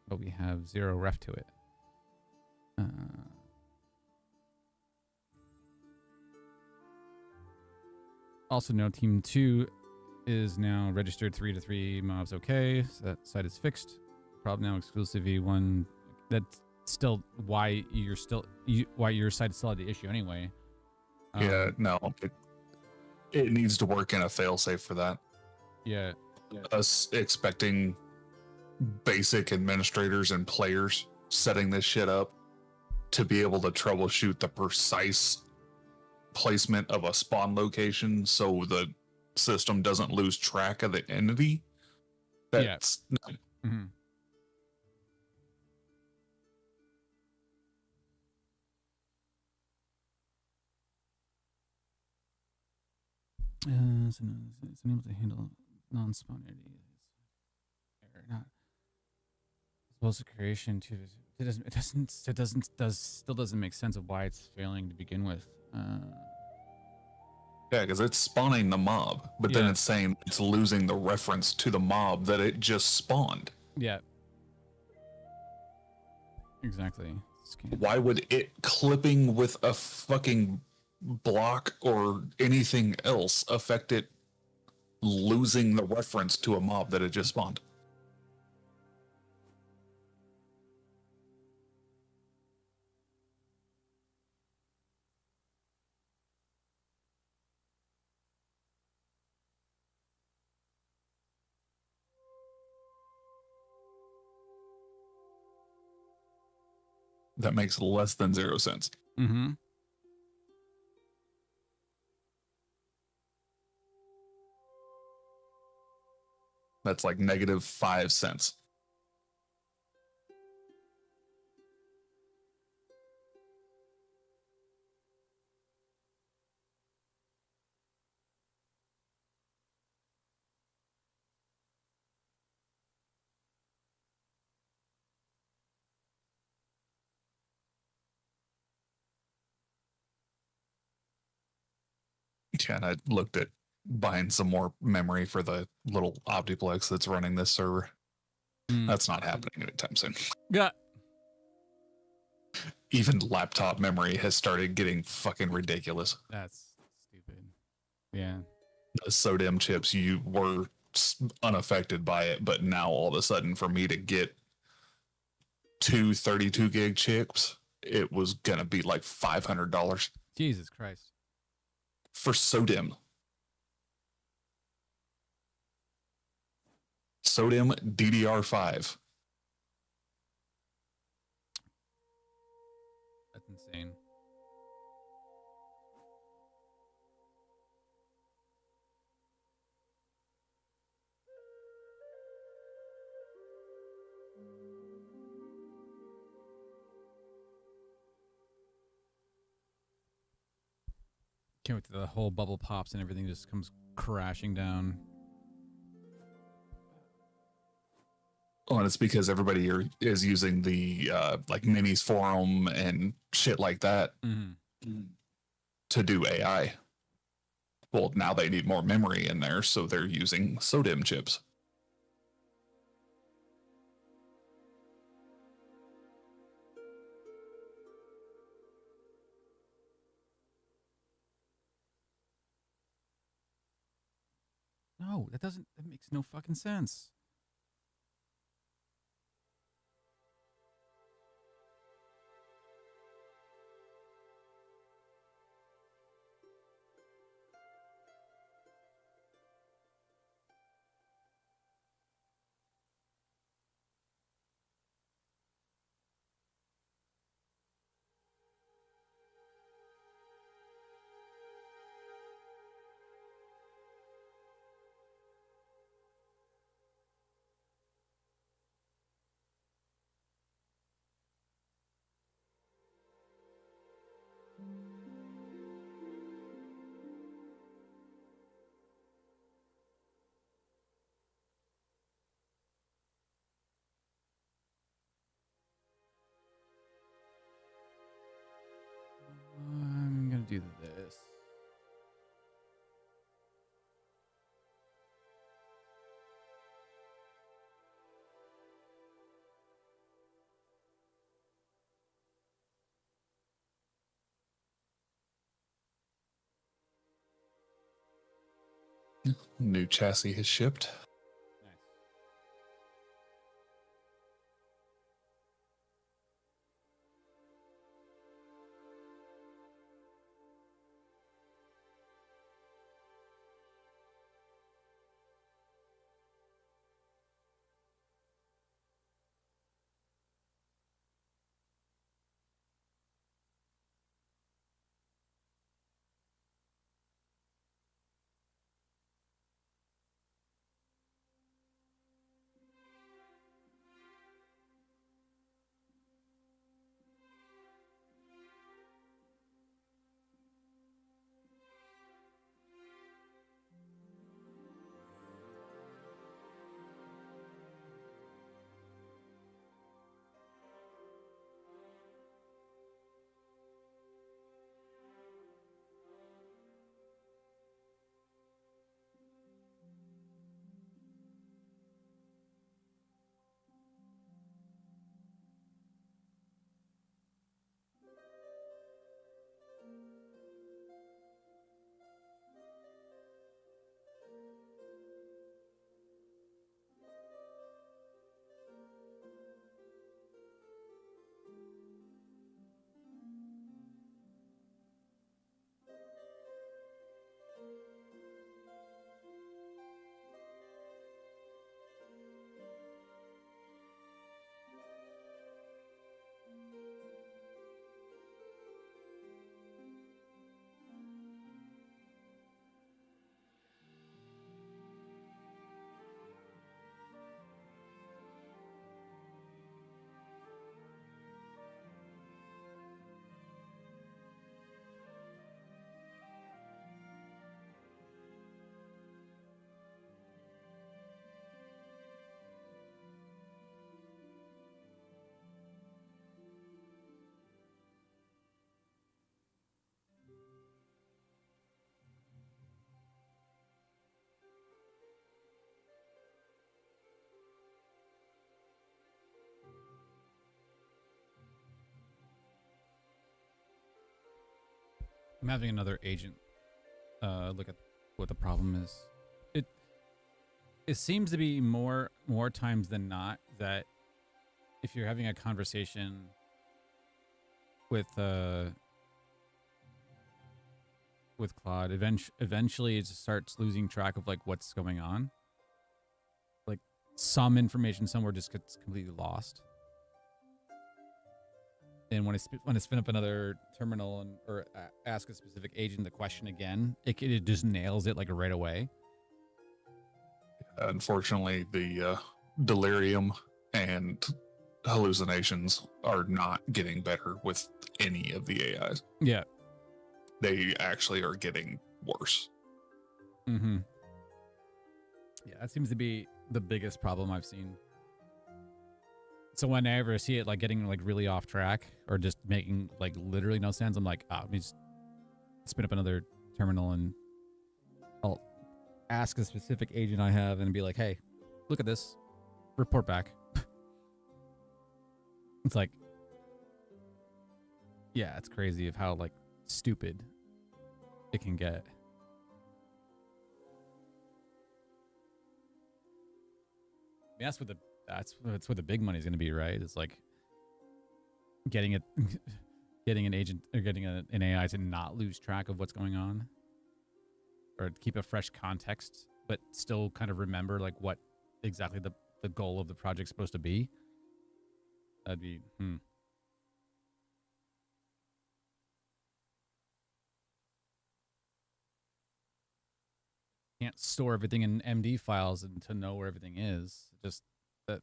but we have 0 ref to it. Also, no, Team 2 is now registered 3 to 3 mobs. Okay, so that site is fixed. Problem now exclusive V1. That's still why your site still had the issue anyway. Yeah, no, it needs to work in a failsafe for that. Yeah. Us expecting basic administrators and players setting this shit up to be able to troubleshoot the precise placement of a spawn location so the system doesn't lose track of the entity. That's Mm-hmm. It's unable to handle non-spawn entities. Not explosive creation too. It still doesn't make sense of why it's failing to begin with. Yeah, because it's spawning the mob, but then it's saying it's losing the reference to the mob that it just spawned. Yeah. Exactly. Why would it clipping with a fucking block or anything else affect it losing the reference to a mob that it just spawned? That makes less than 0 cents. Mm-hmm. That's like negative 5 cents. Yeah, and I looked at buying some more memory for the little Optiplex that's running this server. That's not happening anytime soon. Yeah. Even laptop memory has started getting fucking ridiculous. That's stupid. Yeah. The SODIMM chips you were unaffected by it. But now all of a sudden, for me to get two 32 gig chips, it was gonna be like $500 Jesus Christ. for SODIMM. SODIMM DDR5. That's insane. Can't wait till the whole bubble pops and everything just comes crashing down. Oh, and it's because everybody is using the like minis forum and shit like that to do AI. Well, now they need more memory in there, so they're using SODIMM chips. No, that makes no fucking sense. I'm gonna do this. New chassis has shipped. Nice. I'm having another agent look at what the problem is. it seems to be more times than not that if you're having a conversation with Claude, eventually it just starts losing track of like what's going on. Like some information somewhere just gets completely lost. And when I spin up another terminal or ask a specific agent the question again, it just nails it like right away. Unfortunately, the delirium and hallucinations are not getting better with any of the AIs. Yeah. They actually are getting worse. Mm-hmm. Yeah, that seems to be the biggest problem I've seen. So whenever I see it like getting like really off track or just making like literally no sense, I'm like, let me just spin up another terminal and I'll ask a specific agent I have and be like, hey, look at this. Report back. It's like, yeah, it's crazy of how like stupid it can get. I mean, that's what the big money is going to be, right? It's like getting an agent or getting an AI to not lose track of what's going on, or keep a fresh context, but still kind of remember like what exactly the goal of the project's supposed to be. That'd be Can't store everything in MD files and to know where everything is. Just that.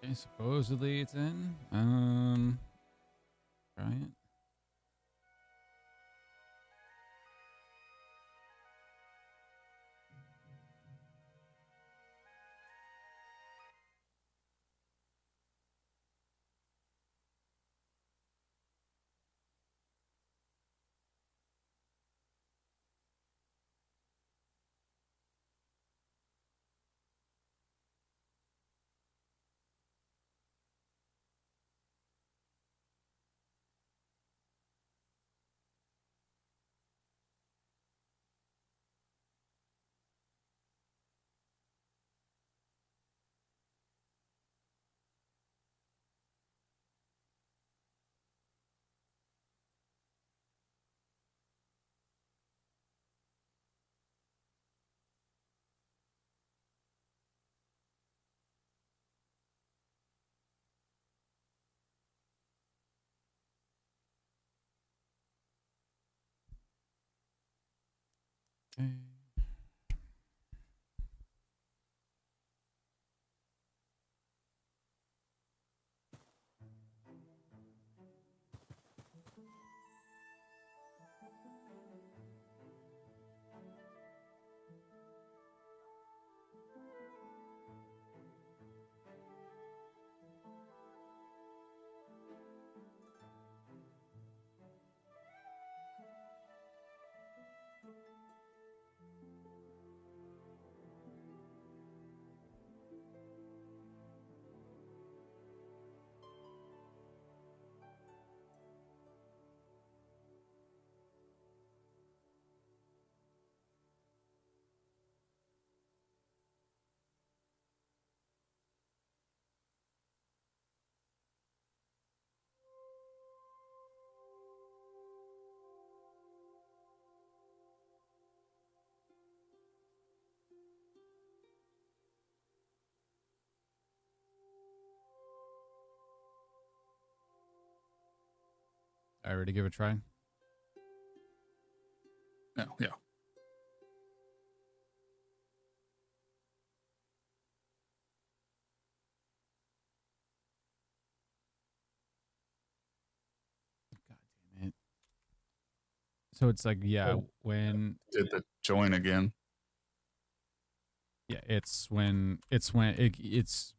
Okay, supposedly it's in. Right. Okay. I already give it a try. Yeah, yeah. God damn it. So it's like, yeah, when Did the join again? yeah, it's when it's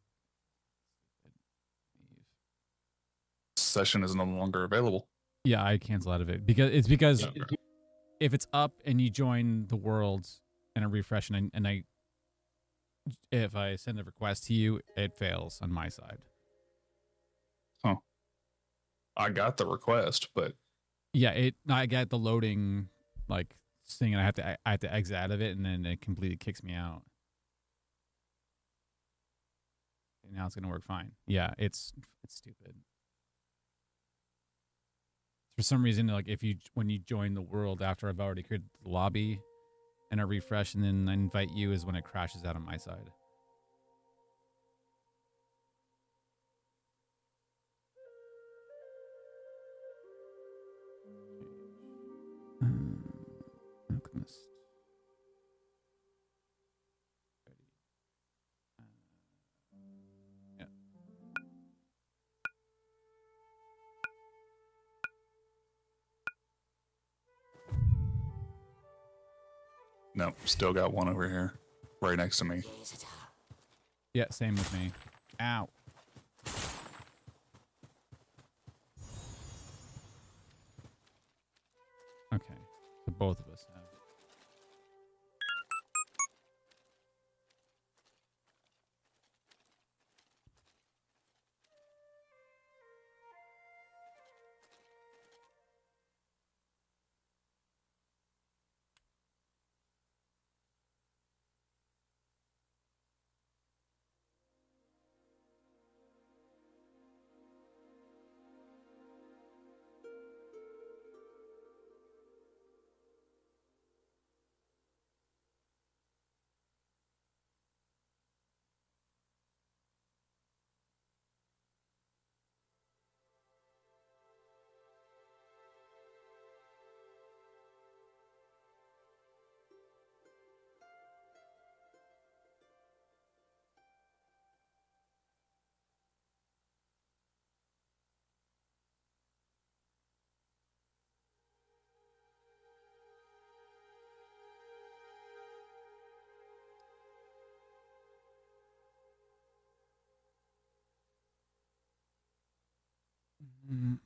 Session is no longer available. yeah, I cancel out of it because Okay. if it's up and you join the world and I refresh and I if I send a request to you, it fails on my side. Huh. I got the request, but Yeah, I get the loading like thing and I have to exit out of it and then it completely kicks me out. And now it's gonna work fine. Yeah, it's stupid. For some reason, like when you join the world after I've already created the lobby and I refresh and then I invite you is when it crashes out on my side. Alchemist. Yeah. Nope, still got one over here, right next to me. Yeah, same with me. Ow. Okay, so both of us have. Mm.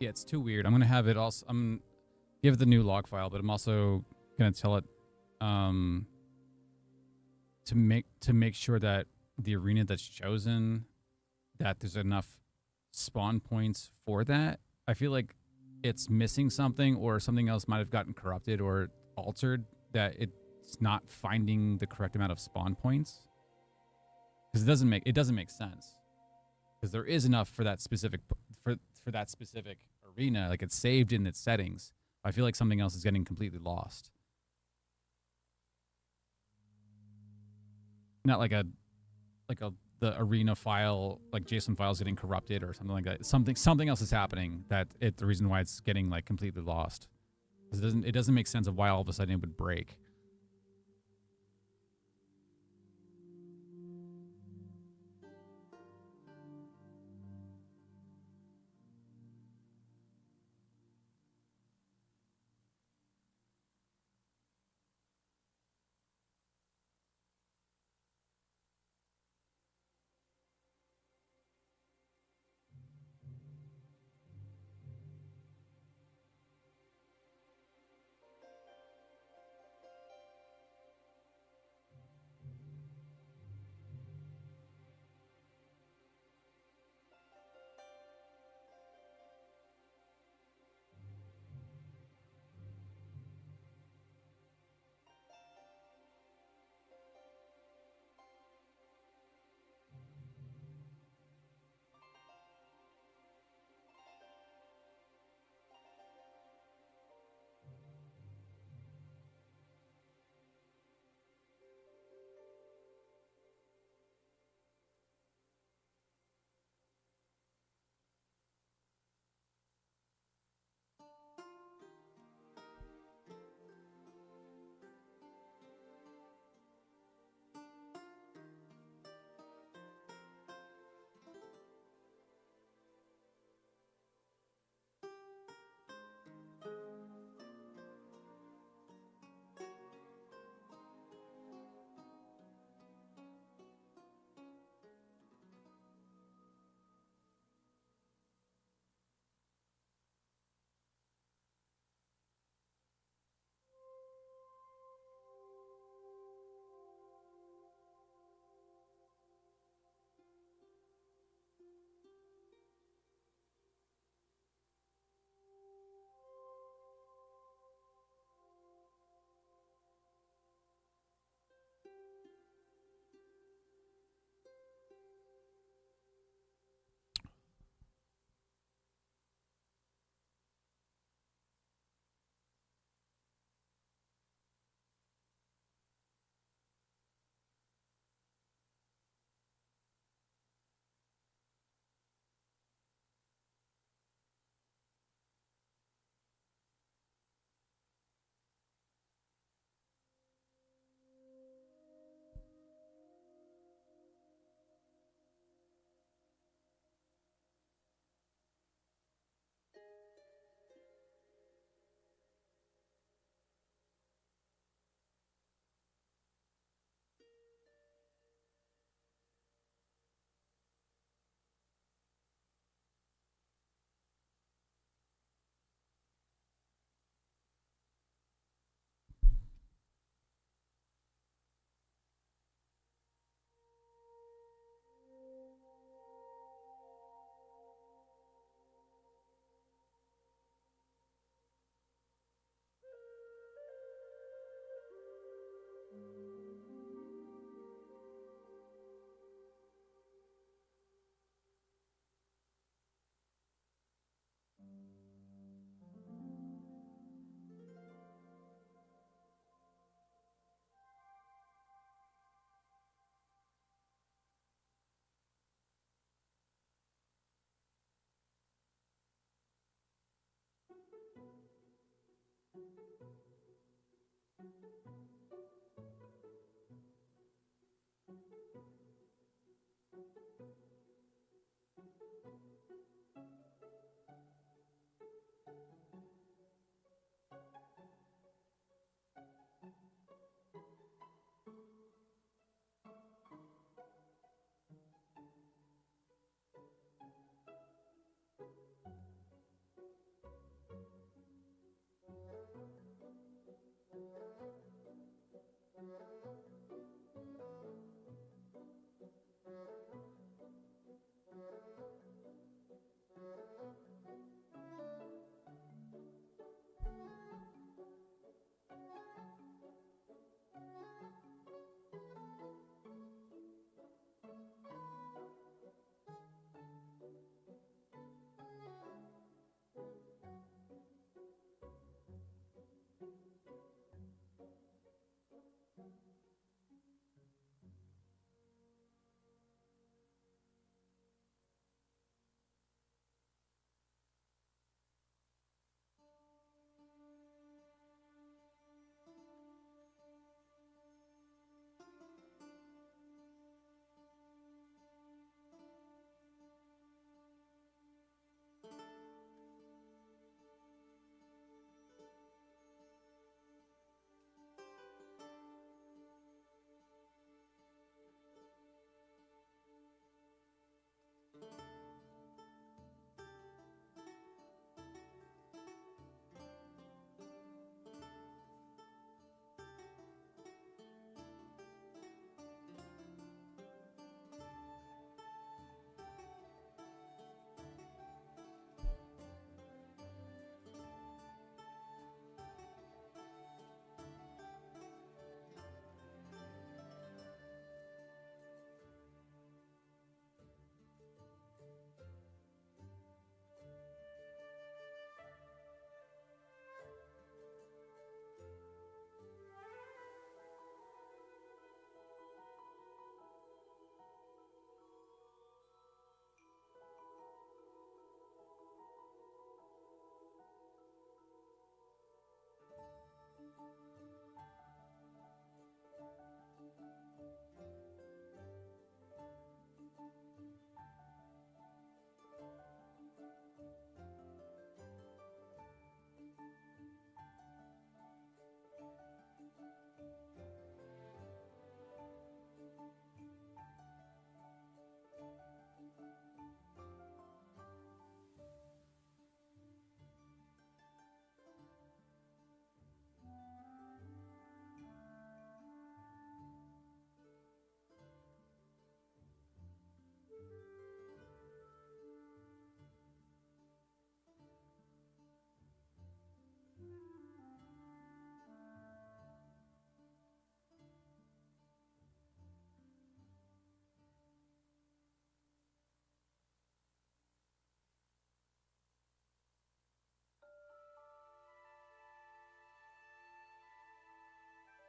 Yeah, it's too weird. I'm gonna have it also. I'm give it the new log file, but I'm also gonna tell it to make sure that the arena that's chosen, that there's enough spawn points for that. I feel like it's missing something, or something else might have gotten corrupted or altered, that it's not finding the correct amount of spawn points. Because it doesn't make sense. Because there is enough for that specific for that specific arena, like it's saved in its settings. I feel like something else is getting completely lost. Not like the arena file, like JSON files getting corrupted or something like that. Something else is happening the reason why it's getting like completely lost. It doesn't make sense of why all of a sudden it would break.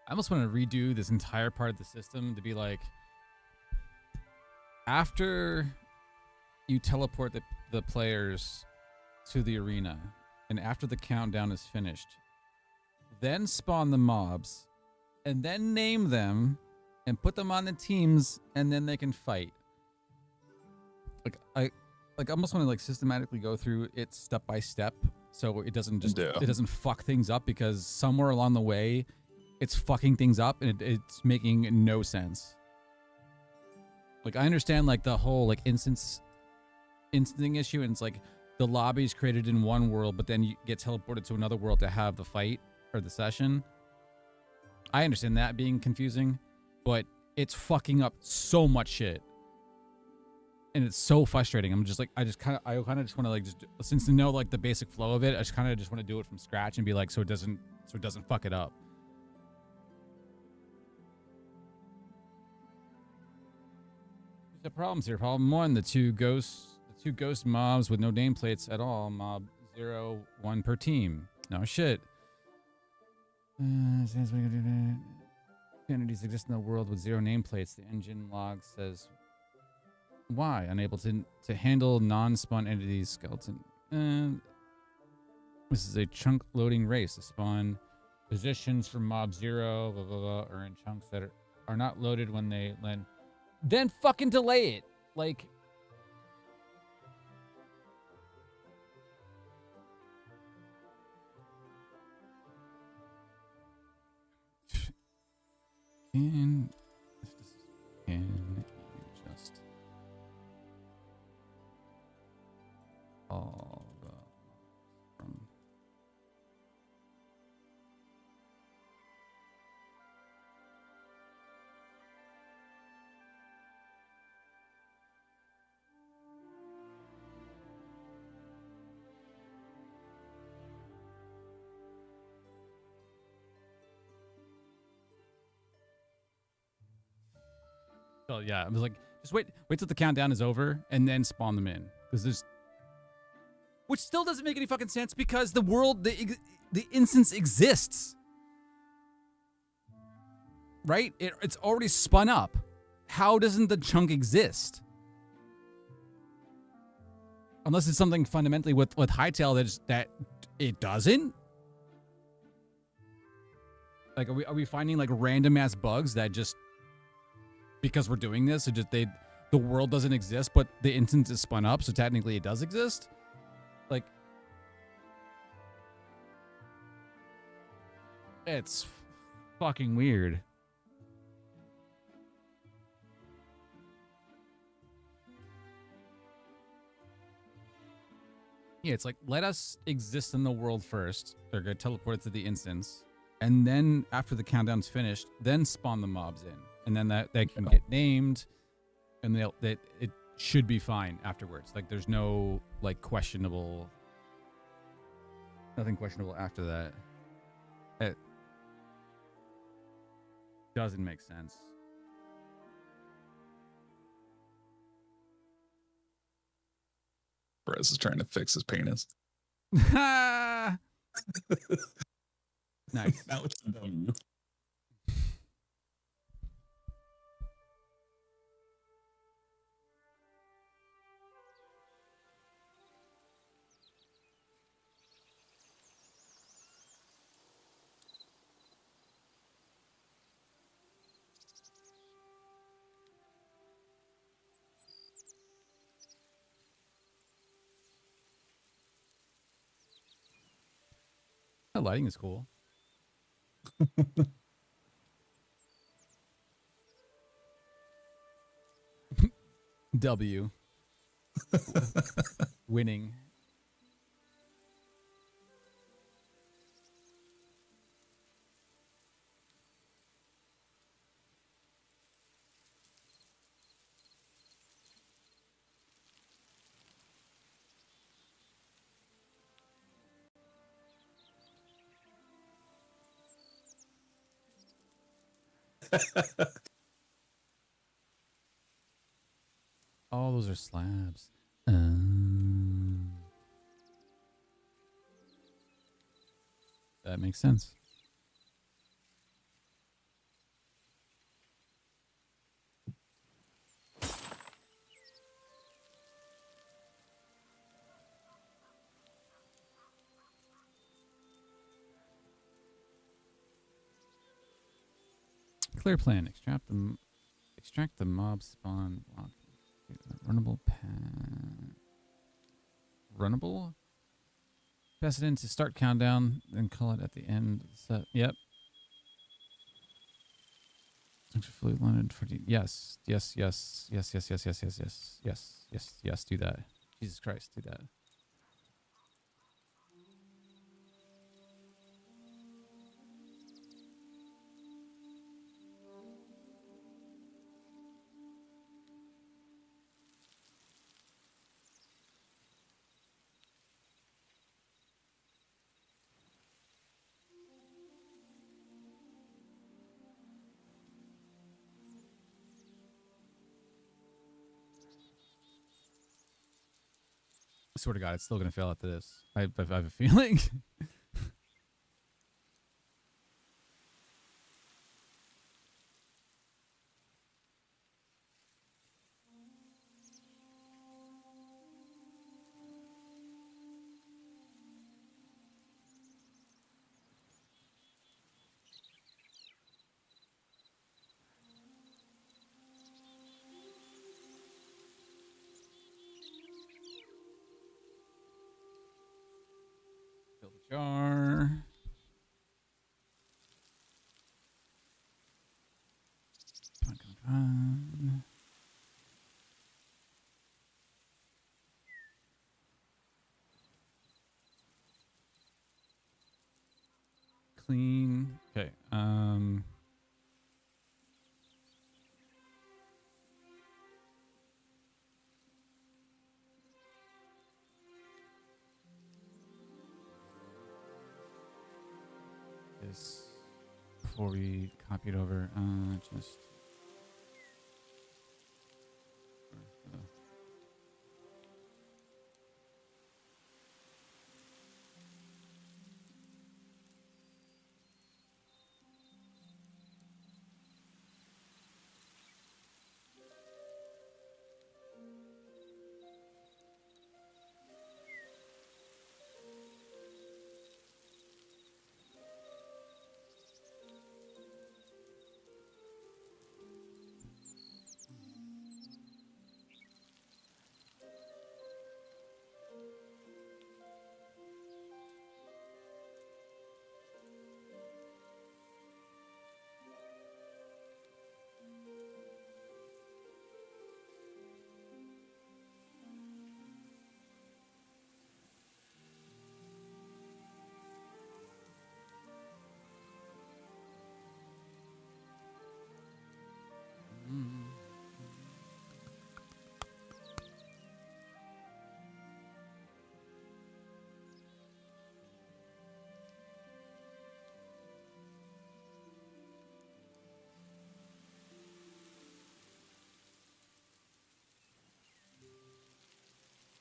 I almost want to redo this entire part of the system to be like, after you teleport the players to the arena and after the countdown is finished, then spawn the mobs and then name them and put them on the teams and then they can fight. Like I almost want to like systematically go through it step by step so it doesn't just it doesn't fuck things up, because somewhere along the way it's fucking things up and it's making no sense. Like I understand like the whole like instancing issue, and it's like the lobby's created in one world but then you get teleported to another world to have the fight or the session. I understand that being confusing, but it's fucking up so much shit. And it's so frustrating. I'm just like, I kind of just want to like, just since to know like the basic flow of it, I just kind of just want to do it from scratch and be like, so it doesn't fuck it up. The problems here. Problem one: the two ghost mobs with no nameplates at all. Mob 0, 1 per team. No shit. Entities exist in the world with 0 nameplates. The engine log says why unable to handle non-spawn entities. Skeleton. This is a chunk loading race. To spawn positions from mob 0, blah, blah, blah, or in chunks that are not loaded when they land. Then fucking delay it. Like... Can you just all the from So yeah, I was like, just wait till the countdown is over and then spawn them in, because there's, which still doesn't make any fucking sense because the world, the instance exists, right? It's already spun up. How doesn't the chunk exist? Unless it's something fundamentally with Hytale that it doesn't. Like, are we finding like random ass bugs that just, because we're doing this, it just the world doesn't exist, but the instance is spun up, so technically it does exist? Like, it's fucking weird. Yeah, it's like, let us exist in the world first. They're gonna teleport to the instance, and then after the countdown's finished, then spawn the mobs in. And then that can get named, and it should be fine afterwards. Like, there's no like nothing questionable after that. It doesn't make sense. Perez is trying to fix his penis. Nice. Now it's a W. The lighting is cool. W. Winning. Oh, those are slabs. That makes sense. Clear plan. Extract the mob spawn block. Runnable pan. Runnable? Pass it in to start countdown, then call it at the end. Set. Yep. Extra fluid landed for yes. Do that. Jesus Christ, do that. I swear to God, it's still going to fail after this. I have a feeling. jar. Come on. Clean. Okay. This before we copy it over, just.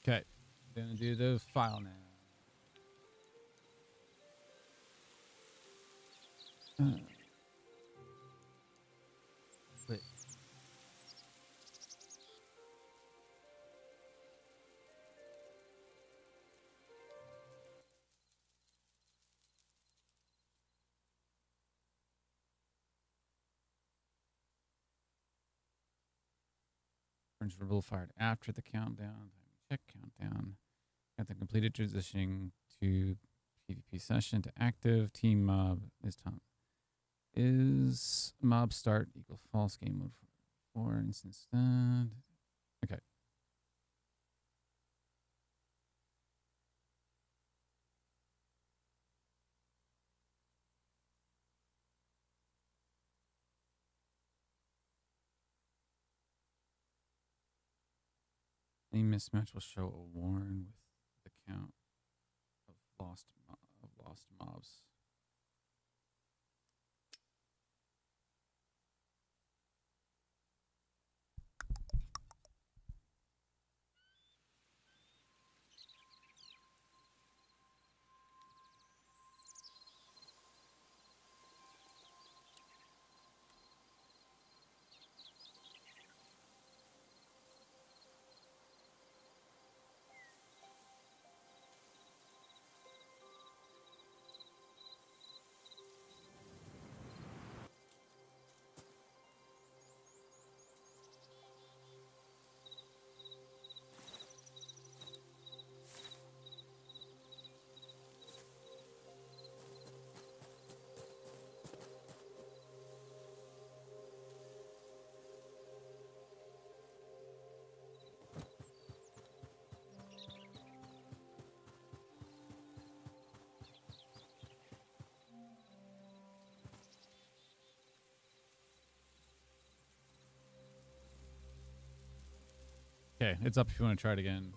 Okay, gonna do the file now. Quit. Orange rebel fired after the countdown. Check countdown. Got the completed transitioning to PvP session to active. Team mob is time. Is mob start equal false game mode for instance? Okay. Any mismatch will show a warn with the count of lost mobs. Okay, it's up if you want to try it again.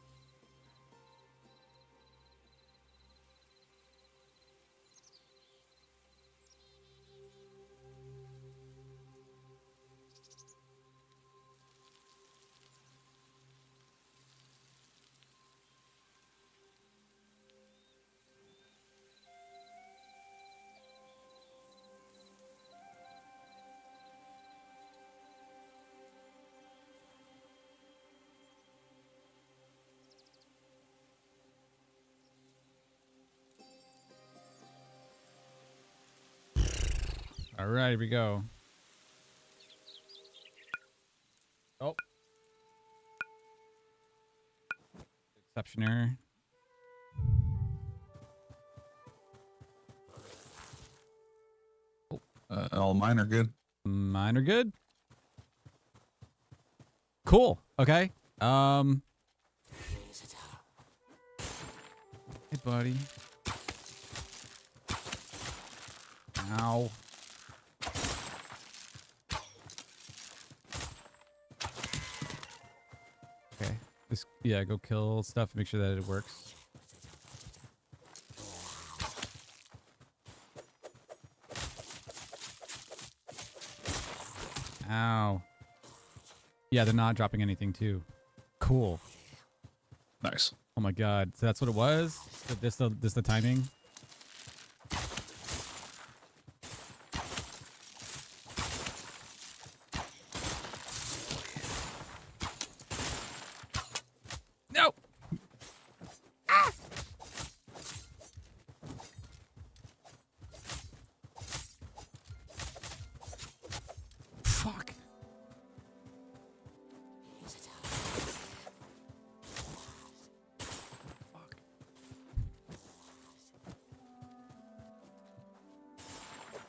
All right, here we go. Oh. Exception error. All mine are good. Mine are good. Cool. Okay. Hey, buddy. Ow. Okay. This, yeah, go kill stuff. Make sure that it works. Ow. Yeah, they're not dropping anything too. Cool. Nice. Oh my god. So that's what it was? This the timing? No. Ah! Fuck.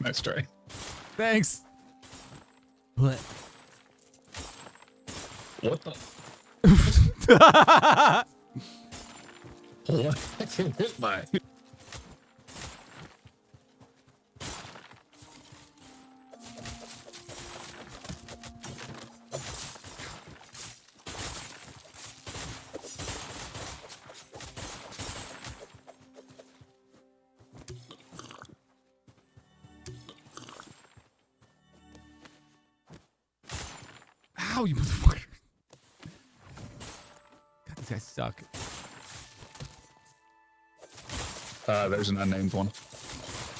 Nice try. Thanks. What? What the? What? I can hit my. Ow, you motherfucker. God, these guys suck. There's an unnamed one.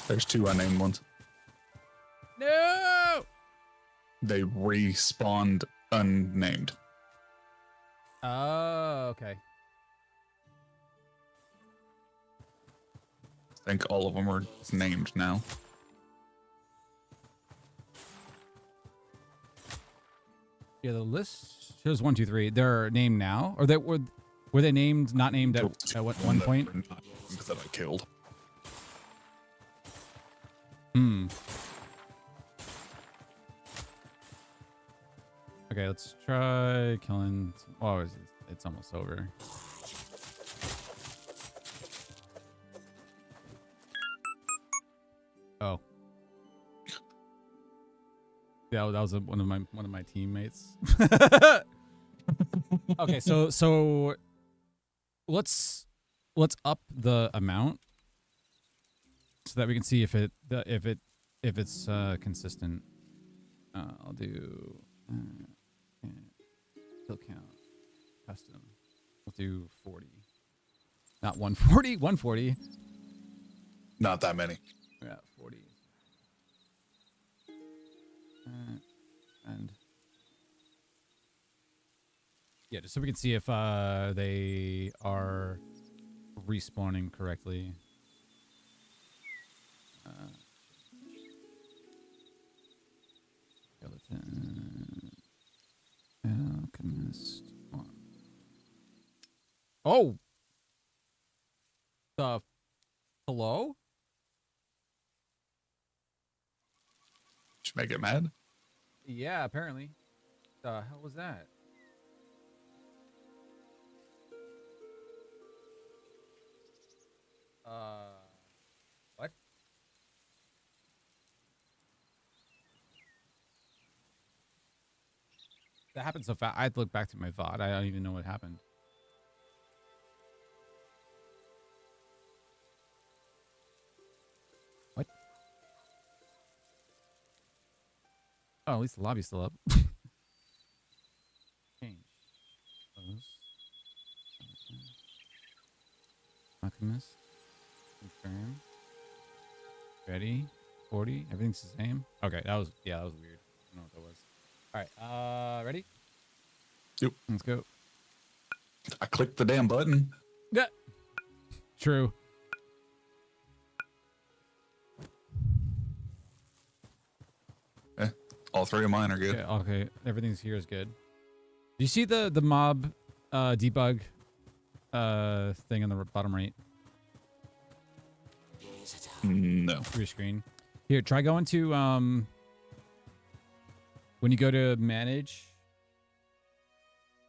There's 2 unnamed ones. No! They respawned unnamed. Oh, okay. I think all of them are named now. Yeah, the list shows 1, 2, 3. They're named now, or they were they named? Not named at one point? That I killed. Hmm. Okay, let's try killing. Oh, it's almost over. Oh. Yeah, that was one of my teammates. Okay, so let's up the amount so that we can see if it's consistent. I'll do kill count custom. We'll do 40, not 140. 140. Not that many. Yeah, 40. And yeah, just so we can see if they are respawning correctly. Skeleton. Alchemist 1. Oh! Hello? Should make it mad? Yeah, apparently. The hell was that? What? That happened so fast. I had to look back to my VOD. I don't even know what happened. What? Oh, at least the lobby's still up. Change. Close. Alchemist. Confirm. Ready. 40. Everything's the same. Okay, that was weird. I don't know what that was. All right. Ready? Yep. Let's go. I clicked the damn button. Yeah. True. All 3 of mine are good. Okay. Everything's here is good. Do you see the mob debug thing on the bottom right? No. Your screen. Here, try going to When you go to manage,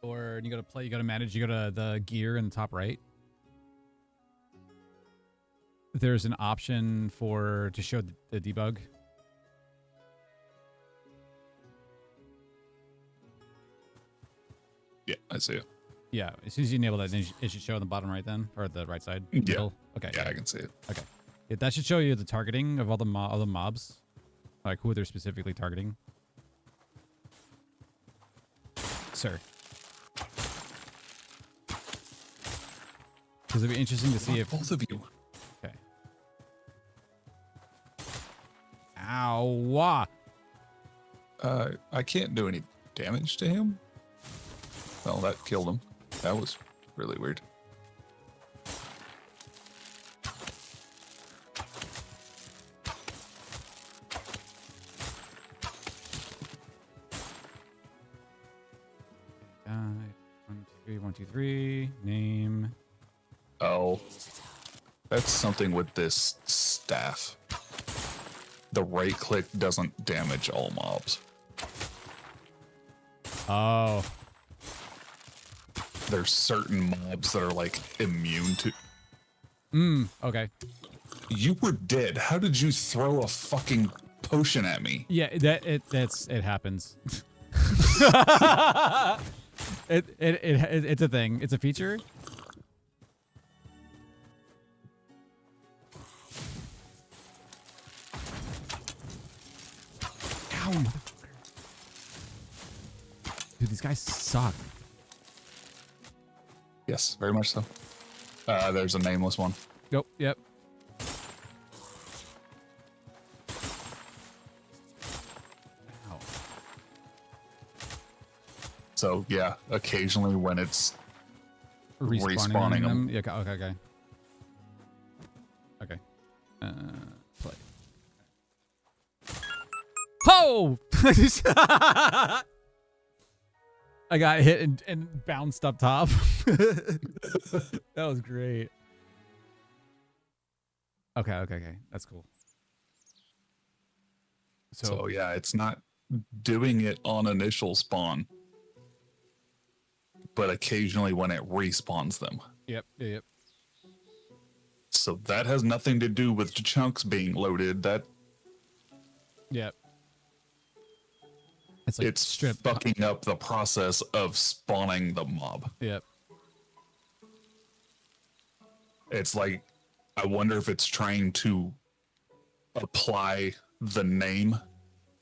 or you go to play, you go to manage, you go to the gear in the top right. There's an option to show the debug. Yeah, I see it. Yeah, as soon as you enable that, then it should show on the bottom right then, or the right side. Yeah. Middle. Okay. Yeah, I can see it. Okay. Yeah, that should show you the targeting of all the mobs, like who they're specifically targeting. Sir. Because it'd be interesting to see if both of you. Okay. Ow! I can't do any damage to him. Well, that killed him. That was really weird. One, two, three. Name. Oh, that's something with this staff. The right click doesn't damage all mobs. Oh. There's certain mobs that are like immune to. Okay. You were dead. How did you throw a fucking potion at me? Yeah, it happens. It's a thing. It's a feature. Ow, motherfucker. Dude, these guys suck. Yes, very much so. There's a nameless one. Nope. Yep. Ow. So yeah, occasionally when it's Respawning them. Yeah, okay. Okay. Play. Oh! I got hit and bounced up top. That was great. Okay. That's cool. So yeah, it's not doing it on initial spawn, but occasionally when it respawns them. Yep. So that has nothing to do with the chunks being loaded. Yep. It's like It's fucking up the process of spawning the mob. Yep. It's like, I wonder if it's trying to apply the name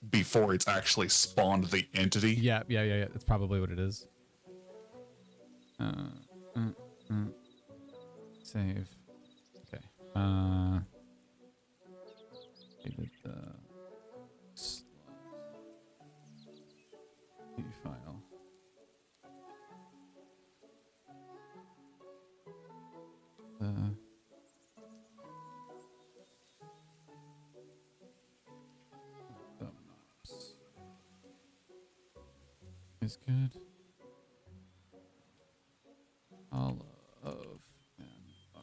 before it's actually spawned the entity. Yeah. That's probably what it is. Save. Okay. Edit the file. The mobs is good. All of them are.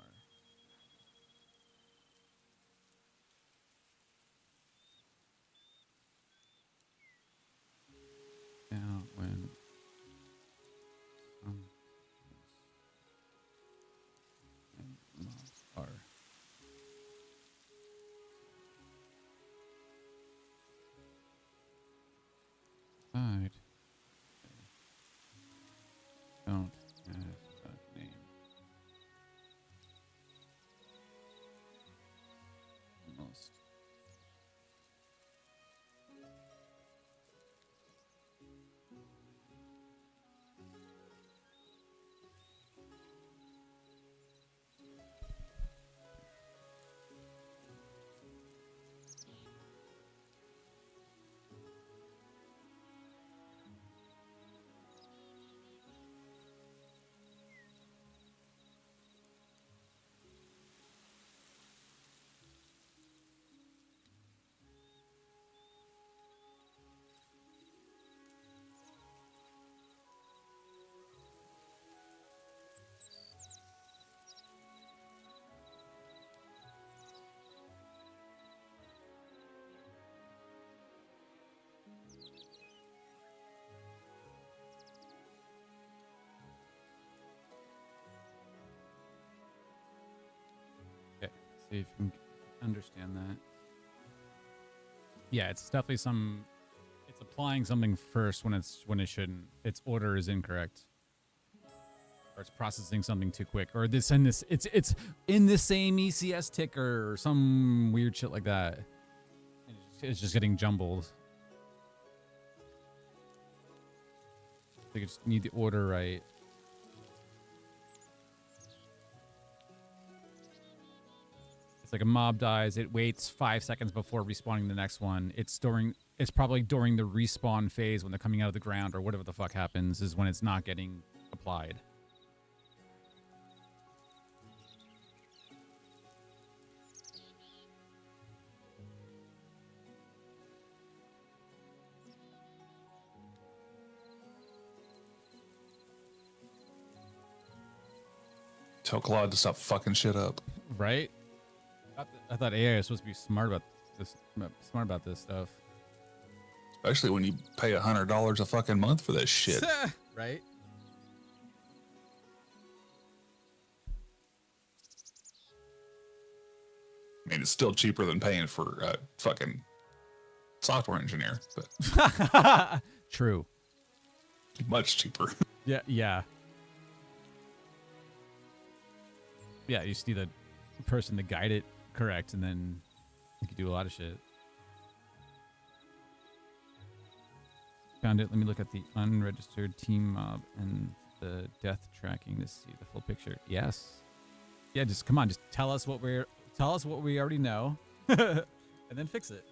Now when mobs are side. See if you can understand that. Yeah, it's definitely some. It's applying something first when it shouldn't. Its order is incorrect, or it's processing something too quick, or it's in the same ECS ticker or some weird shit like that. And it's just getting jumbled. They just need the order right. It's like a mob dies, it waits 5 seconds before respawning the next one. It's probably during the respawn phase when they're coming out of the ground or whatever the fuck happens is when it's not getting applied. Tell Claude to stop fucking shit up. Right? I thought AI was supposed to be smart about this stuff. Especially when you pay $100 a fucking month for this shit. Right? I mean, it's still cheaper than paying for a fucking software engineer, but True. much cheaper. Yeah. Yeah, you just need a person to guide it correct, and then you can do a lot of shit. Found it. Let me look at the unregistered team mob and the death tracking to see the full picture. Yes. Yeah, just come on, just tell us what we already know, and then fix it.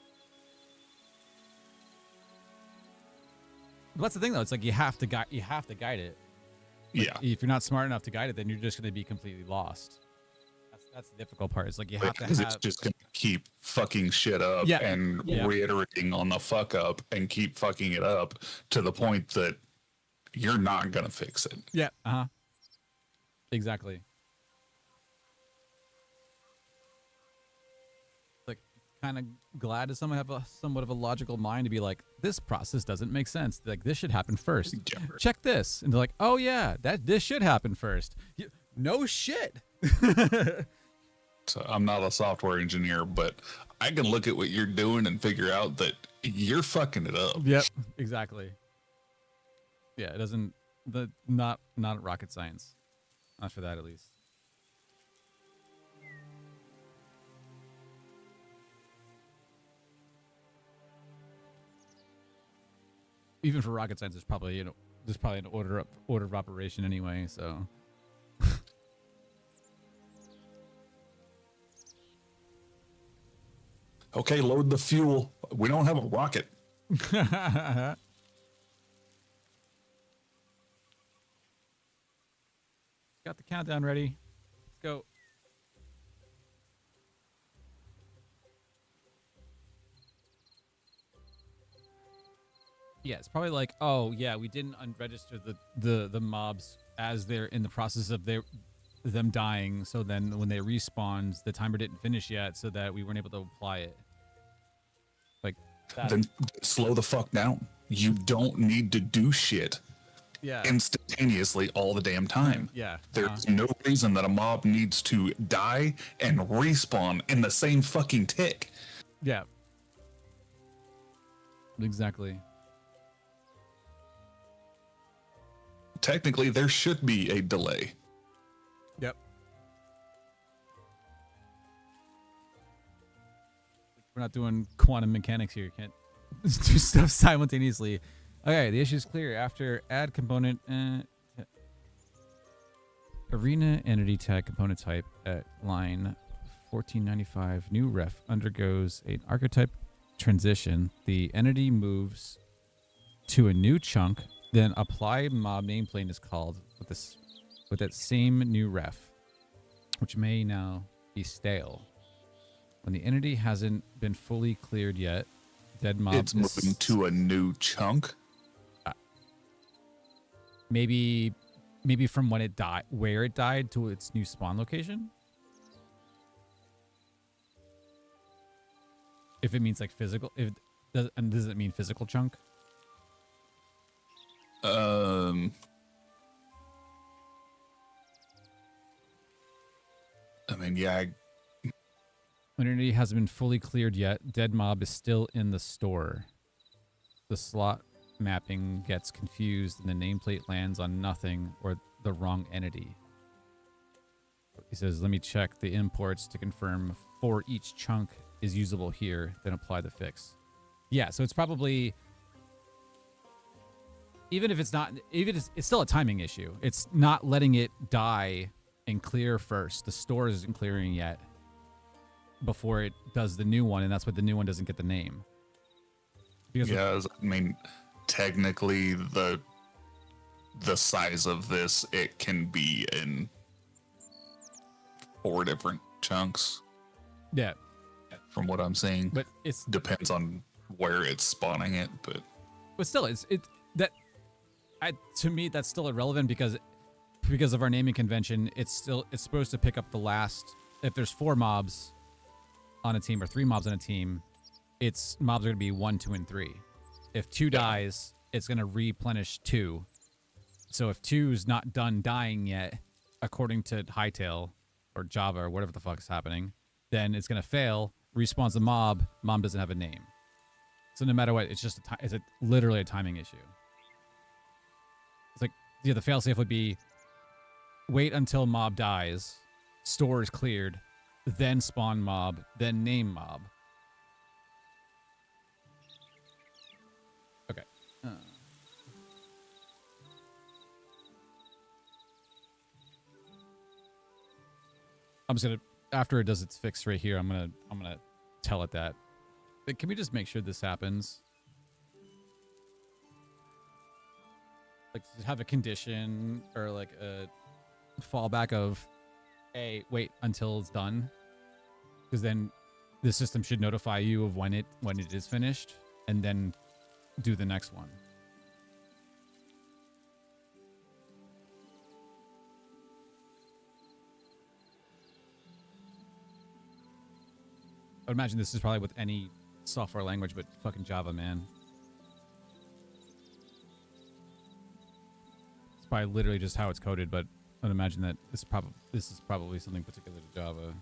But that's the thing, though. It's like you have to guide it. Like, Yeah. if you're not smart enough to guide it, then you're just going to be completely lost. That's the difficult part. It's like you have to have. It's just gonna keep fucking shit up and reiterating on the fuck up and keep fucking it up to the point that you're not gonna fix it. Yeah. Exactly. Like, kind of glad to someone have somewhat of a logical mind to be like, this process doesn't make sense. Like, this should happen first. Yeah. Check this, and they're like, oh yeah, this should happen first. No shit. So I'm not a software engineer, but I can look at what you're doing and figure out that you're fucking it up. Yep, exactly. Yeah, it doesn't. Not rocket science. Not for that, at least. Even for rocket science, there's probably an order of operation anyway. So. Okay, load the fuel. We don't have a rocket. Got the countdown ready. Let's go. Yeah, it's probably like, oh yeah, we didn't unregister the mobs as they're in the process of them dying, so then when they respawned, the timer didn't finish yet, so that we weren't able to apply it. Like that. Then slow the fuck down. You don't need to do shit instantaneously all the damn time. Yeah. There's no reason that a mob needs to die and respawn in the same fucking tick. Yeah. Exactly. Technically, there should be a delay. Yep. We're not doing quantum mechanics here. You can't do stuff simultaneously. Okay, the issue is clear. After add component arena entity tag component type at line 1495, new ref undergoes an archetype transition. The entity moves to a new chunk, then apply mob nameplate is called with that same new ref, which may now be stale. When the entity hasn't been fully cleared yet, dead mob It's moving to a new chunk. Maybe from when it died, where it died to its new spawn location. If it means like physical, does it mean physical chunk? I mean, yeah, Entity hasn't been fully cleared yet. Dead mob is still in the store. The slot mapping gets confused and the nameplate lands on nothing or the wrong entity. He says, let me check the imports to confirm for each chunk is usable here, then apply the fix. Yeah, so it's probably, even if it's not, it's still a timing issue. It's not letting it die and clear first. The store isn't clearing yet before it does the new one, and that's why the new one doesn't get the name. Because yeah, I mean, technically the size of this, it can be in 4 different chunks. Yeah. From what I'm seeing. But it's depends on where it's spawning it, but still to me that's still irrelevant because of our naming convention. It's supposed to pick up the last. If there's 4 mobs on a team or 3 mobs on a team, mobs are going to be 1, 2, and 3. If 2 dies, it's going to replenish 2. So if 2's not done dying yet, according to Hytale or Java or whatever the fuck is happening, then it's going to fail, respawns the mob doesn't have a name. So no matter what, it's just literally a timing issue. It's like, yeah, the failsafe would be wait until mob dies, store is cleared, then spawn mob, then name mob. Okay. I'm just gonna, after it does its fix right here, I'm gonna tell it that. But can we just make sure this happens? Like have a condition or like a fallback of, hey, wait until it's done, because then the system should notify you of when it is finished, and then do the next one. I would imagine this is probably with any software language, but fucking Java, man. It's probably literally just how it's coded, but I'd imagine that this is probably something particular to Java.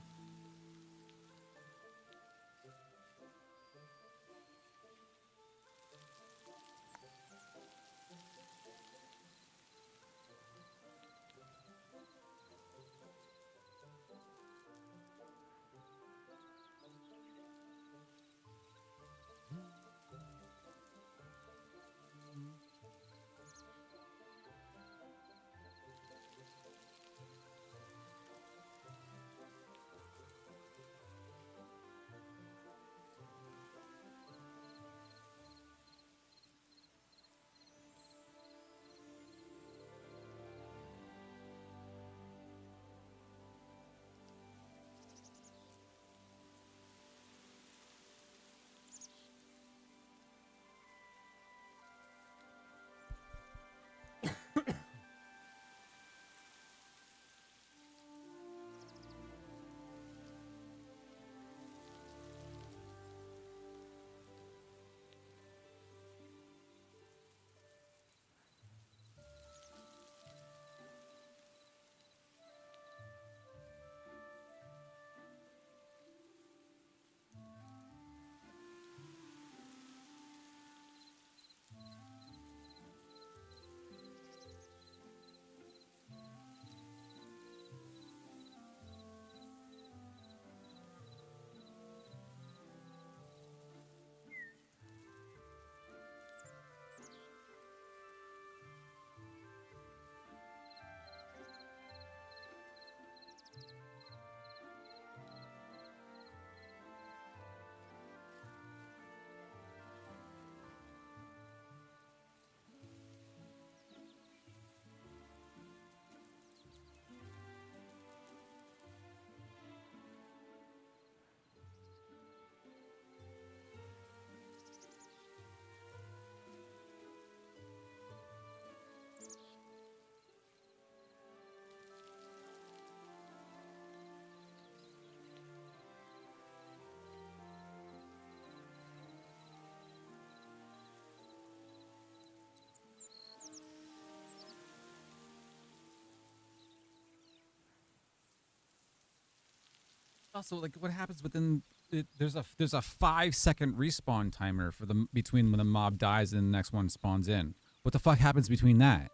Also, like, what happens within it? There's a 5-second respawn timer for the between when the mob dies and the next one spawns in. What the fuck happens between that?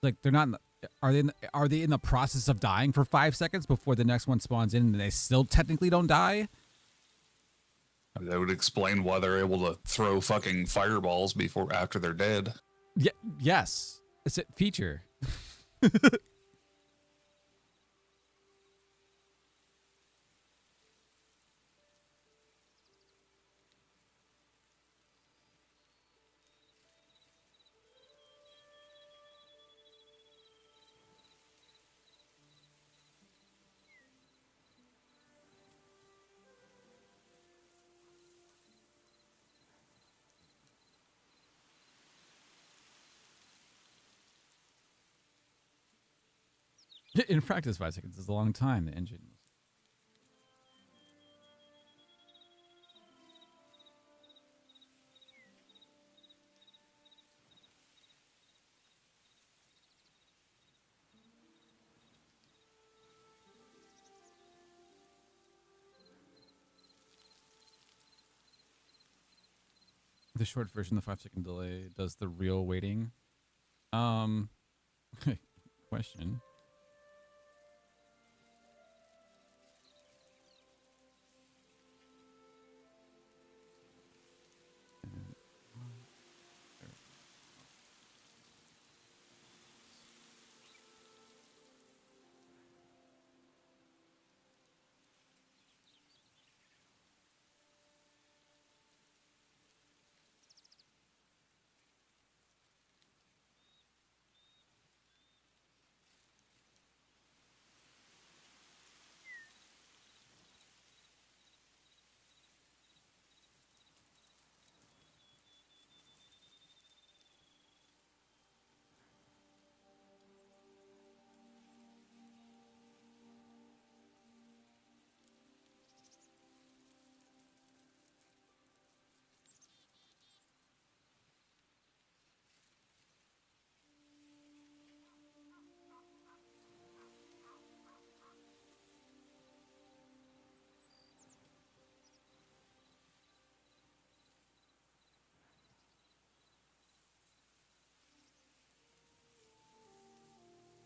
Like, they're not. Are they in the process of dying for 5 seconds before the next one spawns in, and they still technically don't die? That would explain why they're able to throw fucking fireballs after they're dead. Yeah. Yes. It's a feature. In practice, 5 seconds is a long time. The engine. The short version, the 5-second delay, does the real waiting. Question.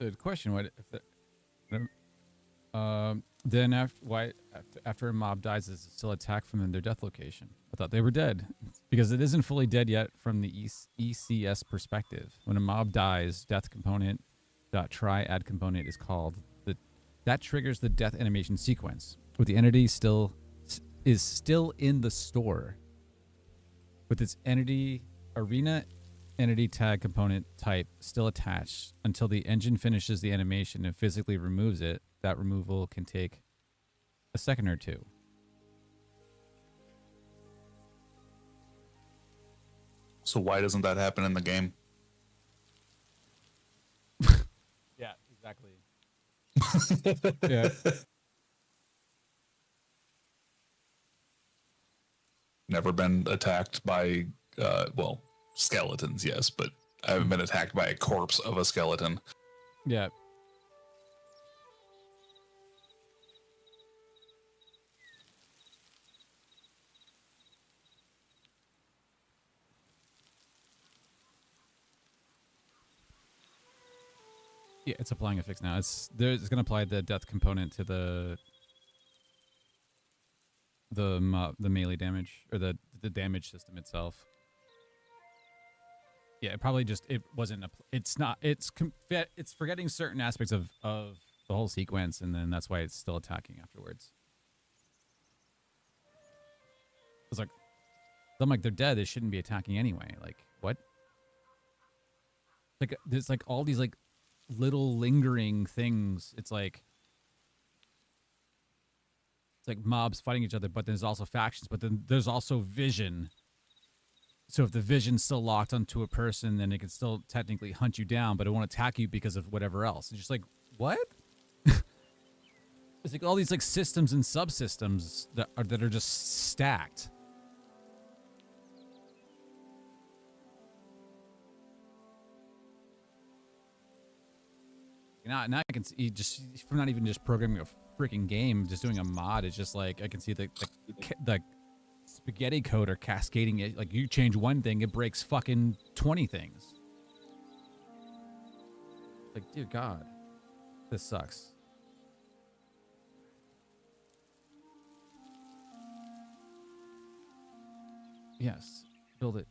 Good question. What if then after a mob dies, is it still attack from their death location? I thought they were dead because it isn't fully dead yet from the ECS perspective. When a mob dies, death component .try add component is called. That triggers the death animation sequence, with the entity still in the store, with its entity arena entity tag component type still attached until the engine finishes the animation and physically removes it. That removal can take a second or two. So why doesn't that happen in the game? Yeah, exactly. Yeah. Never been attacked by, well, skeletons, yes, but I haven't been attacked by a corpse of a skeleton. Yeah. Yeah, it's applying a fix now. It's going to apply the death component to the melee damage, or the damage system itself. Yeah, it probably just it it's forgetting certain aspects of the whole sequence, and then that's why it's still attacking afterwards. It's like, I'm like, they're dead. They shouldn't be attacking anyway. Like, what? Like, there's like all these like little lingering things. It's like mobs fighting each other, but there's also factions, but then there's also vision. So if the vision's still locked onto a person, then it can still technically hunt you down, but it won't attack you because of whatever else. It's just like, what? It's like all these like systems and subsystems that are just stacked. Now I can see just from not even just programming a freaking game, just doing a mod. It's just like I can see the spaghetti code or cascading it. Like you change one thing, it breaks fucking 20 things. Like, dear God, this sucks. Yes, build it.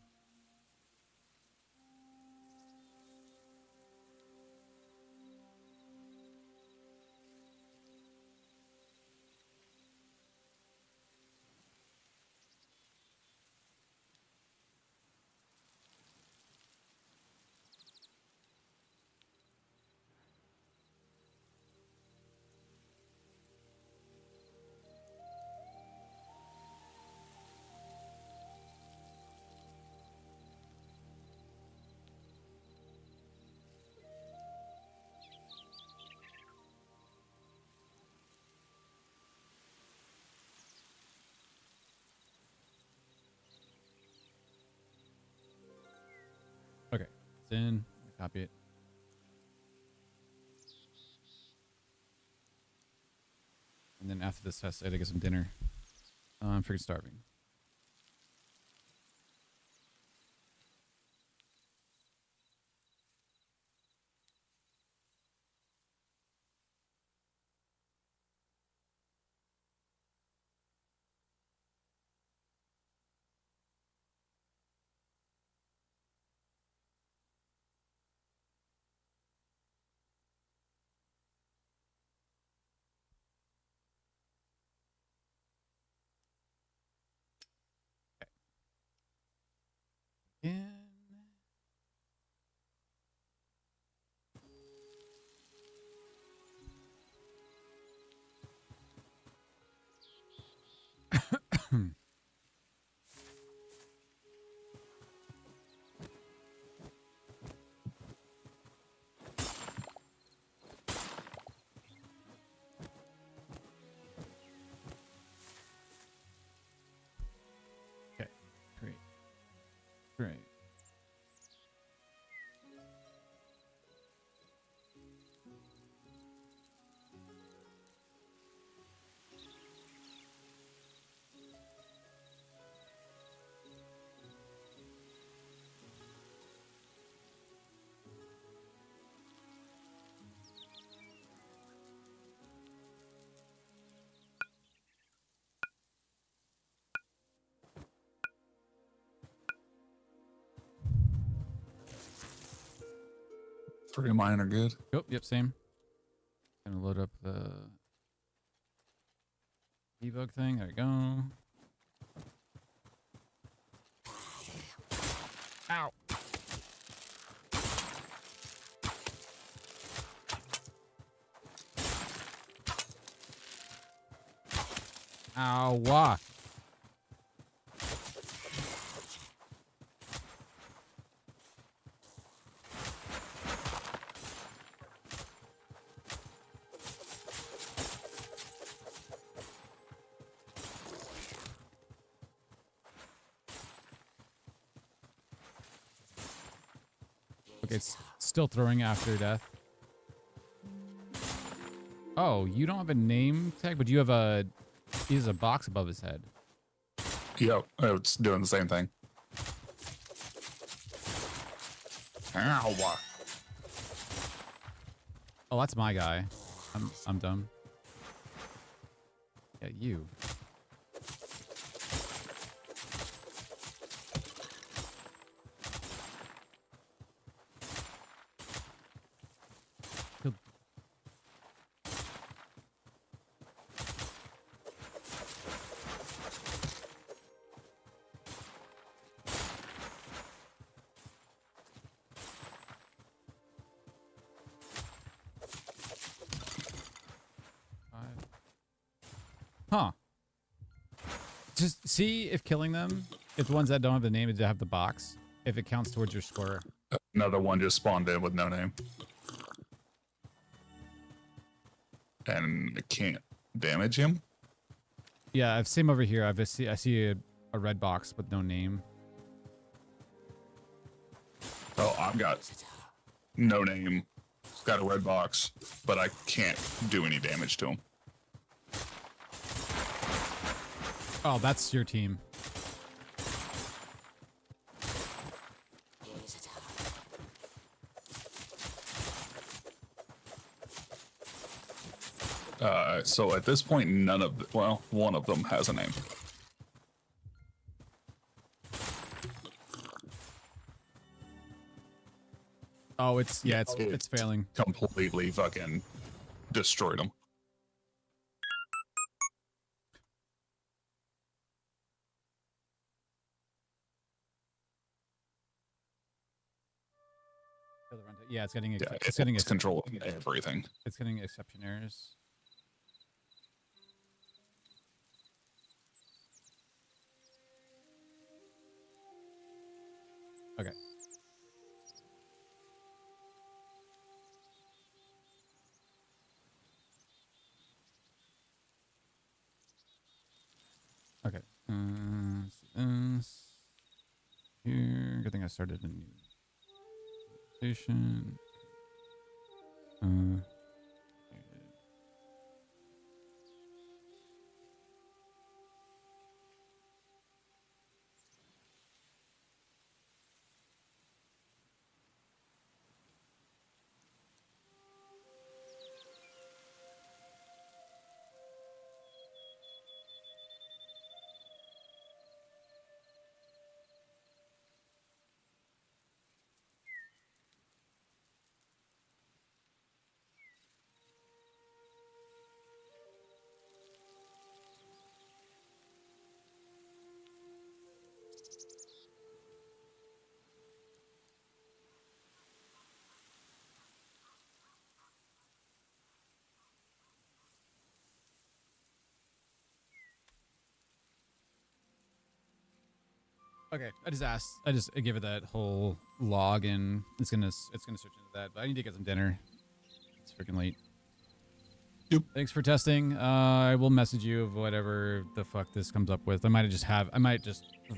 Okay, it's in. Copy it. And then after this test, I gotta get some dinner. I'm freaking starving. In. Okay, great. Great. Three of mine are good. Yep, same. Gonna load up the debug thing. There we go. Ow. Ow. Okay, it's still throwing after death. Oh, you don't have a name tag, but you have a... He has a box above his head. Yep, it's doing the same thing. Ow. Oh, that's my guy. I'm dumb. Yeah, you. Huh. Just see if killing them, if the ones that don't have the name and have the box, if it counts towards your score. Another one just spawned in with no name. And I can't damage him? Yeah, I've same over here. I see a red box with no name. Oh, I've got no name got a red box, but I can't do any damage to him. Oh, that's your team. So at this point, none of well, one of them has a name. Oh, it's failing. Completely fucking destroyed them. Yeah, it's getting It's control everything. It's getting exception errors. Okay. Okay. Here. Good thing I started a new station. Okay, I just give it that whole log, and it's gonna search into that. But I need to get some dinner. It's freaking late. Yep. Thanks for testing. I will message you of whatever the fuck this comes up with. I might just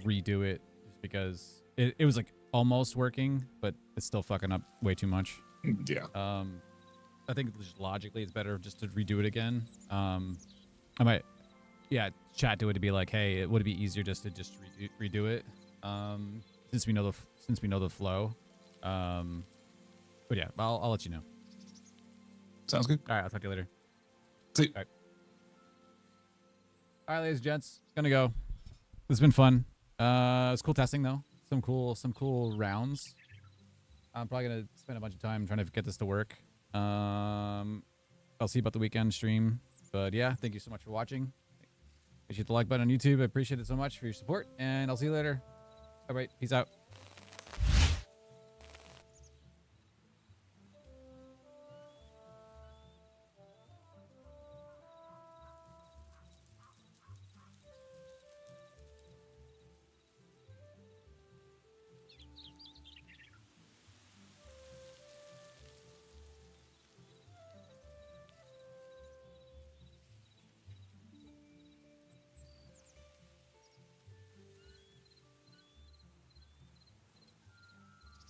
redo it just because it was like almost working, but it's still fucking up way too much. Yeah. I think just logically it's better just to redo it again. I might, chat to it to be like, hey, would it be easier just to redo it? Since we know the flow. But yeah, I'll let you know. Sounds good. All right, I'll talk to you later. See you. All right, ladies and gents, gonna go. It's been fun. It was cool testing though. Some cool rounds. I'm probably gonna spend a bunch of time trying to get this to work. I'll see you about the weekend stream. But yeah, thank you so much for watching. Hit the like button on YouTube. I appreciate it so much for your support, and I'll see you later. All right, peace out.